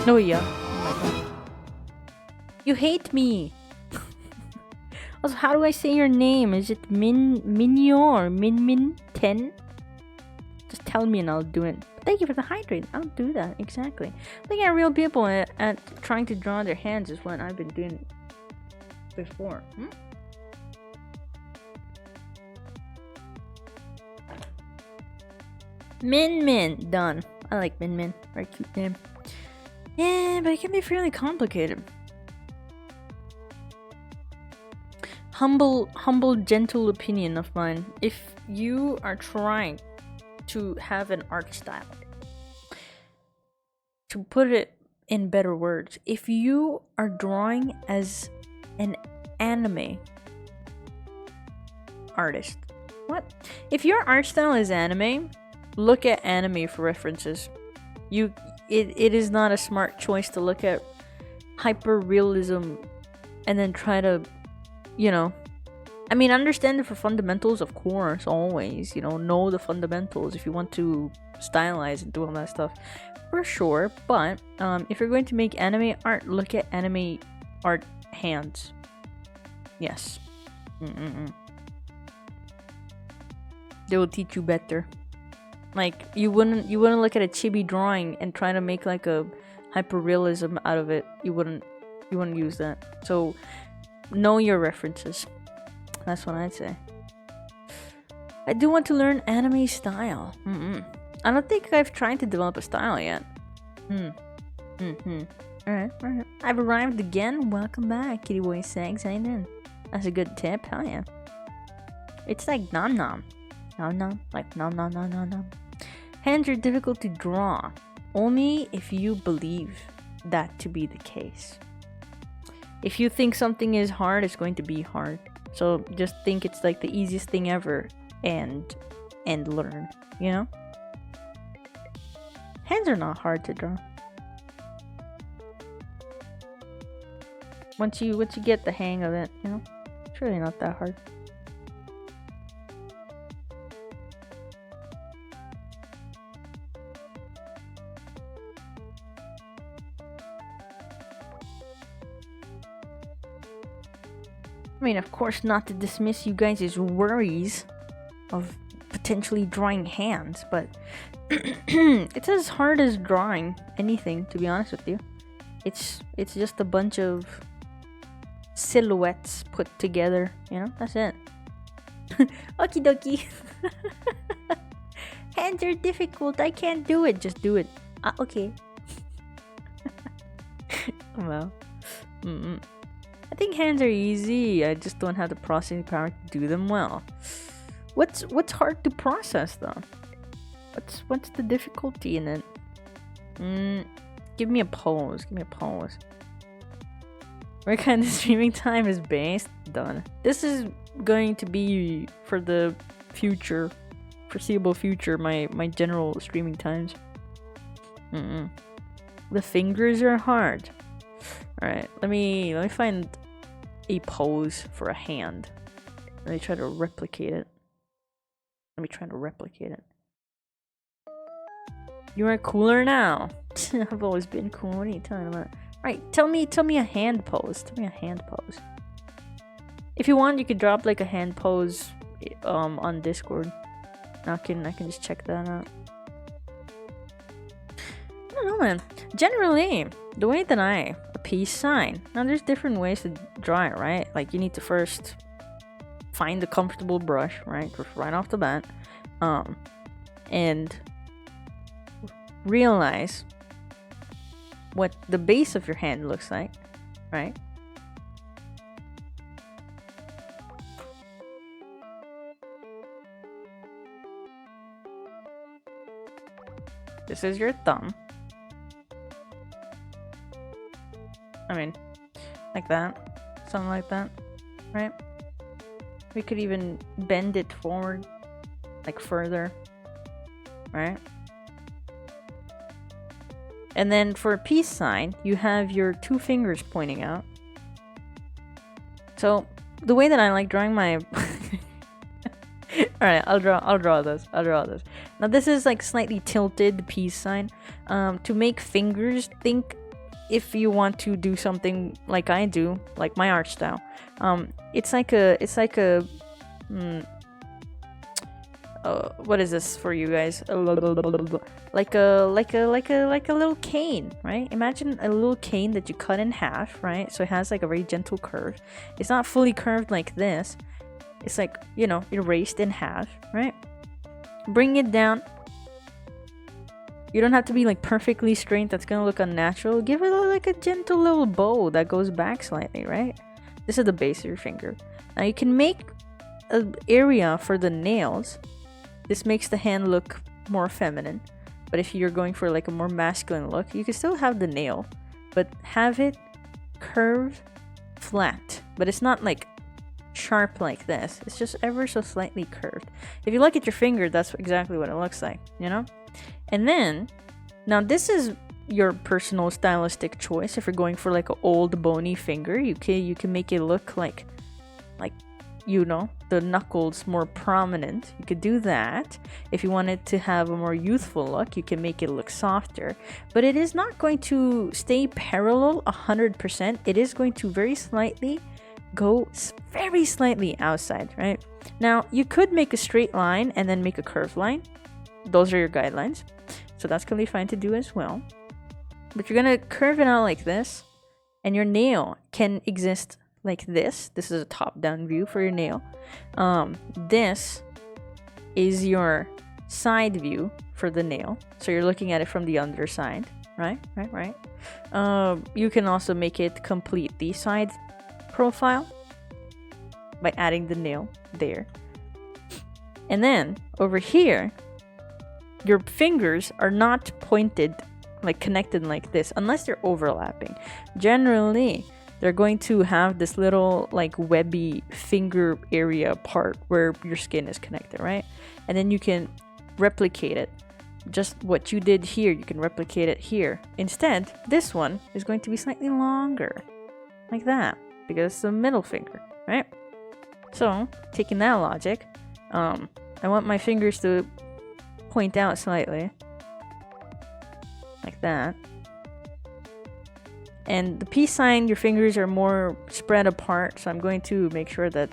A: Oh yeah. Oh my god. You hate me! Also, how do I say your name? Is it Minyo or Min10? Just tell me and I'll do it. Thank you for the hydrate. I'll do that, exactly. Looking at real people at trying to draw their hands is what I've been doing before. Min. Done. I like Min. Very cute name. Yeah, but it can be fairly complicated. Humble, gentle opinion of mine. If you are trying to have an art style, to put it in better words, if you are drawing as an anime artist, if your art style is anime, look at anime for references. It is not a smart choice to look at hyper realism and then try to, you know, I mean, understand the fundamentals, of course, always, you know the fundamentals if you want to stylize and do all that stuff, for sure. But if you're going to make anime art, look at anime art hands. Yes. They will teach you better. Like, you wouldn't look at a chibi drawing and try to make like a hyper realism out of it. You wouldn't use that. So know your references. That's what I'd say. I do want to learn anime style. I don't think I've tried to develop a style yet. Alright. I've arrived again. Welcome back, Kitty Boy Sags. How you doing? That's a good tip. Hell yeah. It's like nom nom. Nom nom. Like nom nom nom nom nom. Hands are difficult to draw. Only if you believe that to be the case. If you think something is hard, it's going to be hard. So just think it's like the easiest thing ever and learn, you know? Hands are not hard to draw. Once you get the hang of it, you know, it's really not that hard. I mean, of course, not to dismiss you guys' worries of potentially drawing hands, but it's as hard as drawing anything, to be honest with you. It's just a bunch of silhouettes put together, you know? That's it. Okie dokie. Hands are difficult. I can't do it. Just do it. Okay. Well. I think hands are easy. I just don't have the processing power to do them well. What's hard to process though? What's the difficulty in it? Give me a pose. Give me a pose. What kind of streaming time is based? Done. This is going to be for the future, foreseeable future. My general streaming times. The fingers are hard. All right. Let me find a pose for a hand. Let me try to replicate it. You are cooler now. I've always been cool. What are you talking about? Alright, tell me a hand pose. If you want, you could drop like a hand pose on Discord. I can just check that out. I don't know, man. Generally, the way that a peace sign. Now there's different ways to draw it, right? Like you need to first find a comfortable brush, right? Just right off the bat. And realize what the base of your hand looks like, right? This is your thumb. I mean, like that. Something like that, right? We could even bend it forward, like further, right? And then for a peace sign, you have your two fingers pointing out. So the way that I like drawing my Alright, I'll draw this. Now this is like slightly tilted peace sign. To make fingers, think if you want to do something like I do, like my art style. It's like a what is this for you guys? Like a little cane, right? Imagine a little cane that you cut in half, right? So it has like a very gentle curve. It's not fully curved like this. It's like, you know, erased in half, right? Bring it down. You don't have to be like perfectly straight. That's gonna look unnatural. Give it like a gentle little bow that goes back slightly, right? This is the base of your finger. Now you can make an area for the nails. This makes the hand look more feminine. But if you're going for like a more masculine look, you can still have the nail, but have it curve flat. But it's not like sharp like this. It's just ever so slightly curved. If you look at your finger, that's exactly what it looks like, you know? And then, now this is your personal stylistic choice. If you're going for like an old bony finger, you can make it look like you know, the knuckles more prominent. You could do that. If you wanted to have a more youthful look, you can make it look softer. But it is not going to stay parallel 100%. It is going to very slightly go very slightly outside, right? Now, you could make a straight line and then make a curved line. Those are your guidelines. So that's going to be fine to do as well. But you're going to curve it out like this. And your nail can exist like this. This is a top-down view for your nail. This is your side view for the nail. So you're looking at it from the underside, right? You can also make it complete the side profile by adding the nail there. And then over here, your fingers are not pointed, like connected like this, unless they're overlapping. Generally, they're going to have this little like webby finger area part where your skin is connected, right? And then you can replicate it. Just what you did here, you can replicate it here. Instead, this one is going to be slightly longer, like that, because it's the middle finger, right? So, taking that logic, I want my fingers to point out slightly, like that. And the peace sign, your fingers are more spread apart, so I'm going to make sure that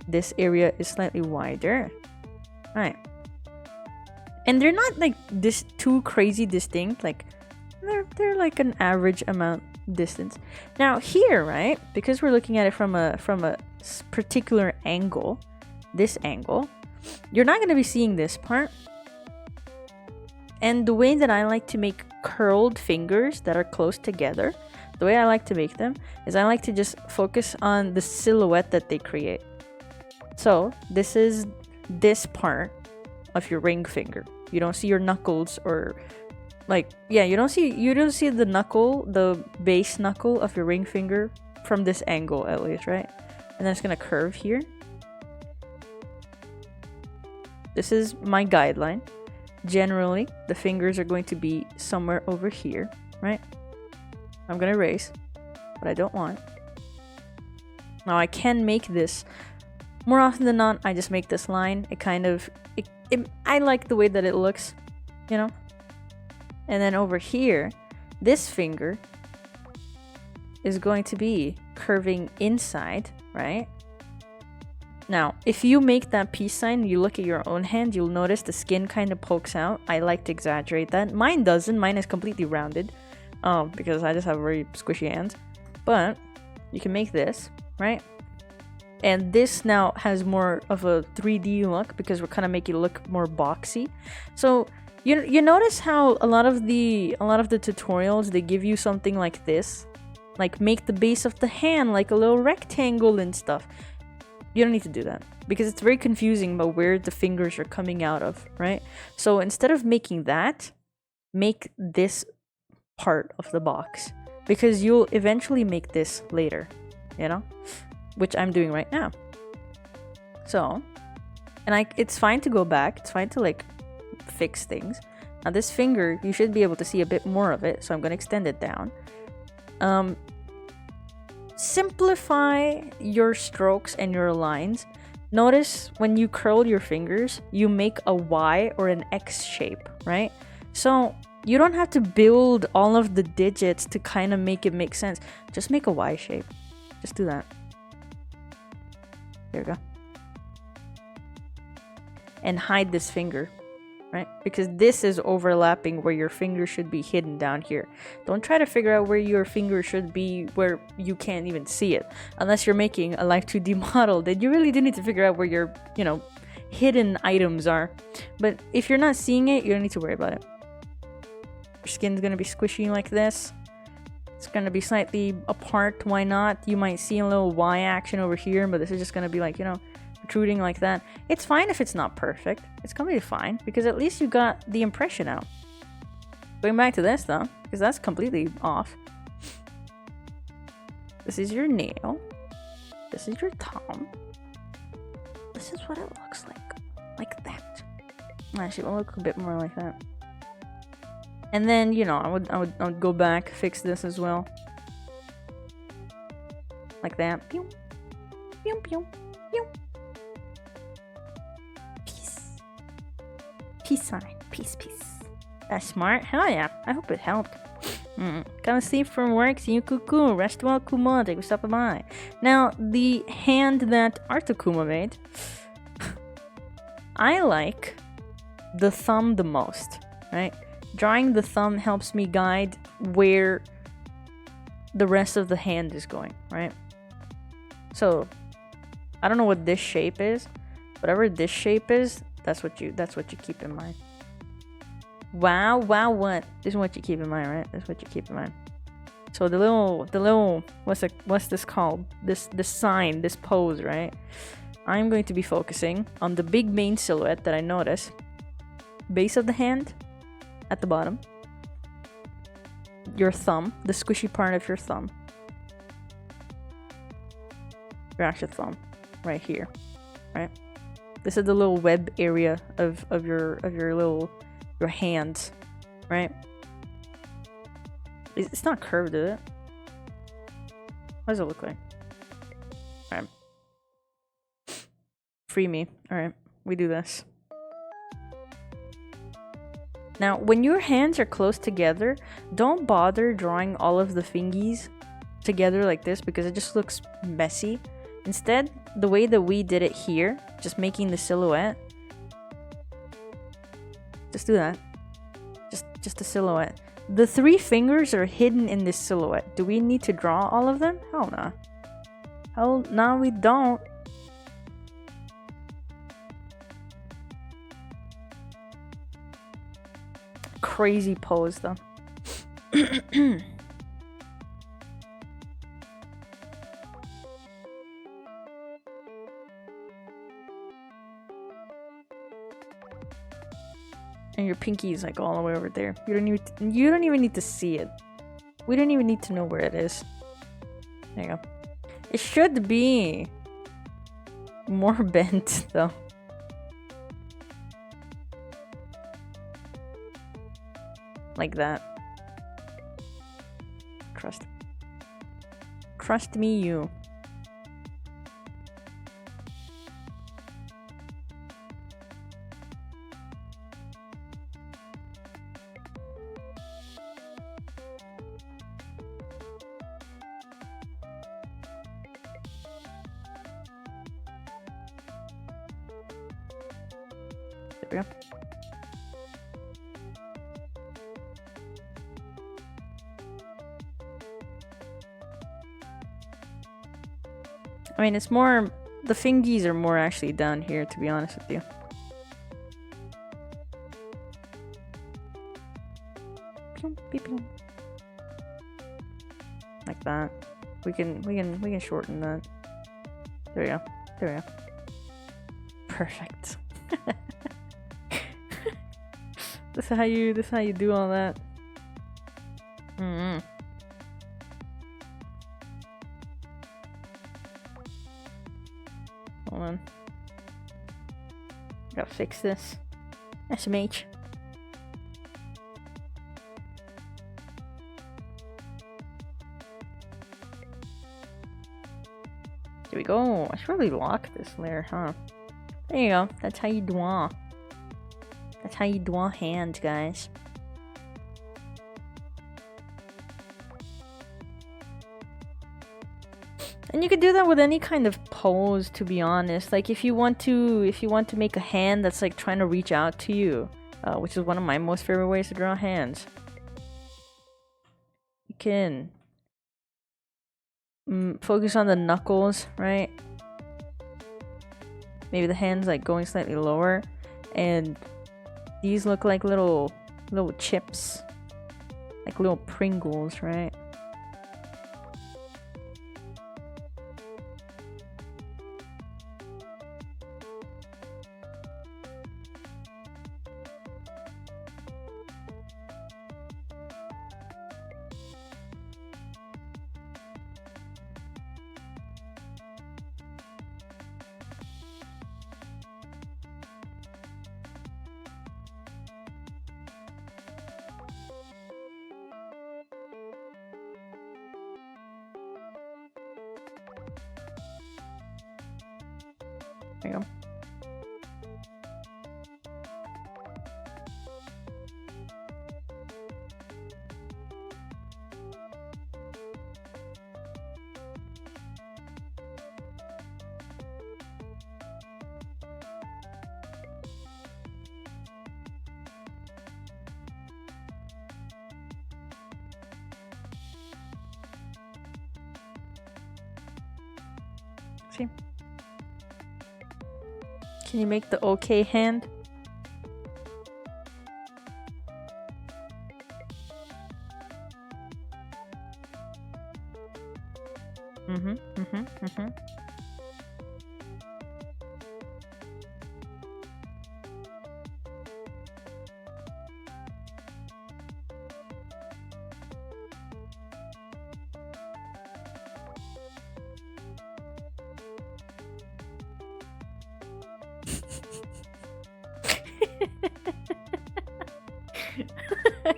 A: this area is slightly wider. Right. And they're not like this too crazy distinct, like they're like an average amount distance. Now here, right, because we're looking at it from a particular angle, this angle, you're not going to be seeing this part. And the way that I like to make curled fingers that are close together, the way I like to make them is I like to just focus on the silhouette that they create. So this is this part of your ring finger. You don't see your knuckles, or like, yeah, you don't see the knuckle, the base knuckle of your ring finger from this angle at least, right? And then it's gonna curve here. This is my guideline. Generally, the fingers are going to be somewhere over here, right? I'm gonna erase what I don't want. Now I can make this more often than not. I just make this line. I like the way that it looks, you know. And then over here, this finger is going to be curving inside, right? Now, if you make that peace sign, you look at your own hand, you'll notice the skin kind of pokes out. I like to exaggerate that. Mine doesn't. Mine is completely rounded, because I just have very squishy hands. But you can make this, right? And this now has more of a 3D look because we're kind of making it look more boxy. So you notice how a lot of the tutorials, they give you something like this, like make the base of the hand like a little rectangle and stuff. You don't need to do that because it's very confusing about where the fingers are coming out of, right? So instead of making that, make this part of the box, because you'll eventually make this later, you know, which I'm doing right now. So, and it's fine to go back. It's fine to like fix things. Now this finger, you should be able to see a bit more of it. So I'm going to extend it down. Simplify your strokes and your lines. Notice when you curl your fingers, you make a Y or an X shape, right? So you don't have to build all of the digits to kind of make it make sense. Just make a Y shape. Just do that. There we go. And hide this finger, right? Because this is overlapping where your finger should be hidden down here. Don't try to figure out where your finger should be where you can't even see it. Unless you're making a LIVE2D model, then you really do need to figure out where your, hidden items are. But if you're not seeing it, you don't need to worry about it. Your skin's gonna be squishy like this. It's gonna be slightly apart. Why not? You might see a little Y action over here, but this is just gonna be like, protruding like that. It's fine if it's not perfect. It's completely fine because at least you got the impression out. Going back to this though, because that's completely off. This is your nail. This is your thumb. This is what it looks like that. Actually, it will look a bit more like that. And then, I would go back, fix this as well. Like that. Pew. Pew, pew, pew. Peace. Peace sign. Peace, peace. That's smart. Hell yeah. I hope it helped. Come sleep from work. See you, cuckoo. Rest well, Kuma. Take a stop by. Now, the hand that Artakuma made, I like the thumb the most, right? Drawing the thumb helps me guide where the rest of the hand is going, right? So, I don't know what this shape is. Whatever this shape is, That's what you keep in mind. Wow, what? This is what you keep in mind, right? This is what you keep in mind. So the little what's this called? This sign, this pose, right? I'm going to be focusing on the big main silhouette that I notice. Base of the hand at the bottom. Your thumb, the squishy part of your thumb. Your actual thumb, right here, right? This is the little web area of your hands, right? It's not curved, is it? What does it look like? Alright. Free me. Alright, we do this. Now, when your hands are close together, don't bother drawing all of the fingies together like this because it just looks messy. Instead, the way that we did it here, just making the silhouette, just do that. Just a silhouette. The 3 fingers are hidden in this silhouette. Do we need to draw all of them? Hell no. Hell no, we don't. Crazy pose though. And your pinky is like all the way over there. You don't even need to see it. We don't even need to know where it is. There you go. It should be more bent though. Like that. Trust me, you. There we go. I mean, it's more... The fingies are more actually down here, to be honest with you. Like that. We can shorten that. There we go. There we go. Perfect. This is how you do all that. Hold on. Gotta fix this. SMH. There we go. I should probably lock this layer, huh? There you go. That's how you draw. That's how you draw hands, guys. And you could do that with any kind of pose, to be honest. Like if you want to make a hand that's like trying to reach out to you, which is one of my most favorite ways to draw hands. You can focus on the knuckles, right? Maybe the hands like going slightly lower, and these look like little chips, like little Pringles, right? There you go. See? Can you make the okay hand? Mm-hmm.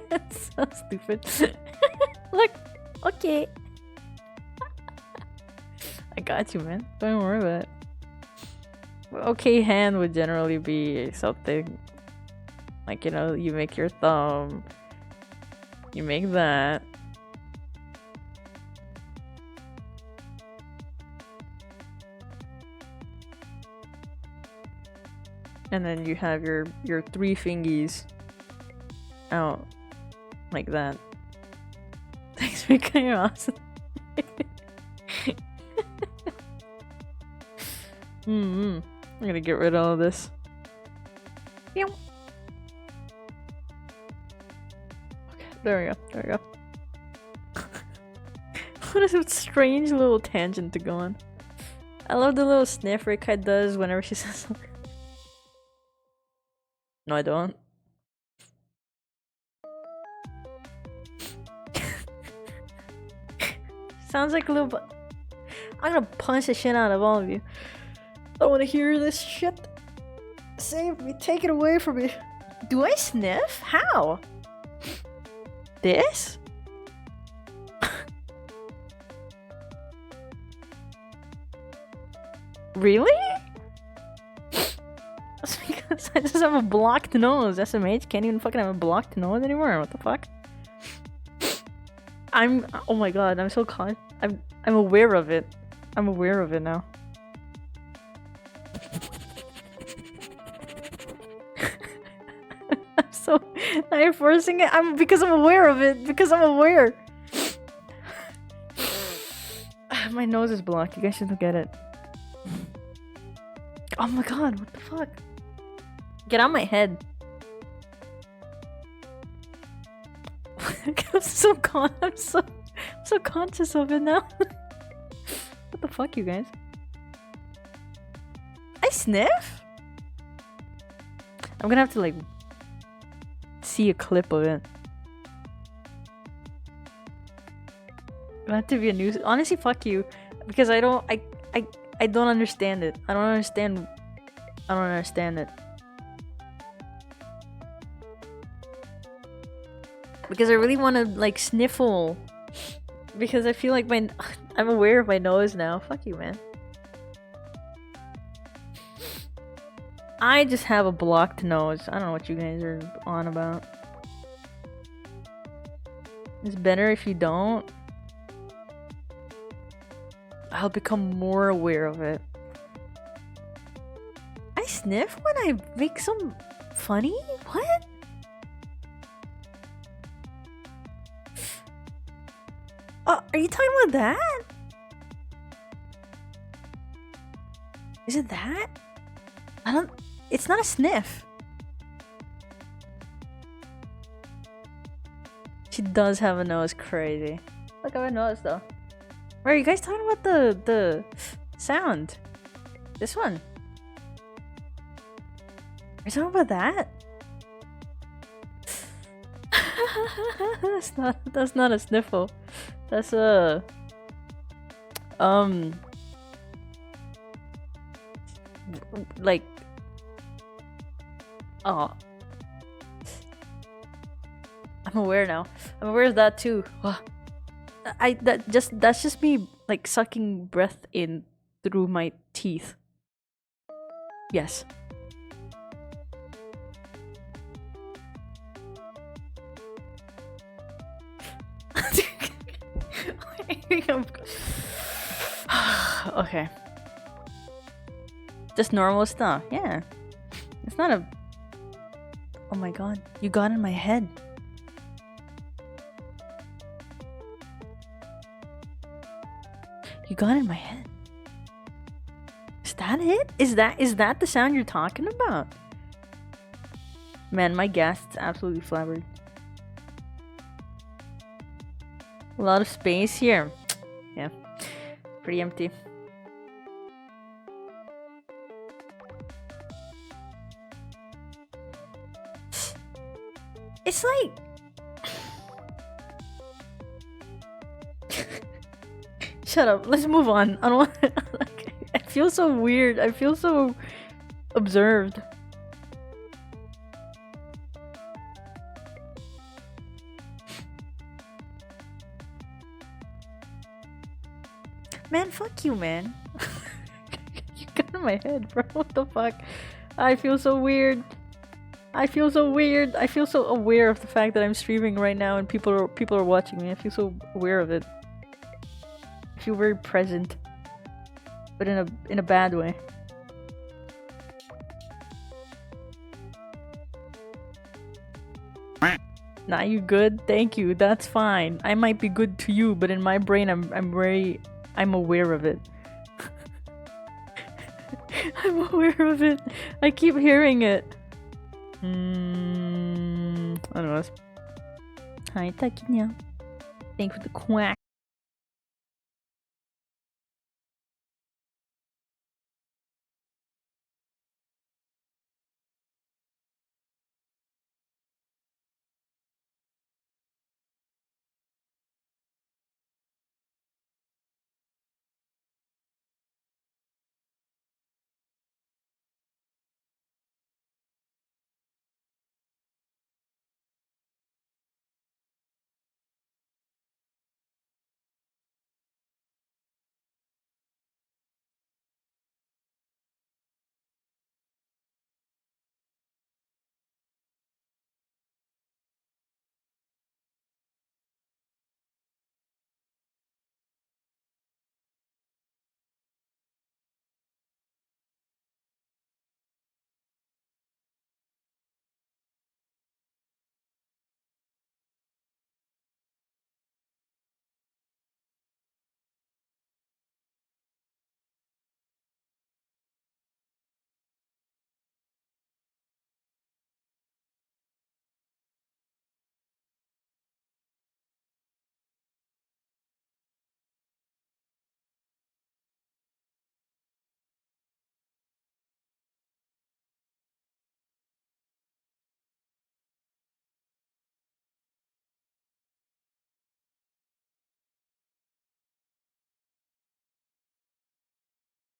A: That's so stupid. Look, okay. I got you, man. Don't worry about it. Okay, hand would generally be something like, you know, you make your thumb, you make that. And then you have your 3 fingies out like that. Thanks for coming awesome. I'm gonna get rid of all of this. Okay, there we go. There we go. What is a strange little tangent to go on? I love the little sniff Rekai does whenever she says something. No, I don't. Sounds like a little. I'm gonna punch the shit out of all of you. I don't want to hear this shit. Save me, take it away from me. Do I sniff? How? This? Really? That's because I just have a blocked nose. SMH can't even fucking have a blocked nose anymore. What the fuck? Oh my god, I'm so I'm aware of it. I'm aware of it now. Now you're forcing it. Because I'm aware of it. Because I'm aware. My nose is blocked. You guys should look at it. Oh my god, what the fuck? Get out of my head. I'm so conscious of it now. What the fuck, you guys? I sniff? I'm gonna have to like see a clip of it. It'll have to be a news. Honestly, fuck you, because I don't understand it. I don't understand it. Because I really want to like sniffle. Because I feel like I'm aware of my nose now. Fuck you, man. I just have a blocked nose. I don't know what you guys are on about. It's better if you don't. I'll become more aware of it. I sniff when I make some funny? What? Are you talking about that? Is it that? It's not a sniff. She does have a nose, crazy. Look at her nose though. Where are you guys talking about the sound? This one. Are you talking about that? That's not a sniffle. That's a like oh, I'm aware now. I'm aware of that too. That's just me like sucking breath in through my teeth. Yes. Okay. Just normal stuff. Yeah. It's not a... Oh my god. You got in my head. You got in my head. Is that it? Is that the sound you're talking about? Man, my gas is absolutely flabbered. A lot of space here. Yeah. Pretty empty. It's like shut up. Let's move on. I don't want. Like, I feel so weird. I feel so observed. Man, fuck you, man. You got in my head, bro. What the fuck? I feel so weird. I feel so weird. I feel so aware of the fact that I'm streaming right now and people are watching me. I feel so aware of it. I feel very present, but in a bad way. Nah, you good? Thank you. That's fine. I might be good to you, but in my brain, I'm aware of it. I'm aware of it. I keep hearing it. I don't know. Hi, Takinya. Thanks for the quack.